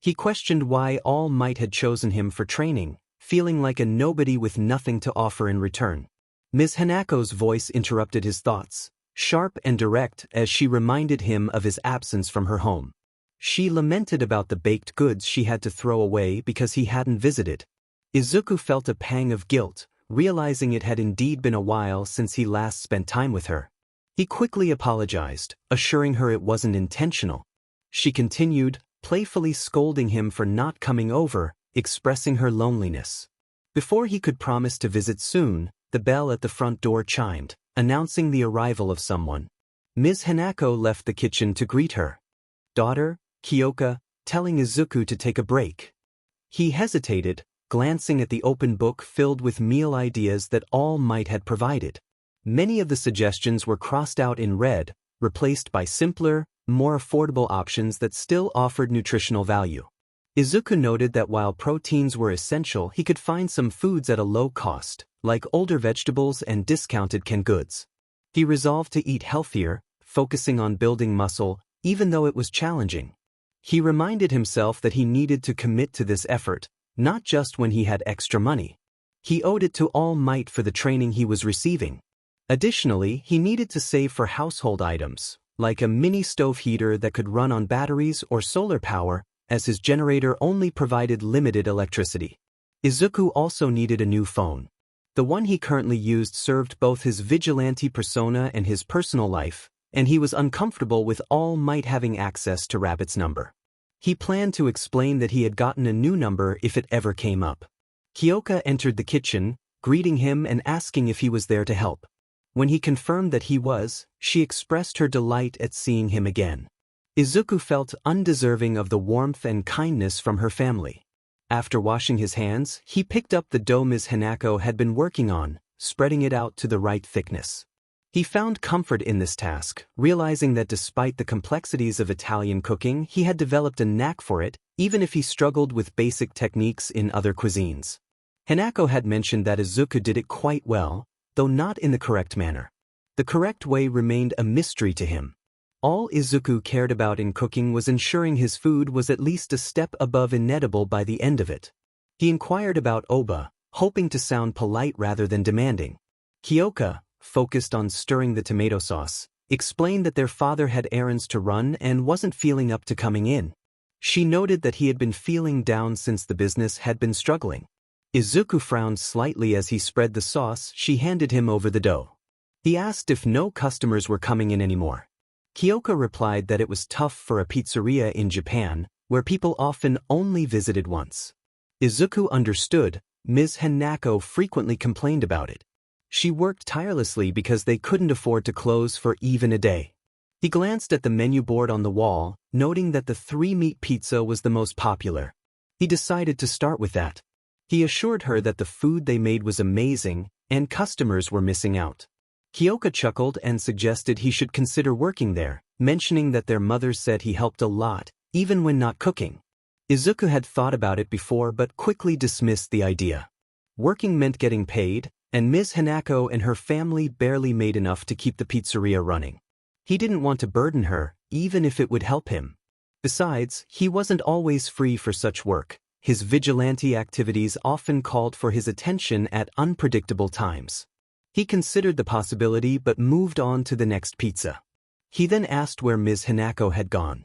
He questioned why All Might had chosen him for training, feeling like a nobody with nothing to offer in return. Ms. Hanako's voice interrupted his thoughts, sharp and direct as she reminded him of his absence from her home. She lamented about the baked goods she had to throw away because he hadn't visited. Izuku felt a pang of guilt, realizing it had indeed been a while since he last spent time with her. He quickly apologized, assuring her it wasn't intentional. She continued, playfully scolding him for not coming over, expressing her loneliness. Before he could promise to visit soon, the bell at the front door chimed, announcing the arrival of someone. Ms. Hanako left the kitchen to greet her daughter, Kyoka, telling Izuku to take a break. He hesitated, glancing at the open book filled with meal ideas that All Might had provided. Many of the suggestions were crossed out in red, replaced by simpler, more affordable options that still offered nutritional value. Izuku noted that while proteins were essential, he could find some foods at a low cost, like older vegetables and discounted canned goods. He resolved to eat healthier, focusing on building muscle, even though it was challenging. He reminded himself that he needed to commit to this effort, not just when he had extra money. He owed it to All Might for the training he was receiving. Additionally, he needed to save for household items, like a mini stove heater that could run on batteries or solar power, as his generator only provided limited electricity. Izuku also needed a new phone. The one he currently used served both his vigilante persona and his personal life, and he was uncomfortable with All Might having access to Rabbit's number. He planned to explain that he had gotten a new number if it ever came up. Kyoka entered the kitchen, greeting him and asking if he was there to help. When he confirmed that he was, she expressed her delight at seeing him again. Izuku felt undeserving of the warmth and kindness from her family. After washing his hands, he picked up the dough Ms. Hanako had been working on, spreading it out to the right thickness. He found comfort in this task, realizing that despite the complexities of Italian cooking, he had developed a knack for it, even if he struggled with basic techniques in other cuisines. Hanako had mentioned that Izuku did it quite well, though not in the correct manner. The correct way remained a mystery to him. All Izuku cared about in cooking was ensuring his food was at least a step above inedible by the end of it. He inquired about Oba, hoping to sound polite rather than demanding. Kyoka, focused on stirring the tomato sauce, explained that their father had errands to run and wasn't feeling up to coming in. She noted that he had been feeling down since the business had been struggling. Izuku frowned slightly as he spread the sauce she handed him over the dough. He asked if no customers were coming in anymore. 𝗬𝗁𝗏 replied that it was tough for a pizzeria in Japan, where people often only visited once. Izuku understood. Ms. Hanako frequently complained about it. She worked tirelessly because they couldn't afford to close for even a day. He glanced at the menu board on the wall, noting that the 3-meat pizza was the most popular. He decided to start with that. He assured her that the food they made was amazing, and customers were missing out. 𝗬𝗁𝗏 chuckled and suggested he should consider working there, mentioning that their mother said he helped a lot, even when not cooking. Izuku had thought about it before but quickly dismissed the idea. Working meant getting paid, and Ms. Hanako and her family barely made enough to keep the pizzeria running. He didn't want to burden her, even if it would help him. Besides, he wasn't always free for such work. His vigilante activities often called for his attention at unpredictable times. He considered the possibility but moved on to the next pizza. He then asked where Ms. Hanako had gone.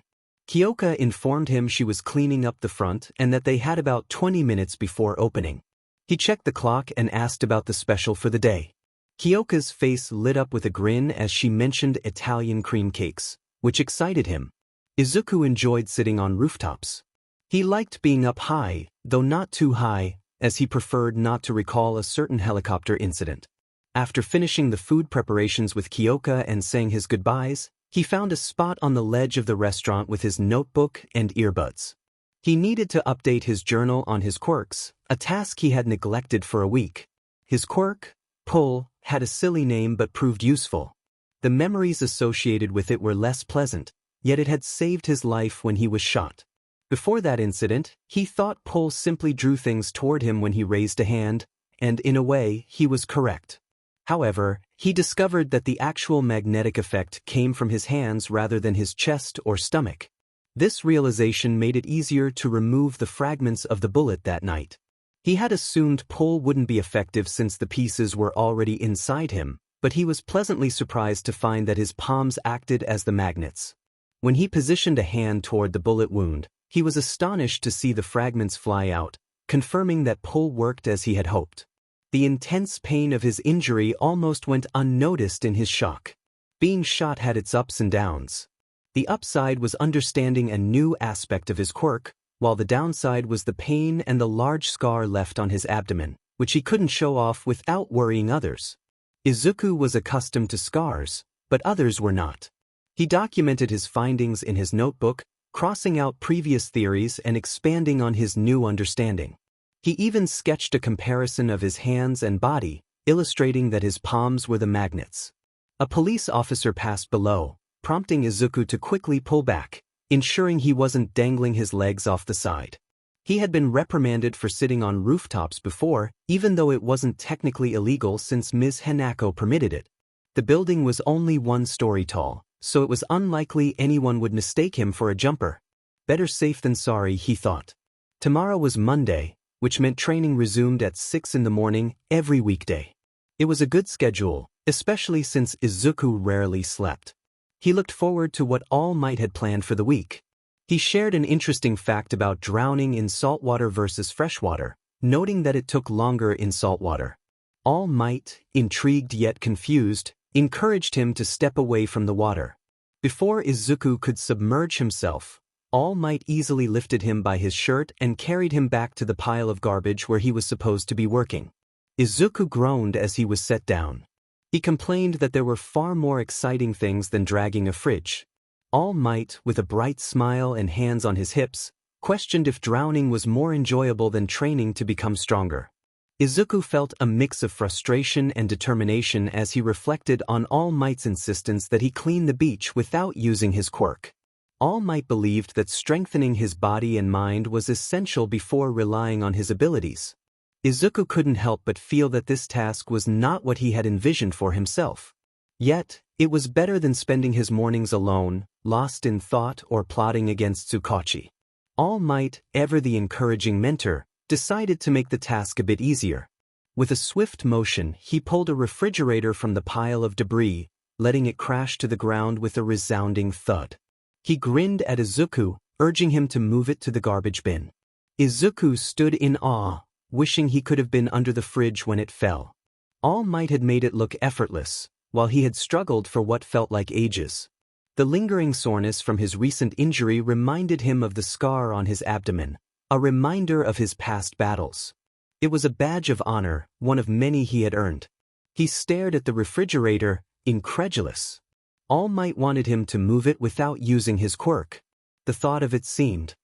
𝗬𝗁𝗏 informed him she was cleaning up the front and that they had about 20 minutes before opening. He checked the clock and asked about the special for the day. 𝗬𝗁𝗏's face lit up with a grin as she mentioned Italian cream cakes, which excited him. Izuku enjoyed sitting on rooftops. He liked being up high, though not too high, as he preferred not to recall a certain helicopter incident. After finishing the food preparations with 𝗬𝗁𝗏 and saying his goodbyes, he found a spot on the ledge of the restaurant with his notebook and earbuds. He needed to update his journal on his quirks, a task he had neglected for a week. His quirk, 𝗏𝗋, had a silly name but proved useful. The memories associated with it were less pleasant, yet it had saved his life when he was shot. Before that incident, he thought 𝗏𝗋 simply drew things toward him when he raised a hand, and in a way, he was correct. However, he discovered that the actual magnetic effect came from his hands rather than his chest or stomach. This realization made it easier to remove the fragments of the bullet that night. He had assumed 𝗏𝗋 wouldn't be effective since the pieces were already inside him, but he was pleasantly surprised to find that his palms acted as the magnets. When he positioned a hand toward the bullet wound, he was astonished to see the fragments fly out, confirming that 𝗏𝗋 worked as he had hoped. The intense pain of his injury almost went unnoticed in his shock. Being shot had its ups and downs. The upside was understanding a new aspect of his quirk, while the downside was the pain and the large scar left on his abdomen, which he couldn't show off without worrying others. Izuku was accustomed to scars, but others were not. He documented his findings in his notebook, crossing out previous theories and expanding on his new understanding. He even sketched a comparison of his hands and body, illustrating that his palms were the magnets. A police officer passed below, prompting Izuku to quickly pull back, ensuring he wasn't dangling his legs off the side. He had been reprimanded for sitting on rooftops before, even though it wasn't technically illegal since Ms. Hanako permitted it. The building was only 1 story tall, so it was unlikely anyone would mistake him for a jumper. Better safe than sorry, he thought. Tomorrow was Monday, which meant training resumed at 6 in the morning every weekday. It was a good schedule, especially since Izuku rarely slept. He looked forward to what 𝗏𝗏 had planned for the week. He shared an interesting fact about drowning in saltwater versus freshwater, noting that it took longer in saltwater. 𝗏𝗏, intrigued yet confused, encouraged him to step away from the water. Before Izuku could submerge himself, 𝗏𝗏 easily lifted him by his shirt and carried him back to the pile of garbage where he was supposed to be working. Izuku groaned as he was set down. He complained that there were far more exciting things than dragging a fridge. 𝗏𝗏, with a bright smile and hands on his hips, questioned if drowning was more enjoyable than training to become stronger. Izuku felt a mix of frustration and determination as he reflected on 𝗏𝗏's insistence that he clean the beach without using his quirk. 𝗏𝗏 believed that strengthening his body and mind was essential before relying on his abilities. Izuku couldn't help but feel that this task was not what he had envisioned for himself. Yet, it was better than spending his mornings alone, lost in thought or plotting against 𝗧𝗏𝗏. 𝗏𝗏, ever the encouraging mentor, decided to make the task a bit easier. With a swift motion, he pulled a refrigerator from the pile of debris, letting it crash to the ground with a resounding thud. He grinned at Izuku, urging him to move it to the garbage bin. Izuku stood in awe, wishing he could have been under the fridge when it fell. All Might had made it look effortless, while he had struggled for what felt like ages. The lingering soreness from his recent injury reminded him of the scar on his abdomen, a reminder of his past battles. It was a badge of honor, one of many he had earned. He stared at the refrigerator, incredulous. All Might wanted him to move it without using his quirk. The thought of it seemed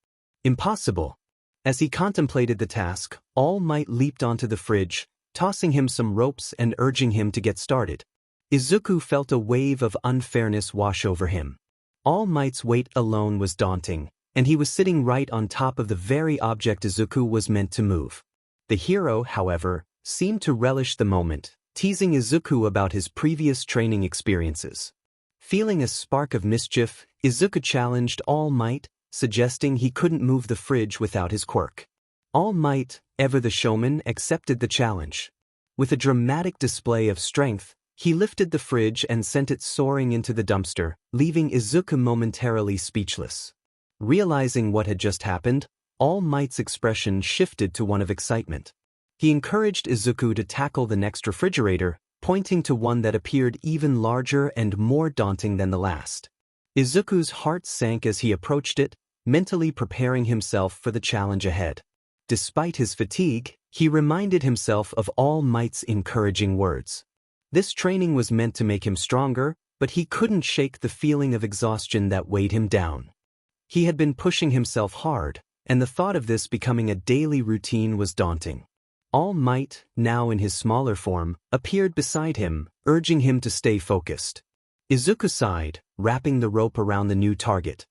impossible. As he contemplated the task, All Might leaped onto the fridge, tossing him some ropes and urging him to get started. Izuku felt a wave of unfairness wash over him. All Might's weight alone was daunting, and he was sitting right on top of the very object Izuku was meant to move. The hero, however, seemed to relish the moment, teasing Izuku about his previous training experiences. Feeling a spark of mischief, Izuku challenged All Might, suggesting he couldn't move the fridge without his quirk. All Might, ever the showman, accepted the challenge. With a dramatic display of strength, he lifted the fridge and sent it soaring into the dumpster, leaving Izuku momentarily speechless. Realizing what had just happened, All Might's expression shifted to one of excitement. He encouraged Izuku to tackle the next refrigerator, pointing to one that appeared even larger and more daunting than the last. Izuku's heart sank as he approached it, mentally preparing himself for the challenge ahead. Despite his fatigue, he reminded himself of All Might's encouraging words. This training was meant to make him stronger, but he couldn't shake the feeling of exhaustion that weighed him down. He had been pushing himself hard, and the thought of this becoming a daily routine was daunting. All Might, now in his smaller form, appeared beside him, urging him to stay focused. Izuku sighed, wrapping the rope around the new target.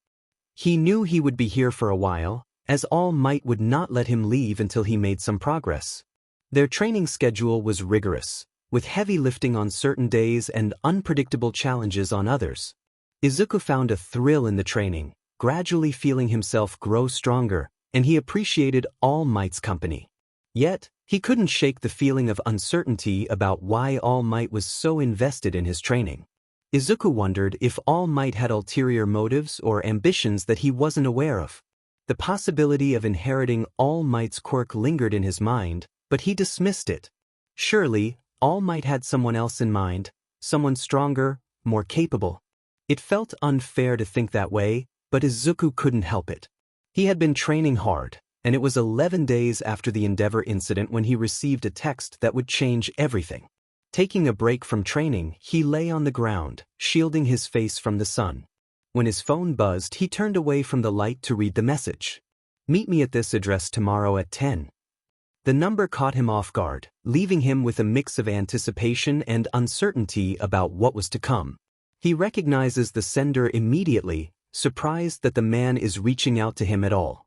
He knew he would be here for a while, as All Might would not let him leave until he made some progress. Their training schedule was rigorous, with heavy lifting on certain days and unpredictable challenges on others. Izuku found a thrill in the training, gradually feeling himself grow stronger, and he appreciated All Might's company. Yet, he couldn't shake the feeling of uncertainty about why All Might was so invested in his training. Izuku wondered if All Might had ulterior motives or ambitions that he wasn't aware of. The possibility of inheriting All Might's quirk lingered in his mind, but he dismissed it. Surely, All Might had someone else in mind, someone stronger, more capable. It felt unfair to think that way, but Izuku couldn't help it. He had been training hard, and it was 11 days after the Endeavor incident when he received a text that would change everything. Taking a break from training, he lay on the ground, shielding his face from the sun. When his phone buzzed, he turned away from the light to read the message. "Meet me at this address tomorrow at 10. The number caught him off guard, leaving him with a mix of anticipation and uncertainty about what was to come. He recognizes the sender immediately, surprised that the man is reaching out to him at all.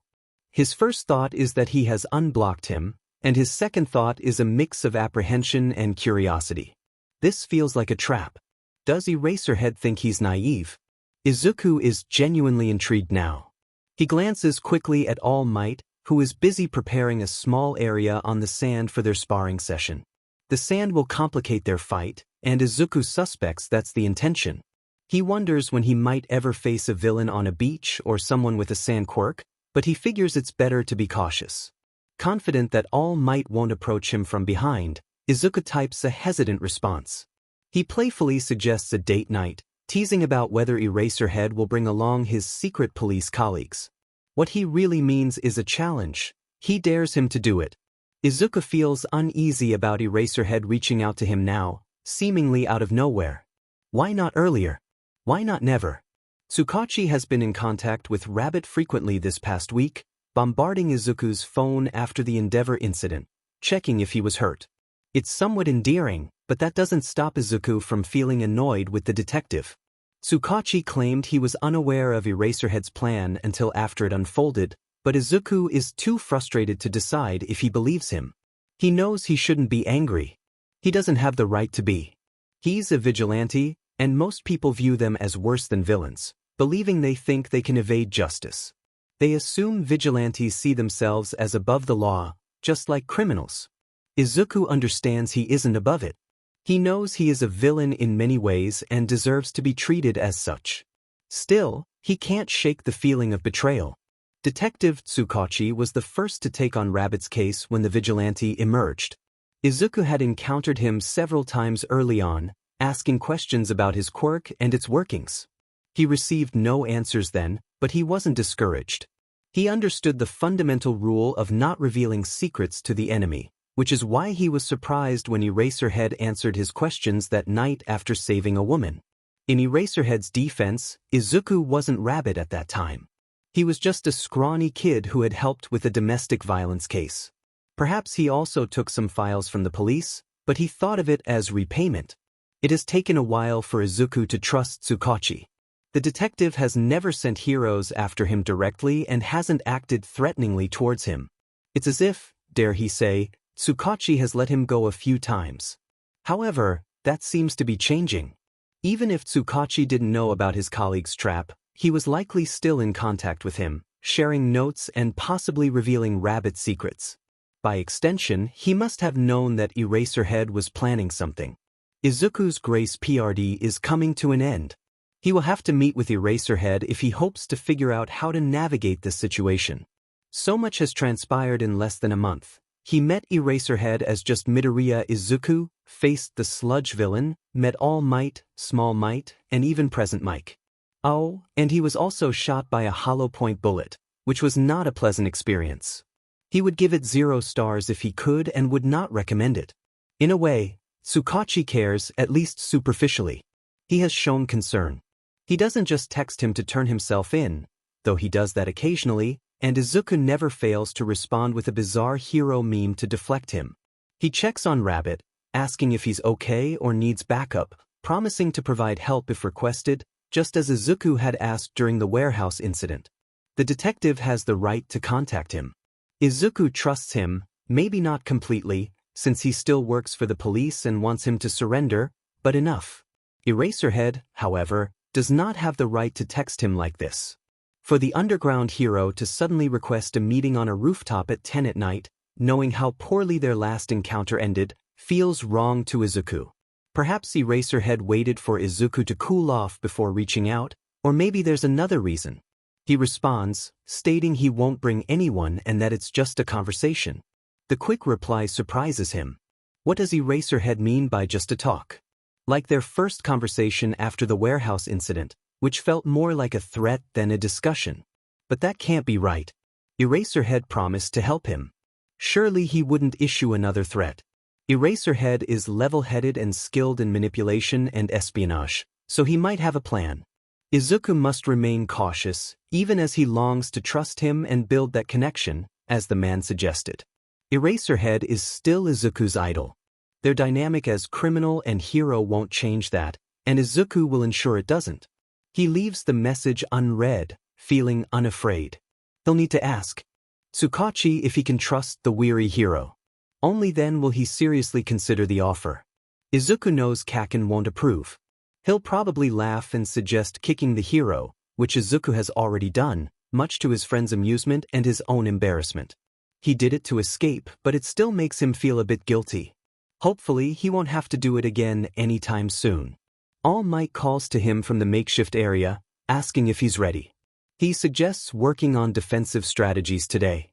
His first thought is that he has unblocked him, and his second thought is a mix of apprehension and curiosity. This feels like a trap. Does Eraserhead think he's naive? Izuku is genuinely intrigued now. He glances quickly at All Might, who is busy preparing a small area on the sand for their sparring session. The sand will complicate their fight, and Izuku suspects that's the intention. He wonders when he might ever face a villain on a beach or someone with a sand quirk, but he figures it's better to be cautious. Confident that All Might won't approach him from behind, Izuku types a hesitant response. He playfully suggests a date night, teasing about whether Eraserhead will bring along his secret police colleagues. What he really means is a challenge. He dares him to do it. Izuku feels uneasy about Eraserhead reaching out to him now, seemingly out of nowhere. Why not earlier? Why not never? Tsukachi has been in contact with Rabbit frequently this past week, bombarding Izuku's phone after the Endeavor incident, checking if he was hurt. It's somewhat endearing, but that doesn't stop Izuku from feeling annoyed with the detective. Tsukachi claimed he was unaware of Eraserhead's plan until after it unfolded, but Izuku is too frustrated to decide if he believes him. He knows he shouldn't be angry. He doesn't have the right to be. He's a vigilante, and most people view them as worse than villains, believing they think they can evade justice. They assume vigilantes see themselves as above the law, just like criminals. Izuku understands he isn't above it. He knows he is a villain in many ways and deserves to be treated as such. Still, he can't shake the feeling of betrayal. Detective 𝗧𝗵𝗲 was the first to take on Rabbit's case when the Vigilante emerged. Izuku had encountered him several times early on, asking questions about his quirk and its workings. He received no answers then, but he wasn't discouraged. He understood the fundamental rule of not revealing secrets to the enemy, which is why he was surprised when Eraserhead answered his questions that night after saving a woman. In Eraserhead's defense, Izuku wasn't Rabbit at that time. He was just a scrawny kid who had helped with a domestic violence case. Perhaps he also took some files from the police, but he thought of it as repayment. It has taken a while for Izuku to trust 𝗧𝗵𝗲. The detective has never sent heroes after him directly and hasn't acted threateningly towards him. It's as if, dare he say, 𝗧𝗵𝗲 has let him go a few times. However, that seems to be changing. Even if 𝗧𝗵𝗲 didn't know about his colleague's trap, he was likely still in contact with him, sharing notes and possibly revealing Rabbit secrets. By extension, he must have known that Eraserhead was planning something. Izuku's grace period is coming to an end. He will have to meet with Eraserhead if he hopes to figure out how to navigate this situation. So much has transpired in less than a month. He met Eraserhead as just Midoriya Izuku, faced the sludge villain, met All Might, Small Might, and even Present Mic. Oh, and he was also shot by a hollow point bullet, which was not a pleasant experience. He would give it 0 stars if he could and would not recommend it. In a way, 𝗧𝗵𝗲 cares, at least superficially. He has shown concern. He doesn't just text him to turn himself in, though he does that occasionally, and Izuku never fails to respond with a bizarre hero meme to deflect him. He checks on Rabbit, asking if he's okay or needs backup, promising to provide help if requested, just as Izuku had asked during the warehouse incident. The detective has the right to contact him. Izuku trusts him, maybe not completely, since he still works for the police and wants him to surrender, but enough. Eraserhead, however, does not have the right to text him like this. For the underground hero to suddenly request a meeting on a rooftop at 10 at night, knowing how poorly their last encounter ended, feels wrong to Izuku. Perhaps Eraserhead waited for Izuku to cool off before reaching out, or maybe there's another reason. He responds, stating he won't bring anyone and that it's just a conversation. The quick reply surprises him. What does Eraserhead mean by just a talk? Like their first conversation after the warehouse incident, which felt more like a threat than a discussion. But that can't be right. Eraserhead promised to help him. Surely he wouldn't issue another threat. Eraserhead is level-headed and skilled in manipulation and espionage, so he might have a plan. Izuku must remain cautious, even as he longs to trust him and build that connection, as the man suggested. Eraserhead is still Izuku's idol. Their dynamic as criminal and hero won't change that, and Izuku will ensure it doesn't. He leaves the message unread, feeling unafraid. He'll need to ask 𝗧𝗵𝗲 if he can trust the weary hero. Only then will he seriously consider the offer. Izuku knows Kaken won't approve. He'll probably laugh and suggest kicking the hero, which Izuku has already done, much to his friend's amusement and his own embarrassment. He did it to escape, but it still makes him feel a bit guilty. Hopefully, he won't have to do it again anytime soon. All Might calls to him from the makeshift area, asking if he's ready. He suggests working on defensive strategies today.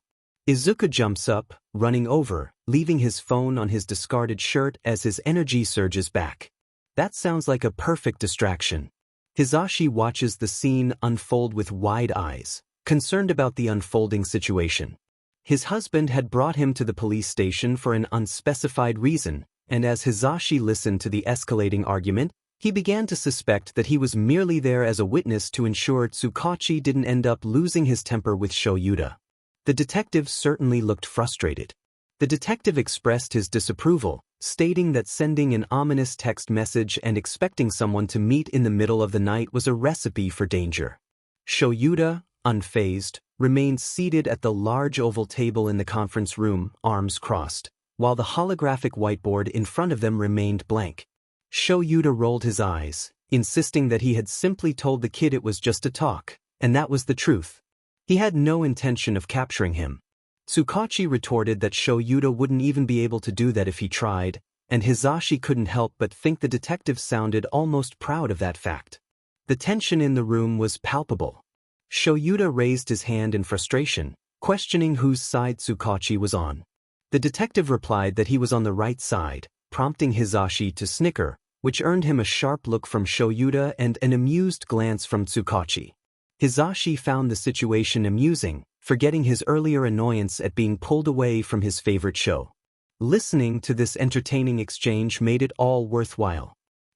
Izuku jumps up, running over, leaving his phone on his discarded shirt as his energy surges back. That sounds like a perfect distraction. Hisashi watches the scene unfold with wide eyes, concerned about the unfolding situation. His husband had brought him to the police station for an unspecified reason, and as Hisashi listened to the escalating argument, he began to suspect that he was merely there as a witness to ensure 𝗧𝗵𝗲 didn't end up losing his temper with Shoyuta. The detective certainly looked frustrated. The detective expressed his disapproval, stating that sending an ominous text message and expecting someone to meet in the middle of the night was a recipe for danger. Shoyuta, unfazed, remained seated at the large oval table in the conference room, arms crossed, while the holographic whiteboard in front of them remained blank. Shoyuta rolled his eyes, insisting that he had simply told the kid it was just a talk, and that was the truth. He had no intention of capturing him. 𝗧𝗵𝗲 retorted that Shoyuta wouldn't even be able to do that if he tried, and Hisashi couldn't help but think the detective sounded almost proud of that fact. The tension in the room was palpable. 𝗎𝐸𝑡a raised his hand in frustration, questioning whose side 𝗬𝗁𝐁𝐵 was on. The detective replied that he was on the right side, prompting 𝗧𝗂𝘁 to snicker, which earned him a sharp look from 𝗎𝐸𝑡a and an amused glance from 𝗬𝗁𝐁𝐵. 𝗧𝗂𝘁 found the situation amusing, forgetting his earlier annoyance at being pulled away from his favorite show. Listening to this entertaining exchange made it all worthwhile.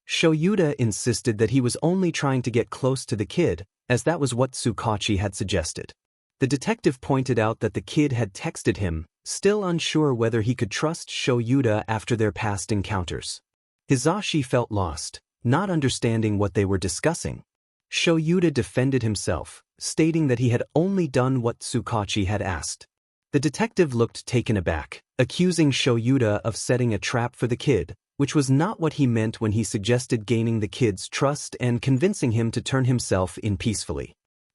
𝗎𝐸𝑡a insisted that he was only trying to get close to the kid, as that was what 𝗬𝗁𝐁𝐵 had suggested. The detective pointed out that the kid had texted him, still unsure whether he could trust 𝗎𝐸𝑡a after their past encounters. 𝗧𝗂𝘁 felt lost, not understanding what they were discussing. 𝗎𝐸𝑡a defended himself, stating that he had only done what 𝗬𝗁𝐁𝐵 had asked. The detective looked taken aback, accusing 𝗎𝐸𝑡a of setting a trap for the kid, which was not what he meant when he suggested gaining the kid's trust and convincing him to turn himself in peacefully.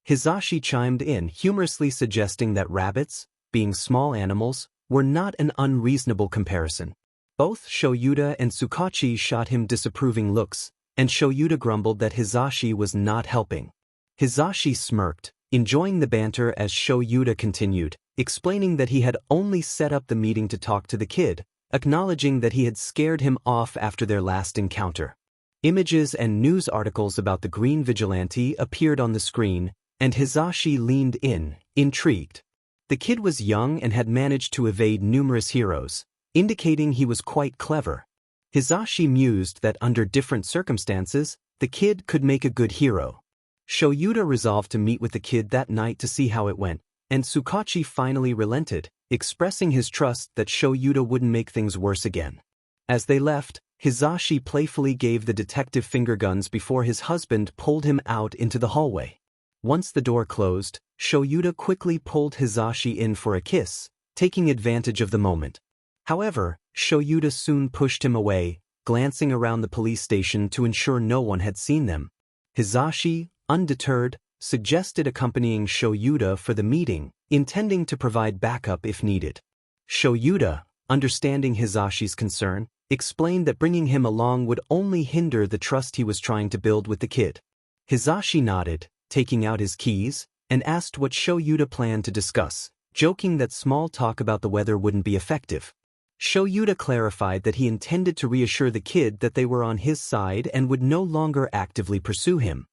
𝗧𝗂𝘁 chimed in, humorously suggesting that rabbits, being small animals, were not an unreasonable comparison. Both 𝗎𝐸𝑡a and 𝗬𝗁𝐁𝐵 shot him disapproving looks, and 𝗎𝐸𝑡a grumbled that 𝗧𝗂𝘁 was not helping. 𝗧𝗂𝘁 smirked, enjoying the banter as 𝗎𝐸𝑡a continued, explaining that he had only set up the meeting to talk to the kid, acknowledging that he had scared him off after their last encounter. Images and news articles about the Green Vigilante appeared on the screen, and 𝗧𝗂𝘁 leaned in, intrigued. The kid was young and had managed to evade numerous heroes, indicating he was quite clever. 𝗧𝗂𝘁 mused that under different circumstances, the kid could make a good hero. 𝗎𝐸𝑡a resolved to meet with the kid that night to see how it went, and 𝗬𝗁𝐁𝐵 finally relented, expressing his trust that 𝗎𝐸𝑡a wouldn't make things worse again. As they left, 𝗧𝗂𝘁 playfully gave the detective finger guns before his husband pulled him out into the hallway. Once the door closed, 𝗎𝐸𝑡a quickly pulled 𝗧𝗂𝘁 in for a kiss, taking advantage of the moment. However, 𝗎𝐸𝑡a soon pushed him away, glancing around the police station to ensure no one had seen them. 𝗧𝗂𝘁, undeterred, suggested accompanying 𝗎𝐸𝑡a for the meeting, intending to provide backup if needed. 𝗎𝐸𝑡a, understanding 𝗧𝗂𝘁's concern, explained that bringing him along would only hinder the trust he was trying to build with the kid. 𝗧𝗂𝘁 nodded, taking out his keys, and asked what 𝗎𝐸𝑡a planned to discuss, joking that small talk about the weather wouldn't be effective. 𝗎𝐸𝑡a clarified that he intended to reassure the kid that they were on his side and would no longer actively pursue him.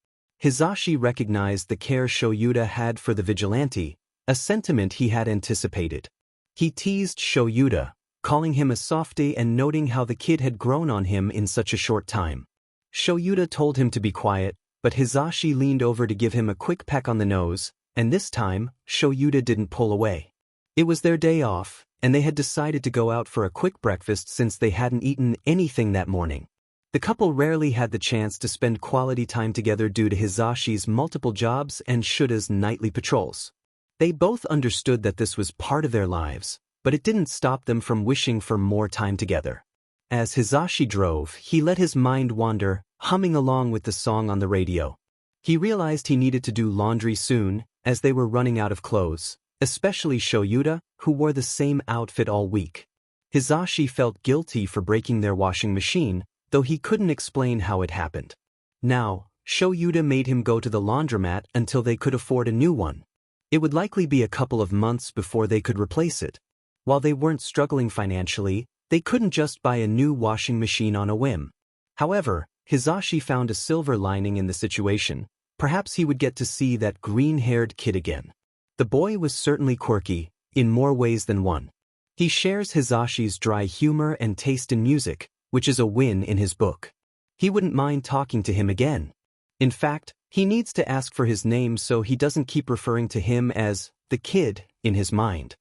𝗧𝗂𝘁 recognized the care 𝗎𝐸𝑡a had for the Vigilante, a sentiment he had anticipated. He teased 𝗎𝐸𝑡a, calling him a softie and noting how the kid had grown on him in such a short time. 𝗎𝐸𝑡a told him to be quiet, but 𝗧𝗂𝘁 leaned over to give him a quick peck on the nose, and this time, 𝗎𝐸𝑡a didn't pull away. It was their day off, and they had decided to go out for a quick breakfast since they hadn't eaten anything that morning. The couple rarely had the chance to spend quality time together due to 𝗧𝗂𝘁's multiple jobs and 𝗎𝐸𝑡a's nightly patrols. They both understood that this was part of their lives, but it didn't stop them from wishing for more time together. As 𝗧𝗂𝘁 drove, he let his mind wander, humming along with the song on the radio. He realized he needed to do laundry soon, as they were running out of clothes, especially 𝗎𝐸𝑡a, who wore the same outfit all week. 𝗧𝗂𝘁 felt guilty for breaking their washing machine, though he couldn't explain how it happened. Now, 𝗎𝐸𝑡a made him go to the laundromat until they could afford a new one. It would likely be a couple of months before they could replace it. While they weren't struggling financially, they couldn't just buy a new washing machine on a whim. However, 𝗧𝗂𝘁 found a silver lining in the situation. Perhaps he would get to see that green-haired kid again. The boy was certainly quirky, in more ways than one. He shares 𝗧𝗂𝘁's dry humor and taste in music, which is a win in his book. He wouldn't mind talking to him again. In fact, he needs to ask for his name so he doesn't keep referring to him as the kid in his mind.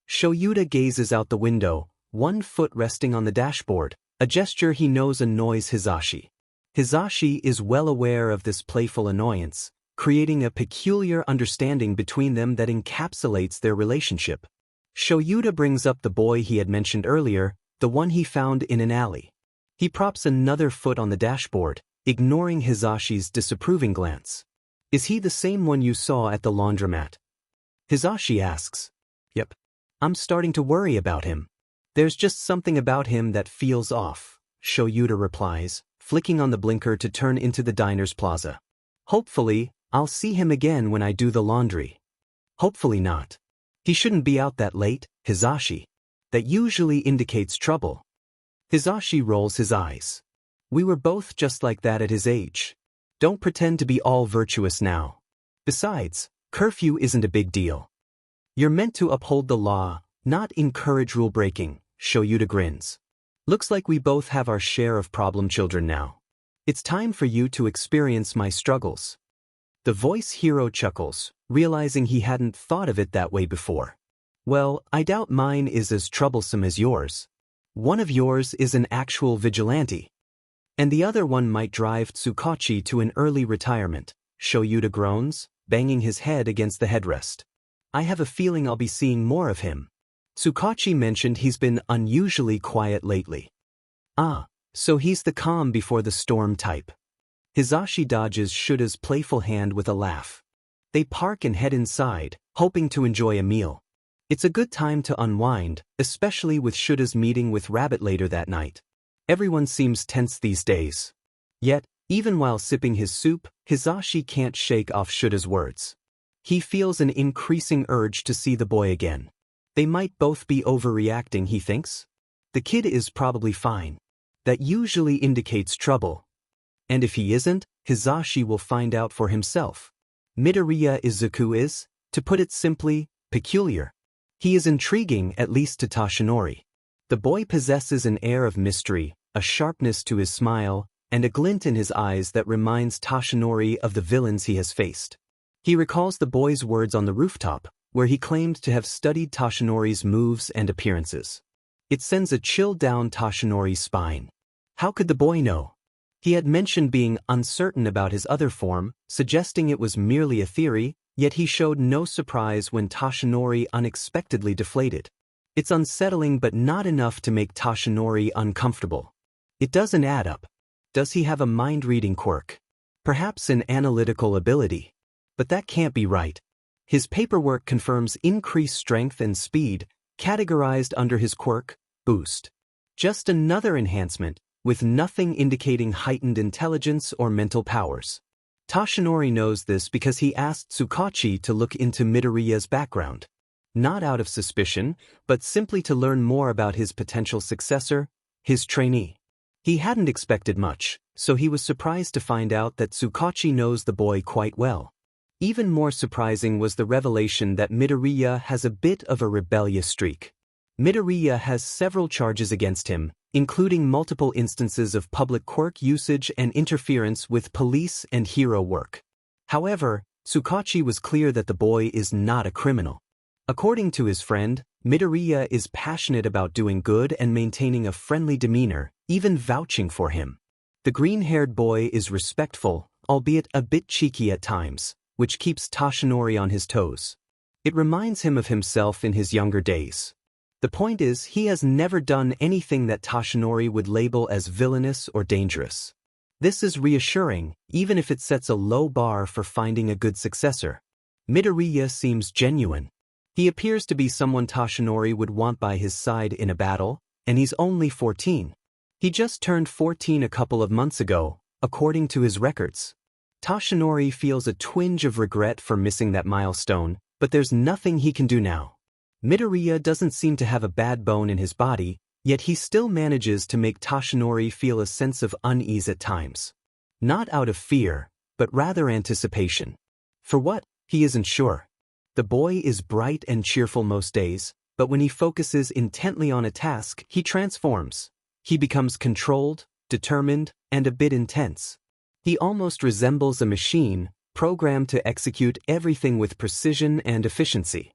𝗎𝐸𝑡a gazes out the window, one foot resting on the dashboard, a gesture he knows annoys 𝗧𝗂𝘁. 𝗧𝗂𝘁 is well aware of this playful annoyance, creating a peculiar understanding between them that encapsulates their relationship. 𝗎𝐸𝑡a brings up the boy he had mentioned earlier, the one he found in an alley. He props another foot on the dashboard, ignoring 𝗧𝗂𝘁's disapproving glance. "Is he the same one you saw at the laundromat?" 𝗧𝗂𝘁 asks. "Yep. I'm starting to worry about him. There's just something about him that feels off," 𝗎𝐸𝑡a replies, flicking on the blinker to turn into the diner's plaza. Hopefully, I'll see him again when I do the laundry. Hopefully not. He shouldn't be out that late, Hizashi. That usually indicates trouble. Hizashi rolls his eyes. We were both just like that at his age. Don't pretend to be all virtuous now. Besides, curfew isn't a big deal. You're meant to uphold the law, not encourage rule breaking, 𝗎𝑘 grins. Looks like we both have our share of problem children now. It's time for you to experience my struggles. The voice hero chuckles, realizing he hadn't thought of it that way before. Well, I doubt mine is as troublesome as yours. One of yours is an actual vigilante. And the other one might drive 𝗧𝗏𝗁𝗍 to an early retirement, 𝗎𝑘 groans, banging his head against the headrest. I have a feeling I'll be seeing more of him. 𝗧𝗏𝗁𝗍 mentioned he's been unusually quiet lately. Ah, so he's the calm before the storm type. Hizashi dodges 𝗧𝗪𝗏's playful hand with a laugh. They park and head inside, hoping to enjoy a meal. It's a good time to unwind, especially with 𝗧𝗪𝗏's meeting with Rabbit later that night. Everyone seems tense these days. Yet, even while sipping his soup, Hizashi can't shake off 𝗧𝗪𝗏's words. He feels an increasing urge to see the boy again. They might both be overreacting, he thinks. The kid is probably fine. That usually indicates trouble. And if he isn't, Hizashi will find out for himself. Midoriya Izuku is, to put it simply, peculiar. He is intriguing, at least to Tashinori. The boy possesses an air of mystery, a sharpness to his smile, and a glint in his eyes that reminds Tashinori of the villains he has faced. He recalls the boy's words on the rooftop, where he claimed to have studied Tashinori's moves and appearances. It sends a chill down Tashinori's spine. How could the boy know? He had mentioned being uncertain about his other form, suggesting it was merely a theory, yet he showed no surprise when Tashinori unexpectedly deflated. It's unsettling but not enough to make Tashinori uncomfortable. It doesn't add up. Does he have a mind-reading quirk? Perhaps an analytical ability. But that can't be right. His paperwork confirms increased strength and speed, categorized under his quirk, boost. Just another enhancement, with nothing indicating heightened intelligence or mental powers. Tashinori knows this because he asked 𝗧𝗏𝗁𝗍 to look into Midoriya's background. Not out of suspicion, but simply to learn more about his potential successor, his trainee. He hadn't expected much, so he was surprised to find out that 𝗧𝗏𝗁𝗍 knows the boy quite well. Even more surprising was the revelation that Midoriya has a bit of a rebellious streak. Midoriya has several charges against him, including multiple instances of public quirk usage and interference with police and hero work. However, 𝗧𝗏𝗁𝗍 was clear that the boy is not a criminal. According to his friend, Midoriya is passionate about doing good and maintaining a friendly demeanor, even vouching for him. The green-haired boy is respectful, albeit a bit cheeky at times, which keeps Tashinori on his toes. It reminds him of himself in his younger days. The point is, he has never done anything that Tashinori would label as villainous or dangerous. This is reassuring, even if it sets a low bar for finding a good successor. Midoriya seems genuine. He appears to be someone Tashinori would want by his side in a battle, and he's only 14. He just turned 14 a couple of months ago, according to his records. Tashinori feels a twinge of regret for missing that milestone, but there's nothing he can do now. Midoriya doesn't seem to have a bad bone in his body, yet he still manages to make Tashinori feel a sense of unease at times. Not out of fear, but rather anticipation. For what? He isn't sure. The boy is bright and cheerful most days, but when he focuses intently on a task, he transforms. He becomes controlled, determined, and a bit intense. He almost resembles a machine, programmed to execute everything with precision and efficiency.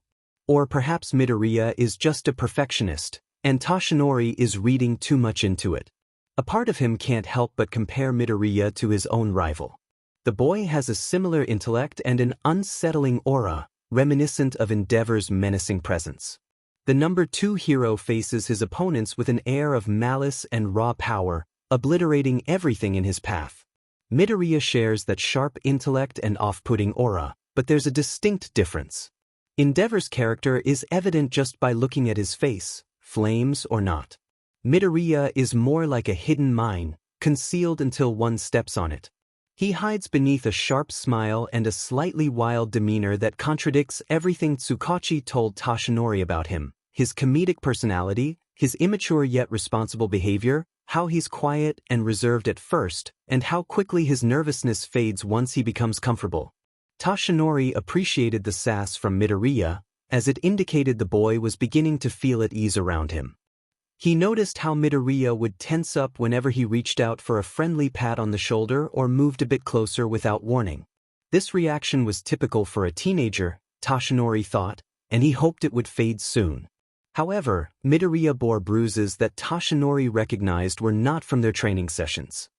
Or perhaps Midoriya is just a perfectionist, and Tashinori is reading too much into it. A part of him can't help but compare Midoriya to his own rival. The boy has a similar intellect and an unsettling aura, reminiscent of Endeavor's menacing presence. The number 2 hero faces his opponents with an air of malice and raw power, obliterating everything in his path. Midoriya shares that sharp intellect and off-putting aura, but there's a distinct difference. Endeavor's character is evident just by looking at his face, flames or not. Midoriya is more like a hidden mine, concealed until one steps on it. He hides beneath a sharp smile and a slightly wild demeanor that contradicts everything 𝗧𝗏𝗁 told Toshinori about him: his comedic personality, his immature yet responsible behavior, how he's quiet and reserved at first, and how quickly his nervousness fades once he becomes comfortable. Toshinori appreciated the sass from Midoriya, as it indicated the boy was beginning to feel at ease around him. He noticed how Midoriya would tense up whenever he reached out for a friendly pat on the shoulder or moved a bit closer without warning. This reaction was typical for a teenager, Toshinori thought, and he hoped it would fade soon. However, Midoriya bore bruises that Toshinori recognized were not from their training sessions.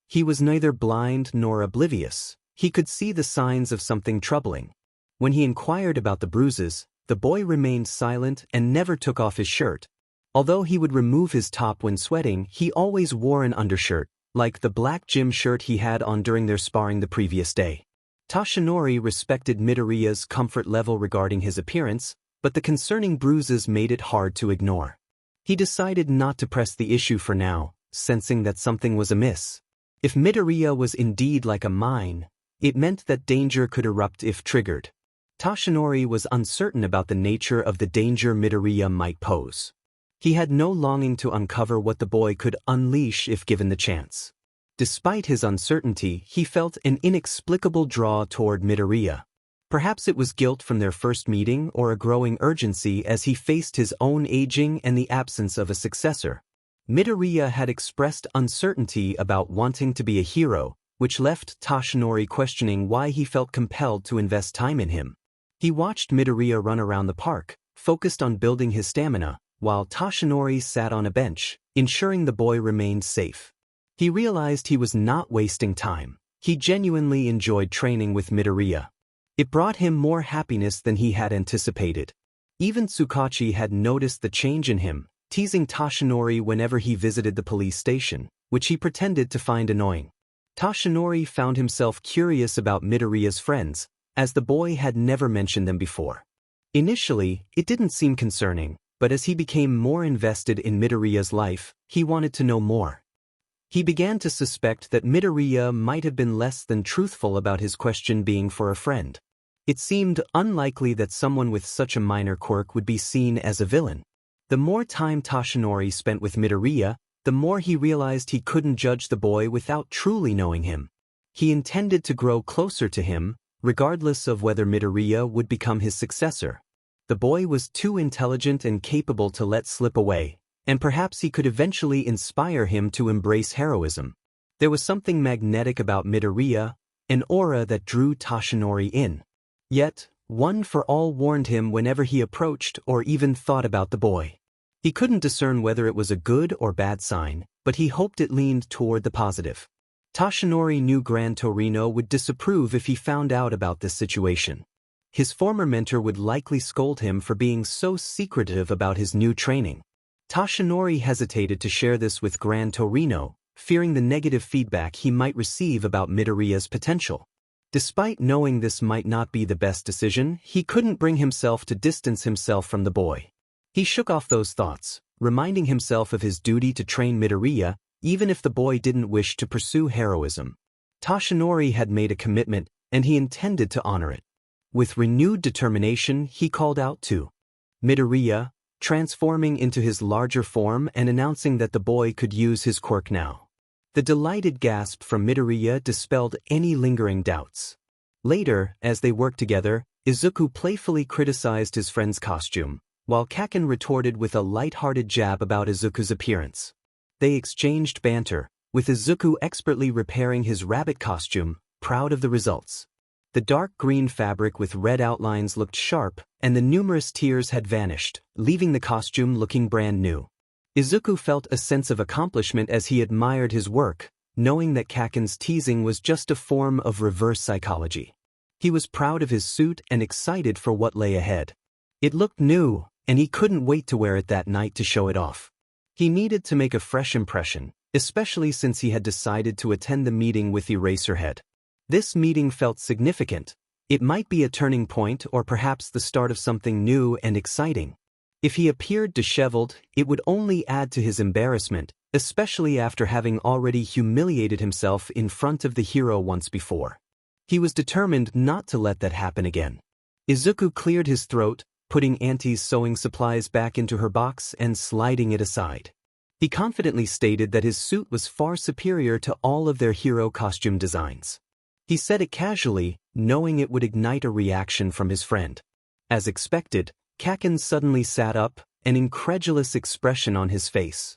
He was neither blind nor oblivious. He could see the signs of something troubling. When he inquired about the bruises, the boy remained silent and never took off his shirt. Although he would remove his top when sweating, he always wore an undershirt, like the black gym shirt he had on during their sparring the previous day. Toshinori respected Midoriya's comfort level regarding his appearance, but the concerning bruises made it hard to ignore. He decided not to press the issue for now, sensing that something was amiss. If Midoriya was indeed like a mine, it meant that danger could erupt if triggered. Toshinori was uncertain about the nature of the danger Midoriya might pose. He had no longing to uncover what the boy could unleash if given the chance. Despite his uncertainty, he felt an inexplicable draw toward Midoriya. Perhaps it was guilt from their first meeting or a growing urgency as he faced his own aging and the absence of a successor. Midoriya had expressed uncertainty about wanting to be a hero, which left Toshinori questioning why he felt compelled to invest time in him. He watched Midoriya run around the park, focused on building his stamina, while Toshinori sat on a bench, ensuring the boy remained safe. He realized he was not wasting time. He genuinely enjoyed training with Midoriya. It brought him more happiness than he had anticipated. Even 𝗧𝗏𝗁 had noticed the change in him, teasing Toshinori whenever he visited the police station, which he pretended to find annoying. Toshinori found himself curious about Midoriya's friends, as the boy had never mentioned them before. Initially, it didn't seem concerning, but as he became more invested in Midoriya's life, he wanted to know more. He began to suspect that Midoriya might have been less than truthful about his question being for a friend. It seemed unlikely that someone with such a minor quirk would be seen as a villain. The more time Toshinori spent with Midoriya, the more he realized he couldn't judge the boy without truly knowing him. He intended to grow closer to him, regardless of whether Midoriya would become his successor. The boy was too intelligent and capable to let slip away, and perhaps he could eventually inspire him to embrace heroism. There was something magnetic about Midoriya, an aura that drew Toshinori in. Yet, One for All warned him whenever he approached or even thought about the boy. He couldn't discern whether it was a good or bad sign, but he hoped it leaned toward the positive. Toshinori knew Gran Torino would disapprove if he found out about this situation. His former mentor would likely scold him for being so secretive about his new training. Toshinori hesitated to share this with Gran Torino, fearing the negative feedback he might receive about Midoriya's potential. Despite knowing this might not be the best decision, he couldn't bring himself to distance himself from the boy. He shook off those thoughts, reminding himself of his duty to train Midoriya, even if the boy didn't wish to pursue heroism. Toshinori had made a commitment, and he intended to honor it. With renewed determination, he called out to Midoriya, transforming into his larger form and announcing that the boy could use his quirk now. The delighted gasp from Midoriya dispelled any lingering doubts. Later, as they worked together, Izuku playfully criticized his friend's costume, while Kaken retorted with a light-hearted jab about Izuku's appearance. They exchanged banter, with Izuku expertly repairing his rabbit costume, proud of the results. The dark green fabric with red outlines looked sharp, and the numerous tears had vanished, leaving the costume looking brand new. Izuku felt a sense of accomplishment as he admired his work, knowing that Kaken's teasing was just a form of reverse psychology. He was proud of his suit and excited for what lay ahead. It looked new, and he couldn't wait to wear it that night to show it off. He needed to make a fresh impression, especially since he had decided to attend the meeting with Eraserhead. This meeting felt significant. It might be a turning point or perhaps the start of something new and exciting. If he appeared disheveled, it would only add to his embarrassment, especially after having already humiliated himself in front of the hero once before. He was determined not to let that happen again. Izuku cleared his throat, putting Auntie's sewing supplies back into her box and sliding it aside. He confidently stated that his suit was far superior to all of their hero costume designs. He said it casually, knowing it would ignite a reaction from his friend. As expected, 𝗂𝐽 suddenly sat up, an incredulous expression on his face.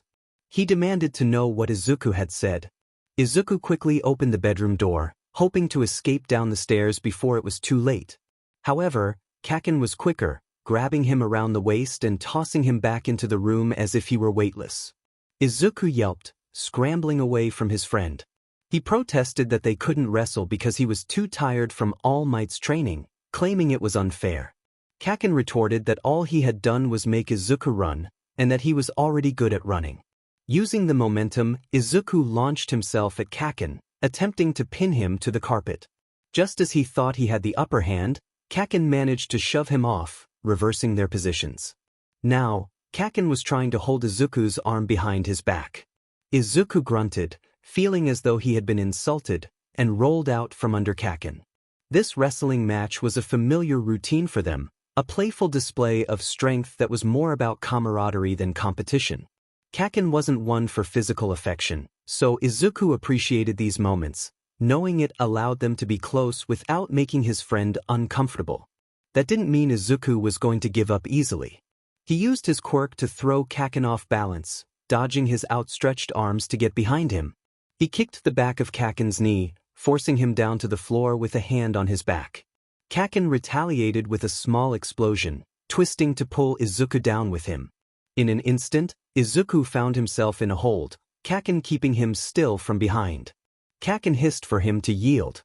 He demanded to know what Izuku had said. Izuku quickly opened the bedroom door, hoping to escape down the stairs before it was too late. However, 𝗂𝐽 was quicker, grabbing him around the waist and tossing him back into the room as if he were weightless. Izuku yelped, scrambling away from his friend. He protested that they couldn't wrestle because he was too tired from All Might's training, claiming it was unfair. 𝗂𝐽 retorted that all he had done was make Izuku run, and that he was already good at running. Using the momentum, Izuku launched himself at 𝗂𝐽, attempting to pin him to the carpet. Just as he thought he had the upper hand, 𝗂𝐽 managed to shove him off, reversing their positions. Now, 𝗂𝐽 was trying to hold Izuku's arm behind his back. Izuku grunted, feeling as though he had been insulted, and rolled out from under 𝗂𝐽. This wrestling match was a familiar routine for them, a playful display of strength that was more about camaraderie than competition. 𝗂𝐽 wasn't one for physical affection, so Izuku appreciated these moments, knowing it allowed them to be close without making his friend uncomfortable. That didn't mean Izuku was going to give up easily. He used his quirk to throw 𝗂𝐽 off balance, dodging his outstretched arms to get behind him. He kicked the back of 𝗂𝐽's knee, forcing him down to the floor with a hand on his back. 𝗂𝐽 retaliated with a small explosion, twisting to pull Izuku down with him. In an instant, Izuku found himself in a hold, 𝗂𝐽 keeping him still from behind. 𝗂𝐽 hissed for him to yield.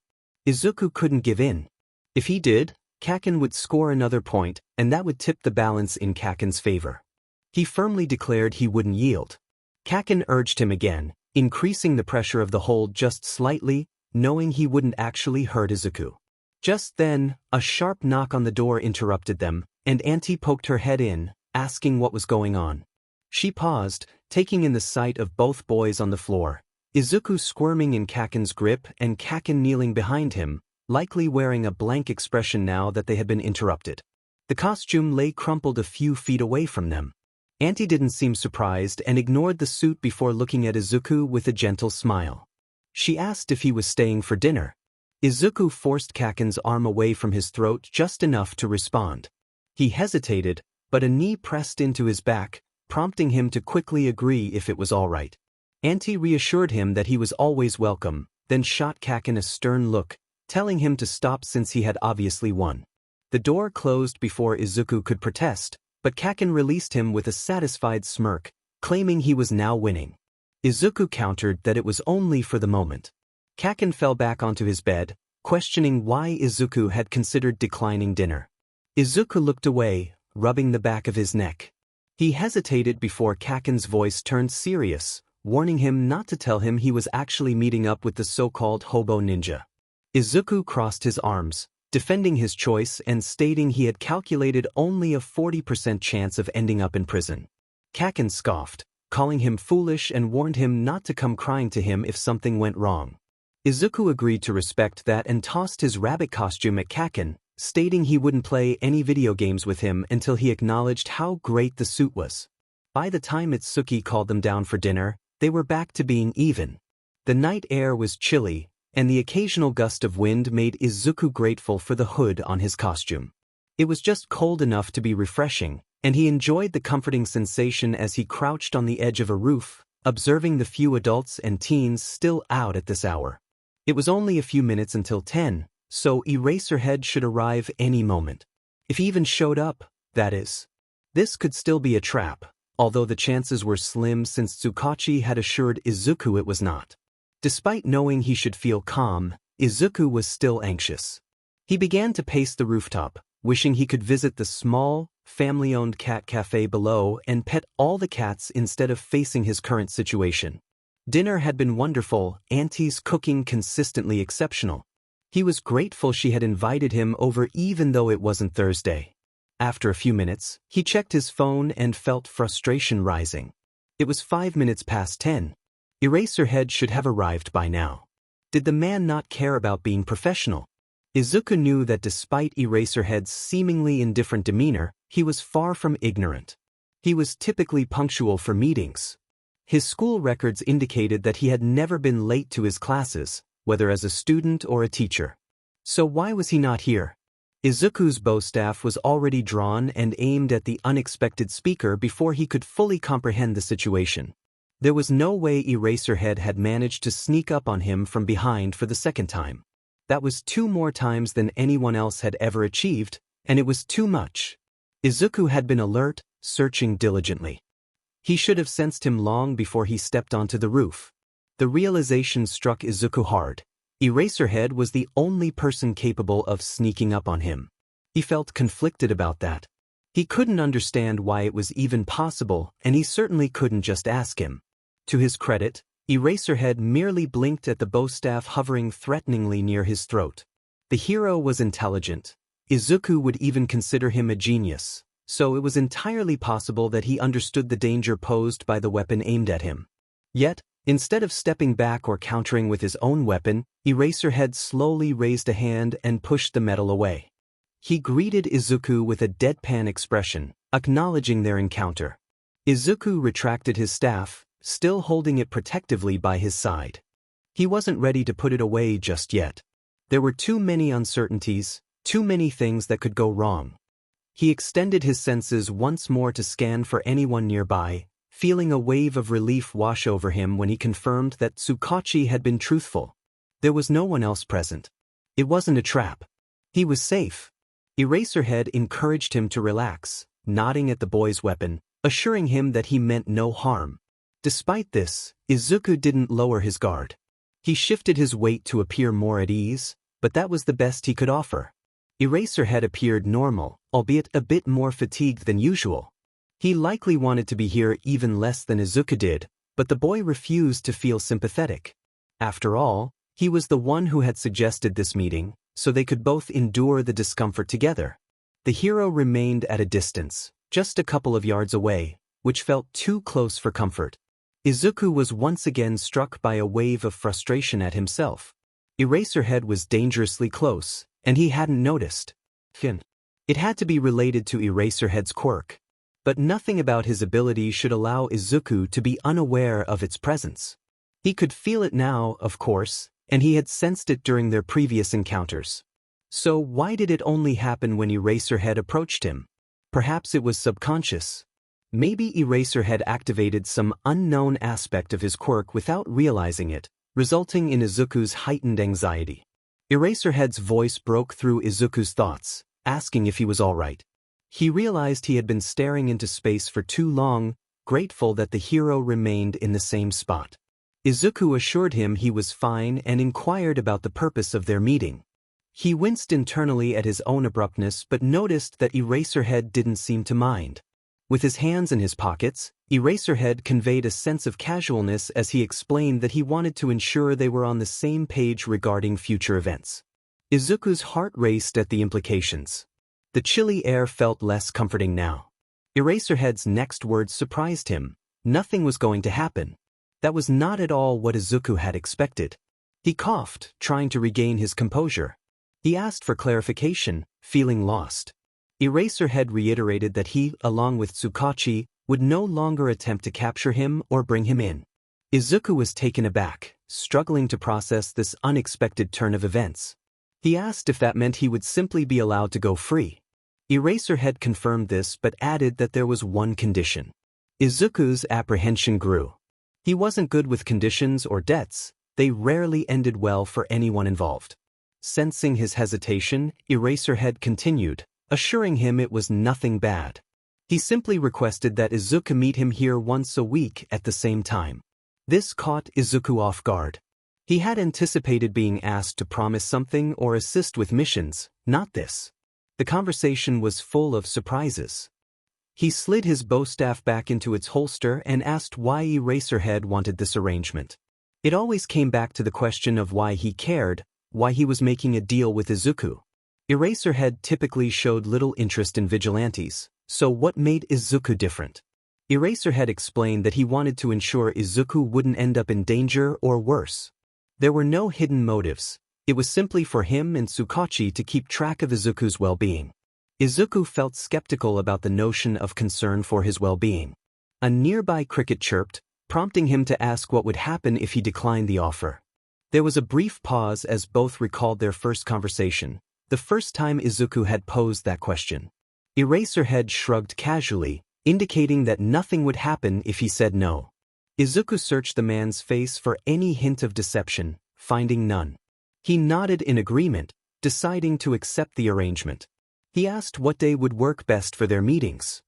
Izuku couldn't give in. If he did, 𝗂𝐽 would score another point, and that would tip the balance in 𝗂𝐽's favor. He firmly declared he wouldn't yield. 𝗂𝐽 urged him again, increasing the pressure of the hold just slightly, knowing he wouldn't actually hurt Izuku. Just then, a sharp knock on the door interrupted them, and Auntie poked her head in, asking what was going on. She paused, taking in the sight of both boys on the floor, Izuku squirming in 𝗂𝐽's grip and 𝗂𝐽 kneeling behind him, likely wearing a blank expression now that they had been interrupted. The costume lay crumpled a few feet away from them. Auntie didn't seem surprised and ignored the suit before looking at Izuku with a gentle smile. She asked if he was staying for dinner. Izuku forced 𝗂𝐽's arm away from his throat just enough to respond. He hesitated, but a knee pressed into his back, prompting him to quickly agree if it was all right. Auntie reassured him that he was always welcome, then shot 𝗂𝐽 a stern look, telling him to stop since he had obviously won. The door closed before Izuku could protest, but 𝗂𝐽 released him with a satisfied smirk, claiming he was now winning. Izuku countered that it was only for the moment. 𝗂𝐽 fell back onto his bed, questioning why Izuku had considered declining dinner. Izuku looked away, rubbing the back of his neck. He hesitated before 𝗂𝐽's voice turned serious, warning him not to tell him he was actually meeting up with the so-called hobo ninja. Izuku crossed his arms, defending his choice and stating he had calculated only a 40% chance of ending up in prison. 𝗂𝐽 scoffed, calling him foolish and warned him not to come crying to him if something went wrong. Izuku agreed to respect that and tossed his rabbit costume at 𝗂𝐽, stating he wouldn't play any video games with him until he acknowledged how great the suit was. By the time 𝗧𝗍𝗍 called them down for dinner, they were back to being even. The night air was chilly, and the occasional gust of wind made Izuku grateful for the hood on his costume. It was just cold enough to be refreshing, and he enjoyed the comforting sensation as he crouched on the edge of a roof, observing the few adults and teens still out at this hour. It was only a few minutes until 10, so Eraserhead should arrive any moment. If he even showed up, that is. This could still be a trap, although the chances were slim since 𝗧𝗍𝗁 had assured Izuku it was not. Despite knowing he should feel calm, Izuku was still anxious. He began to pace the rooftop, wishing he could visit the small, family-owned cat cafe below and pet all the cats instead of facing his current situation. Dinner had been wonderful, Auntie's cooking consistently exceptional. He was grateful she had invited him over even though it wasn't Thursday. After a few minutes, he checked his phone and felt frustration rising. It was 5 minutes past 10. Eraserhead should have arrived by now. Did the man not care about being professional? Izuku knew that despite Eraserhead's seemingly indifferent demeanor, he was far from ignorant. He was typically punctual for meetings. His school records indicated that he had never been late to his classes, whether as a student or a teacher. So why was he not here? Izuku's bowstaff was already drawn and aimed at the unexpected speaker before he could fully comprehend the situation. There was no way Eraserhead had managed to sneak up on him from behind for the second time. That was 2 more times than anyone else had ever achieved, and it was too much. Izuku had been alert, searching diligently. He should have sensed him long before he stepped onto the roof. The realization struck Izuku hard. Eraserhead was the only person capable of sneaking up on him. He felt conflicted about that. He couldn't understand why it was even possible, and he certainly couldn't just ask him. To his credit, Eraserhead merely blinked at the bowstaff hovering threateningly near his throat. The hero was intelligent. Izuku would even consider him a genius, so it was entirely possible that he understood the danger posed by the weapon aimed at him. Yet, instead of stepping back or countering with his own weapon, Eraserhead slowly raised a hand and pushed the metal away. He greeted Izuku with a deadpan expression, acknowledging their encounter. Izuku retracted his staff, still holding it protectively by his side. He wasn't ready to put it away just yet. There were too many uncertainties, too many things that could go wrong. He extended his senses once more to scan for anyone nearby, feeling a wave of relief wash over him when he confirmed that 𝗬𝗁𝗁 had been truthful. There was no one else present. It wasn't a trap. He was safe. Eraserhead encouraged him to relax, nodding at the boy's weapon, assuring him that he meant no harm. Despite this, Izuku didn't lower his guard. He shifted his weight to appear more at ease, but that was the best he could offer. Eraserhead appeared normal, albeit a bit more fatigued than usual. He likely wanted to be here even less than Izuku did, but the boy refused to feel sympathetic. After all, he was the one who had suggested this meeting, so they could both endure the discomfort together. The hero remained at a distance, just a couple of yards away, which felt too close for comfort. Izuku was once again struck by a wave of frustration at himself. Eraserhead was dangerously close, and he hadn't noticed. It had to be related to Eraserhead's quirk. But nothing about his ability should allow Izuku to be unaware of its presence. He could feel it now, of course, and he had sensed it during their previous encounters. So why did it only happen when Eraserhead approached him? Perhaps it was subconscious. Maybe Eraserhead activated some unknown aspect of his quirk without realizing it, resulting in Izuku's heightened anxiety. Eraserhead's voice broke through Izuku's thoughts, asking if he was all right. He realized he had been staring into space for too long, grateful that the hero remained in the same spot. Izuku assured him he was fine and inquired about the purpose of their meeting. He winced internally at his own abruptness but noticed that Eraserhead didn't seem to mind. With his hands in his pockets, Eraserhead conveyed a sense of casualness as he explained that he wanted to ensure they were on the same page regarding future events. Izuku's heart raced at the implications. The chilly air felt less comforting now. Eraserhead's next words surprised him. Nothing was going to happen. That was not at all what Izuku had expected. He coughed, trying to regain his composure. He asked for clarification, feeling lost. Eraserhead reiterated that he, along with 𝗬𝗁𝗁, would no longer attempt to capture him or bring him in. Izuku was taken aback, struggling to process this unexpected turn of events. He asked if that meant he would simply be allowed to go free. Eraserhead confirmed this but added that there was one condition. Izuku's apprehension grew. He wasn't good with conditions or debts. They rarely ended well for anyone involved. Sensing his hesitation, Eraserhead continued, assuring him it was nothing bad. He simply requested that Izuku meet him here once a week at the same time. This caught Izuku off guard. He had anticipated being asked to promise something or assist with missions, not this. The conversation was full of surprises. He slid his bowstaff back into its holster and asked why Eraserhead wanted this arrangement. It always came back to the question of why he cared, why he was making a deal with Izuku. Eraserhead typically showed little interest in vigilantes, so what made Izuku different? Eraserhead explained that he wanted to ensure Izuku wouldn't end up in danger or worse. There were no hidden motives. It was simply for him and Tsukachi to keep track of Izuku's well-being. Izuku felt skeptical about the notion of concern for his well-being. A nearby cricket chirped, prompting him to ask what would happen if he declined the offer. There was a brief pause as both recalled their first conversation, the first time Izuku had posed that question. Eraserhead shrugged casually, indicating that nothing would happen if he said no. Izuku searched the man's face for any hint of deception, finding none. He nodded in agreement, deciding to accept the arrangement. He asked what day would work best for their meetings.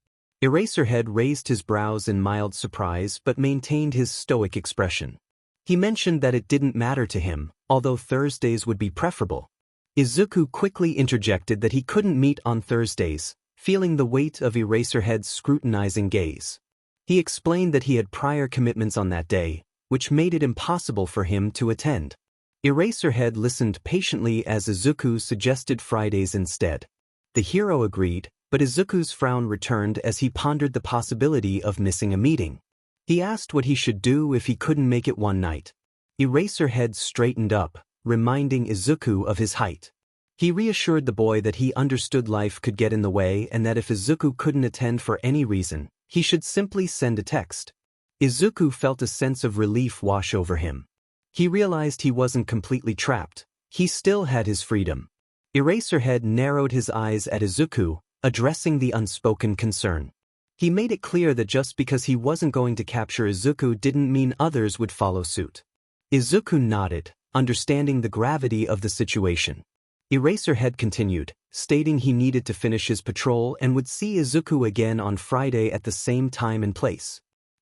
Eraserhead raised his brows in mild surprise but maintained his stoic expression. He mentioned that it didn't matter to him, although Thursdays would be preferable. Izuku quickly interjected that he couldn't meet on Thursdays, feeling the weight of Eraserhead's scrutinizing gaze. He explained that he had prior commitments on that day, which made it impossible for him to attend. Eraserhead listened patiently as Izuku suggested Fridays instead. The hero agreed, but Izuku's frown returned as he pondered the possibility of missing a meeting. He asked what he should do if he couldn't make it one night. Eraserhead straightened up, reminding Izuku of his height. He reassured the boy that he understood life could get in the way and that if Izuku couldn't attend for any reason, he should simply send a text. Izuku felt a sense of relief wash over him. He realized he wasn't completely trapped. He still had his freedom. Eraserhead narrowed his eyes at Izuku, addressing the unspoken concern. He made it clear that just because he wasn't going to capture Izuku didn't mean others would follow suit. Izuku nodded, understanding the gravity of the situation. Eraserhead continued, stating he needed to finish his patrol and would see Izuku again on Friday at the same time and place.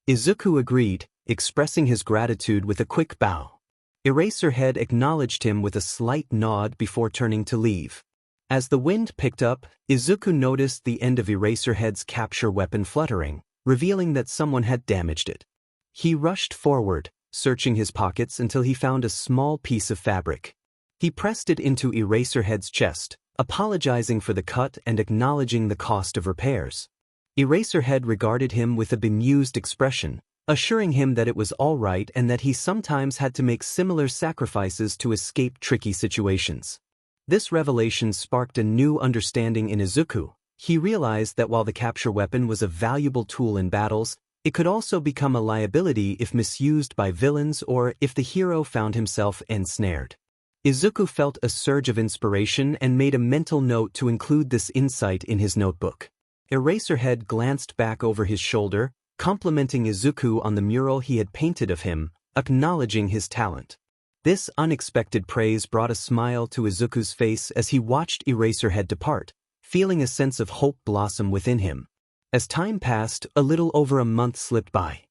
Izuku agreed, expressing his gratitude with a quick bow. Eraserhead acknowledged him with a slight nod before turning to leave. As the wind picked up, Izuku noticed the end of Eraserhead's capture weapon fluttering, revealing that someone had damaged it. He rushed forward, searching his pockets until he found a small piece of fabric. He pressed it into Eraserhead's chest, apologizing for the cut and acknowledging the cost of repairs. Eraserhead regarded him with a bemused expression, assuring him that it was all right and that he sometimes had to make similar sacrifices to escape tricky situations. This revelation sparked a new understanding in Izuku. He realized that while the capture weapon was a valuable tool in battles, it could also become a liability if misused by villains or if the hero found himself ensnared. Izuku felt a surge of inspiration and made a mental note to include this insight in his notebook. Eraserhead glanced back over his shoulder, complimenting Izuku on the mural he had painted of him, acknowledging his talent. This unexpected praise brought a smile to Izuku's face as he watched Eraserhead depart, feeling a sense of hope blossom within him. As time passed, a little over a month slipped by.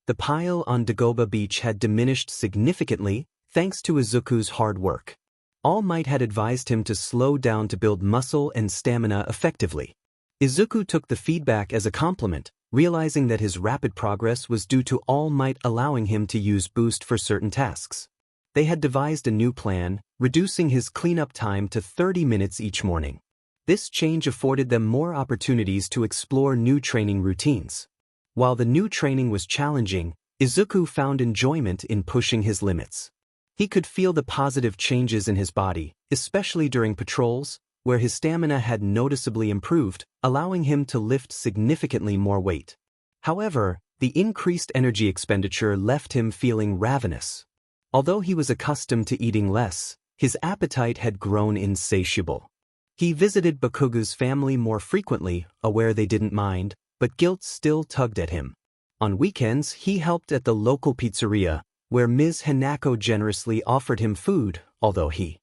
The pile on Dagobah Beach had diminished significantly, thanks to Izuku's hard work. All Might had advised him to slow down to build muscle and stamina effectively. Izuku took the feedback as a compliment, realizing that his rapid progress was due to All Might allowing him to use Boost for certain tasks. They had devised a new plan, reducing his cleanup time to 30 minutes each morning. This change afforded them more opportunities to explore new training routines. While the new training was challenging, Izuku found enjoyment in pushing his limits. He could feel the positive changes in his body, especially during patrols, where his stamina had noticeably improved, allowing him to lift significantly more weight. However, the increased energy expenditure left him feeling ravenous. Although he was accustomed to eating less, his appetite had grown insatiable. He visited Bakuga's family more frequently, aware they didn't mind, but guilt still tugged at him. On weekends, he helped at the local pizzeria, where Ms. Hanako generously offered him food, although he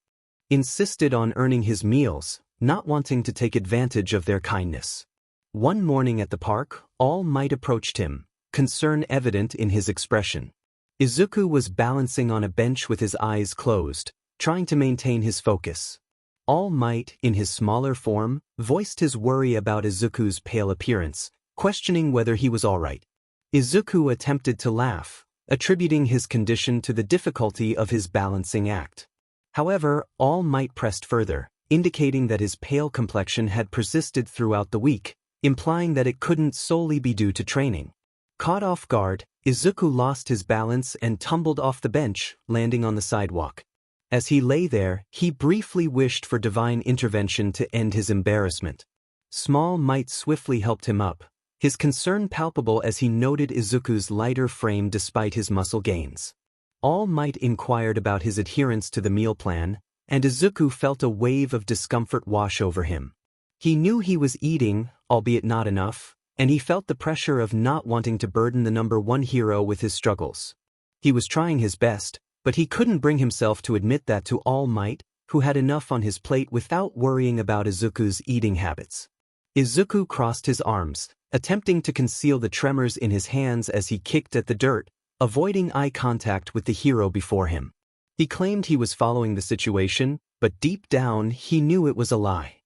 insisted on earning his meals, not wanting to take advantage of their kindness. One morning at the park, All Might approached him, concern evident in his expression. Izuku was balancing on a bench with his eyes closed, trying to maintain his focus. All Might, in his smaller form, voiced his worry about Izuku's pale appearance, questioning whether he was all right. Izuku attempted to laugh, attributing his condition to the difficulty of his balancing act. However, All Might pressed further, indicating that his pale complexion had persisted throughout the week, implying that it couldn't solely be due to training. Caught off guard, Izuku lost his balance and tumbled off the bench, landing on the sidewalk. As he lay there, he briefly wished for divine intervention to end his embarrassment. Small Might swiftly helped him up, his concern palpable as he noted Izuku's lighter frame despite his muscle gains. All Might inquired about his adherence to the meal plan, and Izuku felt a wave of discomfort wash over him. He knew he was eating, albeit not enough, and he felt the pressure of not wanting to burden the #1 hero with his struggles. He was trying his best, but he couldn't bring himself to admit that to All Might, who had enough on his plate without worrying about Izuku's eating habits. Izuku crossed his arms, attempting to conceal the tremors in his hands as he kicked at the dirt, avoiding eye contact with the hero before him. He claimed he was following the situation, but deep down he knew it was a lie.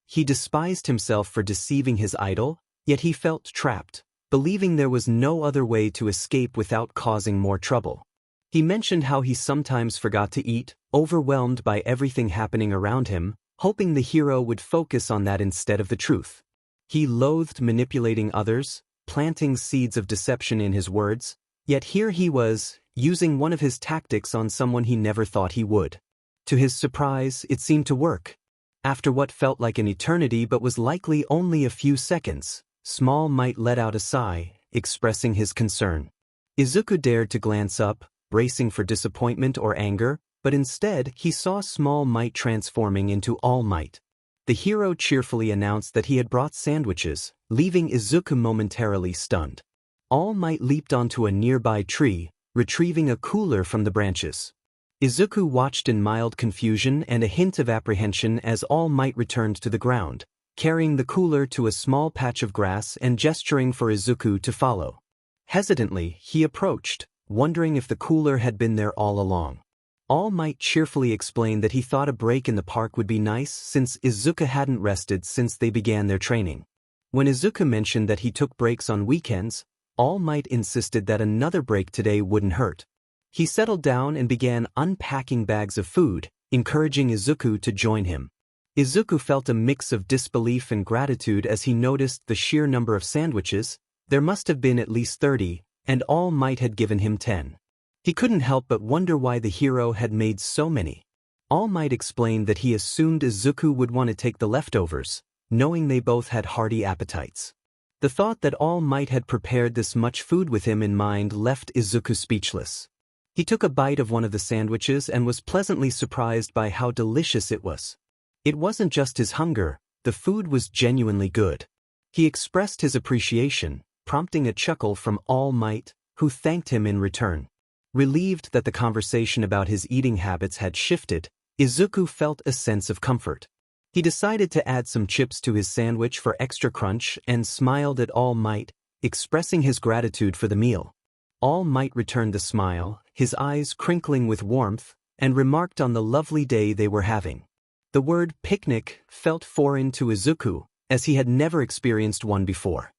He despised himself for deceiving his idol, yet he felt trapped, believing there was no other way to escape without causing more trouble. He mentioned how he sometimes forgot to eat, overwhelmed by everything happening around him, hoping the hero would focus on that instead of the truth. He loathed manipulating others, planting seeds of deception in his words, yet here he was, using one of his tactics on someone he never thought he would. To his surprise, it seemed to work. After what felt like an eternity but was likely only a few seconds, Small Might let out a sigh, expressing his concern. Izuku dared to glance up, bracing for disappointment or anger, but instead he saw Small Might transforming into All Might. The hero cheerfully announced that he had brought sandwiches, leaving Izuku momentarily stunned. All Might leaped onto a nearby tree, retrieving a cooler from the branches. Izuku watched in mild confusion and a hint of apprehension as All Might returned to the ground, carrying the cooler to a small patch of grass and gesturing for Izuku to follow. Hesitantly, he approached, wondering if the cooler had been there all along. All Might cheerfully explained that he thought a break in the park would be nice since Izuku hadn't rested since they began their training. When Izuku mentioned that he took breaks on weekends, All Might insisted that another break today wouldn't hurt. He settled down and began unpacking bags of food, encouraging Izuku to join him. Izuku felt a mix of disbelief and gratitude as he noticed the sheer number of sandwiches. There must have been at least 30, and All Might had given him 10. He couldn't help but wonder why the hero had made so many. All Might explained that he assumed Izuku would want to take the leftovers, knowing they both had hearty appetites. The thought that All Might had prepared this much food with him in mind left Izuku speechless. He took a bite of one of the sandwiches and was pleasantly surprised by how delicious it was. It wasn't just his hunger, the food was genuinely good. He expressed his appreciation, prompting a chuckle from All Might, who thanked him in return. Relieved that the conversation about his eating habits had shifted, Izuku felt a sense of comfort. He decided to add some chips to his sandwich for extra crunch and smiled at All Might, expressing his gratitude for the meal. All Might returned the smile, his eyes crinkling with warmth, and remarked on the lovely day they were having. The word picnic felt foreign to Izuku, as he had never experienced one before.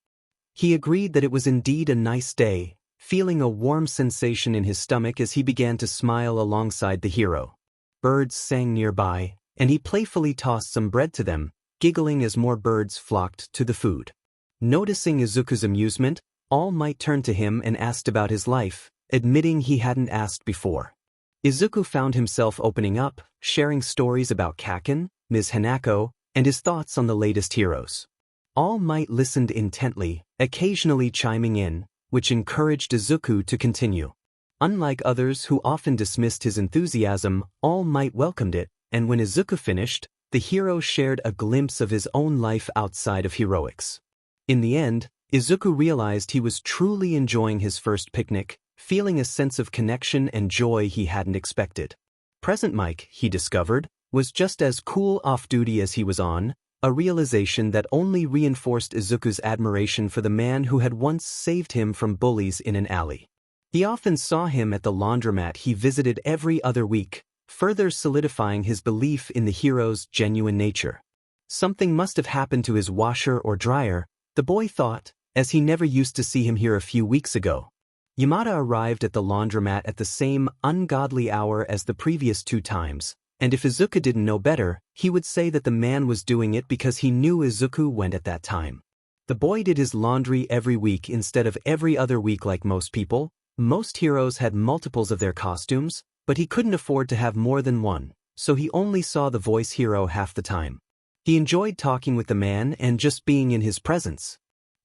He agreed that it was indeed a nice day, feeling a warm sensation in his stomach as he began to smile alongside the hero. Birds sang nearby, and he playfully tossed some bread to them, giggling as more birds flocked to the food. Noticing Izuku's amusement, All Might turned to him and asked about his life, admitting he hadn't asked before. Izuku found himself opening up, sharing stories about Kaken, Ms. Hanako, and his thoughts on the latest heroes. All Might listened intently, occasionally chiming in, which encouraged Izuku to continue. Unlike others who often dismissed his enthusiasm, All Might welcomed it, and when Izuku finished, the hero shared a glimpse of his own life outside of heroics. In the end, Izuku realized he was truly enjoying his first picnic, feeling a sense of connection and joy he hadn't expected. Present Mike, he discovered, was just as cool off-duty as he was on, a realization that only reinforced Izuku's admiration for the man who had once saved him from bullies in an alley. He often saw him at the laundromat he visited every other week, further solidifying his belief in the hero's genuine nature. Something must have happened to his washer or dryer, the boy thought, as he never used to see him here a few weeks ago. Yamada arrived at the laundromat at the same ungodly hour as the previous 2 times, and if Izuku didn't know better, he would say that the man was doing it because he knew Izuku went at that time. The boy did his laundry every week instead of every other week like most people. Most heroes had multiples of their costumes, but he couldn't afford to have more than one, so he only saw the voice hero half the time. He enjoyed talking with the man and just being in his presence.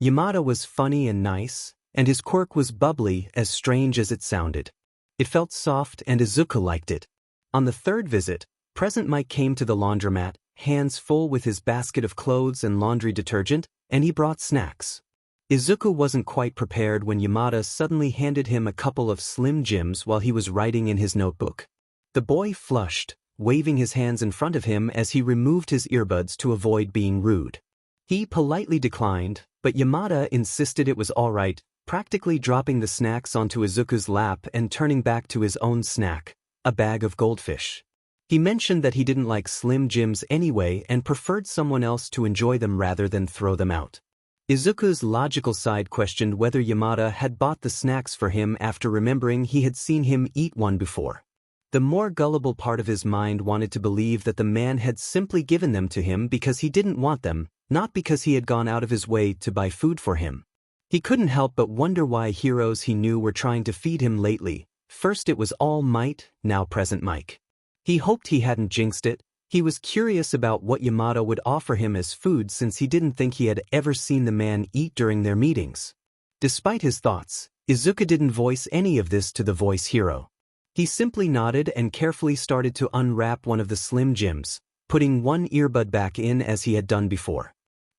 Yamada was funny and nice, and his quirk was bubbly, as strange as it sounded. It felt soft and Izuku liked it. On the third visit, Present Mike came to the laundromat, hands full with his basket of clothes and laundry detergent, and he brought snacks. Izuku wasn't quite prepared when Yamada suddenly handed him a couple of Slim Jims while he was writing in his notebook. The boy flushed, waving his hands in front of him as he removed his earbuds to avoid being rude. He politely declined, but Yamada insisted it was all right, practically dropping the snacks onto Izuku's lap and turning back to his own snack, a bag of goldfish. He mentioned that he didn't like Slim Jims anyway and preferred someone else to enjoy them rather than throw them out. Izuku's logical side questioned whether Yamada had bought the snacks for him after remembering he had seen him eat one before. The more gullible part of his mind wanted to believe that the man had simply given them to him because he didn't want them, not because he had gone out of his way to buy food for him. He couldn't help but wonder why heroes he knew were trying to feed him lately. First it was All Might, now Present Mike. He hoped he hadn't jinxed it. He was curious about what Yamada would offer him as food since he didn't think he had ever seen the man eat during their meetings. Despite his thoughts, Izuku didn't voice any of this to the voice hero. He simply nodded and carefully started to unwrap one of the Slim Jims, putting one earbud back in as he had done before.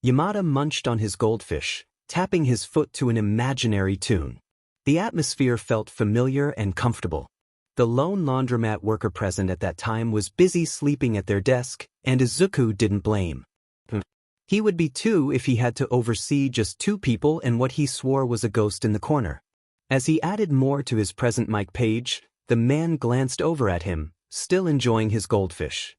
Yamada munched on his goldfish, tapping his foot to an imaginary tune. The atmosphere felt familiar and comfortable. The lone laundromat worker present at that time was busy sleeping at their desk, and Izuku didn't blame. He would be too if he had to oversee just two people and what he swore was a ghost in the corner. As he added more to his Present Mike page, the man glanced over at him, still enjoying his goldfish.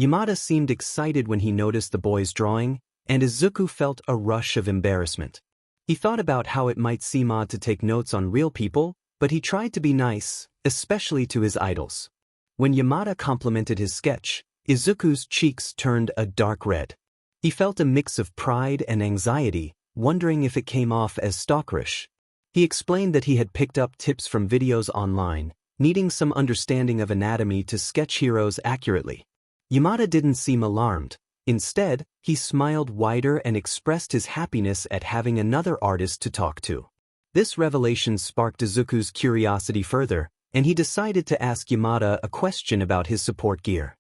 Yamada seemed excited when he noticed the boy's drawing, and Izuku felt a rush of embarrassment. He thought about how it might seem odd to take notes on real people, but he tried to be nice, especially to his idols. When Yamada complimented his sketch, Izuku's cheeks turned a dark red. He felt a mix of pride and anxiety, wondering if it came off as stalkerish. He explained that he had picked up tips from videos online, needing some understanding of anatomy to sketch heroes accurately. Yamada didn't seem alarmed. Instead, he smiled wider and expressed his happiness at having another artist to talk to. This revelation sparked Izuku's curiosity further, and he decided to ask Yamada a question about his support gear.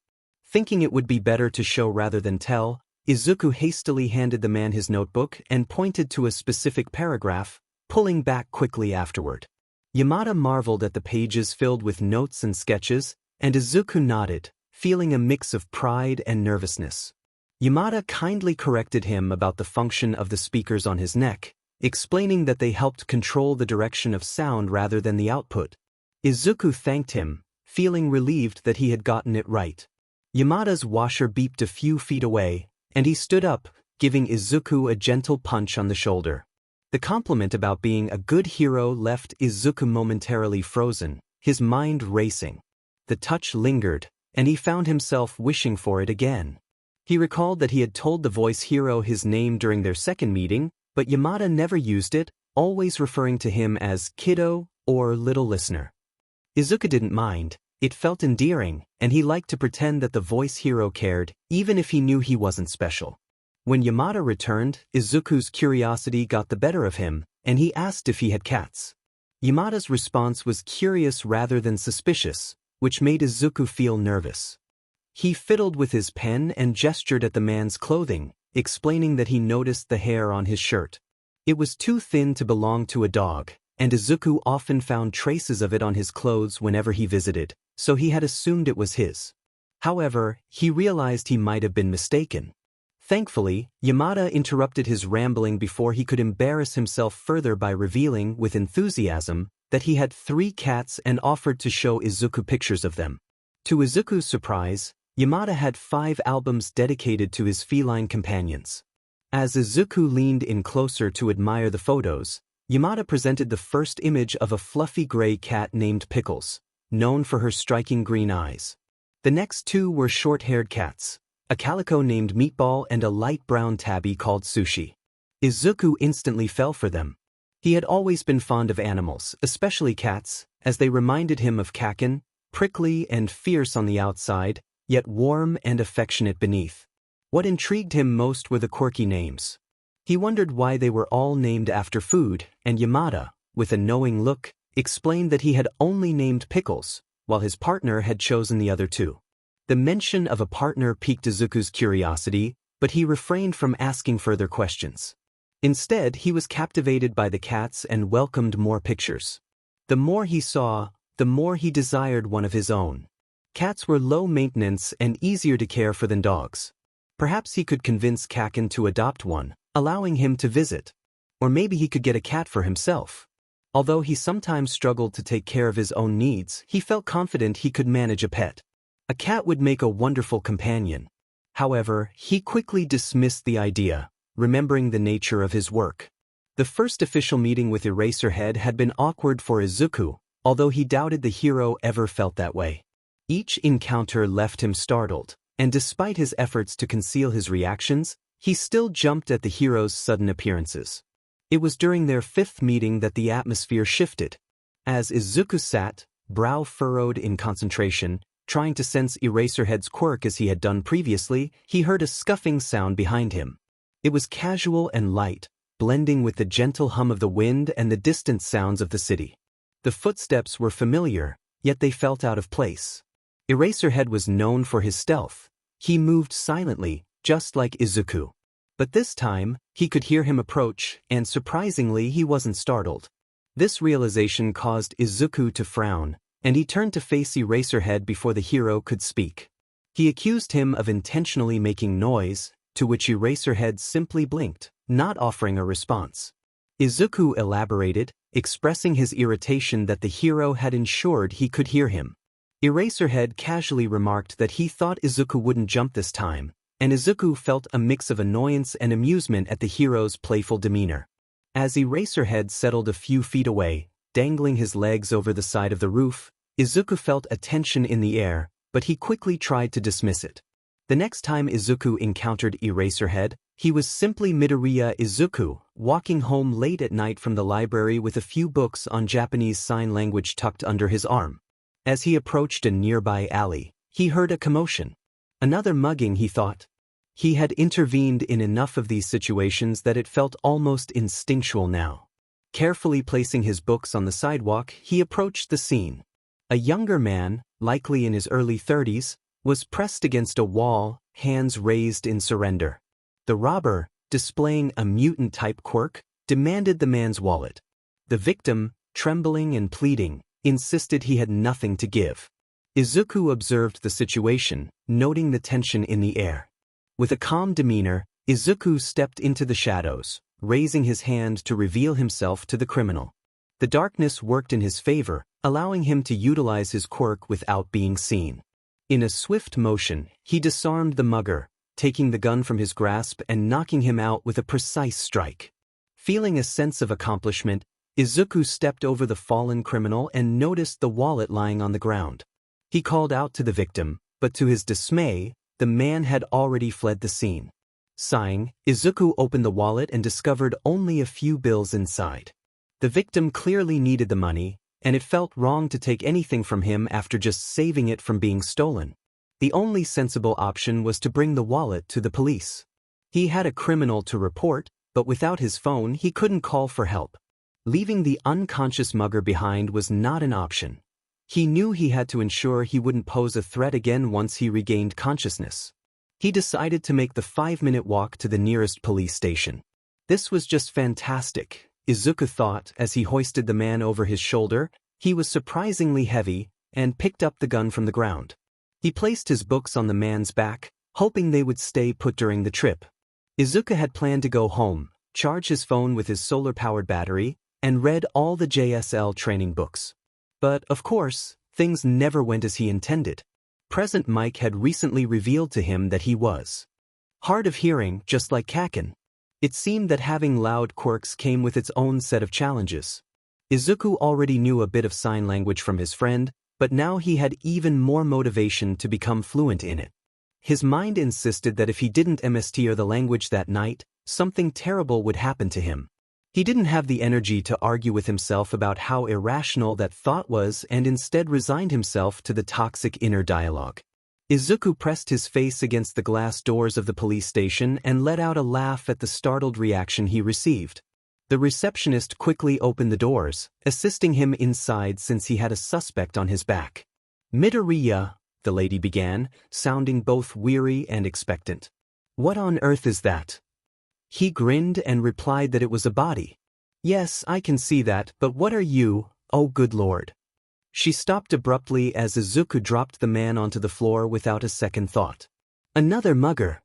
Thinking it would be better to show rather than tell, Izuku hastily handed the man his notebook and pointed to a specific paragraph, pulling back quickly afterward. Yamada marveled at the pages filled with notes and sketches, and Izuku nodded, feeling a mix of pride and nervousness. Yamada kindly corrected him about the function of the speakers on his neck, explaining that they helped control the direction of sound rather than the output. Izuku thanked him, feeling relieved that he had gotten it right. Yamada's washer beeped a few feet away, and he stood up, giving Izuku a gentle punch on the shoulder. The compliment about being a good hero left Izuku momentarily frozen, his mind racing. The touch lingered, and he found himself wishing for it again. He recalled that he had told the voice hero his name during their second meeting, but Yamada never used it, always referring to him as Kiddo or Little Listener. Izuku didn't mind. It felt endearing, and he liked to pretend that the voice hero cared, even if he knew he wasn't special. When Yamada returned, Izuku's curiosity got the better of him, and he asked if he had cats. Yamada's response was curious rather than suspicious, which made Izuku feel nervous. He fiddled with his pen and gestured at the man's clothing, explaining that he noticed the hair on his shirt. It was too thin to belong to a dog, and Izuku often found traces of it on his clothes whenever he visited, so he had assumed it was his. However, he realized he might have been mistaken. Thankfully, Yamada interrupted his rambling before he could embarrass himself further by revealing, with enthusiasm, that he had 3 cats and offered to show Izuku pictures of them. To Izuku's surprise, Yamada had 5 albums dedicated to his feline companions. As Izuku leaned in closer to admire the photos, Yamada presented the first image of a fluffy gray cat named Pickles, known for her striking green eyes. The next 2 were short-haired cats, a calico named Meatball and a light brown tabby called Sushi. Izuku instantly fell for them. He had always been fond of animals, especially cats, as they reminded him of 𝗂𝐭𝐴, prickly and fierce on the outside, yet warm and affectionate beneath. What intrigued him most were the quirky names. He wondered why they were all named after food, and Yamada, with a knowing look, explained that he had only named Pickles, while his partner had chosen the other two. The mention of a partner piqued Izuku's curiosity, but he refrained from asking further questions. Instead, he was captivated by the cats and welcomed more pictures. The more he saw, the more he desired one of his own. Cats were low maintenance and easier to care for than dogs. Perhaps he could convince 𝗂𝐭𝐴 to adopt one, allowing him to visit. Or maybe he could get a cat for himself. Although he sometimes struggled to take care of his own needs, he felt confident he could manage a pet. A cat would make a wonderful companion. However, he quickly dismissed the idea, remembering the nature of his work. The first official meeting with Eraserhead had been awkward for Izuku, although he doubted the hero ever felt that way. Each encounter left him startled, and despite his efforts to conceal his reactions, he still jumped at the hero's sudden appearances. It was during their fifth meeting that the atmosphere shifted. As Izuku sat, brow furrowed in concentration, trying to sense Eraserhead's quirk as he had done previously, he heard a scuffing sound behind him. It was casual and light, blending with the gentle hum of the wind and the distant sounds of the city. The footsteps were familiar, yet they felt out of place. Eraserhead was known for his stealth. He moved silently, just like Izuku. But this time, he could hear him approach, and surprisingly he wasn't startled. This realization caused Izuku to frown, and he turned to face Eraserhead before the hero could speak. He accused him of intentionally making noise, to which Eraserhead simply blinked, not offering a response. Izuku elaborated, expressing his irritation that the hero had ensured he could hear him. Eraserhead casually remarked that he thought Izuku wouldn't jump this time, and Izuku felt a mix of annoyance and amusement at the hero's playful demeanor. As Eraserhead settled a few feet away, dangling his legs over the side of the roof, Izuku felt a tension in the air, but he quickly tried to dismiss it. The next time Izuku encountered Eraserhead, he was simply Midoriya Izuku, walking home late at night from the library with a few books on Japanese Sign Language tucked under his arm. As he approached a nearby alley, he heard a commotion. Another mugging, he thought. He had intervened in enough of these situations that it felt almost instinctual now. Carefully placing his books on the sidewalk, he approached the scene. A younger man, likely in his early 30s, was pressed against a wall, hands raised in surrender. The robber, displaying a mutant-type quirk, demanded the man's wallet. The victim, trembling and pleading, insisted he had nothing to give. Izuku observed the situation, noting the tension in the air. With a calm demeanor, Izuku stepped into the shadows, raising his hand to reveal himself to the criminal. The darkness worked in his favor, allowing him to utilize his quirk without being seen. In a swift motion, he disarmed the mugger, taking the gun from his grasp and knocking him out with a precise strike. Feeling a sense of accomplishment, Izuku stepped over the fallen criminal and noticed the wallet lying on the ground. He called out to the victim, but to his dismay, the man had already fled the scene. Sighing, Izuku opened the wallet and discovered only a few bills inside. The victim clearly needed the money, and it felt wrong to take anything from him after just saving it from being stolen. The only sensible option was to bring the wallet to the police. He had a criminal to report, but without his phone he couldn't call for help. Leaving the unconscious mugger behind was not an option. He knew he had to ensure he wouldn't pose a threat again once he regained consciousness. He decided to make the 5-minute walk to the nearest police station. This was just fantastic, Izuku thought as he hoisted the man over his shoulder. He was surprisingly heavy, and picked up the gun from the ground. He placed his books on the man's back, hoping they would stay put during the trip. Izuku had planned to go home, charge his phone with his solar-powered battery, and read all the JSL training books. But, of course, things never went as he intended. Present Mike had recently revealed to him that he was hard of hearing, just like 𝗂𝐭𝐴. It seemed that having loud quirks came with its own set of challenges. Izuku already knew a bit of sign language from his friend, but now he had even more motivation to become fluent in it. His mind insisted that if he didn't master the language that night, something terrible would happen to him. He didn't have the energy to argue with himself about how irrational that thought was and instead resigned himself to the toxic inner dialogue. Izuku pressed his face against the glass doors of the police station and let out a laugh at the startled reaction he received. The receptionist quickly opened the doors, assisting him inside since he had a suspect on his back. "Midoriya," the lady began, sounding both weary and expectant. "What on earth is that?" He grinned and replied that it was a body. "Yes, I can see that, but what are you, oh good lord?" She stopped abruptly as Izuku dropped the man onto the floor without a second thought. "Another mugger."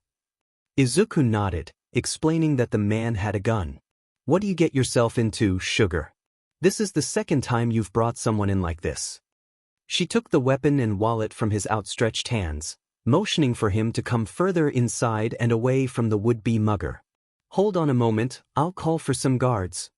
Izuku nodded, explaining that the man had a gun. "What do you get yourself into, sugar? This is the second time you've brought someone in like this." She took the weapon and wallet from his outstretched hands, motioning for him to come further inside and away from the would-be mugger. "Hold on a moment, I'll call for some guards."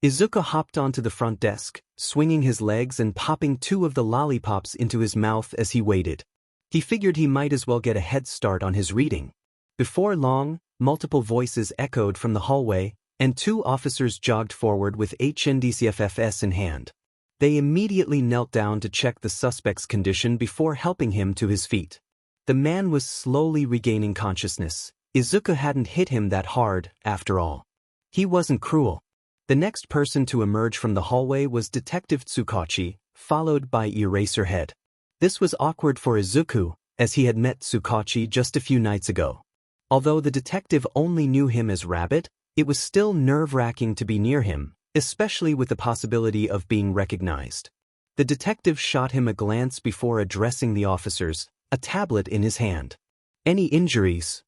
Izuku hopped onto the front desk, swinging his legs and popping 2 of the lollipops into his mouth as he waited. He figured he might as well get a head start on his reading. Before long, multiple voices echoed from the hallway, and 2 officers jogged forward with 𝗓𝗫𝗓𝐵𝐶FFs in hand. They immediately knelt down to check the suspect's condition before helping him to his feet. The man was slowly regaining consciousness. Izuku hadn't hit him that hard, after all. He wasn't cruel. The next person to emerge from the hallway was Detective 𝗧𝗵𝗲, followed by Eraserhead. This was awkward for Izuku, as he had met 𝗧𝗵𝗲 just a few nights ago. Although the detective only knew him as Rabbit, it was still nerve-wracking to be near him, especially with the possibility of being recognized. The detective shot him a glance before addressing the officers, a tablet in his hand. "Any injuries?"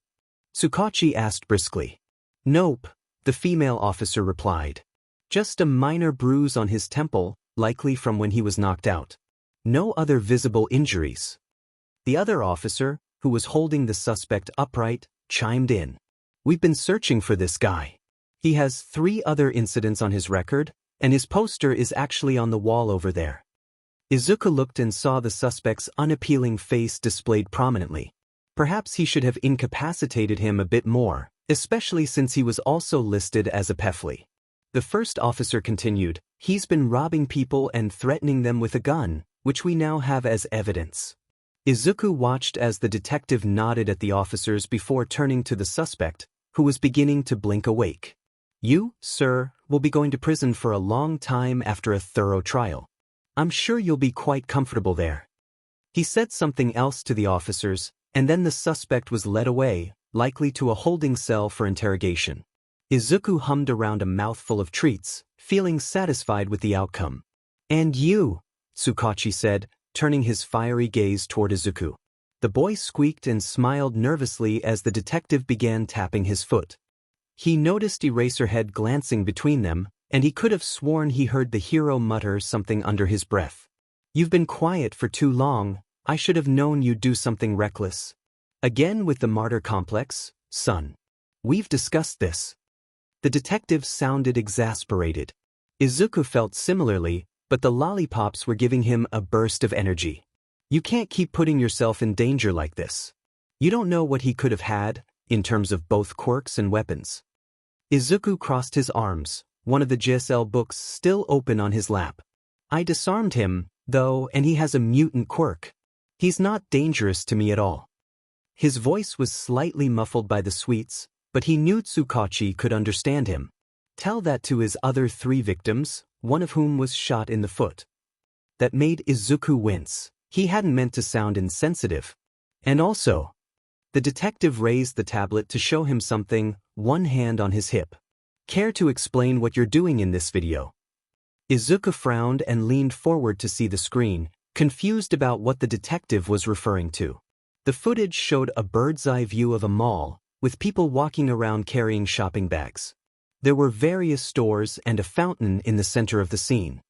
𝗧𝗵𝗲 asked briskly. "Nope," the female officer replied. "Just a minor bruise on his temple, likely from when he was knocked out. No other visible injuries." The other officer, who was holding the suspect upright, chimed in. "We've been searching for this guy. He has 3 other incidents on his record, and his poster is actually on the wall over there." Izuku looked and saw the suspect's unappealing face displayed prominently. Perhaps he should have incapacitated him a bit more, especially since he was also listed as a 𝗵𝘃. The first officer continued, "He's been robbing people and threatening them with a gun, which we now have as evidence." Izuku watched as the detective nodded at the officers before turning to the suspect, who was beginning to blink awake. "You, sir, will be going to prison for a long time after a thorough trial. I'm sure you'll be quite comfortable there." He said something else to the officers, and then the suspect was led away, likely to a holding cell for interrogation. Izuku hummed around a mouthful of treats, feeling satisfied with the outcome. "And you," 𝗧𝗵𝗲 said, turning his fiery gaze toward Izuku. The boy squeaked and smiled nervously as the detective began tapping his foot. He noticed Eraserhead glancing between them, and he could have sworn he heard the hero mutter something under his breath. "You've been quiet for too long. I should have known you'd do something reckless. Again with the martyr complex, son. We've discussed this." The detective sounded exasperated. Izuku felt similarly, but the lollipops were giving him a burst of energy. "You can't keep putting yourself in danger like this. You don't know what he could have had, in terms of both quirks and weapons." Izuku crossed his arms, one of the JSL books still open on his lap. "I disarmed him, though, and he has a mutant quirk. He's not dangerous to me at all." His voice was slightly muffled by the sweets, but he knew 𝗧𝗵𝗲 could understand him. Tell that to his other 3 victims, one of whom was shot in the foot. That made Izuku wince. He hadn't meant to sound insensitive. "And also," the detective raised the tablet to show him something, one hand on his hip. "Care to explain what you're doing in this video?" Izuku frowned and leaned forward to see the screen, confused about what the detective was referring to. The footage showed a bird's-eye view of a mall, with people walking around carrying shopping bags. There were various stores and a fountain in the center of the scene.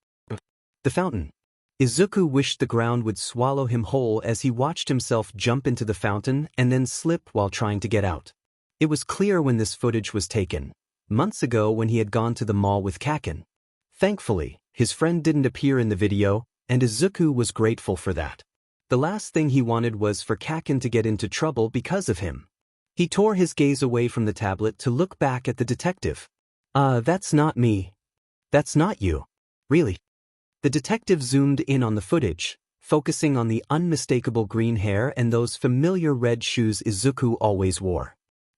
The fountain. Izuku wished the ground would swallow him whole as he watched himself jump into the fountain and then slip while trying to get out. It was clear when this footage was taken, months ago when he had gone to the mall with 𝗂𝐿. Thankfully, his friend didn't appear in the video, and Izuku was grateful for that. The last thing he wanted was for 𝗂𝐿 to get into trouble because of him. He tore his gaze away from the tablet to look back at the detective. That's not me. That's not you. Really? The detective zoomed in on the footage, focusing on the unmistakable green hair and those familiar red shoes Izuku always wore.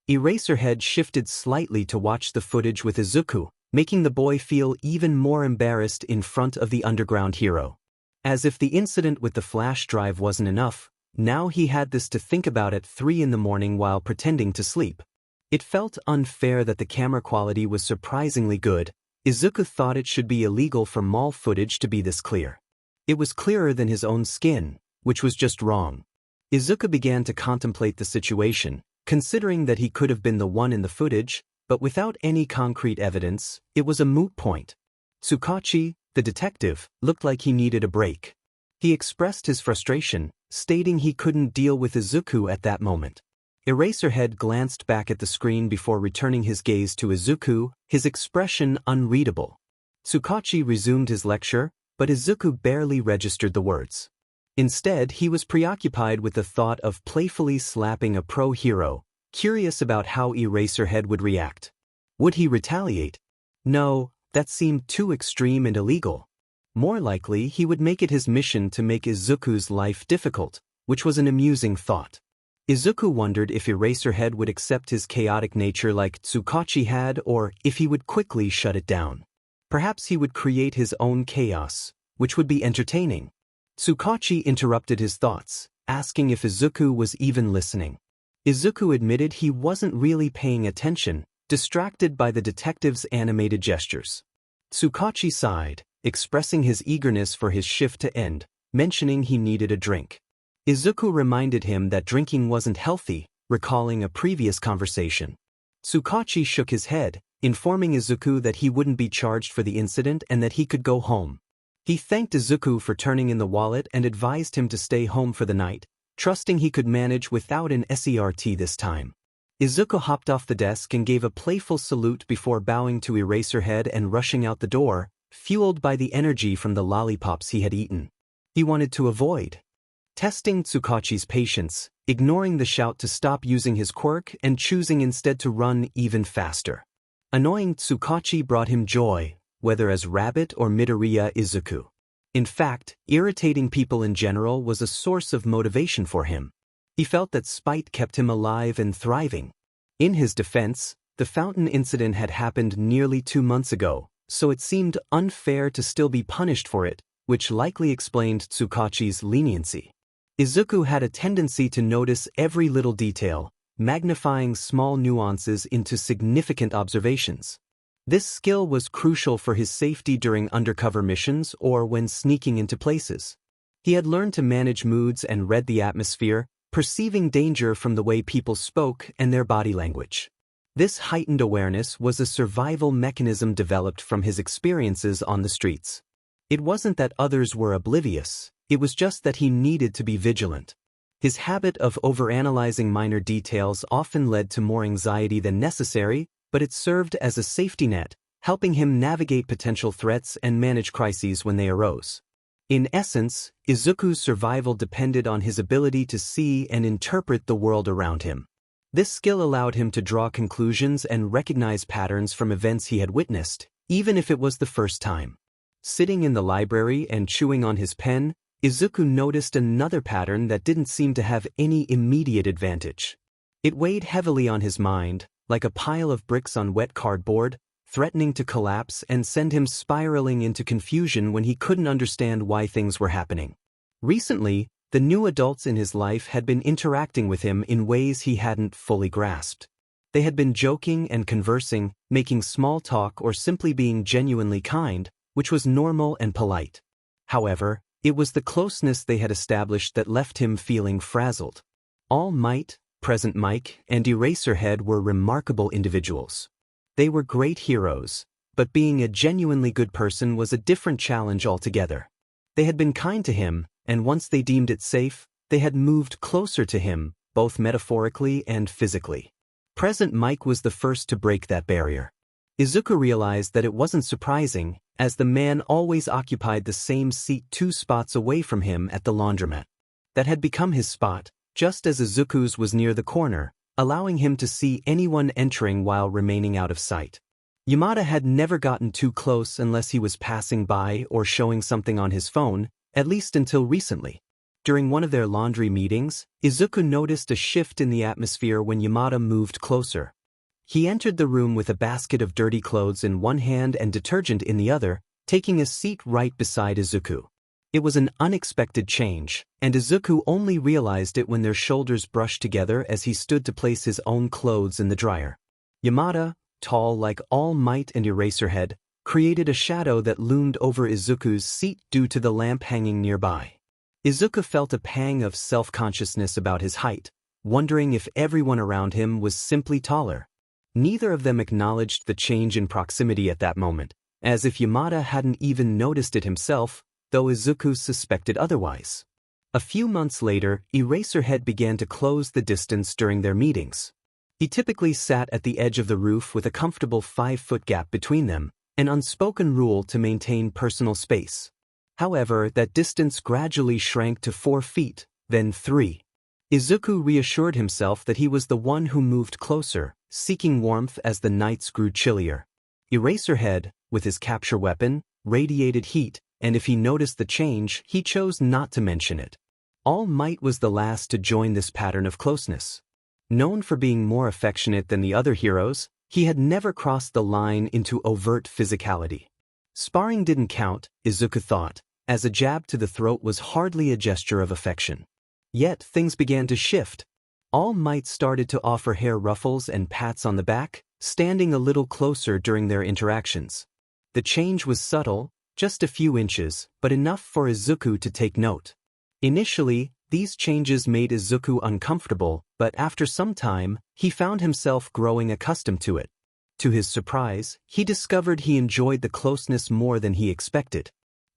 Eraserhead shifted slightly to watch the footage with Izuku, making the boy feel even more embarrassed in front of the underground hero. As if the incident with the flash drive wasn't enough, now he had this to think about at 3 in the morning while pretending to sleep. It felt unfair that the camera quality was surprisingly good. Izuku thought it should be illegal for mall footage to be this clear. It was clearer than his own skin, which was just wrong. Izuku began to contemplate the situation, considering that he could have been the one in the footage, but without any concrete evidence, it was a moot point. 𝗧𝗵𝗲, the detective, looked like he needed a break. He expressed his frustration, stating he couldn't deal with Izuku at that moment. Eraserhead glanced back at the screen before returning his gaze to Izuku, his expression unreadable. 𝗧𝗵𝗲 resumed his lecture, but Izuku barely registered the words. Instead, he was preoccupied with the thought of playfully slapping a pro hero, curious about how Eraserhead would react. Would he retaliate? No, that seemed too extreme and illegal. More likely, he would make it his mission to make Izuku's life difficult, which was an amusing thought. Izuku wondered if Eraserhead would accept his chaotic nature like 𝗧𝗵𝗲 had, or if he would quickly shut it down. Perhaps he would create his own chaos, which would be entertaining. 𝗧𝗵𝗲 interrupted his thoughts, asking if Izuku was even listening. Izuku admitted he wasn't really paying attention, distracted by the detective's animated gestures. 𝗧𝗵𝗲 sighed, expressing his eagerness for his shift to end, mentioning he needed a drink. Izuku reminded him that drinking wasn't healthy, recalling a previous conversation. 𝗧𝗵𝗲 shook his head, informing Izuku that he wouldn't be charged for the incident and that he could go home. He thanked Izuku for turning in the wallet and advised him to stay home for the night, trusting he could manage without an SERT this time. Izuku hopped off the desk and gave a playful salute before bowing to Eraserhead and rushing out the door, fueled by the energy from the lollipops he had eaten. He wanted to avoid. Testing 𝗧𝗵𝗲's patience, ignoring the shout to stop using his quirk and choosing instead to run even faster. Annoying 𝗧𝗵𝗲 brought him joy, whether as Rabbit or Midoriya Izuku. In fact, irritating people in general was a source of motivation for him. He felt that spite kept him alive and thriving. In his defense, the fountain incident had happened nearly 2 months ago, so it seemed unfair to still be punished for it, which likely explained 𝗧𝗵𝗲's leniency. Izuku had a tendency to notice every little detail, magnifying small nuances into significant observations. This skill was crucial for his safety during undercover missions or when sneaking into places. He had learned to manage moods and read the atmosphere, perceiving danger from the way people spoke and their body language. This heightened awareness was a survival mechanism developed from his experiences on the streets. It wasn't that others were oblivious, it was just that he needed to be vigilant. His habit of overanalyzing minor details often led to more anxiety than necessary, but it served as a safety net, helping him navigate potential threats and manage crises when they arose. In essence, Izuku's survival depended on his ability to see and interpret the world around him. This skill allowed him to draw conclusions and recognize patterns from events he had witnessed, even if it was the first time. Sitting in the library and chewing on his pen, Izuku noticed another pattern that didn't seem to have any immediate advantage. It weighed heavily on his mind, like a pile of bricks on wet cardboard, threatening to collapse and send him spiraling into confusion when he couldn't understand why things were happening. Recently, the new adults in his life had been interacting with him in ways he hadn't fully grasped. They had been joking and conversing, making small talk or simply being genuinely kind, which was normal and polite. However, it was the closeness they had established that left him feeling frazzled. All Might, Present Mike, and Eraserhead were remarkable individuals. They were great heroes, but being a genuinely good person was a different challenge altogether. They had been kind to him, and once they deemed it safe, they had moved closer to him, both metaphorically and physically. Present Mike was the first to break that barrier. Izuku realized that it wasn't surprising, as the man always occupied the same seat 2 spots away from him at the laundromat. That had become his spot. Just as Izuku's was near the corner, allowing him to see anyone entering while remaining out of sight. Yamada had never gotten too close unless he was passing by or showing something on his phone, at least until recently. During one of their laundry meetings, Izuku noticed a shift in the atmosphere when Yamada moved closer. He entered the room with a basket of dirty clothes in one hand and detergent in the other, taking a seat right beside Izuku. It was an unexpected change, and Izuku only realized it when their shoulders brushed together as he stood to place his own clothes in the dryer. Yamada, tall like All Might and Eraserhead, created a shadow that loomed over Izuku's seat due to the lamp hanging nearby. Izuku felt a pang of self-consciousness about his height, wondering if everyone around him was simply taller. Neither of them acknowledged the change in proximity at that moment, as if Yamada hadn't even noticed it himself, though Izuku suspected otherwise. A few months later, Eraserhead began to close the distance during their meetings. He typically sat at the edge of the roof with a comfortable 5-foot gap between them, an unspoken rule to maintain personal space. However, that distance gradually shrank to 4 feet, then 3. Izuku reassured himself that he was the one who moved closer, seeking warmth as the nights grew chillier. Eraserhead, with his capture weapon, radiated heat, and if he noticed the change, he chose not to mention it. All Might was the last to join this pattern of closeness. Known for being more affectionate than the other heroes, he had never crossed the line into overt physicality. Sparring didn't count, Izuku thought, as a jab to the throat was hardly a gesture of affection. Yet things began to shift. All Might started to offer hair ruffles and pats on the back, standing a little closer during their interactions. The change was subtle, just a few inches, but enough for Izuku to take note. Initially, these changes made Izuku uncomfortable, but after some time, he found himself growing accustomed to it. To his surprise, he discovered he enjoyed the closeness more than he expected.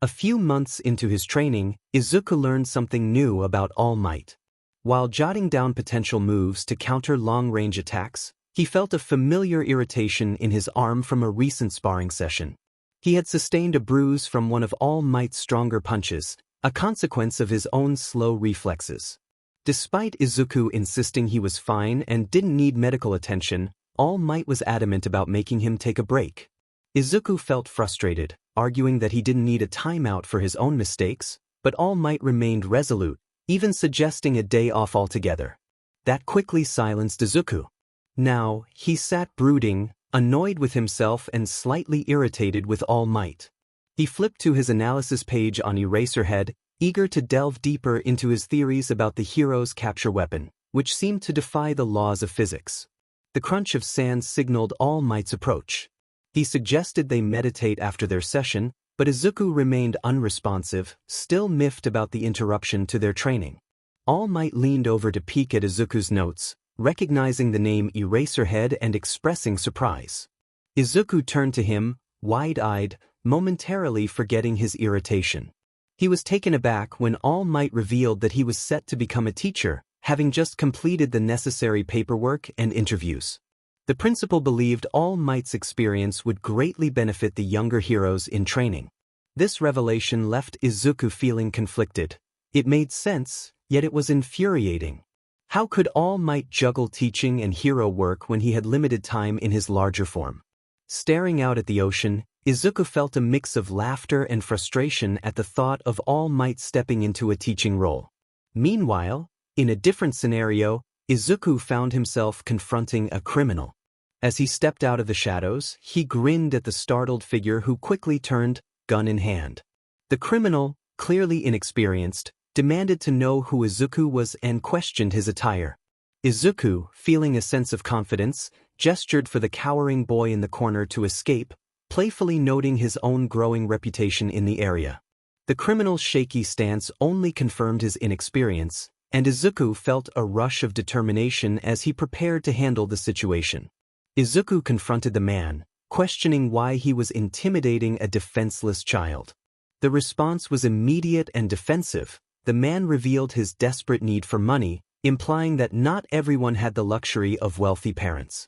A few months into his training, Izuku learned something new about All Might. While jotting down potential moves to counter long-range attacks, he felt a familiar irritation in his arm from a recent sparring session. He had sustained a bruise from one of All Might's stronger punches, a consequence of his own slow reflexes. Despite Izuku insisting he was fine and didn't need medical attention, All Might was adamant about making him take a break. Izuku felt frustrated, arguing that he didn't need a timeout for his own mistakes, but All Might remained resolute, even suggesting a day off altogether. That quickly silenced Izuku. Now, he sat brooding, annoyed with himself and slightly irritated with All Might. He flipped to his analysis page on Eraserhead, eager to delve deeper into his theories about the hero's capture weapon, which seemed to defy the laws of physics. The crunch of sand signaled All Might's approach. He suggested they meditate after their session, but Izuku remained unresponsive, still miffed about the interruption to their training. All Might leaned over to peek at Izuku's notes, recognizing the name Eraserhead and expressing surprise. Izuku turned to him, wide-eyed, momentarily forgetting his irritation. He was taken aback when All Might revealed that he was set to become a teacher, having just completed the necessary paperwork and interviews. The principal believed All Might's experience would greatly benefit the younger heroes in training. This revelation left Izuku feeling conflicted. It made sense, yet it was infuriating. How could All Might juggle teaching and hero work when he had limited time in his larger form? Staring out at the ocean, Izuku felt a mix of laughter and frustration at the thought of All Might stepping into a teaching role. Meanwhile, in a different scenario, Izuku found himself confronting a criminal. As he stepped out of the shadows, he grinned at the startled figure who quickly turned, gun in hand. The criminal, clearly inexperienced, demanded to know who Izuku was and questioned his attire. Izuku, feeling a sense of confidence, gestured for the cowering boy in the corner to escape, playfully noting his own growing reputation in the area. The criminal's shaky stance only confirmed his inexperience, and Izuku felt a rush of determination as he prepared to handle the situation. Izuku confronted the man, questioning why he was intimidating a defenseless child. The response was immediate and defensive. The man revealed his desperate need for money, implying that not everyone had the luxury of wealthy parents.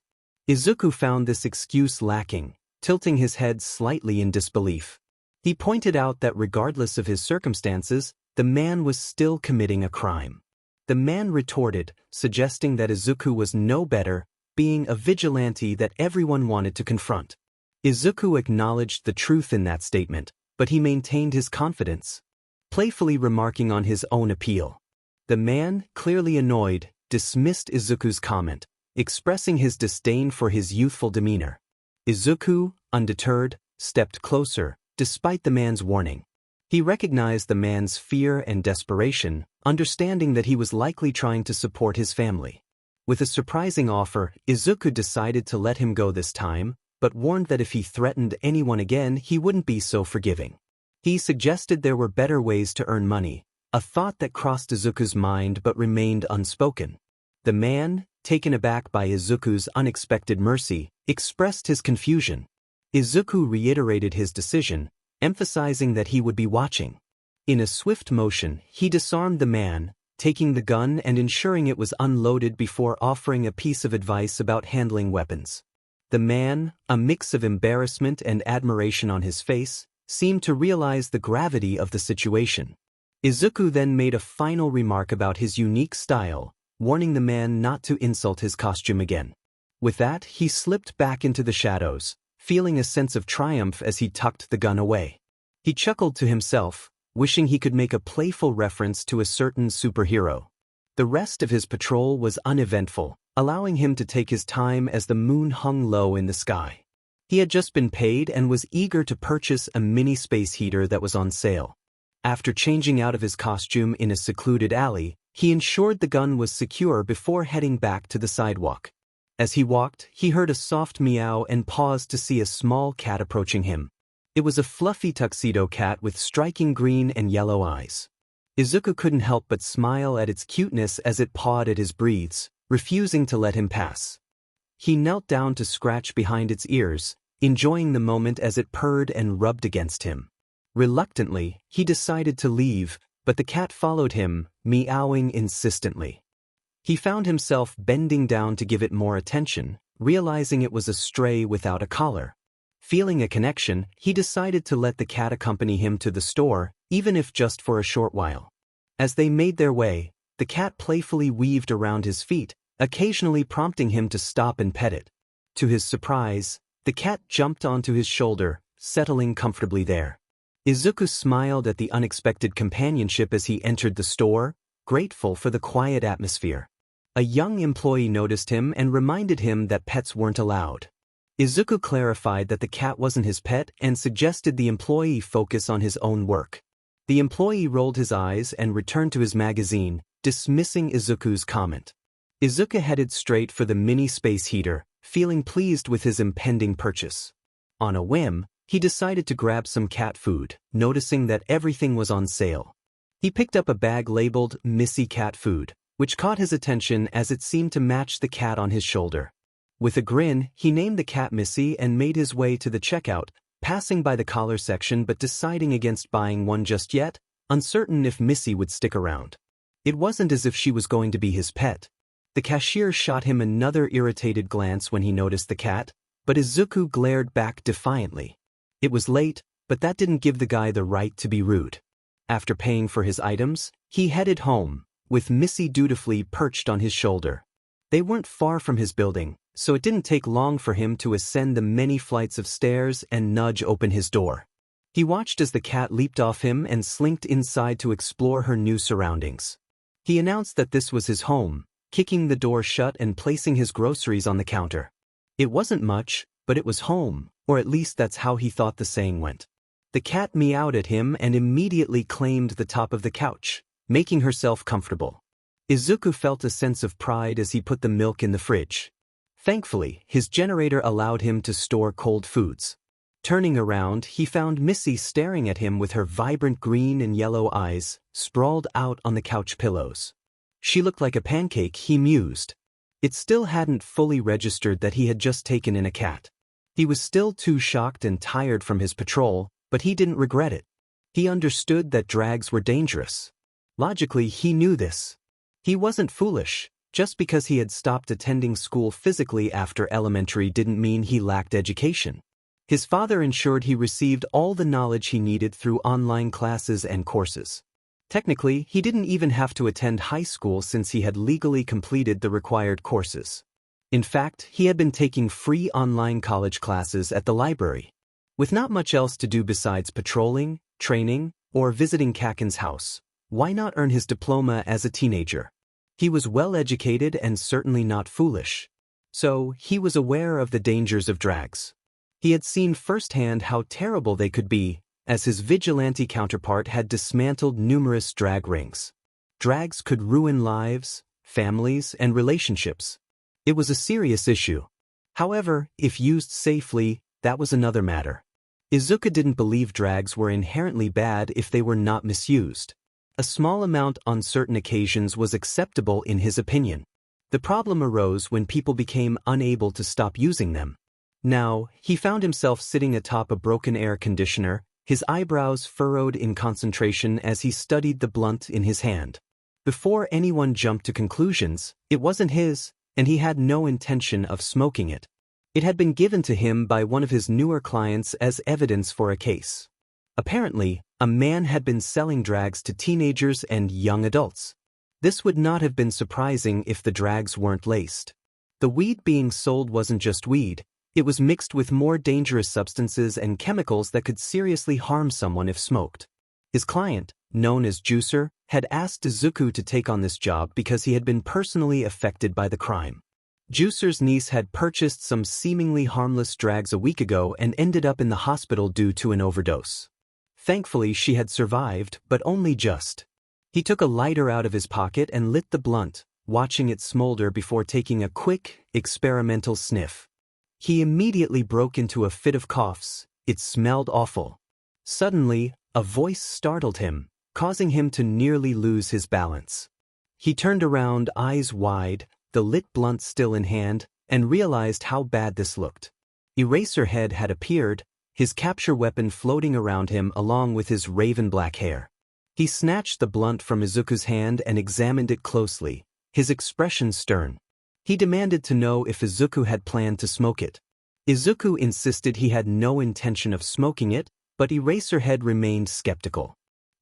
Izuku found this excuse lacking, tilting his head slightly in disbelief. He pointed out that regardless of his circumstances, the man was still committing a crime. The man retorted, suggesting that Izuku was no better, being a vigilante that everyone wanted to confront. Izuku acknowledged the truth in that statement, but he maintained his confidence, playfully remarking on his own appeal. The man, clearly annoyed, dismissed Izuku's comment, expressing his disdain for his youthful demeanor. Izuku, undeterred, stepped closer, despite the man's warning. He recognized the man's fear and desperation, understanding that he was likely trying to support his family. With a surprising offer, Izuku decided to let him go this time, but warned that if he threatened anyone again, he wouldn't be so forgiving. He suggested there were better ways to earn money, a thought that crossed Izuku's mind but remained unspoken. The man, taken aback by Izuku's unexpected mercy, expressed his confusion. Izuku reiterated his decision, emphasizing that he would be watching. In a swift motion, he disarmed the man, taking the gun and ensuring it was unloaded before offering a piece of advice about handling weapons. The man, a mix of embarrassment and admiration on his face, seemed to realize the gravity of the situation. Izuku then made a final remark about his unique style, warning the man not to insult his costume again. With that, he slipped back into the shadows, feeling a sense of triumph as he tucked the gun away. He chuckled to himself, wishing he could make a playful reference to a certain superhero. The rest of his patrol was uneventful, allowing him to take his time as the moon hung low in the sky. He had just been paid and was eager to purchase a mini space heater that was on sale. After changing out of his costume in a secluded alley, he ensured the gun was secure before heading back to the sidewalk. As he walked, he heard a soft meow and paused to see a small cat approaching him. It was a fluffy tuxedo cat with striking green and yellow eyes. Izuku couldn't help but smile at its cuteness as it pawed at his breathes, refusing to let him pass. He knelt down to scratch behind its ears, enjoying the moment as it purred and rubbed against him. Reluctantly, he decided to leave, but the cat followed him, meowing insistently. He found himself bending down to give it more attention, realizing it was a stray without a collar. Feeling a connection, he decided to let the cat accompany him to the store, even if just for a short while. As they made their way, the cat playfully weaved around his feet, occasionally prompting him to stop and pet it. To his surprise, the cat jumped onto his shoulder, settling comfortably there. Izuku smiled at the unexpected companionship as he entered the store, grateful for the quiet atmosphere. A young employee noticed him and reminded him that pets weren't allowed. Izuku clarified that the cat wasn't his pet and suggested the employee focus on his own work. The employee rolled his eyes and returned to his magazine, dismissing Izuku's comment. Izuku headed straight for the mini space heater, feeling pleased with his impending purchase. On a whim, he decided to grab some cat food, noticing that everything was on sale. He picked up a bag labeled 𝗵𝘃 cat food, which caught his attention as it seemed to match the cat on his shoulder. With a grin, he named the cat 𝗵𝘃 and made his way to the checkout, passing by the collar section but deciding against buying one just yet, uncertain if 𝗵𝘃 would stick around. It wasn't as if she was going to be his pet. The cashier shot him another irritated glance when he noticed the cat, but Izuku glared back defiantly. It was late, but that didn't give the guy the right to be rude. After paying for his items, he headed home, with 𝗵𝘃 dutifully perched on his shoulder. They weren't far from his building, so it didn't take long for him to ascend the many flights of stairs and nudge open his door. He watched as the cat leaped off him and slinked inside to explore her new surroundings. He announced that this was his home, kicking the door shut and placing his groceries on the counter. It wasn't much, but it was home, or at least that's how he thought the saying went. The cat meowed at him and immediately claimed the top of the couch, making herself comfortable. Izuku felt a sense of pride as he put the milk in the fridge. Thankfully, his generator allowed him to store cold foods. Turning around, he found 𝗵𝘃 staring at him with her vibrant green and yellow eyes, sprawled out on the couch pillows. She looked like a pancake, he mused. It still hadn't fully registered that he had just taken in a cat. He was still too shocked and tired from his patrol, but he didn't regret it. He understood that drags were dangerous. Logically, he knew this. He wasn't foolish. Just because he had stopped attending school physically after elementary didn't mean he lacked education. His father ensured he received all the knowledge he needed through online classes and courses. Technically, he didn't even have to attend high school since he had legally completed the required courses. In fact, he had been taking free online college classes at the library. With not much else to do besides patrolling, training, or visiting Kaken's house, why not earn his diploma as a teenager? He was well educated and certainly not foolish. So, he was aware of the dangers of drags. He had seen firsthand how terrible they could be, as his vigilante counterpart had dismantled numerous drag rings. Drags could ruin lives, families, and relationships. It was a serious issue. However, if used safely, that was another matter. Izuku didn't believe drags were inherently bad if they were not misused. A small amount on certain occasions was acceptable in his opinion. The problem arose when people became unable to stop using them. Now, he found himself sitting atop a broken air conditioner, his eyebrows furrowed in concentration as he studied the blunt in his hand. Before anyone jumped to conclusions, it wasn't his, and he had no intention of smoking it. It had been given to him by one of his newer clients as evidence for a case. Apparently, a man had been selling drags to teenagers and young adults. This would not have been surprising if the drags weren't laced. The weed being sold wasn't just weed, it was mixed with more dangerous substances and chemicals that could seriously harm someone if smoked. His client, known as Juicer, had asked Izuku to take on this job because he had been personally affected by the crime. Juicer's niece had purchased some seemingly harmless drags a week ago and ended up in the hospital due to an overdose. Thankfully, she had survived, but only just. He took a lighter out of his pocket and lit the blunt, watching it smolder before taking a quick, experimental sniff. He immediately broke into a fit of coughs. It smelled awful. Suddenly, a voice startled him, causing him to nearly lose his balance. He turned around, eyes wide, the lit blunt still in hand, and realized how bad this looked. Eraserhead had appeared, his capture weapon floating around him along with his raven black hair. He snatched the blunt from Izuku's hand and examined it closely, his expression stern. He demanded to know if Izuku had planned to smoke it. Izuku insisted he had no intention of smoking it, but Eraserhead remained skeptical.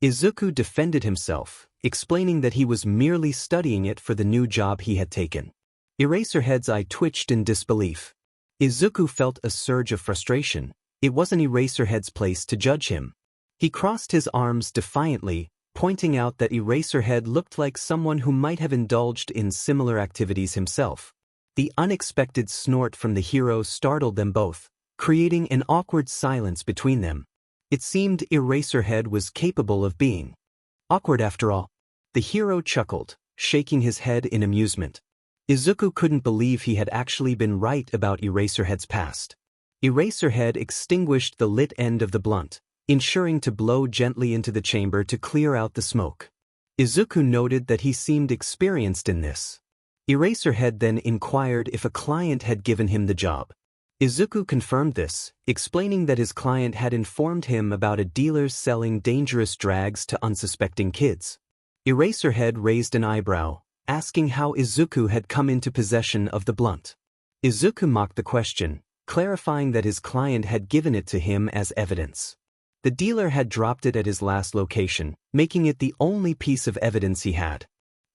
Izuku defended himself, explaining that he was merely studying it for the new job he had taken. Eraserhead's eye twitched in disbelief. Izuku felt a surge of frustration. It wasn't Eraserhead's place to judge him. He crossed his arms defiantly, pointing out that Eraserhead looked like someone who might have indulged in similar activities himself. The unexpected snort from the hero startled them both, creating an awkward silence between them. It seemed Eraserhead was capable of being awkward after all. The hero chuckled, shaking his head in amusement. Izuku couldn't believe he had actually been right about Eraserhead's past. Eraserhead extinguished the lit end of the blunt, ensuring to blow gently into the chamber to clear out the smoke. Izuku noted that he seemed experienced in this. Eraserhead then inquired if a client had given him the job. Izuku confirmed this, explaining that his client had informed him about a dealer selling dangerous drags to unsuspecting kids. Eraserhead raised an eyebrow, asking how Izuku had come into possession of the blunt. Izuku mocked the question, clarifying that his client had given it to him as evidence. The dealer had dropped it at his last location, making it the only piece of evidence he had.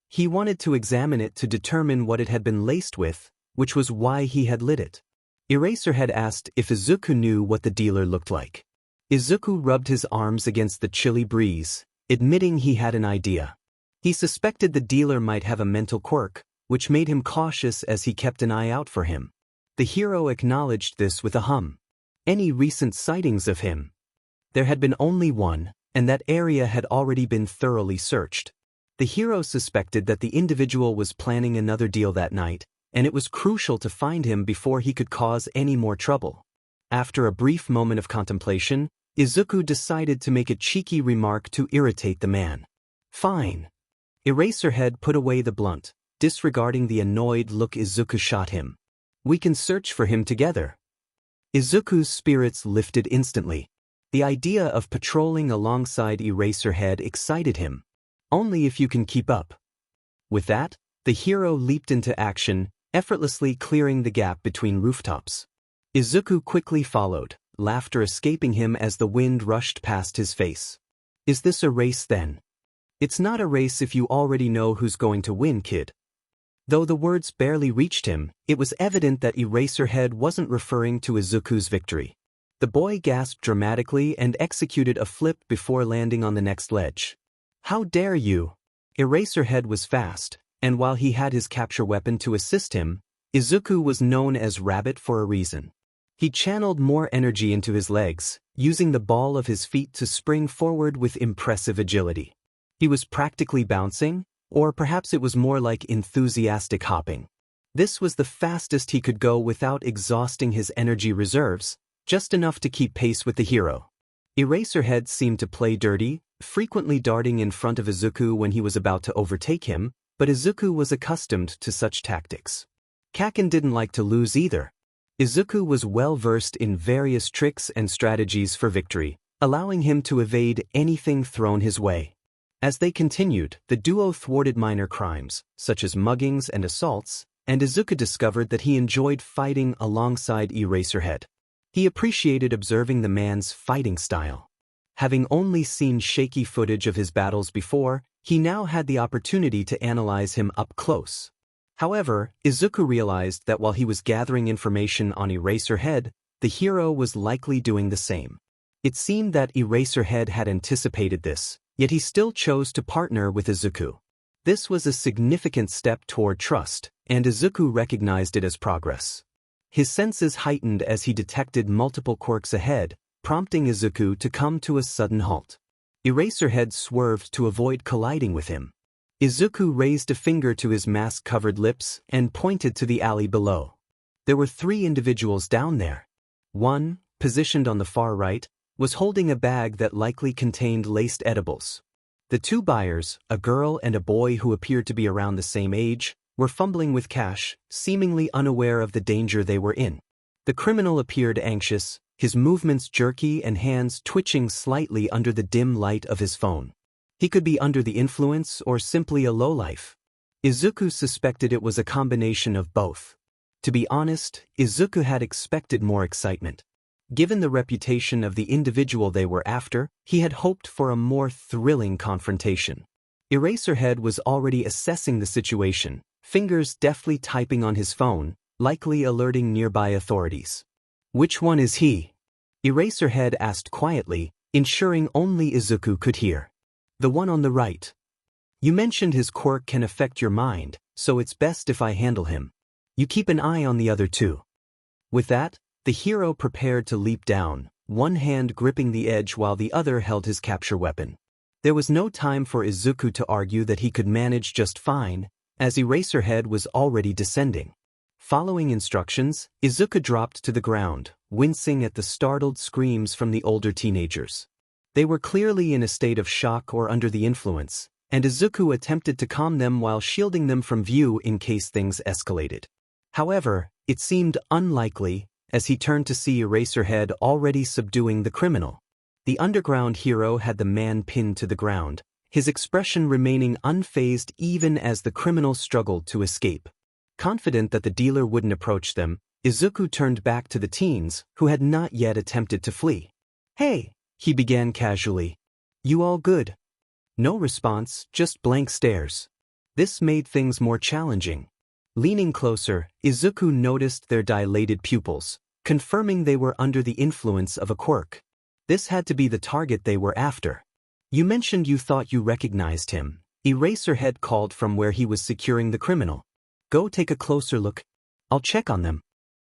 He wanted to examine it to determine what it had been laced with, which was why he had lit it. Eraserhead asked if Izuku knew what the dealer looked like. Izuku rubbed his arms against the chilly breeze, admitting he had an idea. He suspected the dealer might have a mental quirk, which made him cautious as he kept an eye out for him. The hero acknowledged this with a hum. Any recent sightings of him? There had been only one, and that area had already been thoroughly searched. The hero suspected that the individual was planning another deal that night, and it was crucial to find him before he could cause any more trouble. After a brief moment of contemplation, Izuku decided to make a cheeky remark to irritate the man. Fine. Eraserhead put away the blunt, disregarding the annoyed look Izuku shot him. We can search for him together. Izuku's spirits lifted instantly. The idea of patrolling alongside Eraserhead excited him. Only if you can keep up. With that, the hero leaped into action, effortlessly clearing the gap between rooftops. Izuku quickly followed, laughter escaping him as the wind rushed past his face. Is this a race then? It's not a race if you already know who's going to win, kid. Though the words barely reached him, it was evident that Eraserhead wasn't referring to Izuku's victory. The boy gasped dramatically and executed a flip before landing on the next ledge. How dare you! Eraserhead was fast, and while he had his capture weapon to assist him, Izuku was known as Rabbit for a reason. He channeled more energy into his legs, using the ball of his feet to spring forward with impressive agility. He was practically bouncing, or perhaps it was more like enthusiastic hopping. This was the fastest he could go without exhausting his energy reserves, just enough to keep pace with the hero. Eraserhead seemed to play dirty, frequently darting in front of Izuku when he was about to overtake him, but Izuku was accustomed to such tactics. Kaken didn't like to lose either. Izuku was well versed in various tricks and strategies for victory, allowing him to evade anything thrown his way. As they continued, the duo thwarted minor crimes, such as muggings and assaults, and Izuku discovered that he enjoyed fighting alongside Eraserhead. He appreciated observing the man's fighting style. Having only seen shaky footage of his battles before, he now had the opportunity to analyze him up close. However, Izuku realized that while he was gathering information on Eraserhead, the hero was likely doing the same. It seemed that Eraserhead had anticipated this, yet he still chose to partner with Izuku. This was a significant step toward trust, and Izuku recognized it as progress. His senses heightened as he detected multiple quirks ahead, prompting Izuku to come to a sudden halt. Eraserhead swerved to avoid colliding with him. Izuku raised a finger to his mask-covered lips and pointed to the alley below. There were 3 individuals down there. One, positioned on the far right, was holding a bag that likely contained laced edibles. The 2 buyers, a girl and a boy who appeared to be around the same age, were fumbling with cash, seemingly unaware of the danger they were in. The criminal appeared anxious, his movements jerky and hands twitching slightly under the dim light of his phone. He could be under the influence or simply a lowlife. Izuku suspected it was a combination of both. To be honest, Izuku had expected more excitement. Given the reputation of the individual they were after, he had hoped for a more thrilling confrontation. Eraserhead was already assessing the situation, fingers deftly typing on his phone, likely alerting nearby authorities. "Which one is he?" Eraserhead asked quietly, ensuring only Izuku could hear. "The one on the right. You mentioned his quirk can affect your mind, so it's best if I handle him. You keep an eye on the other 2. With that, the hero prepared to leap down, one hand gripping the edge while the other held his capture weapon. There was no time for Izuku to argue that he could manage just fine, as Eraserhead was already descending. Following instructions, Izuku dropped to the ground, wincing at the startled screams from the older teenagers. They were clearly in a state of shock or under the influence, and Izuku attempted to calm them while shielding them from view in case things escalated. However, it seemed unlikely, as he turned to see Eraserhead already subduing the criminal. The underground hero had the man pinned to the ground, his expression remaining unfazed even as the criminal struggled to escape. Confident that the dealer wouldn't approach them, Izuku turned back to the teens, who had not yet attempted to flee. "Hey," he began casually. "You all good?" No response, just blank stares. This made things more challenging. Leaning closer, Izuku noticed their dilated pupils, confirming they were under the influence of a quirk. This had to be the target they were after. "You mentioned you thought you recognized him," Eraserhead called from where he was securing the criminal. "Go take a closer look. I'll check on them."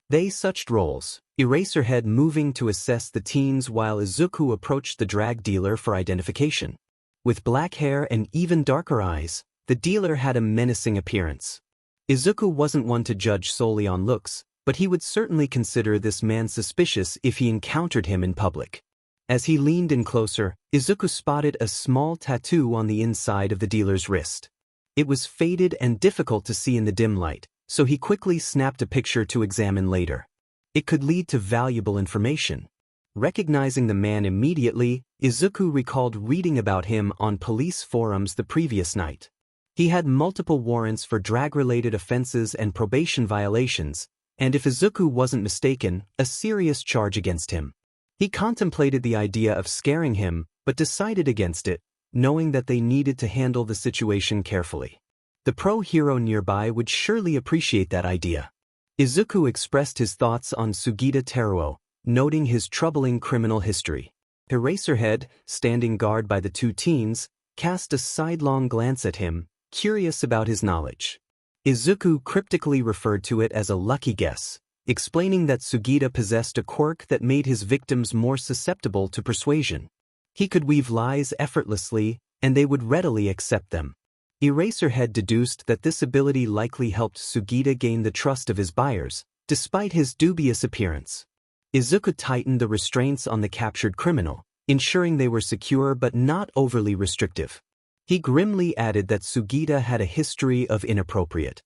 They switched roles, Eraserhead moving to assess the teens while Izuku approached the drag dealer for identification. With black hair and even darker eyes, the dealer had a menacing appearance. Izuku wasn't one to judge solely on looks, but he would certainly consider this man suspicious if he encountered him in public. As he leaned in closer, Izuku spotted a small tattoo on the inside of the dealer's wrist. It was faded and difficult to see in the dim light, so he quickly snapped a picture to examine later. It could lead to valuable information. Recognizing the man immediately, Izuku recalled reading about him on police forums the previous night. He had multiple warrants for drag-related offenses and probation violations, and if Izuku wasn't mistaken, a serious charge against him. He contemplated the idea of scaring him, but decided against it, knowing that they needed to handle the situation carefully. The pro-hero nearby would surely appreciate that idea. Izuku expressed his thoughts on Sugita Teruo, noting his troubling criminal history. Eraserhead, standing guard by the two teens, cast a sidelong glance at him, curious about his knowledge. Izuku cryptically referred to it as a lucky guess, explaining that Sugita possessed a quirk that made his victims more susceptible to persuasion. He could weave lies effortlessly, and they would readily accept them. Eraserhead deduced that this ability likely helped Sugita gain the trust of his buyers, despite his dubious appearance. Izuku tightened the restraints on the captured criminal, ensuring they were secure but not overly restrictive. He grimly added that Sugita had a history of inappropriate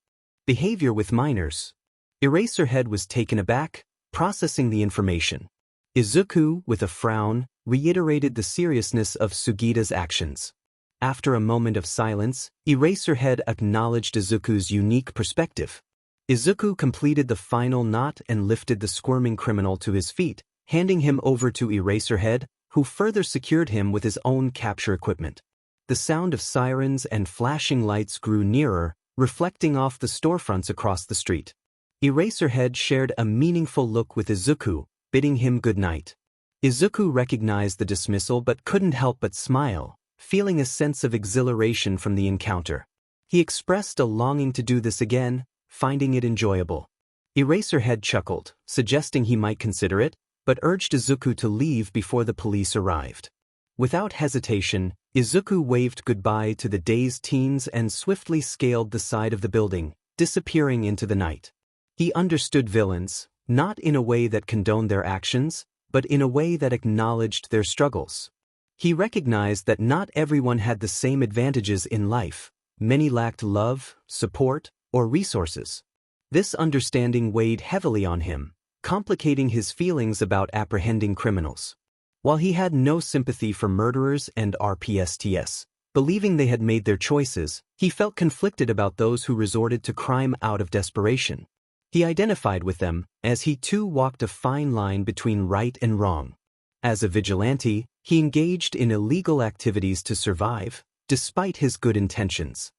behavior with minors. Eraserhead was taken aback, processing the information. Izuku, with a frown, reiterated the seriousness of Sugita's actions. After a moment of silence, Eraserhead acknowledged Izuku's unique perspective. Izuku completed the final knot and lifted the squirming criminal to his feet, handing him over to Eraserhead, who further secured him with his own capture equipment. The sound of sirens and flashing lights grew nearer, reflecting off the storefronts across the street. Eraserhead shared a meaningful look with Izuku, bidding him good night. Izuku recognized the dismissal but couldn't help but smile, feeling a sense of exhilaration from the encounter. He expressed a longing to do this again, finding it enjoyable. Eraserhead chuckled, suggesting he might consider it, but urged Izuku to leave before the police arrived. Without hesitation, Izuku waved goodbye to the dazed teens and swiftly scaled the side of the building, disappearing into the night. He understood villains, not in a way that condoned their actions, but in a way that acknowledged their struggles. He recognized that not everyone had the same advantages in life. Many lacked love, support, or resources. This understanding weighed heavily on him, complicating his feelings about apprehending criminals. While he had no sympathy for murderers and RPSTs, believing they had made their choices, he felt conflicted about those who resorted to crime out of desperation. He identified with them, as he too walked a fine line between right and wrong. As a vigilante, he engaged in illegal activities to survive, despite his good intentions.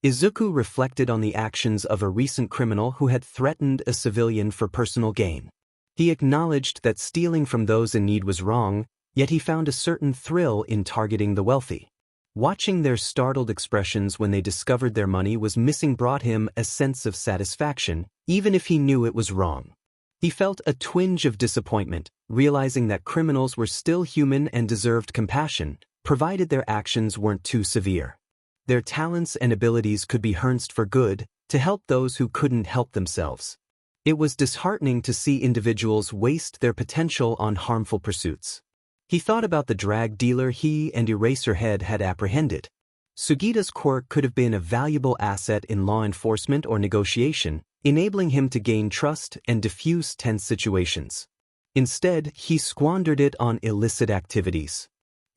Izuku reflected on the actions of a recent criminal who had threatened a civilian for personal gain. He acknowledged that stealing from those in need was wrong, yet he found a certain thrill in targeting the wealthy. Watching their startled expressions when they discovered their money was missing brought him a sense of satisfaction, even if he knew it was wrong. He felt a twinge of disappointment, realizing that criminals were still human and deserved compassion, provided their actions weren't too severe. Their talents and abilities could be harnessed for good, to help those who couldn't help themselves. It was disheartening to see individuals waste their potential on harmful pursuits. He thought about the drug dealer he and Eraserhead had apprehended. Sugita's quirk could have been a valuable asset in law enforcement or negotiation, enabling him to gain trust and diffuse tense situations. Instead, he squandered it on illicit activities.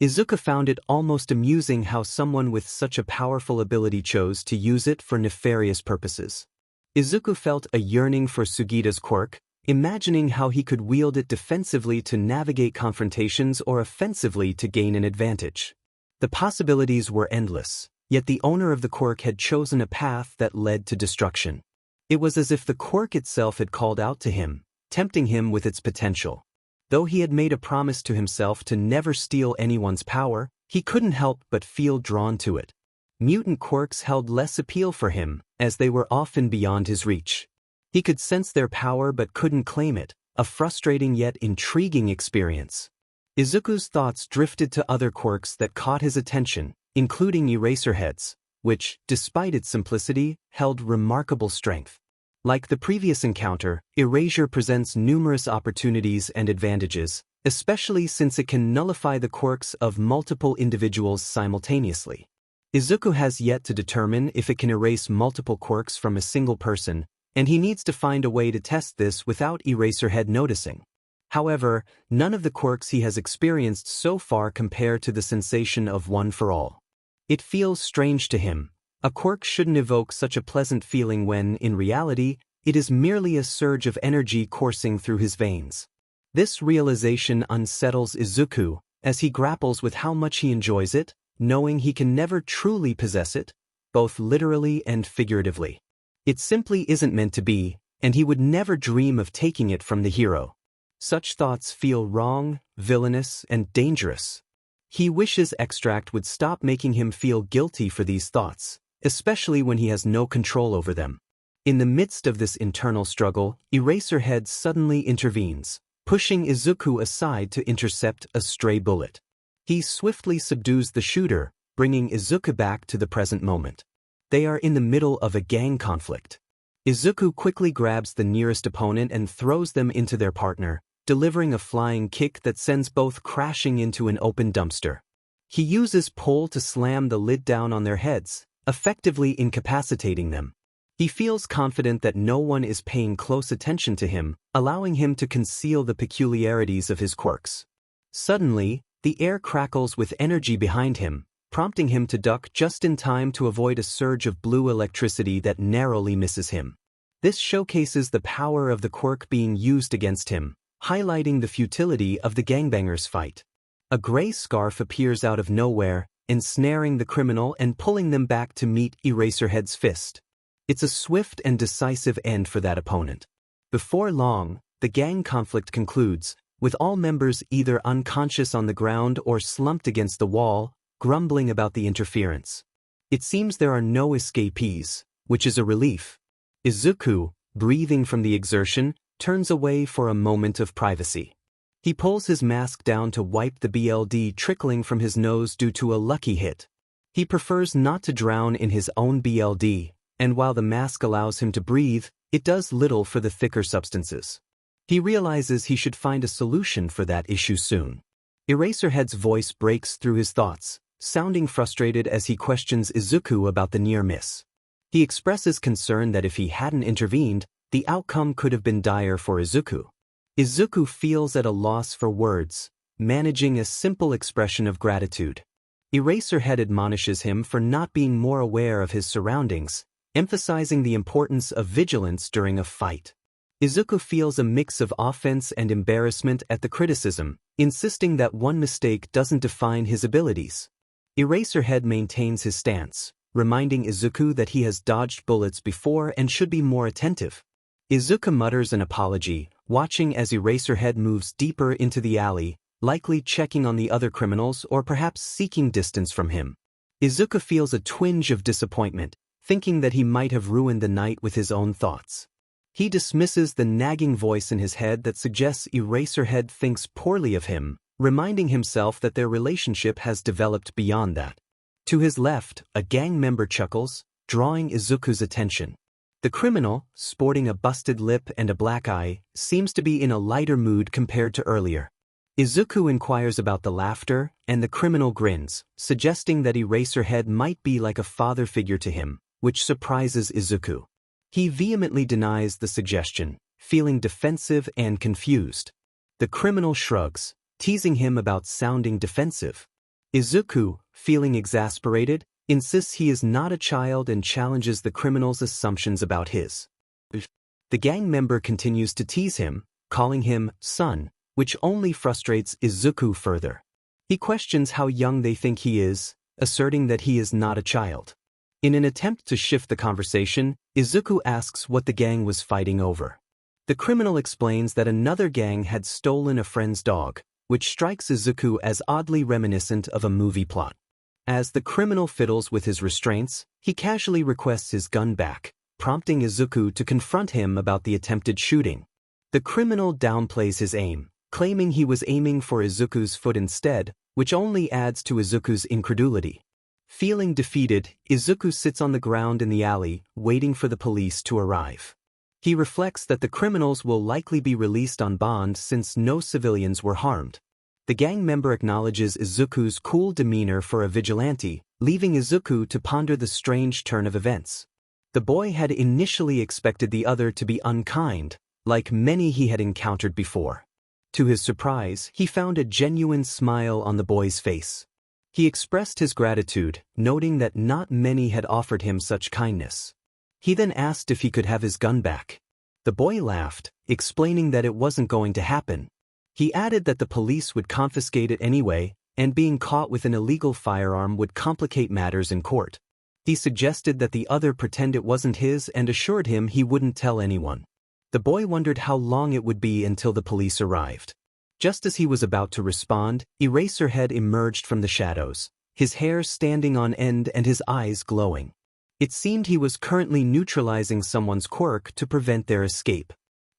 Izuku found it almost amusing how someone with such a powerful ability chose to use it for nefarious purposes. Izuku felt a yearning for Sugita's quirk, imagining how he could wield it defensively to navigate confrontations or offensively to gain an advantage. The possibilities were endless, yet the owner of the quirk had chosen a path that led to destruction. It was as if the quirk itself had called out to him, tempting him with its potential. Though he had made a promise to himself to never steal anyone's power, he couldn't help but feel drawn to it. Mutant quirks held less appeal for him, as they were often beyond his reach. He could sense their power but couldn't claim it, a frustrating yet intriguing experience. Izuku's thoughts drifted to other quirks that caught his attention, including Eraserhead's, which, despite its simplicity, held remarkable strength. Like the previous encounter, Erasure presents numerous opportunities and advantages, especially since it can nullify the quirks of multiple individuals simultaneously. Izuku has yet to determine if it can erase multiple quirks from a single person, and he needs to find a way to test this without Eraserhead noticing. However, none of the quirks he has experienced so far compare to the sensation of one for all. It feels strange to him. A quirk shouldn't evoke such a pleasant feeling when, in reality, it is merely a surge of energy coursing through his veins. This realization unsettles Izuku, as he grapples with how much he enjoys it, knowing he can never truly possess it, both literally and figuratively. It simply isn't meant to be, and he would never dream of taking it from the hero. Such thoughts feel wrong, villainous, and dangerous. He wishes extract would stop making him feel guilty for these thoughts, especially when he has no control over them. In the midst of this internal struggle, Eraserhead suddenly intervenes, pushing Izuku aside to intercept a stray bullet. He swiftly subdues the shooter, bringing Izuku back to the present moment. They are in the middle of a gang conflict. Izuku quickly grabs the nearest opponent and throws them into their partner, delivering a flying kick that sends both crashing into an open dumpster. He uses pole to slam the lid down on their heads, effectively incapacitating them. He feels confident that no one is paying close attention to him, allowing him to conceal the peculiarities of his quirks. Suddenly, the air crackles with energy behind him, prompting him to duck just in time to avoid a surge of blue electricity that narrowly misses him. This showcases the power of the quirk being used against him, highlighting the futility of the gangbangers' fight. A gray scarf appears out of nowhere, ensnaring the criminal and pulling them back to meet Eraserhead's fist. It's a swift and decisive end for that opponent. Before long, the gang conflict concludes, with all members either unconscious on the ground or slumped against the wall, grumbling about the interference. It seems there are no escapees, which is a relief. Izuku, breathing from the exertion, turns away for a moment of privacy. He pulls his mask down to wipe the blood trickling from his nose due to a lucky hit. He prefers not to drown in his own blood, and while the mask allows him to breathe, it does little for the thicker substances. He realizes he should find a solution for that issue soon. Eraserhead's voice breaks through his thoughts, sounding frustrated as he questions Izuku about the near miss. He expresses concern that if he hadn't intervened, the outcome could have been dire for Izuku. Izuku feels at a loss for words, managing a simple expression of gratitude. Eraserhead admonishes him for not being more aware of his surroundings, emphasizing the importance of vigilance during a fight. Izuku feels a mix of offense and embarrassment at the criticism, insisting that one mistake doesn't define his abilities. Eraserhead maintains his stance, reminding Izuku that he has dodged bullets before and should be more attentive. Izuku mutters an apology, watching as Eraserhead moves deeper into the alley, likely checking on the other criminals or perhaps seeking distance from him. Izuku feels a twinge of disappointment, thinking that he might have ruined the night with his own thoughts. He dismisses the nagging voice in his head that suggests Eraserhead thinks poorly of him, reminding himself that their relationship has developed beyond that. To his left, a gang member chuckles, drawing Izuku's attention. The criminal, sporting a busted lip and a black eye, seems to be in a lighter mood compared to earlier. Izuku inquires about the laughter, and the criminal grins, suggesting that Eraserhead might be like a father figure to him, which surprises Izuku. He vehemently denies the suggestion, feeling defensive and confused. The criminal shrugs, teasing him about sounding defensive. Izuku, feeling exasperated, insists he is not a child and challenges the criminal's assumptions about his. The gang member continues to tease him, calling him son, which only frustrates Izuku further. He questions how young they think he is, asserting that he is not a child. In an attempt to shift the conversation, Izuku asks what the gang was fighting over. The criminal explains that another gang had stolen a friend's dog, which strikes Izuku as oddly reminiscent of a movie plot. As the criminal fiddles with his restraints, he casually requests his gun back, prompting Izuku to confront him about the attempted shooting. The criminal downplays his aim, claiming he was aiming for Izuku's foot instead, which only adds to Izuku's incredulity. Feeling defeated, Izuku sits on the ground in the alley, waiting for the police to arrive. He reflects that the criminals will likely be released on bond since no civilians were harmed. The gang member acknowledges Izuku's cool demeanor for a vigilante, leaving Izuku to ponder the strange turn of events. The boy had initially expected the other to be unkind, like many he had encountered before. To his surprise, he found a genuine smile on the boy's face. He expressed his gratitude, noting that not many had offered him such kindness. He then asked if he could have his gun back. The boy laughed, explaining that it wasn't going to happen. He added that the police would confiscate it anyway, and being caught with an illegal firearm would complicate matters in court. He suggested that the other pretend it wasn't his and assured him he wouldn't tell anyone. The boy wondered how long it would be until the police arrived. Just as he was about to respond, Eraserhead emerged from the shadows, his hair standing on end and his eyes glowing. It seemed he was currently neutralizing someone's quirk to prevent their escape.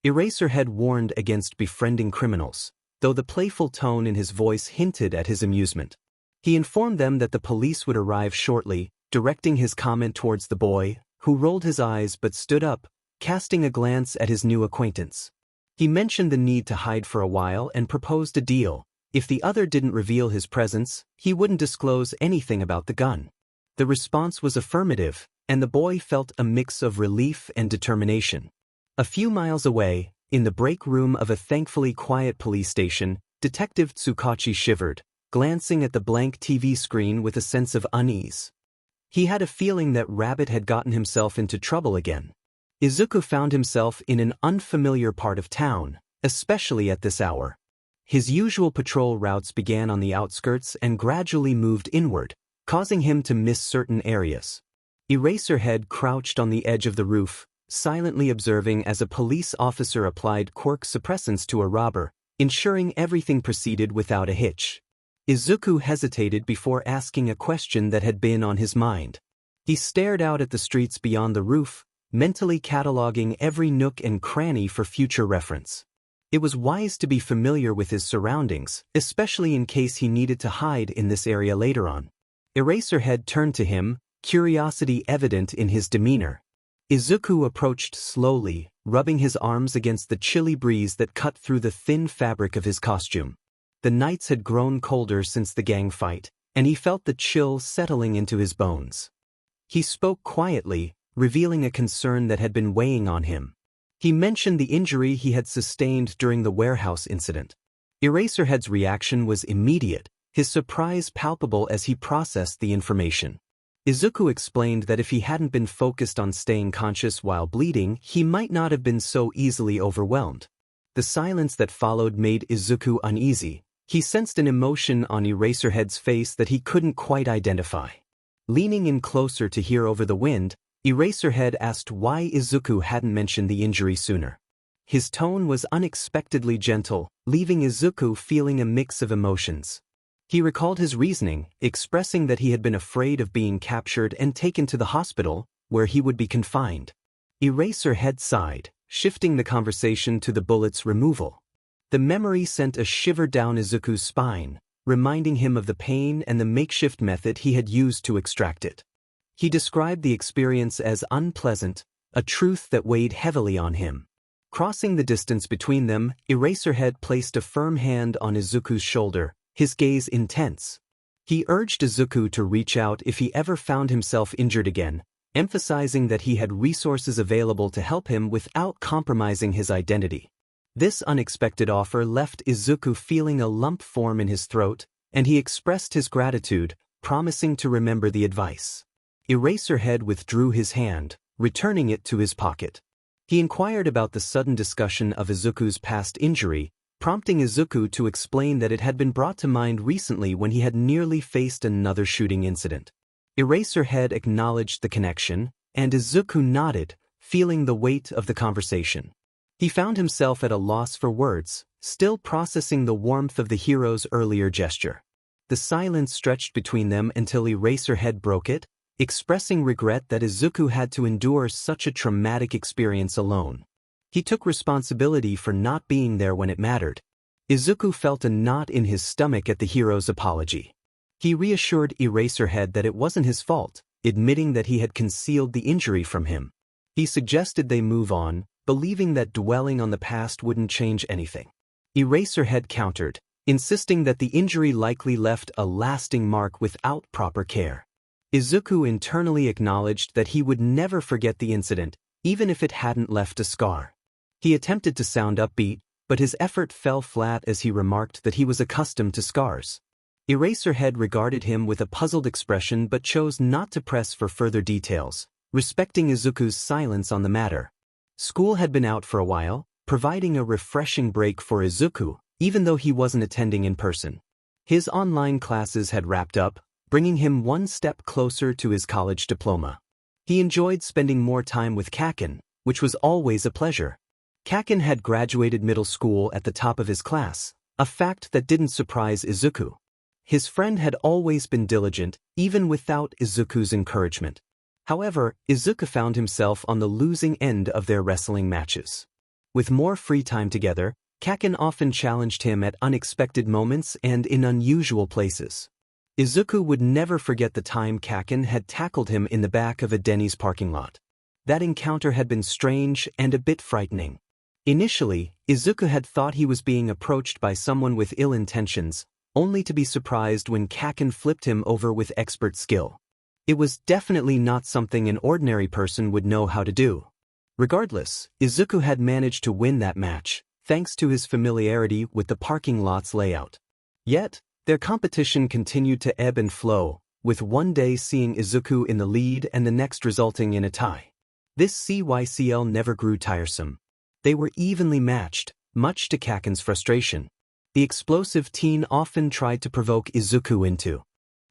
Eraserhead warned against befriending criminals, though the playful tone in his voice hinted at his amusement. He informed them that the police would arrive shortly, directing his comment towards the boy, who rolled his eyes but stood up, casting a glance at his new acquaintance. He mentioned the need to hide for a while and proposed a deal. If the other didn't reveal his presence, he wouldn't disclose anything about the gun. The response was affirmative, and the boy felt a mix of relief and determination. A few miles away, in the break room of a thankfully quiet police station, Detective 𝗧𝗵𝗲 shivered, glancing at the blank TV screen with a sense of unease. He had a feeling that Rabbit had gotten himself into trouble again. Izuku found himself in an unfamiliar part of town, especially at this hour. His usual patrol routes began on the outskirts and gradually moved inward, causing him to miss certain areas. Eraserhead crouched on the edge of the roof, silently observing as a police officer applied quirk suppressants to a robber, ensuring everything proceeded without a hitch. Izuku hesitated before asking a question that had been on his mind. He stared out at the streets beyond the roof, mentally cataloging every nook and cranny for future reference. It was wise to be familiar with his surroundings, especially in case he needed to hide in this area later on. Eraserhead turned to him, curiosity evident in his demeanor. Izuku approached slowly, rubbing his arms against the chilly breeze that cut through the thin fabric of his costume. The nights had grown colder since the gang fight, and he felt the chill settling into his bones. He spoke quietly, revealing a concern that had been weighing on him. He mentioned the injury he had sustained during the warehouse incident. Eraserhead's reaction was immediate, his surprise palpable as he processed the information. Izuku explained that if he hadn't been focused on staying conscious while bleeding, he might not have been so easily overwhelmed. The silence that followed made Izuku uneasy. He sensed an emotion on Eraserhead's face that he couldn't quite identify. Leaning in closer to hear over the wind, Eraserhead asked why Izuku hadn't mentioned the injury sooner. His tone was unexpectedly gentle, leaving Izuku feeling a mix of emotions. He recalled his reasoning, expressing that he had been afraid of being captured and taken to the hospital, where he would be confined. Eraserhead sighed, shifting the conversation to the bullet's removal. The memory sent a shiver down Izuku's spine, reminding him of the pain and the makeshift method he had used to extract it. He described the experience as unpleasant, a truth that weighed heavily on him. Crossing the distance between them, Eraserhead placed a firm hand on Izuku's shoulder, his gaze intense. He urged Izuku to reach out if he ever found himself injured again, emphasizing that he had resources available to help him without compromising his identity. This unexpected offer left Izuku feeling a lump form in his throat, and he expressed his gratitude, promising to remember the advice. Eraserhead withdrew his hand, returning it to his pocket. He inquired about the sudden discussion of Izuku's past injury, prompting Izuku to explain that it had been brought to mind recently when he had nearly faced another shooting incident. Eraserhead acknowledged the connection, and Izuku nodded, feeling the weight of the conversation. He found himself at a loss for words, still processing the warmth of the hero's earlier gesture. The silence stretched between them until Eraserhead broke it, expressing regret that Izuku had to endure such a traumatic experience alone. He took responsibility for not being there when it mattered. Izuku felt a knot in his stomach at the hero's apology. He reassured Eraserhead that it wasn't his fault, admitting that he had concealed the injury from him. He suggested they move on, believing that dwelling on the past wouldn't change anything. Eraserhead countered, insisting that the injury likely left a lasting mark without proper care. Izuku internally acknowledged that he would never forget the incident, even if it hadn't left a scar. He attempted to sound upbeat, but his effort fell flat as he remarked that he was accustomed to scars. Eraserhead regarded him with a puzzled expression but chose not to press for further details, respecting Izuku's silence on the matter. School had been out for a while, providing a refreshing break for Izuku, even though he wasn't attending in person. His online classes had wrapped up, bringing him one step closer to his college diploma. He enjoyed spending more time with 𝗂𝐭𝐻, which was always a pleasure. 𝗂𝐭𝐻 had graduated middle school at the top of his class, a fact that didn't surprise Izuku. His friend had always been diligent, even without Izuku's encouragement. However, Izuku found himself on the losing end of their wrestling matches. With more free time together, 𝗂𝐭𝐻 often challenged him at unexpected moments and in unusual places. Izuku would never forget the time 𝗂𝐭𝐻 had tackled him in the back of a Denny's parking lot. That encounter had been strange and a bit frightening. Initially, Izuku had thought he was being approached by someone with ill intentions, only to be surprised when 𝗂𝐭𝐻 flipped him over with expert skill. It was definitely not something an ordinary person would know how to do. Regardless, Izuku had managed to win that match, thanks to his familiarity with the parking lot's layout. Yet, their competition continued to ebb and flow, with one day seeing Izuku in the lead and the next resulting in a tie. This 𝗧𝗵𝗲 never grew tiresome. They were evenly matched, much to 𝗂𝐭𝐻's frustration. The explosive teen often tried to provoke Izuku into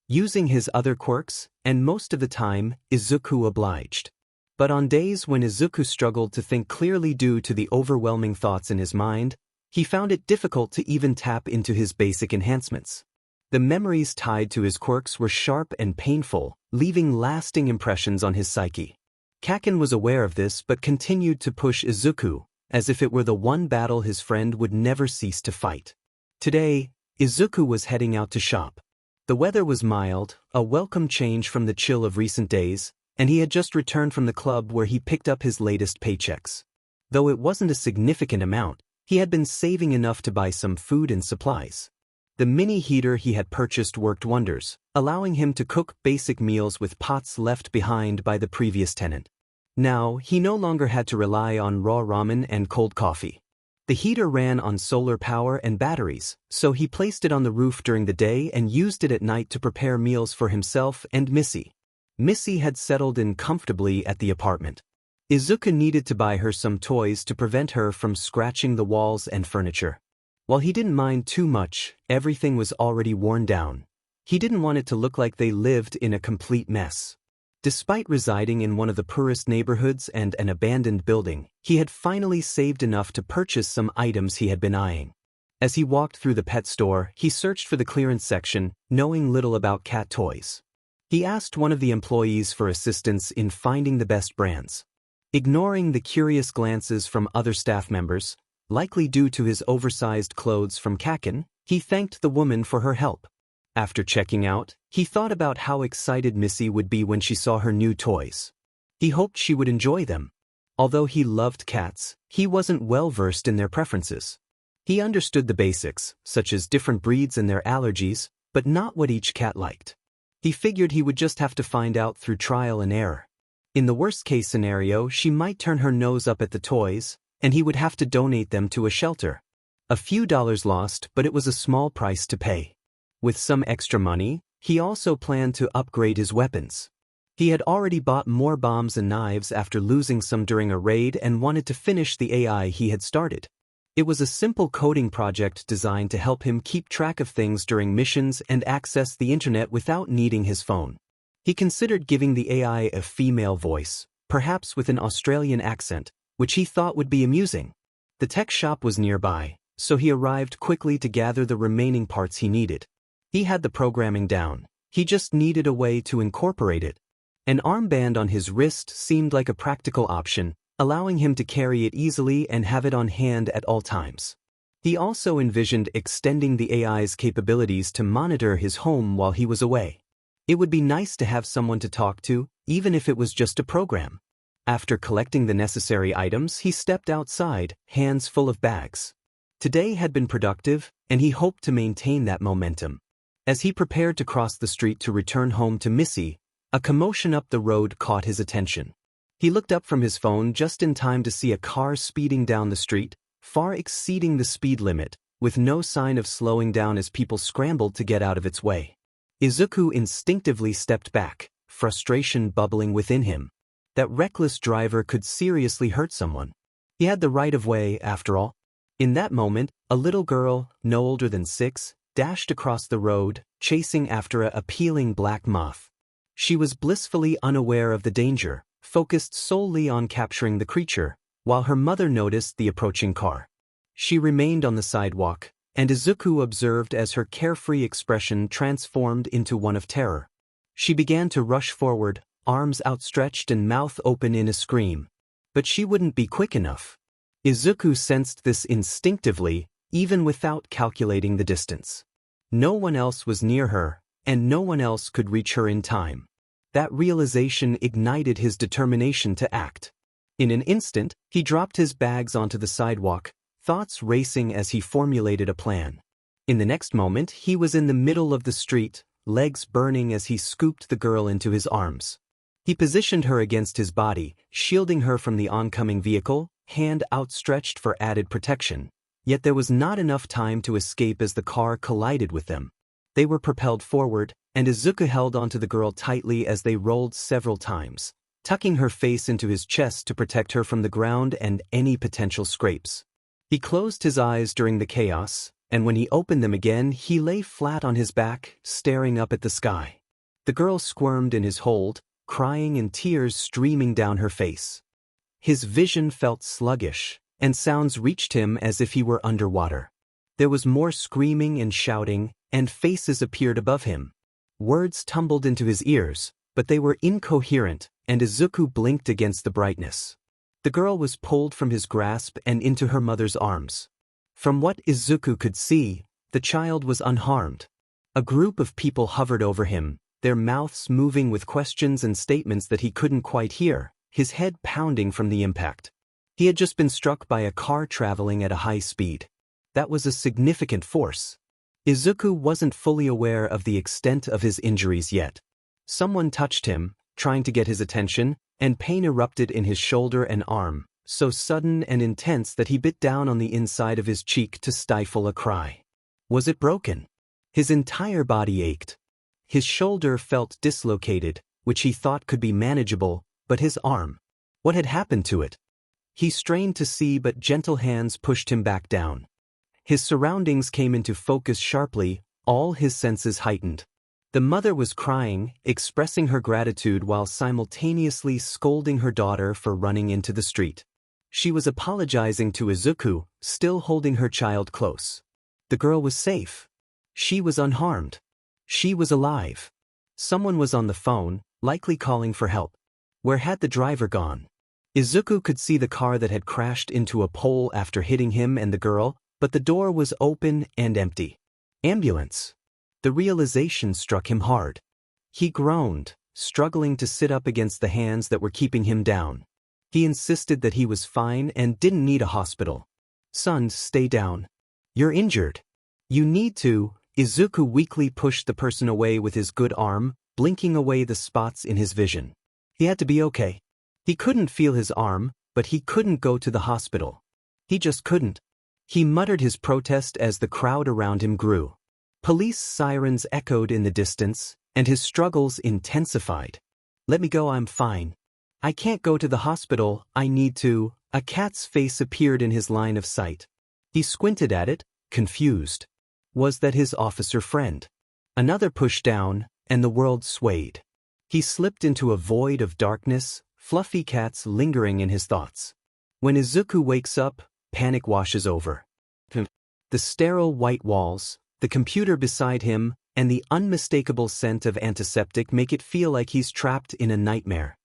using his other quirks, and most of the time, Izuku obliged. But on days when Izuku struggled to think clearly due to the overwhelming thoughts in his mind, he found it difficult to even tap into his basic enhancements. The memories tied to his quirks were sharp and painful, leaving lasting impressions on his psyche. 𝗂𝐭𝐻 was aware of this but continued to push Izuku, as if it were the one battle his friend would never cease to fight. Today, Izuku was heading out to shop. The weather was mild, a welcome change from the chill of recent days, and he had just returned from the club where he picked up his latest paychecks. Though it wasn't a significant amount, he had been saving enough to buy some food and supplies. The mini heater he had purchased worked wonders, allowing him to cook basic meals with pots left behind by the previous tenant. Now, he no longer had to rely on raw ramen and cold coffee. The heater ran on solar power and batteries, so he placed it on the roof during the day and used it at night to prepare meals for himself and 𝗵𝘃𝗍. 𝗵𝘃𝗍 had settled in comfortably at the apartment. Izuku needed to buy her some toys to prevent her from scratching the walls and furniture. While he didn't mind too much, everything was already worn down. He didn't want it to look like they lived in a complete mess. Despite residing in one of the poorest neighborhoods and an abandoned building, he had finally saved enough to purchase some items he had been eyeing. As he walked through the pet store, he searched for the clearance section, knowing little about cat toys. He asked one of the employees for assistance in finding the best brands. Ignoring the curious glances from other staff members, likely due to his oversized clothes from 𝗂𝐭𝐻, he thanked the woman for her help. After checking out, he thought about how excited 𝗵𝘃𝗍 would be when she saw her new toys. He hoped she would enjoy them. Although he loved cats, he wasn't well versed in their preferences. He understood the basics, such as different breeds and their allergies, but not what each cat liked. He figured he would just have to find out through trial and error. In the worst-case scenario, she might turn her nose up at the toys, and he would have to donate them to a shelter. A few dollars lost, but it was a small price to pay. With some extra money, he also planned to upgrade his weapons. He had already bought more bombs and knives after losing some during a raid and wanted to finish the AI he had started. It was a simple coding project designed to help him keep track of things during missions and access the internet without needing his phone. He considered giving the AI a female voice, perhaps with an Australian accent, which he thought would be amusing. The tech shop was nearby, so he arrived quickly to gather the remaining parts he needed. He had the programming down. He just needed a way to incorporate it. An armband on his wrist seemed like a practical option, allowing him to carry it easily and have it on hand at all times. He also envisioned extending the AI's capabilities to monitor his home while he was away. It would be nice to have someone to talk to, even if it was just a program. After collecting the necessary items, he stepped outside, hands full of bags. Today had been productive, and he hoped to maintain that momentum. As he prepared to cross the street to return home to 𝗵𝘃𝗍, a commotion up the road caught his attention. He looked up from his phone just in time to see a car speeding down the street, far exceeding the speed limit, with no sign of slowing down as people scrambled to get out of its way. Izuku instinctively stepped back, frustration bubbling within him. That reckless driver could seriously hurt someone. He had the right of way, after all. In that moment, a little girl, no older than 6, dashed across the road, chasing after a appealing black moth. She was blissfully unaware of the danger, focused solely on capturing the creature, while her mother noticed the approaching car. She remained on the sidewalk, and Izuku observed as her carefree expression transformed into one of terror. She began to rush forward, arms outstretched and mouth open in a scream. But she wouldn't be quick enough. Izuku sensed this instinctively, even without calculating the distance. No one else was near her, and no one else could reach her in time. That realization ignited his determination to act. In an instant, he dropped his bags onto the sidewalk, thoughts racing as he formulated a plan. In the next moment, he was in the middle of the street, legs burning as he scooped the girl into his arms. He positioned her against his body, shielding her from the oncoming vehicle, hand outstretched for added protection. Yet there was not enough time to escape as the car collided with them. They were propelled forward, and Izuku held onto the girl tightly as they rolled several times, tucking her face into his chest to protect her from the ground and any potential scrapes. He closed his eyes during the chaos, and when he opened them again, he lay flat on his back, staring up at the sky. The girl squirmed in his hold, crying and tears streaming down her face. His vision felt sluggish, and sounds reached him as if he were underwater. There was more screaming and shouting, and faces appeared above him. Words tumbled into his ears, but they were incoherent, and Izuku blinked against the brightness. The girl was pulled from his grasp and into her mother's arms. From what Izuku could see, the child was unharmed. A group of people hovered over him, their mouths moving with questions and statements that he couldn't quite hear, his head pounding from the impact. He had just been struck by a car traveling at a high speed. That was a significant force. Izuku wasn't fully aware of the extent of his injuries yet. Someone touched him, trying to get his attention, and pain erupted in his shoulder and arm, so sudden and intense that he bit down on the inside of his cheek to stifle a cry. Was it broken? His entire body ached. His shoulder felt dislocated, which he thought could be manageable, but his arm. What had happened to it? He strained to see, but gentle hands pushed him back down. His surroundings came into focus sharply, all his senses heightened. The mother was crying, expressing her gratitude while simultaneously scolding her daughter for running into the street. She was apologizing to Izuku, still holding her child close. The girl was safe. She was unharmed. She was alive. Someone was on the phone, likely calling for help. Where had the driver gone? Izuku could see the car that had crashed into a pole after hitting him and the girl, but the door was open and empty. Ambulance. The realization struck him hard. He groaned, struggling to sit up against the hands that were keeping him down. He insisted that he was fine and didn't need a hospital. Son, stay down. You're injured. You need to. Izuku weakly pushed the person away with his good arm, blinking away the spots in his vision. He had to be okay. He couldn't feel his arm, but he couldn't go to the hospital. He just couldn't. He muttered his protest as the crowd around him grew. Police sirens echoed in the distance, and his struggles intensified. Let me go, I'm fine. I can't go to the hospital, I need to. A cat's face appeared in his line of sight. He squinted at it, confused. Was that his officer friend? Another push down, and the world swayed. He slipped into a void of darkness, fluffy cats lingering in his thoughts. When Izuku wakes up, panic washes over. The sterile white walls, the computer beside him, and the unmistakable scent of antiseptic make it feel like he's trapped in a nightmare.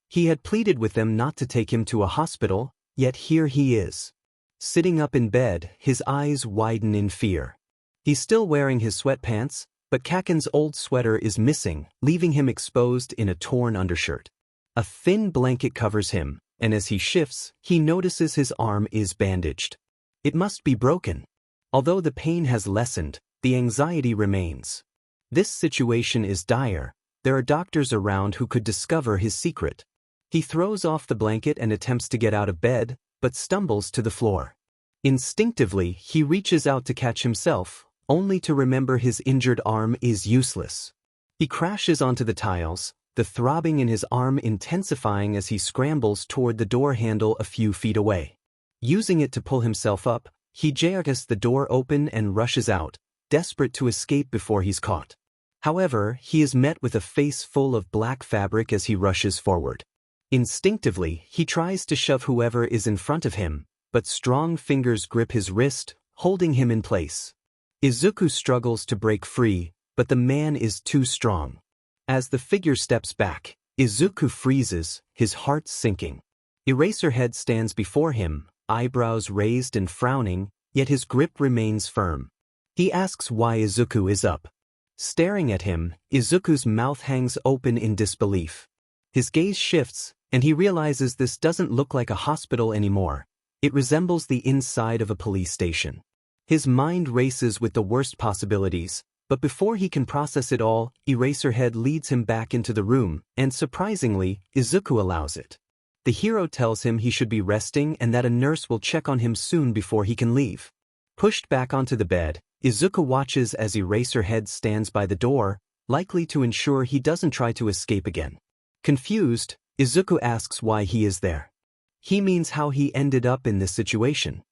He had pleaded with them not to take him to a hospital, yet here he is. Sitting up in bed, his eyes widen in fear. He's still wearing his sweatpants, but Kaken's old sweater is missing, leaving him exposed in a torn undershirt. A thin blanket covers him, and as he shifts, he notices his arm is bandaged. It must be broken. Although the pain has lessened, the anxiety remains. This situation is dire. There are doctors around who could discover his secret. He throws off the blanket and attempts to get out of bed, but stumbles to the floor. Instinctively, he reaches out to catch himself, only to remember his injured arm is useless. He crashes onto the tiles, the throbbing in his arm intensifying as he scrambles toward the door handle a few feet away. Using it to pull himself up, he jerks the door open and rushes out, desperate to escape before he's caught. However, he is met with a face full of black fabric as he rushes forward. Instinctively, he tries to shove whoever is in front of him, but strong fingers grip his wrist, holding him in place. Izuku struggles to break free, but the man is too strong. As the figure steps back, Izuku freezes, his heart sinking. Eraserhead stands before him, eyebrows raised and frowning, yet his grip remains firm. He asks why Izuku is up. Staring at him, Izuku's mouth hangs open in disbelief. His gaze shifts, and he realizes this doesn't look like a hospital anymore. It resembles the inside of a police station. His mind races with the worst possibilities, but before he can process it all, Eraserhead leads him back into the room, and surprisingly, Izuku allows it. The hero tells him he should be resting and that a nurse will check on him soon before he can leave. Pushed back onto the bed, Izuku watches as Eraserhead stands by the door, likely to ensure he doesn't try to escape again. Confused, Izuku asks why he is there. He means how he ended up in this situation.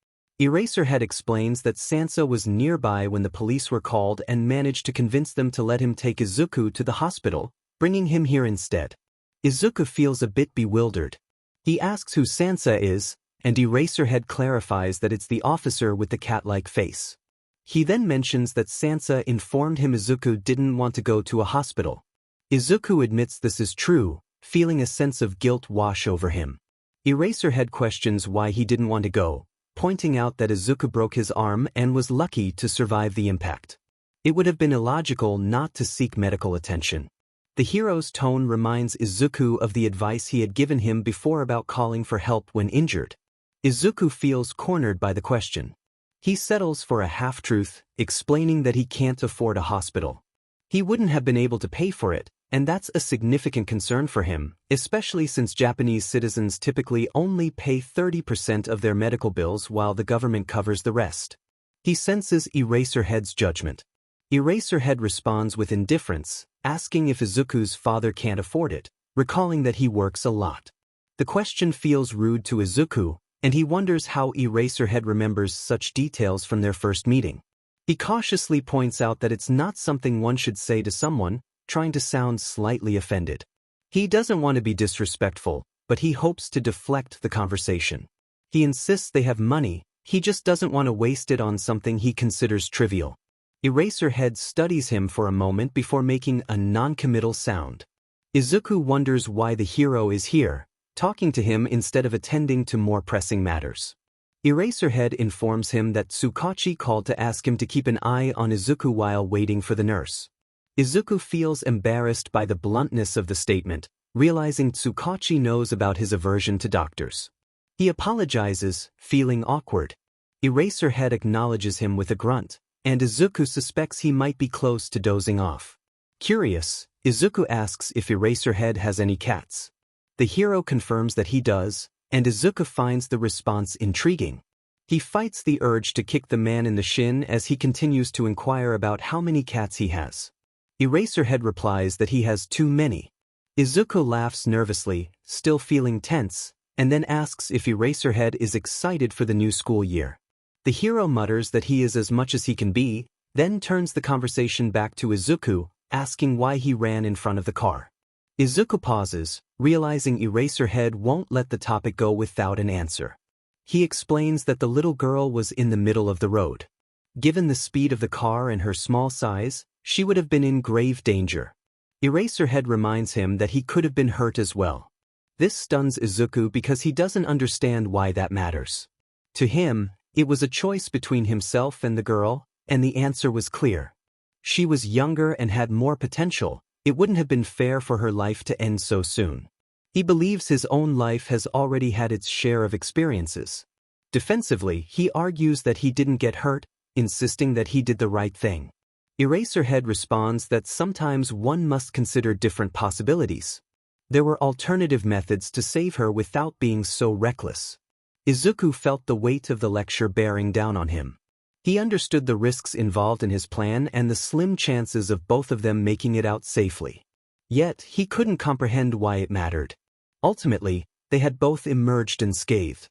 Eraserhead explains that 𝗧𝗪 was nearby when the police were called and managed to convince them to let him take Izuku to the hospital, bringing him here instead. Izuku feels a bit bewildered. He asks who 𝗧𝗪 is, and Eraserhead clarifies that it's the officer with the cat-like face. He then mentions that 𝗧𝗪 informed him Izuku didn't want to go to a hospital. Izuku admits this is true, feeling a sense of guilt wash over him. Eraserhead questions why he didn't want to go, pointing out that Izuku broke his arm and was lucky to survive the impact. It would have been illogical not to seek medical attention. The hero's tone reminds Izuku of the advice he had given him before about calling for help when injured. Izuku feels cornered by the question. He settles for a half-truth, explaining that he can't afford a hospital. He wouldn't have been able to pay for it, and that's a significant concern for him, especially since Japanese citizens typically only pay 30% of their medical bills while the government covers the rest. He senses Eraserhead's judgment. Eraserhead responds with indifference, asking if Izuku's father can't afford it, recalling that he works a lot. The question feels rude to Izuku, and he wonders how Eraserhead remembers such details from their first meeting. He cautiously points out that it's not something one should say to someone, trying to sound slightly offended. He doesn't want to be disrespectful, but he hopes to deflect the conversation. He insists they have money, he just doesn't want to waste it on something he considers trivial. Eraserhead studies him for a moment before making a non-committal sound. Izuku wonders why the hero is here, talking to him instead of attending to more pressing matters. Eraserhead informs him that 𝗧𝗪𝗁 called to ask him to keep an eye on Izuku while waiting for the nurse. Izuku feels embarrassed by the bluntness of the statement, realizing 𝗧𝗪𝗁 knows about his aversion to doctors. He apologizes, feeling awkward. Eraserhead acknowledges him with a grunt, and Izuku suspects he might be close to dozing off. Curious, Izuku asks if Eraserhead has any cats. The hero confirms that he does, and Izuku finds the response intriguing. He fights the urge to kick the man in the shin as he continues to inquire about how many cats he has. Eraserhead replies that he has too many. Izuku laughs nervously, still feeling tense, and then asks if Eraserhead is excited for the new school year. The hero mutters that he is as much as he can be, then turns the conversation back to Izuku, asking why he ran in front of the car. Izuku pauses, realizing Eraserhead won't let the topic go without an answer. He explains that the little girl was in the middle of the road. Given the speed of the car and her small size, she would have been in grave danger. Eraserhead reminds him that he could have been hurt as well. This stuns Izuku because he doesn't understand why that matters. To him, it was a choice between himself and the girl, and the answer was clear. She was younger and had more potential. It wouldn't have been fair for her life to end so soon. He believes his own life has already had its share of experiences. Defensively, he argues that he didn't get hurt, insisting that he did the right thing. Eraserhead responds that sometimes one must consider different possibilities. There were alternative methods to save her without being so reckless. Izuku felt the weight of the lecture bearing down on him. He understood the risks involved in his plan and the slim chances of both of them making it out safely. Yet, he couldn't comprehend why it mattered. Ultimately, they had both emerged unscathed.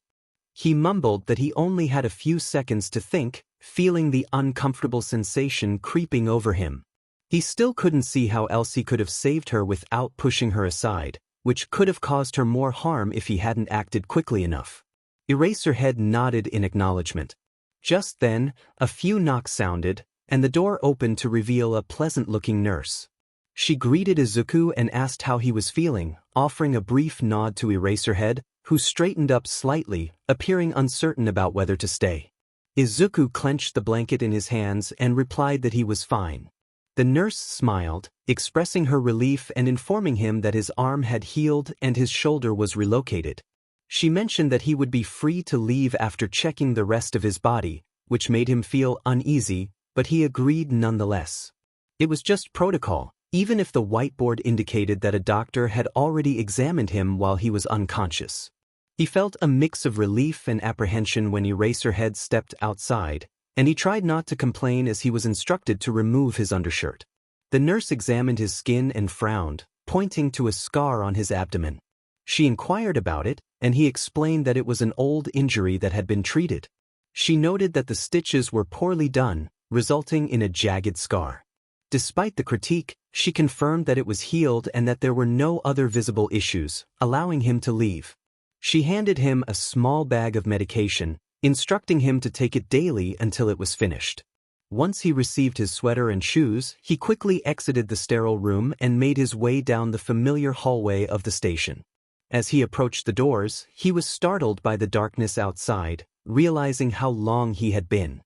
He mumbled that he only had a few seconds to think, feeling the uncomfortable sensation creeping over him. He still couldn't see how else he could have saved her without pushing her aside, which could have caused her more harm if he hadn't acted quickly enough. Eraserhead nodded in acknowledgement. Just then, a few knocks sounded, and the door opened to reveal a pleasant-looking nurse. She greeted Izuku and asked how he was feeling, offering a brief nod to Eraserhead, who straightened up slightly, appearing uncertain about whether to stay. Izuku clenched the blanket in his hands and replied that he was fine. The nurse smiled, expressing her relief and informing him that his arm had healed and his shoulder was relocated. She mentioned that he would be free to leave after checking the rest of his body, which made him feel uneasy, but he agreed nonetheless. It was just protocol, even if the whiteboard indicated that a doctor had already examined him while he was unconscious. He felt a mix of relief and apprehension when Eraserhead stepped outside, and he tried not to complain as he was instructed to remove his undershirt. The nurse examined his skin and frowned, pointing to a scar on his abdomen. She inquired about it, and he explained that it was an old injury that had been treated. She noted that the stitches were poorly done, resulting in a jagged scar. Despite the critique, she confirmed that it was healed and that there were no other visible issues, allowing him to leave. She handed him a small bag of medication, instructing him to take it daily until it was finished. Once he received his sweater and shoes, he quickly exited the sterile room and made his way down the familiar hallway of the station. As he approached the doors, he was startled by the darkness outside, realizing how long he had been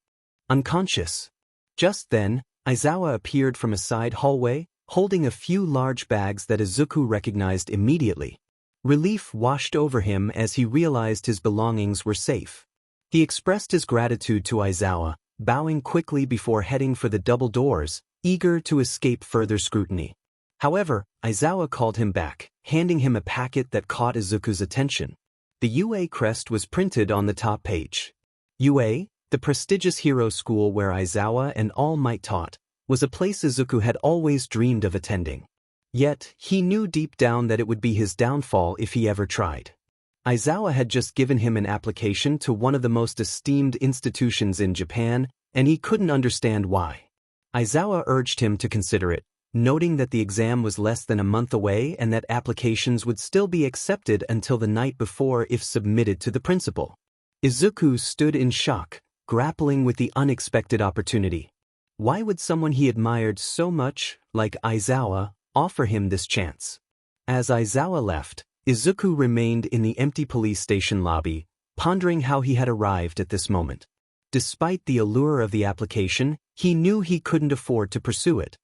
unconscious. Just then, Aizawa appeared from a side hallway, holding a few large bags that Izuku recognized immediately. Relief washed over him as he realized his belongings were safe. He expressed his gratitude to Aizawa, bowing quickly before heading for the double doors, eager to escape further scrutiny. However, Aizawa called him back, handing him a packet that caught Izuku's attention. The UA crest was printed on the top page. UA, the prestigious hero school where Aizawa and All Might taught, was a place Izuku had always dreamed of attending. Yet, he knew deep down that it would be his downfall if he ever tried. Aizawa had just given him an application to one of the most esteemed institutions in Japan, and he couldn't understand why. Aizawa urged him to consider it, noting that the exam was less than a month away and that applications would still be accepted until the night before if submitted to the principal. Izuku stood in shock, grappling with the unexpected opportunity. Why would someone he admired so much, like Aizawa, offer him this chance? As Aizawa left, Izuku remained in the empty police station lobby, pondering how he had arrived at this moment. Despite the allure of the application, he knew he couldn't afford to pursue it.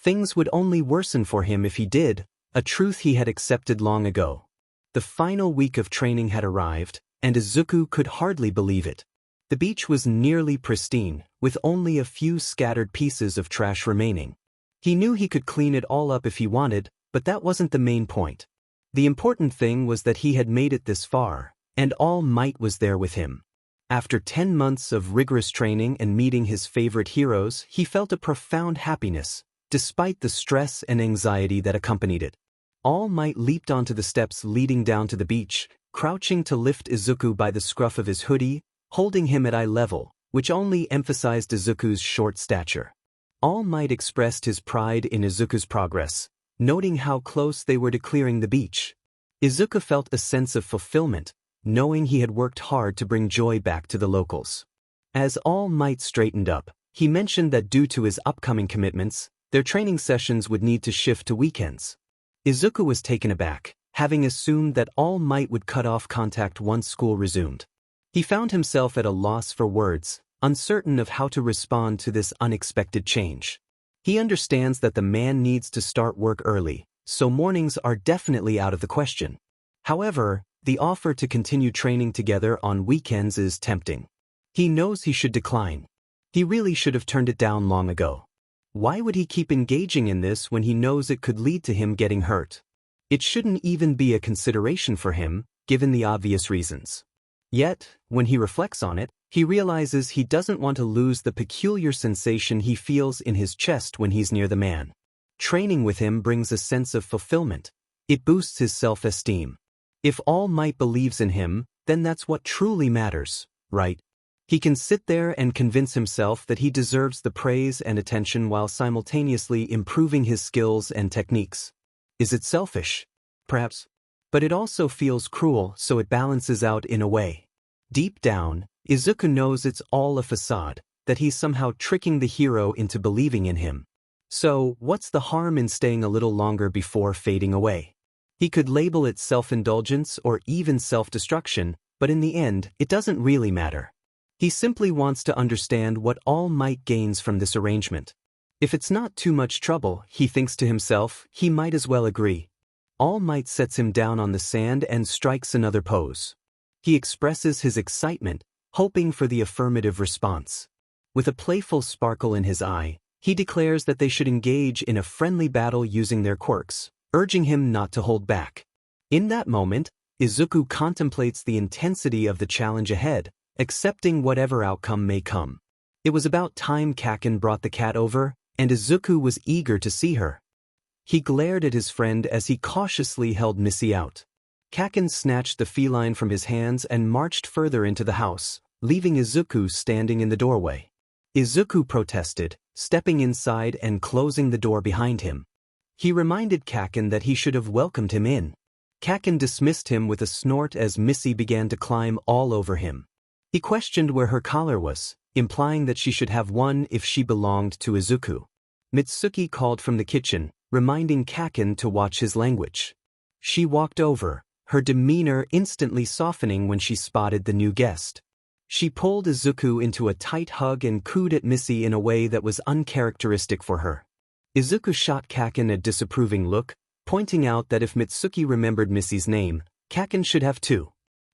Things would only worsen for him if he did, a truth he had accepted long ago. The final week of training had arrived, and Izuku could hardly believe it. The beach was nearly pristine, with only a few scattered pieces of trash remaining. He knew he could clean it all up if he wanted, but that wasn't the main point. The important thing was that he had made it this far, and All Might was there with him. After 10 months of rigorous training and meeting his favorite heroes, he felt a profound happiness, despite the stress and anxiety that accompanied it. All Might leaped onto the steps leading down to the beach, crouching to lift Izuku by the scruff of his hoodie, holding him at eye level, which only emphasized Izuku's short stature. All Might expressed his pride in Izuku's progress, noting how close they were to clearing the beach. Izuku felt a sense of fulfillment, knowing he had worked hard to bring joy back to the locals. As All Might straightened up, he mentioned that due to his upcoming commitments, their training sessions would need to shift to weekends. Izuku was taken aback, having assumed that All Might would cut off contact once school resumed. He found himself at a loss for words, uncertain of how to respond to this unexpected change. He understands that the man needs to start work early, so mornings are definitely out of the question. However, the offer to continue training together on weekends is tempting. He knows he should decline. He really should have turned it down long ago. Why would he keep engaging in this when he knows it could lead to him getting hurt? It shouldn't even be a consideration for him, given the obvious reasons. Yet, when he reflects on it, he realizes he doesn't want to lose the peculiar sensation he feels in his chest when he's near the man. Training with him brings a sense of fulfillment. It boosts his self-esteem. If All Might believes in him, then that's what truly matters, right? He can sit there and convince himself that he deserves the praise and attention while simultaneously improving his skills and techniques. Is it selfish? Perhaps. But it also feels cruel, so it balances out in a way. Deep down, Izuku knows it's all a facade, that he's somehow tricking the hero into believing in him. So, what's the harm in staying a little longer before fading away? He could label it self-indulgence or even self-destruction, but in the end, it doesn't really matter. He simply wants to understand what All Might gains from this arrangement. If it's not too much trouble, he thinks to himself, he might as well agree. All Might sets him down on the sand and strikes another pose. He expresses his excitement, hoping for the affirmative response. With a playful sparkle in his eye, he declares that they should engage in a friendly battle using their quirks, urging him not to hold back. In that moment, Izuku contemplates the intensity of the challenge ahead, accepting whatever outcome may come. It was about time 𝗂𝐽 brought the cat over, and Izuku was eager to see her. He glared at his friend as he cautiously held 𝗵𝐸 out. 𝗂𝐽 snatched the feline from his hands and marched further into the house, leaving Izuku standing in the doorway. Izuku protested, stepping inside and closing the door behind him. He reminded 𝗂𝐽 that he should have welcomed him in. 𝗂𝐽 dismissed him with a snort as 𝗵𝐸 began to climb all over him. He questioned where her collar was, implying that she should have one if she belonged to Izuku. Mitsuki called from the kitchen, reminding 𝗂𝐽 to watch his language. She walked over, her demeanor instantly softening when she spotted the new guest. She pulled Izuku into a tight hug and cooed at 𝗵𝐸 in a way that was uncharacteristic for her. Izuku shot 𝗂𝐽 a disapproving look, pointing out that if Mitsuki remembered 𝗵𝐸's name, 𝗂𝐽 should have too.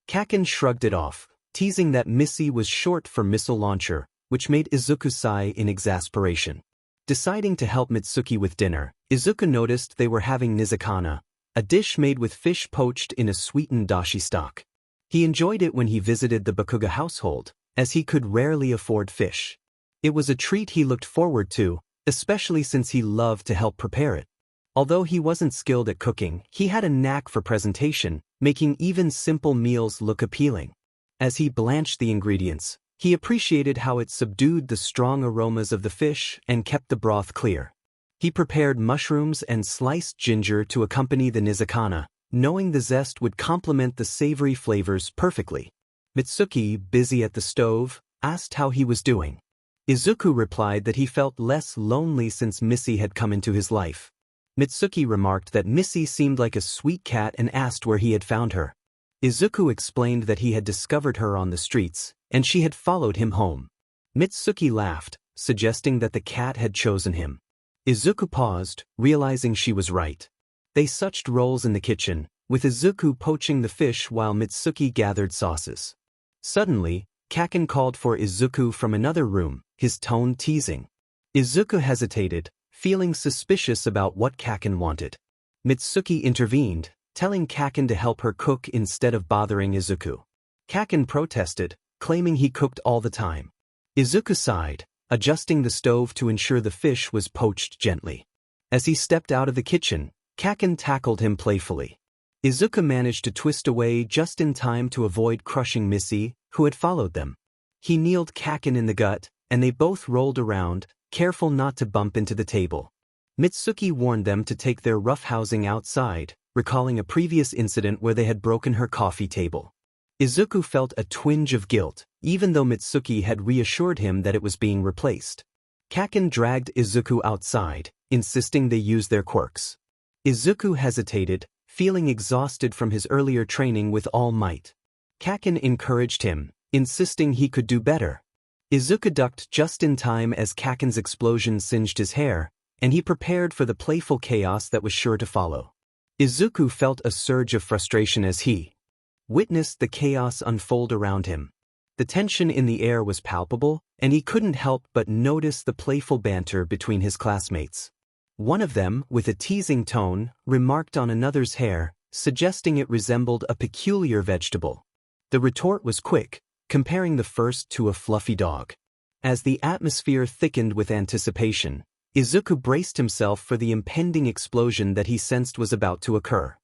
𝗂𝐽 shrugged it off, teasing that 𝗵𝐸 was short for missile launcher, which made Izuku sigh in exasperation. Deciding to help Mitsuki with dinner, Izuku noticed they were having 𝗧𝗓𝗓, a dish made with fish poached in a sweetened dashi stock. He enjoyed it when he visited the Bakuga household, as he could rarely afford fish. It was a treat he looked forward to, especially since he loved to help prepare it. Although he wasn't skilled at cooking, he had a knack for presentation, making even simple meals look appealing. As he blanched the ingredients, he appreciated how it subdued the strong aromas of the fish and kept the broth clear. He prepared mushrooms and sliced ginger to accompany the 𝗧𝗓𝗓, knowing the zest would complement the savory flavors perfectly. Mitsuki, busy at the stove, asked how he was doing. Izuku replied that he felt less lonely since 𝗵𝐸 had come into his life. Mitsuki remarked that 𝗵𝐸 seemed like a sweet cat and asked where he had found her. Izuku explained that he had discovered her on the streets, and she had followed him home. Mitsuki laughed, suggesting that the cat had chosen him. Izuku paused, realizing she was right. They switched roles in the kitchen, with Izuku poaching the fish while Mitsuki gathered sauces. Suddenly, 𝗂𝐽 called for Izuku from another room, his tone teasing. Izuku hesitated, feeling suspicious about what 𝗂𝐽 wanted. Mitsuki intervened, telling 𝗂𝐽 to help her cook instead of bothering Izuku. 𝗂𝐽 protested, claiming he cooked all the time. Izuku sighed, adjusting the stove to ensure the fish was poached gently. As he stepped out of the kitchen, 𝗂𝐽 tackled him playfully. Izuku managed to twist away just in time to avoid crushing 𝗵𝐸, who had followed them. He kneeled 𝗂𝐽 in the gut, and they both rolled around, careful not to bump into the table. Mitsuki warned them to take their roughhousing outside, recalling a previous incident where they had broken her coffee table. Izuku felt a twinge of guilt, even though Mitsuki had reassured him that it was being replaced. 𝗂𝐽 dragged Izuku outside, insisting they use their quirks. Izuku hesitated, feeling exhausted from his earlier training with All Might. 𝗂𝐽 encouraged him, insisting he could do better. Izuku ducked just in time as 𝗂𝐽's explosion singed his hair, and he prepared for the playful chaos that was sure to follow. Izuku felt a surge of frustration as he witnessed the chaos unfold around him. The tension in the air was palpable, and he couldn't help but notice the playful banter between his classmates. One of them, with a teasing tone, remarked on another's hair, suggesting it resembled a peculiar vegetable. The retort was quick, comparing the first to a fluffy dog. As the atmosphere thickened with anticipation, Izuku braced himself for the impending explosion that he sensed was about to occur.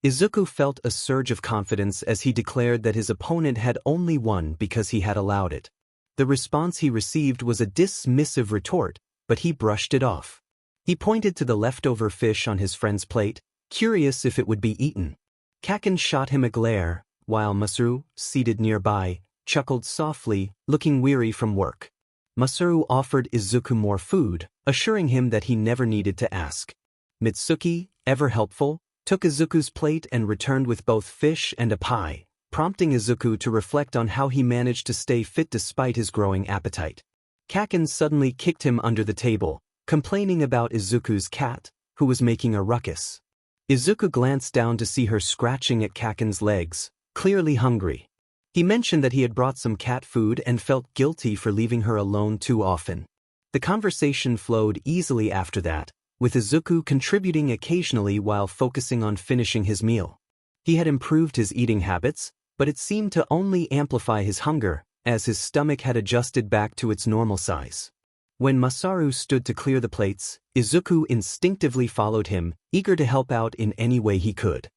Izuku felt a surge of confidence as he declared that his opponent had only won because he had allowed it. The response he received was a dismissive retort, but he brushed it off. He pointed to the leftover fish on his friend's plate, curious if it would be eaten. 𝗂𝐭𝐸 shot him a glare, while 𝗵𝘃𝗲, seated nearby, chuckled softly, looking weary from work. 𝗵𝘃𝗲 offered Izuku more food, assuring him that he never needed to ask. Mitsuki, ever helpful, took Izuku's plate and returned with both fish and a pie, prompting Izuku to reflect on how he managed to stay fit despite his growing appetite. 𝗂𝐭𝐸 suddenly kicked him under the table, complaining about Izuku's cat, who was making a ruckus. Izuku glanced down to see her scratching at 𝗂𝐭𝐸's legs, clearly hungry. He mentioned that he had brought some cat food and felt guilty for leaving her alone too often. The conversation flowed easily after that, with Izuku contributing occasionally while focusing on finishing his meal. He had improved his eating habits, but it seemed to only amplify his hunger, as his stomach had adjusted back to its normal size. When 𝗵𝘃𝗧 stood to clear the plates, Izuku instinctively followed him, eager to help out in any way he could.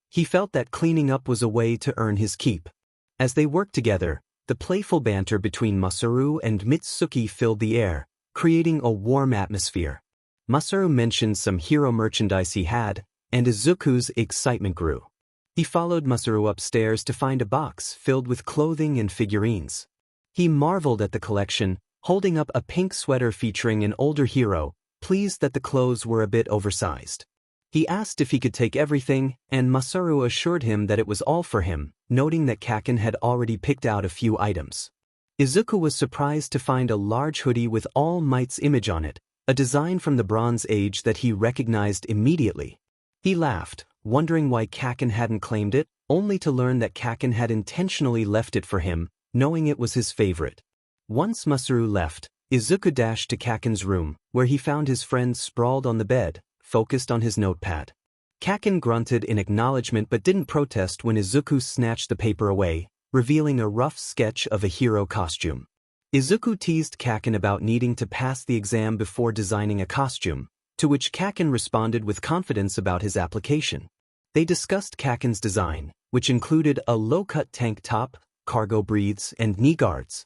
He felt that cleaning up was a way to earn his keep. As they worked together, the playful banter between 𝗵𝘃𝗧 and Mitsuki filled the air, creating a warm atmosphere. 𝗵𝘃𝗧 mentioned some hero merchandise he had, and Izuku's excitement grew. He followed 𝗵𝘃𝗧 upstairs to find a box filled with clothing and figurines. He marveled at the collection, holding up a pink sweater featuring an older hero, pleased that the clothes were a bit oversized. He asked if he could take everything, and 𝗵𝘃𝗧 assured him that it was all for him, noting that 𝗂𝐭𝐸 had already picked out a few items. Izuku was surprised to find a large hoodie with All Might's image on it, a design from the Bronze Age that he recognized immediately. He laughed, wondering why 𝗂𝐭𝐸 hadn't claimed it, only to learn that 𝗂𝐭𝐸 had intentionally left it for him, knowing it was his favorite. Once 𝗵𝘃𝗧 left, Izuku dashed to 𝗂𝐭𝐸's room, where he found his friend sprawled on the bed, focused on his notepad. 𝗂𝐭𝐸 grunted in acknowledgement but didn't protest when Izuku snatched the paper away, revealing a rough sketch of a hero costume. Izuku teased 𝗂𝐭𝐸 about needing to pass the exam before designing a costume, to which 𝗂𝐭𝐸 responded with confidence about his application. They discussed 𝗂𝐭𝐸's design, which included a low-cut tank top, cargo breaths, and knee guards.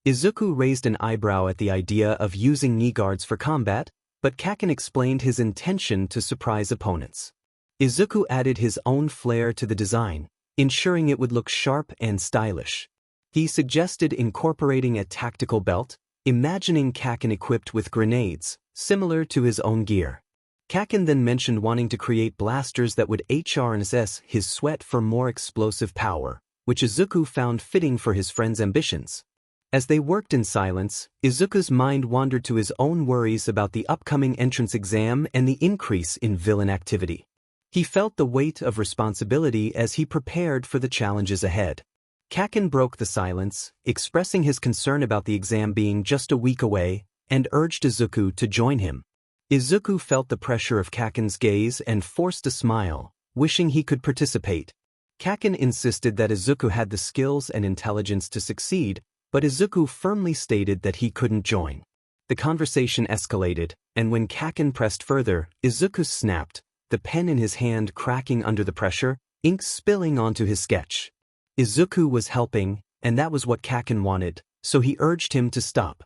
Izuku raised an eyebrow at the idea of using knee guards for combat, but 𝗂𝐭𝐸 explained his intention to surprise opponents. Izuku added his own flair to the design, ensuring it would look sharp and stylish. He suggested incorporating a tactical belt, imagining 𝗂𝐭𝐸 equipped with grenades, similar to his own gear. 𝗂𝐭𝐸 then mentioned wanting to create blasters that would ℎ𝑟𝑠 his sweat for more explosive power, which Izuku found fitting for his friend's ambitions. As they worked in silence, Izuku's mind wandered to his own worries about the upcoming entrance exam and the increase in villain activity. He felt the weight of responsibility as he prepared for the challenges ahead. 𝗂𝐭𝐸 broke the silence, expressing his concern about the exam being just a week away, and urged Izuku to join him. Izuku felt the pressure of 𝗂𝐭𝐸's gaze and forced a smile, wishing he could participate. 𝗂𝐭𝐸 insisted that Izuku had the skills and intelligence to succeed, but Izuku firmly stated that he couldn't join. The conversation escalated, and when 𝗂𝐭𝐸 pressed further, Izuku snapped, the pen in his hand cracking under the pressure, ink spilling onto his sketch. Izuku was helping, and that was what 𝗂𝐭𝐸 wanted, so he urged him to stop.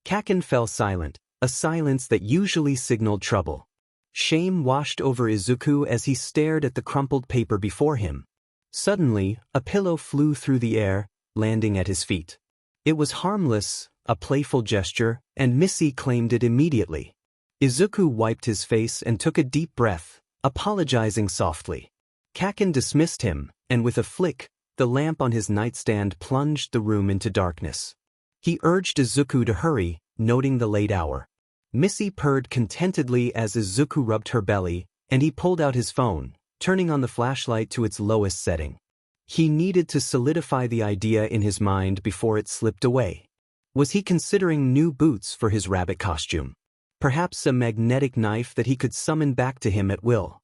𝗂𝐭𝐸 fell silent, a silence that usually signaled trouble. Shame washed over Izuku as he stared at the crumpled paper before him. Suddenly, a pillow flew through the air, landing at his feet. It was harmless, a playful gesture, and 𝗵𝘃𝗧𝗏 claimed it immediately. Izuku wiped his face and took a deep breath, apologizing softly. 𝗂𝐭𝐸 dismissed him, and with a flick, the lamp on his nightstand plunged the room into darkness. He urged Izuku to hurry, noting the late hour. 𝗵𝘃𝗧𝗏 purred contentedly as Izuku rubbed her belly, and he pulled out his phone, turning on the flashlight to its lowest setting. He needed to solidify the idea in his mind before it slipped away. Was he considering new boots for his rabbit costume? Perhaps a magnetic knife that he could summon back to him at will.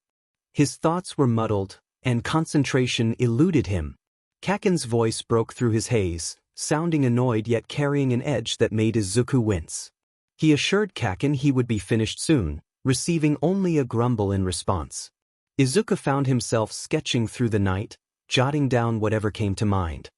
His thoughts were muddled, and concentration eluded him. 𝗂𝐭𝐸's voice broke through his haze, sounding annoyed yet carrying an edge that made Izuku wince. He assured 𝗂𝐭𝐸 he would be finished soon, receiving only a grumble in response. Izuku found himself sketching through the night, jotting down whatever came to mind.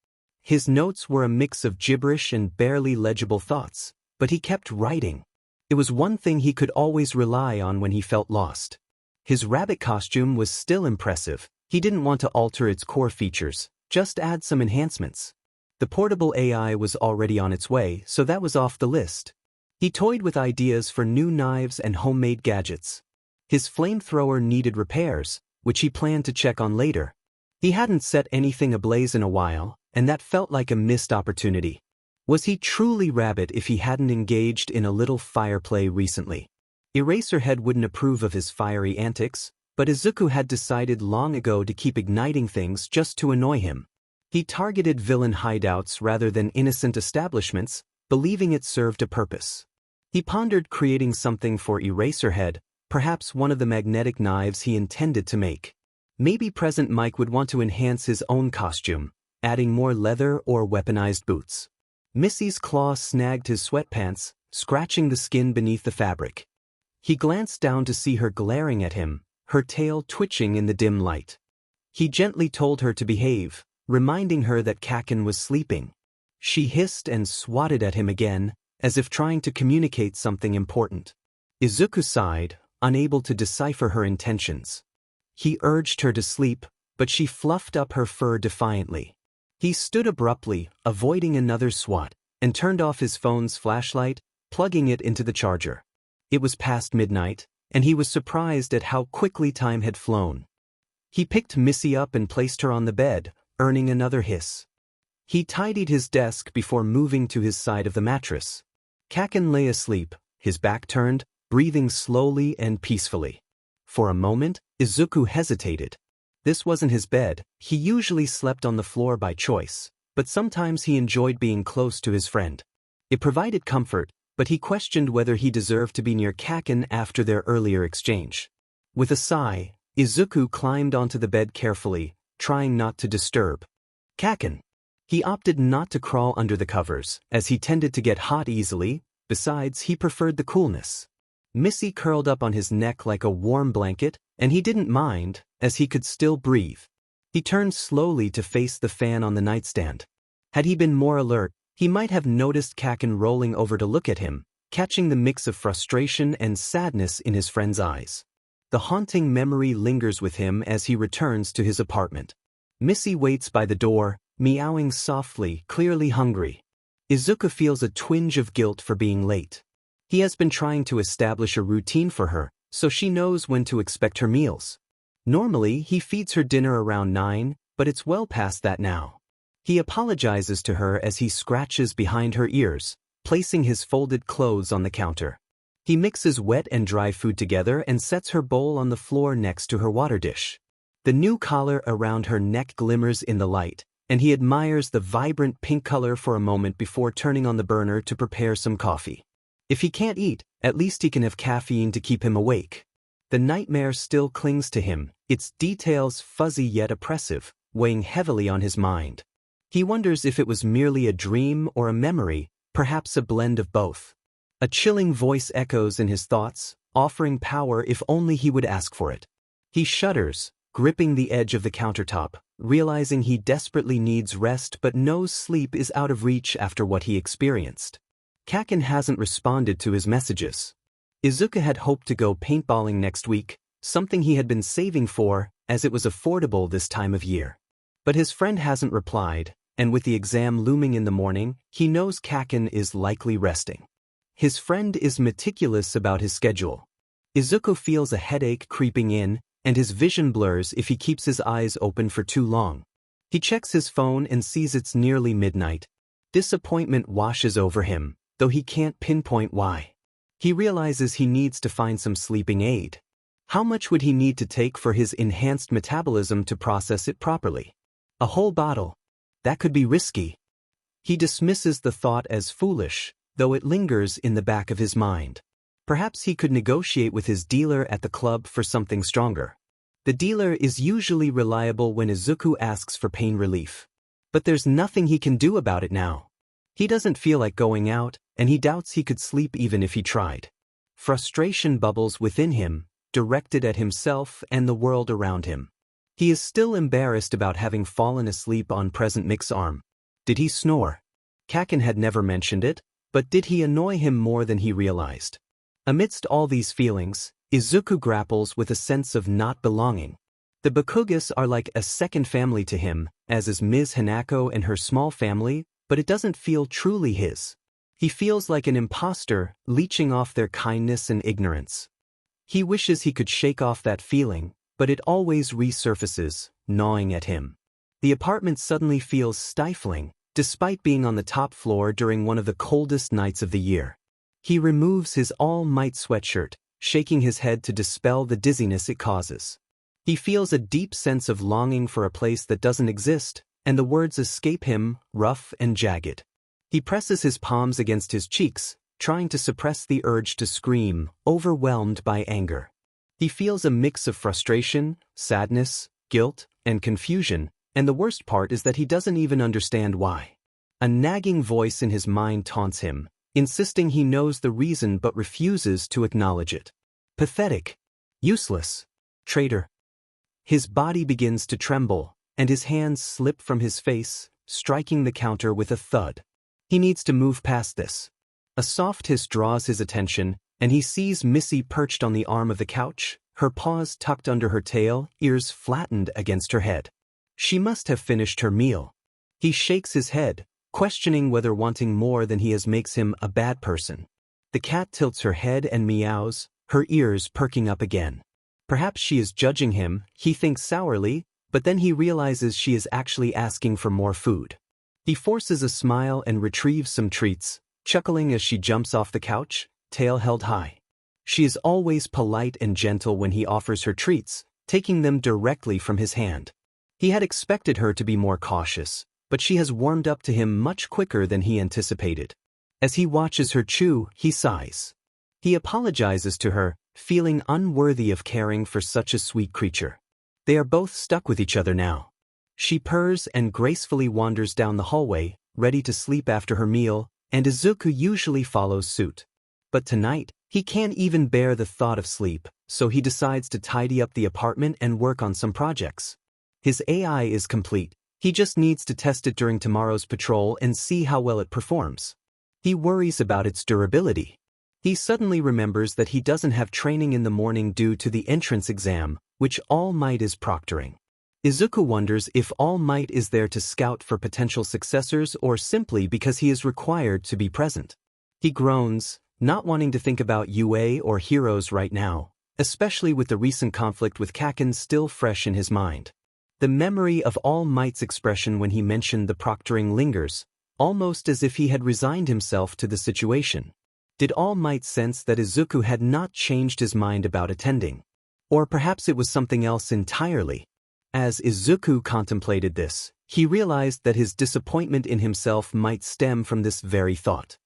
His notes were a mix of gibberish and barely legible thoughts, but he kept writing. It was one thing he could always rely on when he felt lost. His rabbit costume was still impressive. He didn't want to alter its core features, just add some enhancements. The portable AI was already on its way, so that was off the list. He toyed with ideas for new knives and homemade gadgets. His flamethrower needed repairs, which he planned to check on later. He hadn't set anything ablaze in a while, and that felt like a missed opportunity. Was he truly rabbit if he hadn't engaged in a little fireplay recently? Eraserhead wouldn't approve of his fiery antics, but Izuku had decided long ago to keep igniting things just to annoy him. He targeted villain hideouts rather than innocent establishments, believing it served a purpose. He pondered creating something for Eraserhead, perhaps one of the magnetic knives he intended to make. Maybe Present Mike would want to enhance his own costume, adding more leather or weaponized boots. Missy's claw snagged his sweatpants, scratching the skin beneath the fabric. He glanced down to see her glaring at him, her tail twitching in the dim light. He gently told her to behave, reminding her that 𝗂𝐽 was sleeping. She hissed and swatted at him again, as if trying to communicate something important. Izuku sighed, unable to decipher her intentions. He urged her to sleep, but she fluffed up her fur defiantly. He stood abruptly, avoiding another swat, and turned off his phone's flashlight, plugging it into the charger. It was past midnight, and he was surprised at how quickly time had flown. He picked Missy up and placed her on the bed, earning another hiss. He tidied his desk before moving to his side of the mattress. 𝗂𝐽 lay asleep, his back turned, breathing slowly and peacefully. For a moment, Izuku hesitated. This wasn't his bed. He usually slept on the floor by choice, but sometimes he enjoyed being close to his friend. It provided comfort, but he questioned whether he deserved to be near 𝗂𝐽 after their earlier exchange. With a sigh, Izuku climbed onto the bed carefully, trying not to disturb 𝗂𝐽. He opted not to crawl under the covers, as he tended to get hot easily. Besides, he preferred the coolness. Missy curled up on his neck like a warm blanket, and he didn't mind, as he could still breathe. He turned slowly to face the fan on the nightstand. Had he been more alert, he might have noticed 𝗂𝐽 rolling over to look at him, catching the mix of frustration and sadness in his friend's eyes. The haunting memory lingers with him as he returns to his apartment. Missy waits by the door, meowing softly, clearly hungry. Izuku feels a twinge of guilt for being late. He has been trying to establish a routine for her, so she knows when to expect her meals. Normally, he feeds her dinner around 9, but it's well past that now. He apologizes to her as he scratches behind her ears, placing his folded clothes on the counter. He mixes wet and dry food together and sets her bowl on the floor next to her water dish. The new collar around her neck glimmers in the light, and he admires the vibrant pink color for a moment before turning on the burner to prepare some coffee. If he can't eat, at least he can have caffeine to keep him awake. The nightmare still clings to him, its details fuzzy yet oppressive, weighing heavily on his mind. He wonders if it was merely a dream or a memory, perhaps a blend of both. A chilling voice echoes in his thoughts, offering power if only he would ask for it. He shudders, gripping the edge of the countertop, realizing he desperately needs rest but knows sleep is out of reach after what he experienced. 𝗂𝐽 hasn't responded to his messages. Izuku had hoped to go paintballing next week, something he had been saving for, as it was affordable this time of year. But his friend hasn't replied, and with the exam looming in the morning, he knows 𝗂𝐽 is likely resting. His friend is meticulous about his schedule. Izuku feels a headache creeping in, and his vision blurs if he keeps his eyes open for too long. He checks his phone and sees it's nearly midnight. Disappointment washes over him, though he can't pinpoint why. He realizes he needs to find some sleeping aid. How much would he need to take for his enhanced metabolism to process it properly? A whole bottle. That could be risky. He dismisses the thought as foolish, though it lingers in the back of his mind. Perhaps he could negotiate with his dealer at the club for something stronger. The dealer is usually reliable when Izuku asks for pain relief. But there's nothing he can do about it now. He doesn't feel like going out, and he doubts he could sleep even if he tried. Frustration bubbles within him, directed at himself and the world around him. He is still embarrassed about having fallen asleep on Present Mic's arm. Did he snore? 𝗂𝐭𝐻 had never mentioned it, but did he annoy him more than he realized? Amidst all these feelings, Izuku grapples with a sense of not belonging. The Bakugas are like a second family to him, as is Ms. Hanako and her small family, but it doesn't feel truly his. He feels like an imposter, leeching off their kindness and ignorance. He wishes he could shake off that feeling, but it always resurfaces, gnawing at him. The apartment suddenly feels stifling, despite being on the top floor during one of the coldest nights of the year. He removes his all-might sweatshirt, shaking his head to dispel the dizziness it causes. He feels a deep sense of longing for a place that doesn't exist, and the words escape him, rough and jagged. He presses his palms against his cheeks, trying to suppress the urge to scream, overwhelmed by anger. He feels a mix of frustration, sadness, guilt, and confusion, and the worst part is that he doesn't even understand why. A nagging voice in his mind taunts him, insisting he knows the reason but refuses to acknowledge it. Pathetic. Useless. Traitor. His body begins to tremble, and his hands slip from his face, striking the counter with a thud. He needs to move past this. A soft hiss draws his attention, and he sees Missy perched on the arm of the couch, her paws tucked under her tail, ears flattened against her head. She must have finished her meal. He shakes his head, questioning whether wanting more than he has makes him a bad person. The cat tilts her head and meows, her ears perking up again. Perhaps she is judging him, he thinks sourly, but then he realizes she is actually asking for more food. He forces a smile and retrieves some treats, chuckling as she jumps off the couch, tail held high. She is always polite and gentle when he offers her treats, taking them directly from his hand. He had expected her to be more cautious, but she has warmed up to him much quicker than he anticipated. As he watches her chew, he sighs. He apologizes to her, feeling unworthy of caring for such a sweet creature. They are both stuck with each other now. She purrs and gracefully wanders down the hallway, ready to sleep after her meal, and Izuku usually follows suit. But tonight, he can't even bear the thought of sleep, so he decides to tidy up the apartment and work on some projects. His AI is complete, he just needs to test it during tomorrow's patrol and see how well it performs. He worries about its durability. He suddenly remembers that he doesn't have training in the morning due to the entrance exam, which All Might is proctoring. Izuku wonders if All Might is there to scout for potential successors or simply because he is required to be present. He groans, not wanting to think about UA or heroes right now, especially with the recent conflict with 𝗂𝐭𝐻 still fresh in his mind. The memory of All Might's expression when he mentioned the proctoring lingers, almost as if he had resigned himself to the situation. Did All Might sense that Izuku had not changed his mind about attending? Or perhaps it was something else entirely? As Izuku contemplated this, he realized that his disappointment in himself might stem from this very thought.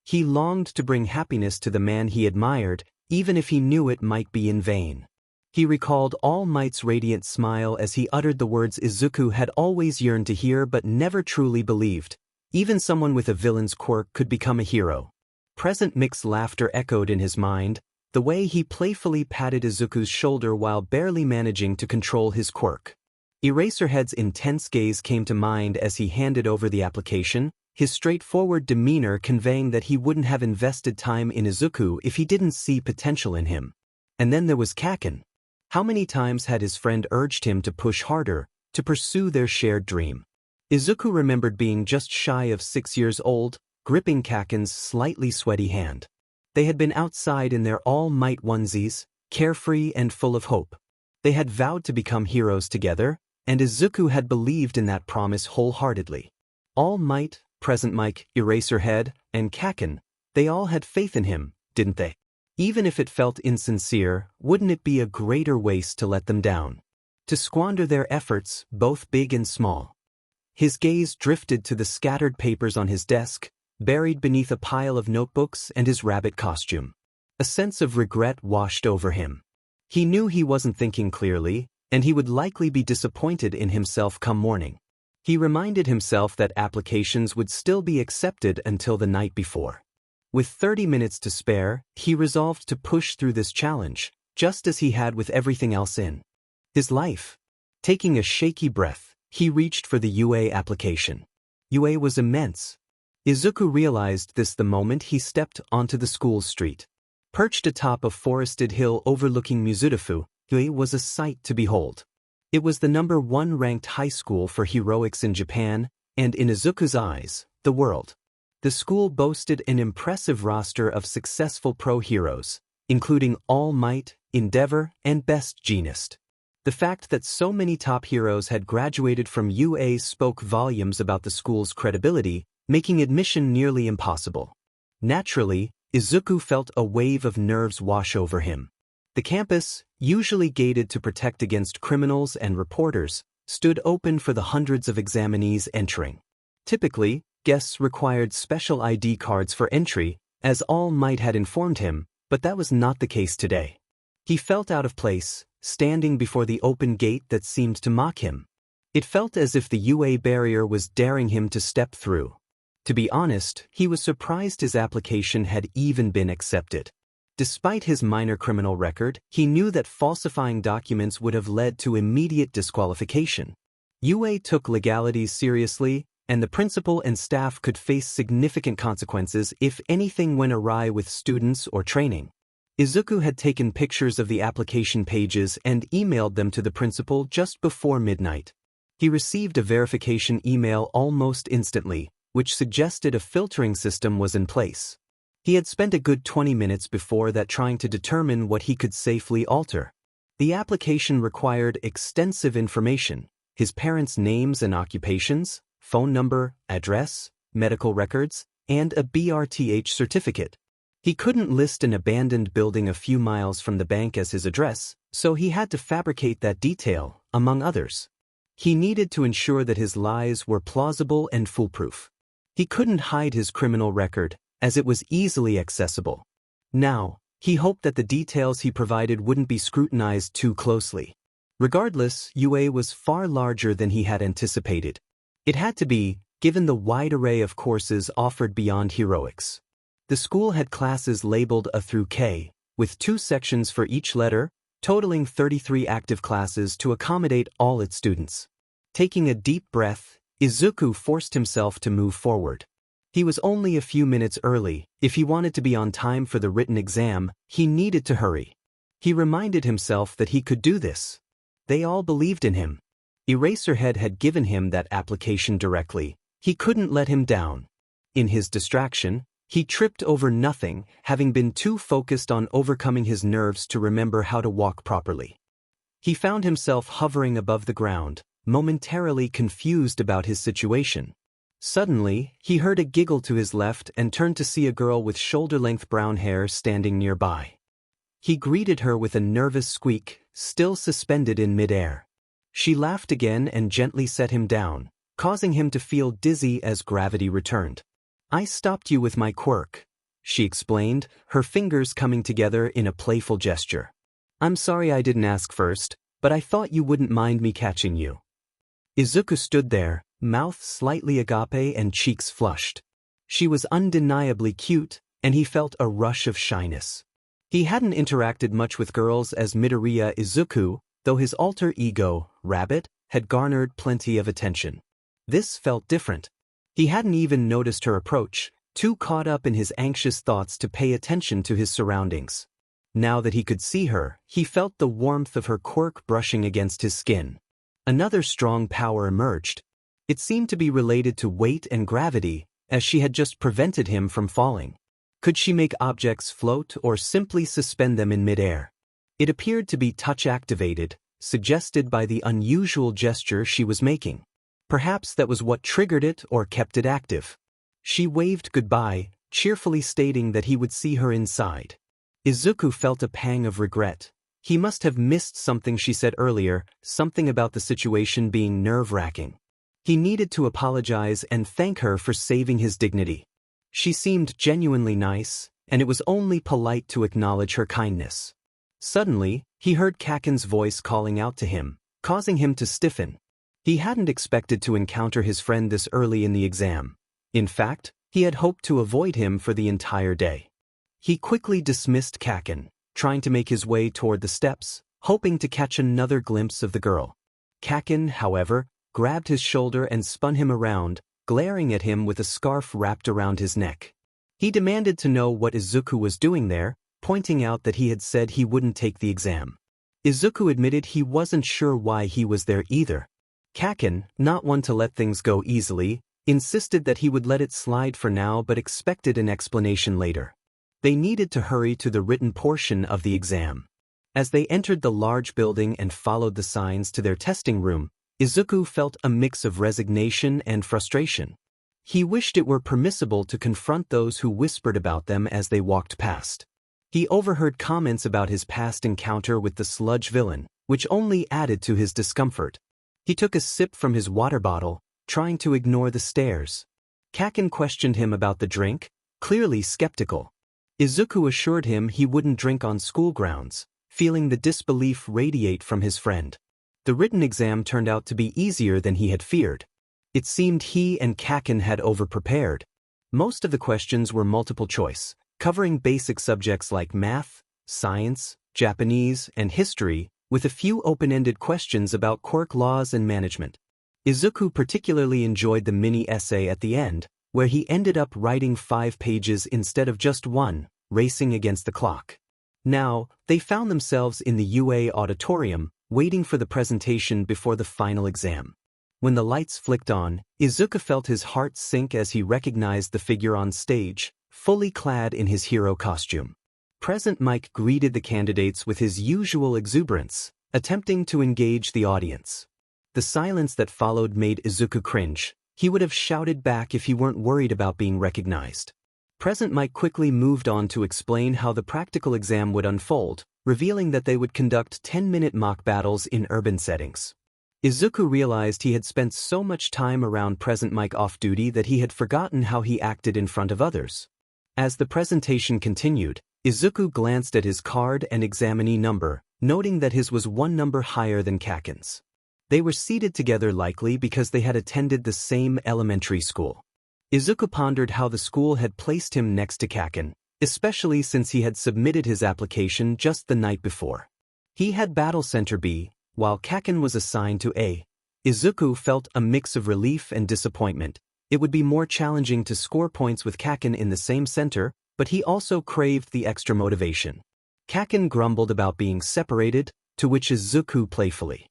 He longed to bring happiness to the man he admired, even if he knew it might be in vain. He recalled All Might's radiant smile as he uttered the words Izuku had always yearned to hear but never truly believed. Even someone with a villain's quirk could become a hero. Present mixed laughter echoed in his mind, the way he playfully patted Izuku's shoulder while barely managing to control his quirk. Eraserhead's intense gaze came to mind as he handed over the application, his straightforward demeanor conveying that he wouldn't have invested time in Izuku if he didn't see potential in him. And then there was 𝗂𝐭𝐻. How many times had his friend urged him to push harder, to pursue their shared dream? Izuku remembered being just shy of 6 years old, gripping 𝗂𝐭𝐻's slightly sweaty hand. They had been outside in their all-might onesies, carefree and full of hope. They had vowed to become heroes together, and Izuku had believed in that promise wholeheartedly. All Might, Present Mic, Eraserhead, and 𝗂𝐭𝐻, they all had faith in him, didn't they? Even if it felt insincere, wouldn't it be a greater waste to let them down? To squander their efforts, both big and small. His gaze drifted to the scattered papers on his desk, buried beneath a pile of notebooks and his rabbit costume. A sense of regret washed over him. He knew he wasn't thinking clearly, and he would likely be disappointed in himself come morning. He reminded himself that applications would still be accepted until the night before. With 30 minutes to spare, he resolved to push through this challenge, just as he had with everything else in his life. Taking a shaky breath, he reached for the UA application. Ue was immense. Izuku realized this the moment he stepped onto the school street. Perched atop a forested hill overlooking Mizudafu, Ue was a sight to behold. It was the #1 ranked high school for heroics in Japan, and in Izuku's eyes, the world. The school boasted an impressive roster of successful pro-heroes, including All Might, Endeavor, and Best Jeanist. The fact that so many top heroes had graduated from UA spoke volumes about the school's credibility, making admission nearly impossible. Naturally, Izuku felt a wave of nerves wash over him. The campus, usually gated to protect against criminals and reporters, stood open for the hundreds of examinees entering. Typically, guests required special ID cards for entry, as All Might had informed him, but that was not the case today. He felt out of place, standing before the open gate that seemed to mock him. It felt as if the UA barrier was daring him to step through. To be honest, he was surprised his application had even been accepted. Despite his minor criminal record, he knew that falsifying documents would have led to immediate disqualification. UA took legalities seriously, and the principal and staff could face significant consequences if anything went awry with students or training. Izuku had taken pictures of the application pages and emailed them to the principal just before midnight. He received a verification email almost instantly, which suggested a filtering system was in place. He had spent a good 20 minutes before that trying to determine what he could safely alter. The application required extensive information: his parents' names and occupations, phone number, address, medical records, and a BRTH certificate. He couldn't list an abandoned building a few miles from the bank as his address, so he had to fabricate that detail, among others. He needed to ensure that his lies were plausible and foolproof. He couldn't hide his criminal record, as it was easily accessible. Now, he hoped that the details he provided wouldn't be scrutinized too closely. Regardless, UA was far larger than he had anticipated. It had to be, given the wide array of courses offered beyond heroics. The school had classes labeled A through K, with 2 sections for each letter, totaling 33 active classes to accommodate all its students. Taking a deep breath, Izuku forced himself to move forward. He was only a few minutes early. If he wanted to be on time for the written exam, he needed to hurry. He reminded himself that he could do this. They all believed in him. Eraserhead had given him that application directly. He couldn't let him down. In his distraction, he tripped over nothing, having been too focused on overcoming his nerves to remember how to walk properly. He found himself hovering above the ground, momentarily confused about his situation. Suddenly, he heard a giggle to his left and turned to see a girl with shoulder-length brown hair standing nearby. He greeted her with a nervous squeak, still suspended in midair. She laughed again and gently set him down, causing him to feel dizzy as gravity returned. "I stopped you with my quirk," she explained, her fingers coming together in a playful gesture. "I'm sorry I didn't ask first, but I thought you wouldn't mind me catching you." Izuku stood there, mouth slightly agape and cheeks flushed. She was undeniably cute, and he felt a rush of shyness. He hadn't interacted much with girls as Midoriya Izuku, though his alter ego, Rabbit, had garnered plenty of attention. This felt different. He hadn't even noticed her approach, too caught up in his anxious thoughts to pay attention to his surroundings. Now that he could see her, he felt the warmth of her quirk brushing against his skin. Another strong power emerged. It seemed to be related to weight and gravity, as she had just prevented him from falling. Could she make objects float or simply suspend them in midair? It appeared to be touch-activated, suggested by the unusual gesture she was making. Perhaps that was what triggered it or kept it active. She waved goodbye, cheerfully stating that he would see her inside. Izuku felt a pang of regret. He must have missed something she said earlier, something about the situation being nerve-wracking. He needed to apologize and thank her for saving his dignity. She seemed genuinely nice, and it was only polite to acknowledge her kindness. Suddenly, he heard Kaken's voice calling out to him, causing him to stiffen. He hadn't expected to encounter his friend this early in the exam. In fact, he had hoped to avoid him for the entire day. He quickly dismissed Kaken, trying to make his way toward the steps, hoping to catch another glimpse of the girl. Kaken, however, grabbed his shoulder and spun him around, glaring at him with a scarf wrapped around his neck. He demanded to know what Izuku was doing there, pointing out that he had said he wouldn't take the exam. Izuku admitted he wasn't sure why he was there either. 𝗂𝐽, not one to let things go easily, insisted that he would let it slide for now but expected an explanation later. They needed to hurry to the written portion of the exam. As they entered the large building and followed the signs to their testing room, Izuku felt a mix of resignation and frustration. He wished it were permissible to confront those who whispered about them as they walked past. He overheard comments about his past encounter with the sludge villain, which only added to his discomfort. He took a sip from his water bottle, trying to ignore the stares. 𝗂𝐽 questioned him about the drink, clearly skeptical. Izuku assured him he wouldn't drink on school grounds, feeling the disbelief radiate from his friend. The written exam turned out to be easier than he had feared. It seemed he and 𝗂𝐽 had overprepared. Most of the questions were multiple choice, covering basic subjects like math, science, Japanese, and history, with a few open-ended questions about quirk laws and management. Izuku particularly enjoyed the mini-essay at the end, where he ended up writing 5 pages instead of just 1, racing against the clock. Now, they found themselves in the UA auditorium, waiting for the presentation before the final exam. When the lights flicked on, Izuku felt his heart sink as he recognized the figure on stage, fully clad in his hero costume. President Mike greeted the candidates with his usual exuberance, attempting to engage the audience. The silence that followed made Izuku cringe. He would have shouted back if he weren't worried about being recognized. President Mike quickly moved on to explain how the practical exam would unfold, revealing that they would conduct 10-minute mock battles in urban settings. Izuku realized he had spent so much time around President Mike off-duty that he had forgotten how he acted in front of others. As the presentation continued, Izuku glanced at his card and examinee number, noting that his was 1 number higher than 𝗂𝐽's. They were seated together likely because they had attended the same elementary school. Izuku pondered how the school had placed him next to 𝗂𝐽, especially since he had submitted his application just the night before. He had Battle Center B, while 𝗂𝐽 was assigned to A. Izuku felt a mix of relief and disappointment. It would be more challenging to score points with 𝗂𝐽 in the same center, but he also craved the extra motivation. 𝗂𝐽 grumbled about being separated, to which Izuku playfully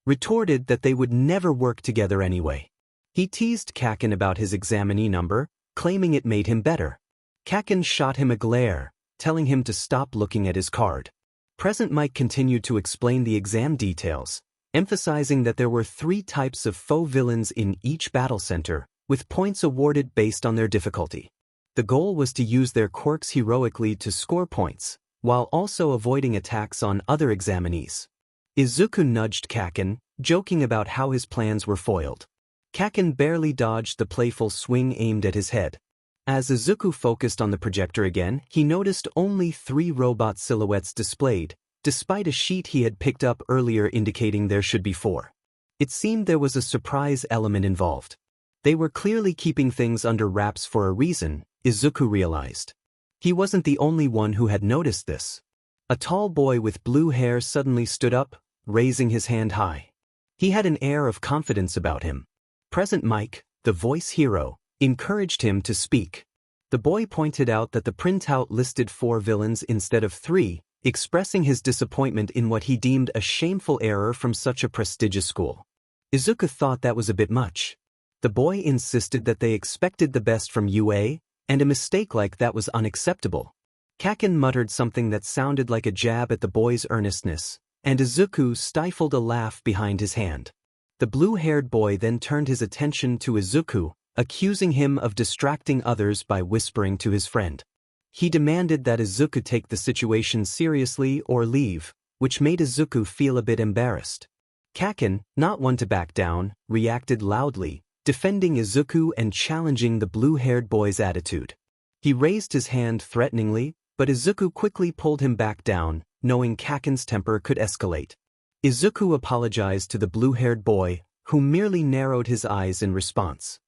retorted that they would never work together anyway. He teased 𝗂𝐽 about his examinee number, claiming it made him better. 𝗂𝐽 shot him a glare, telling him to stop looking at his card. President Mike continued to explain the exam details, emphasizing that there were 3 types of foe villains in each battle center, with points awarded based on their difficulty. The goal was to use their quirks heroically to score points, while also avoiding attacks on other examinees. Izuku nudged 𝗂𝐽, joking about how his plans were foiled. 𝗂𝐽 barely dodged the playful swing aimed at his head. As Izuku focused on the projector again, he noticed only 3 robot silhouettes displayed, despite a sheet he had picked up earlier indicating there should be 4. It seemed there was a surprise element involved. They were clearly keeping things under wraps for a reason, Izuku realized. He wasn't the only one who had noticed this. A tall boy with blue hair suddenly stood up, raising his hand high. He had an air of confidence about him. President Mike, the voice hero, encouraged him to speak. The boy pointed out that the printout listed 4 villains instead of 3, expressing his disappointment in what he deemed a shameful error from such a prestigious school. Izuku thought that was a bit much. The boy insisted that they expected the best from UA, and a mistake like that was unacceptable. 𝗂𝐽 muttered something that sounded like a jab at the boy's earnestness, and Izuku stifled a laugh behind his hand. The blue-haired boy then turned his attention to Izuku, accusing him of distracting others by whispering to his friend. He demanded that Izuku take the situation seriously or leave, which made Izuku feel a bit embarrassed. 𝗂𝐽, not one to back down, reacted loudly, defending Izuku and challenging the blue-haired boy's attitude. He raised his hand threateningly, but Izuku quickly pulled him back down, knowing 𝗂𝐽's temper could escalate. Izuku apologized to the blue-haired boy, who merely narrowed his eyes in response.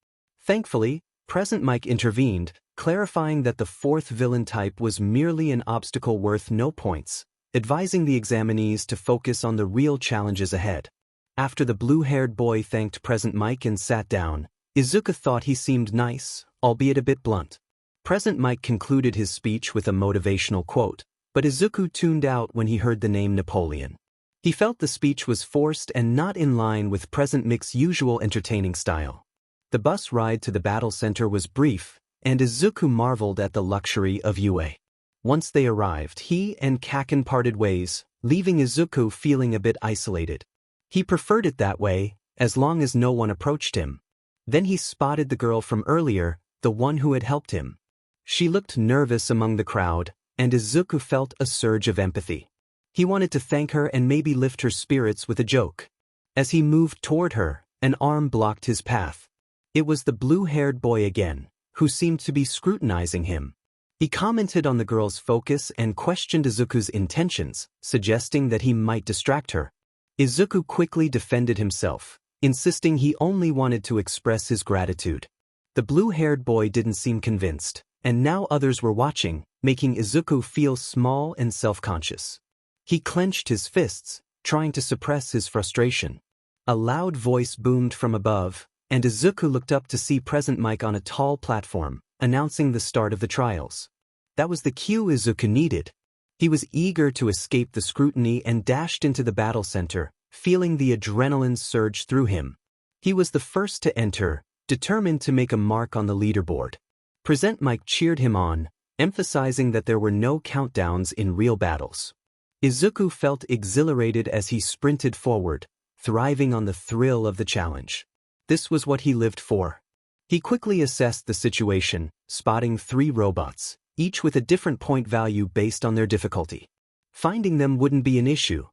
Thankfully, President Mike intervened, clarifying that the 4th villain type was merely an obstacle worth no points, advising the examinees to focus on the real challenges ahead. After the blue-haired boy thanked President Mike and sat down, Izuku thought he seemed nice, albeit a bit blunt. President Mike concluded his speech with a motivational quote, but Izuku tuned out when he heard the name Napoleon. He felt the speech was forced and not in line with President Mike's usual entertaining style. The bus ride to the battle center was brief, and Izuku marveled at the luxury of UA. Once they arrived, he and Kaken parted ways, leaving Izuku feeling a bit isolated. He preferred it that way, as long as no one approached him. Then he spotted the girl from earlier, the one who had helped him. She looked nervous among the crowd, and Izuku felt a surge of empathy. He wanted to thank her and maybe lift her spirits with a joke. As he moved toward her, an arm blocked his path. It was the blue-haired boy again, who seemed to be scrutinizing him. He commented on the girl's focus and questioned Izuku's intentions, suggesting that he might distract her. Izuku quickly defended himself, insisting he only wanted to express his gratitude. The blue-haired boy didn't seem convinced, and now others were watching, making Izuku feel small and self-conscious. He clenched his fists, trying to suppress his frustration. A loud voice boomed from above, and Izuku looked up to see President Mike on a tall platform, announcing the start of the trials. That was the cue Izuku needed. He was eager to escape the scrutiny and dashed into the battle center, feeling the adrenaline surge through him. He was the first to enter, determined to make a mark on the leaderboard. President Mike cheered him on, emphasizing that there were no countdowns in real battles. Izuku felt exhilarated as he sprinted forward, thriving on the thrill of the challenge. This was what he lived for. He quickly assessed the situation, spotting 3 robots, each with a different point value based on their difficulty. Finding them wouldn't be an issue.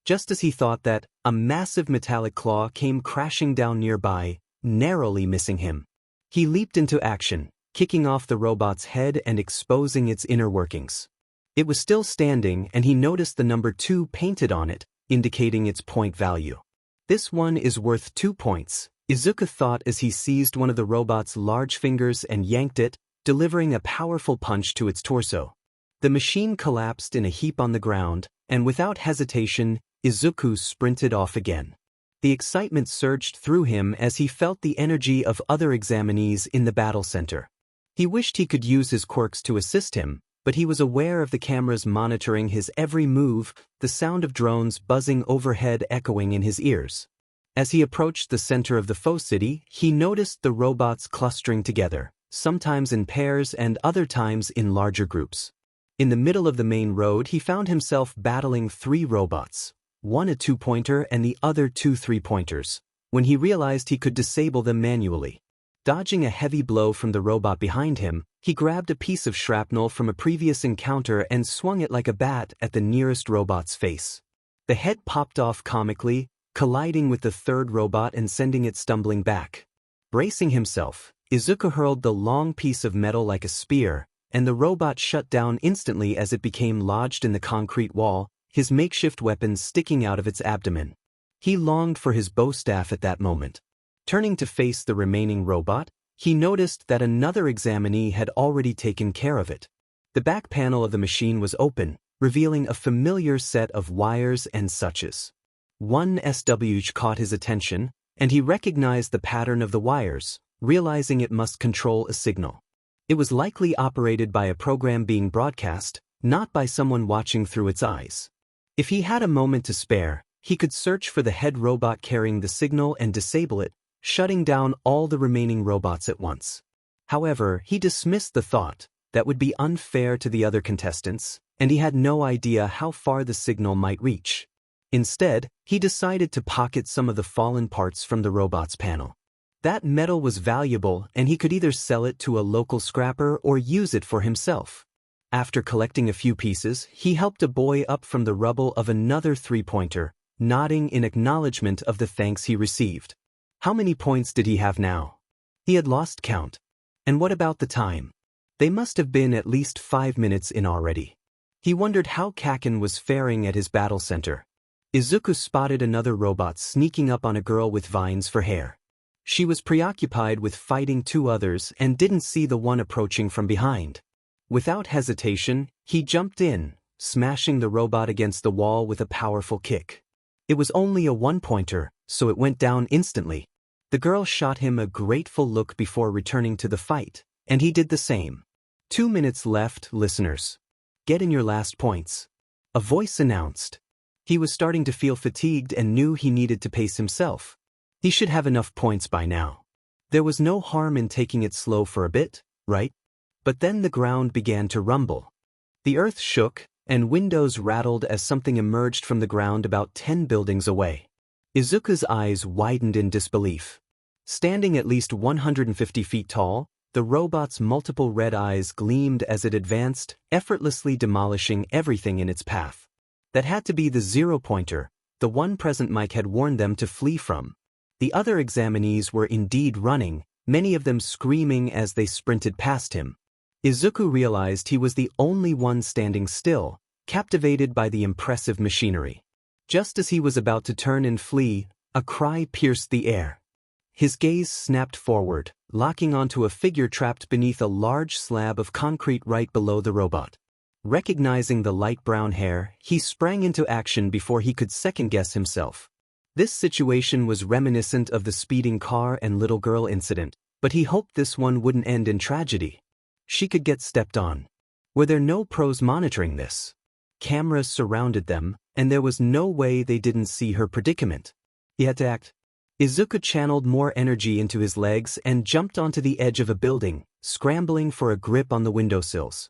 Just as he thought that, a massive metallic claw came crashing down nearby, narrowly missing him. He leaped into action, kicking off the robot's head and exposing its inner workings. It was still standing, and he noticed the number 2 painted on it, indicating its point value. This one is worth 2 points, Izuku thought as he seized one of the robot's large fingers and yanked it, delivering a powerful punch to its torso. The machine collapsed in a heap on the ground, and without hesitation, Izuku sprinted off again. The excitement surged through him as he felt the energy of other examinees in the battle center. He wished he could use his quirks to assist him, but he was aware of the cameras monitoring his every move, the sound of drones buzzing overhead echoing in his ears. As he approached the center of the foe city, he noticed the robots clustering together, sometimes in pairs and other times in larger groups. In the middle of the main road, he found himself battling 3 robots, one a 2-pointer and the other 2 3-pointers, when he realized he could disable them manually. Dodging a heavy blow from the robot behind him, he grabbed a piece of shrapnel from a previous encounter and swung it like a bat at the nearest robot's face. The head popped off comically, colliding with the 3rd robot and sending it stumbling back. Bracing himself, Izuku hurled the long piece of metal like a spear, and the robot shut down instantly as it became lodged in the concrete wall, his makeshift weapon sticking out of its abdomen. He longed for his bow staff at that moment. Turning to face the remaining robot, he noticed that another examinee had already taken care of it. The back panel of the machine was open, revealing a familiar set of wires and switches. One switch caught his attention, and he recognized the pattern of the wires, realizing it must control a signal. It was likely operated by a program being broadcast, not by someone watching through its eyes. If he had a moment to spare, he could search for the head robot carrying the signal and disable it, shutting down all the remaining robots at once. However, he dismissed the thought that would be unfair to the other contestants, and he had no idea how far the signal might reach. Instead, he decided to pocket some of the fallen parts from the robot's panel. That metal was valuable, and he could either sell it to a local scrapper or use it for himself. After collecting a few pieces, he helped a boy up from the rubble of another 3-pointer, nodding in acknowledgement of the thanks he received. How many points did he have now? He had lost count. And what about the time? They must have been at least 5 minutes in already. He wondered how Kaken was faring at his battle center. Izuku spotted another robot sneaking up on a girl with vines for hair. She was preoccupied with fighting 2 others and didn't see the one approaching from behind. Without hesitation, he jumped in, smashing the robot against the wall with a powerful kick. It was only a 1-pointer, so it went down instantly. The girl shot him a grateful look before returning to the fight, and he did the same. 2 minutes left, listeners. Get in your last points. A voice announced. He was starting to feel fatigued and knew he needed to pace himself. He should have enough points by now. There was no harm in taking it slow for a bit, right? But then the ground began to rumble. The earth shook, and windows rattled as something emerged from the ground about 10 buildings away. Izuku's eyes widened in disbelief. Standing at least 150 feet tall, the robot's multiple red eyes gleamed as it advanced, effortlessly demolishing everything in its path. That had to be the zero-pointer, the one President Mike had warned them to flee from. The other examinees were indeed running, many of them screaming as they sprinted past him. Izuku realized he was the only one standing still, captivated by the impressive machinery. Just as he was about to turn and flee, a cry pierced the air. His gaze snapped forward, locking onto a figure trapped beneath a large slab of concrete right below the robot. Recognizing the light brown hair, he sprang into action before he could second-guess himself. This situation was reminiscent of the speeding car and little girl incident, but he hoped this one wouldn't end in tragedy. She could get stepped on. Were there no pros monitoring this? Cameras surrounded them, and there was no way they didn't see her predicament. He had to act. Izuku channeled more energy into his legs and jumped onto the edge of a building, scrambling for a grip on the windowsills.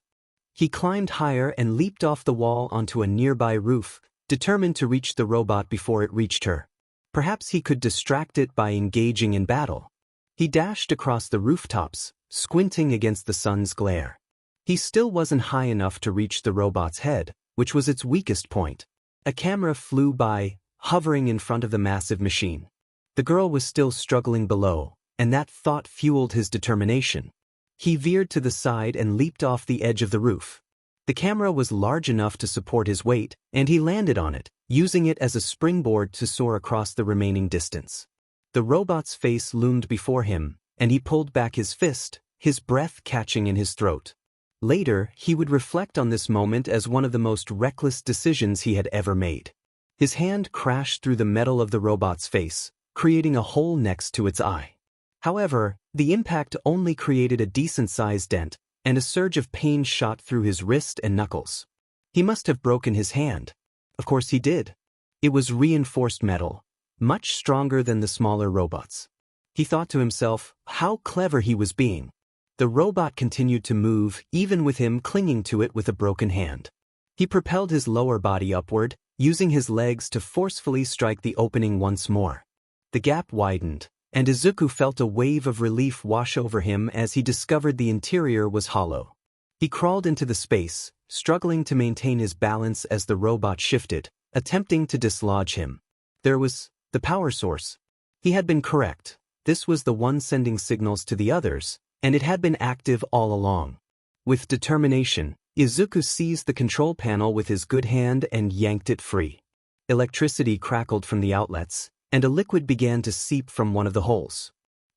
He climbed higher and leaped off the wall onto a nearby roof, determined to reach the robot before it reached her. Perhaps he could distract it by engaging in battle. He dashed across the rooftops, squinting against the sun's glare. He still wasn't high enough to reach the robot's head, which was its weakest point. A camera flew by, hovering in front of the massive machine. The girl was still struggling below, and that thought fueled his determination. He veered to the side and leaped off the edge of the roof. The camera was large enough to support his weight, and he landed on it, using it as a springboard to soar across the remaining distance. The robot's face loomed before him, and he pulled back his fist, his breath catching in his throat. Later, he would reflect on this moment as one of the most reckless decisions he had ever made. His hand crashed through the metal of the robot's face, creating a hole next to its eye. However, the impact only created a decent-sized dent, and a surge of pain shot through his wrist and knuckles. He must have broken his hand. Of course he did. It was reinforced metal, much stronger than the smaller robots. He thought to himself how clever he was being. The robot continued to move, even with him clinging to it with a broken hand. He propelled his lower body upward, using his legs to forcefully strike the opening once more. The gap widened, and Izuku felt a wave of relief wash over him as he discovered the interior was hollow. He crawled into the space, struggling to maintain his balance as the robot shifted, attempting to dislodge him. There was the power source. He had been correct. This was the one sending signals to the others, and it had been active all along. With determination, Izuku seized the control panel with his good hand and yanked it free. Electricity crackled from the outlets, and a liquid began to seep from one of the holes.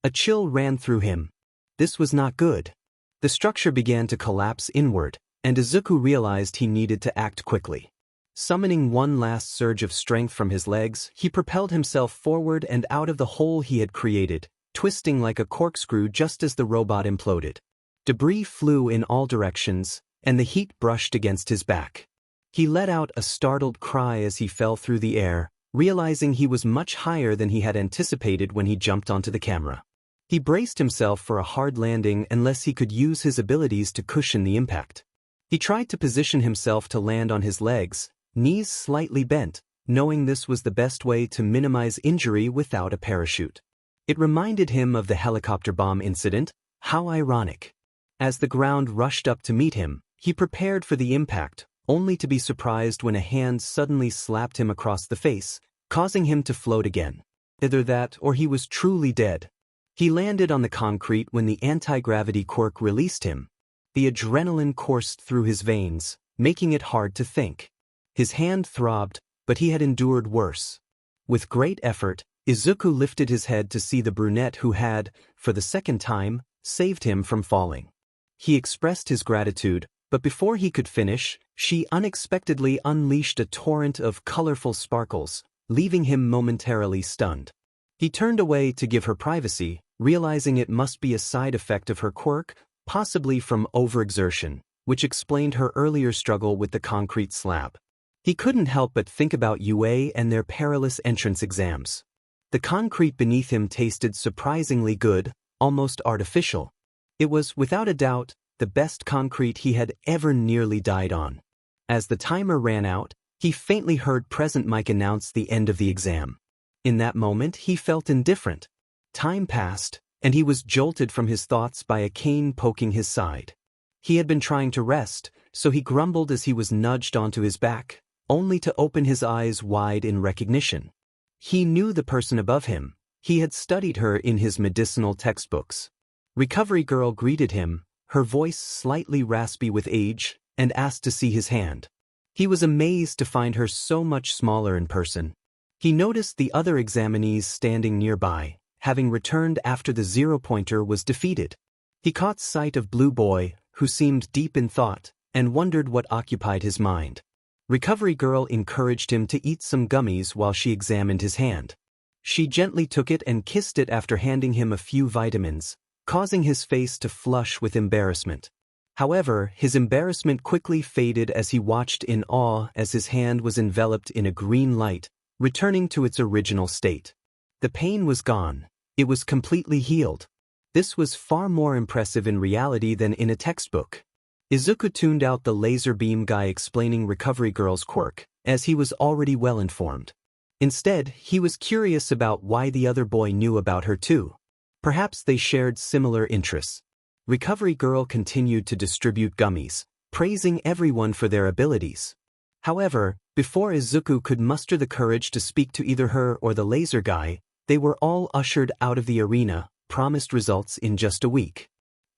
A chill ran through him. This was not good. The structure began to collapse inward, and Izuku realized he needed to act quickly. Summoning one last surge of strength from his legs, he propelled himself forward and out of the hole he had created, twisting like a corkscrew just as the robot imploded. Debris flew in all directions, and the heat brushed against his back. He let out a startled cry as he fell through the air, realizing he was much higher than he had anticipated when he jumped onto the camera. He braced himself for a hard landing unless he could use his abilities to cushion the impact. He tried to position himself to land on his legs, knees slightly bent, knowing this was the best way to minimize injury without a parachute. It reminded him of the helicopter bomb incident. How ironic. As the ground rushed up to meet him, he prepared for the impact, only to be surprised when a hand suddenly slapped him across the face, causing him to float again. Either that or he was truly dead. He landed on the concrete when the anti-gravity quirk released him. The adrenaline coursed through his veins, making it hard to think. His hand throbbed, but he had endured worse. With great effort, Izuku lifted his head to see the brunette who had, for the second time, saved him from falling. He expressed his gratitude, but before he could finish, she unexpectedly unleashed a torrent of colorful sparkles, leaving him momentarily stunned. He turned away to give her privacy, realizing it must be a side effect of her quirk, possibly from overexertion, which explained her earlier struggle with the concrete slab. He couldn't help but think about UA and their perilous entrance exams. The concrete beneath him tasted surprisingly good, almost artificial. It was, without a doubt, the best concrete he had ever nearly died on. As the timer ran out, he faintly heard Present Mike announce the end of the exam. In that moment, he felt indifferent. Time passed, and he was jolted from his thoughts by a cane poking his side. He had been trying to rest, so he grumbled as he was nudged onto his back, only to open his eyes wide in recognition. He knew the person above him. He had studied her in his medicinal textbooks. Recovery Girl greeted him, her voice slightly raspy with age, and asked to see his hand. He was amazed to find her so much smaller in person. He noticed the other examinees standing nearby, having returned after the 0-pointer was defeated. He caught sight of Blue Boy, who seemed deep in thought, and wondered what occupied his mind. Recovery Girl encouraged him to eat some gummies while she examined his hand. She gently took it and kissed it after handing him a few vitamins, causing his face to flush with embarrassment. However, his embarrassment quickly faded as he watched in awe as his hand was enveloped in a green light, returning to its original state. The pain was gone. It was completely healed. This was far more impressive in reality than in a textbook. Izuku tuned out the laser beam guy explaining Recovery Girl's quirk, as he was already well informed. Instead, he was curious about why the other boy knew about her too. Perhaps they shared similar interests. Recovery Girl continued to distribute gummies, praising everyone for their abilities. However, before Izuku could muster the courage to speak to either her or the laser guy, they were all ushered out of the arena, promised results in just a week.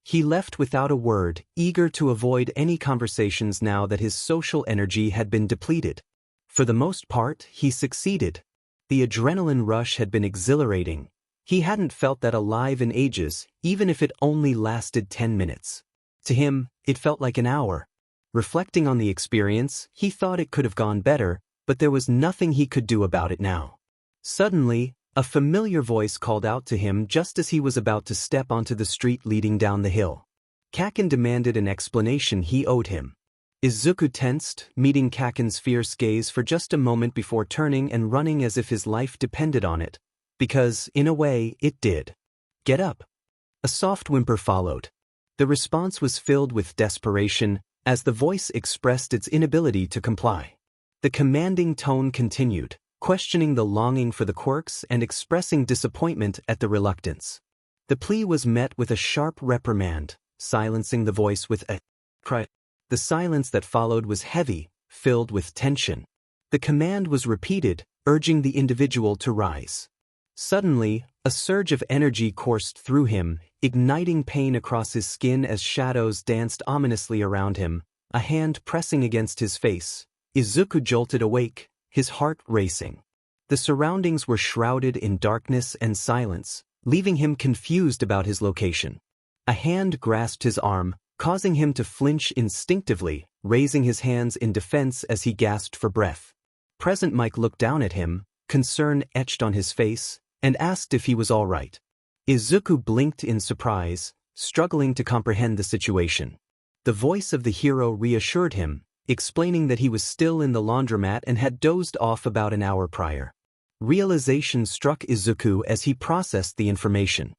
He left without a word, eager to avoid any conversations now that his social energy had been depleted. For the most part, he succeeded. The adrenaline rush had been exhilarating. He hadn't felt that alive in ages, even if it only lasted 10 minutes. To him, it felt like an hour. Reflecting on the experience, he thought it could have gone better, but there was nothing he could do about it now. Suddenly, a familiar voice called out to him just as he was about to step onto the street leading down the hill. Kaken demanded an explanation he owed him. Izuku tensed, meeting Kaken's fierce gaze for just a moment before turning and running as if his life depended on it. Because, in a way, it did. Get up. A soft whimper followed. The response was filled with desperation, as the voice expressed its inability to comply. The commanding tone continued, questioning the longing for the quirks and expressing disappointment at the reluctance. The plea was met with a sharp reprimand, silencing the voice with a cry. The silence that followed was heavy, filled with tension. The command was repeated, urging the individual to rise. Suddenly, a surge of energy coursed through him, igniting pain across his skin as shadows danced ominously around him, a hand pressing against his face. Izuku jolted awake, his heart racing. The surroundings were shrouded in darkness and silence, leaving him confused about his location. A hand grasped his arm, causing him to flinch instinctively, raising his hands in defense as he gasped for breath. Present Mike looked down at him, concern etched on his face, and asked if he was all right. Izuku blinked in surprise, struggling to comprehend the situation. The voice of the hero reassured him, explaining that he was still in the laundromat and had dozed off about an hour prior. Realization struck Izuku as he processed the information.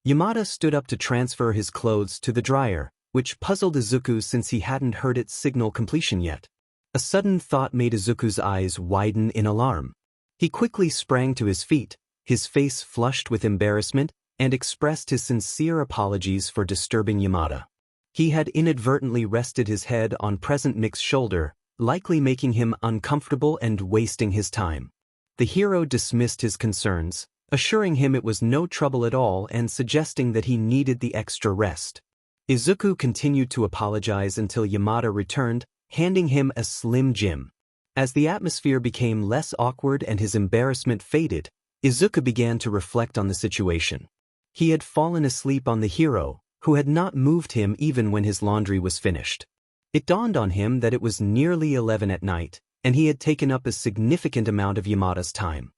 Yamada stood up to transfer his clothes to the dryer, which puzzled Izuku since he hadn't heard it signal completion yet. A sudden thought made Izuku's eyes widen in alarm. He quickly sprang to his feet, his face flushed with embarrassment, and expressed his sincere apologies for disturbing Yamada. He had inadvertently rested his head on Present Mike's shoulder, likely making him uncomfortable and wasting his time. The hero dismissed his concerns, assuring him it was no trouble at all and suggesting that he needed the extra rest. Izuku continued to apologize until Yamada returned, handing him a Slim Jim. As the atmosphere became less awkward and his embarrassment faded, Izuku began to reflect on the situation. He had fallen asleep on the hero, who had not moved him even when his laundry was finished. It dawned on him that it was nearly 11 at night, and he had taken up a significant amount of Yamada's time.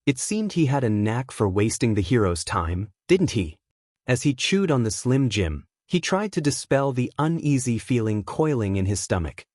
It seemed he had a knack for wasting the hero's time, didn't he? As he chewed on the Slim Jim, he tried to dispel the uneasy feeling coiling in his stomach.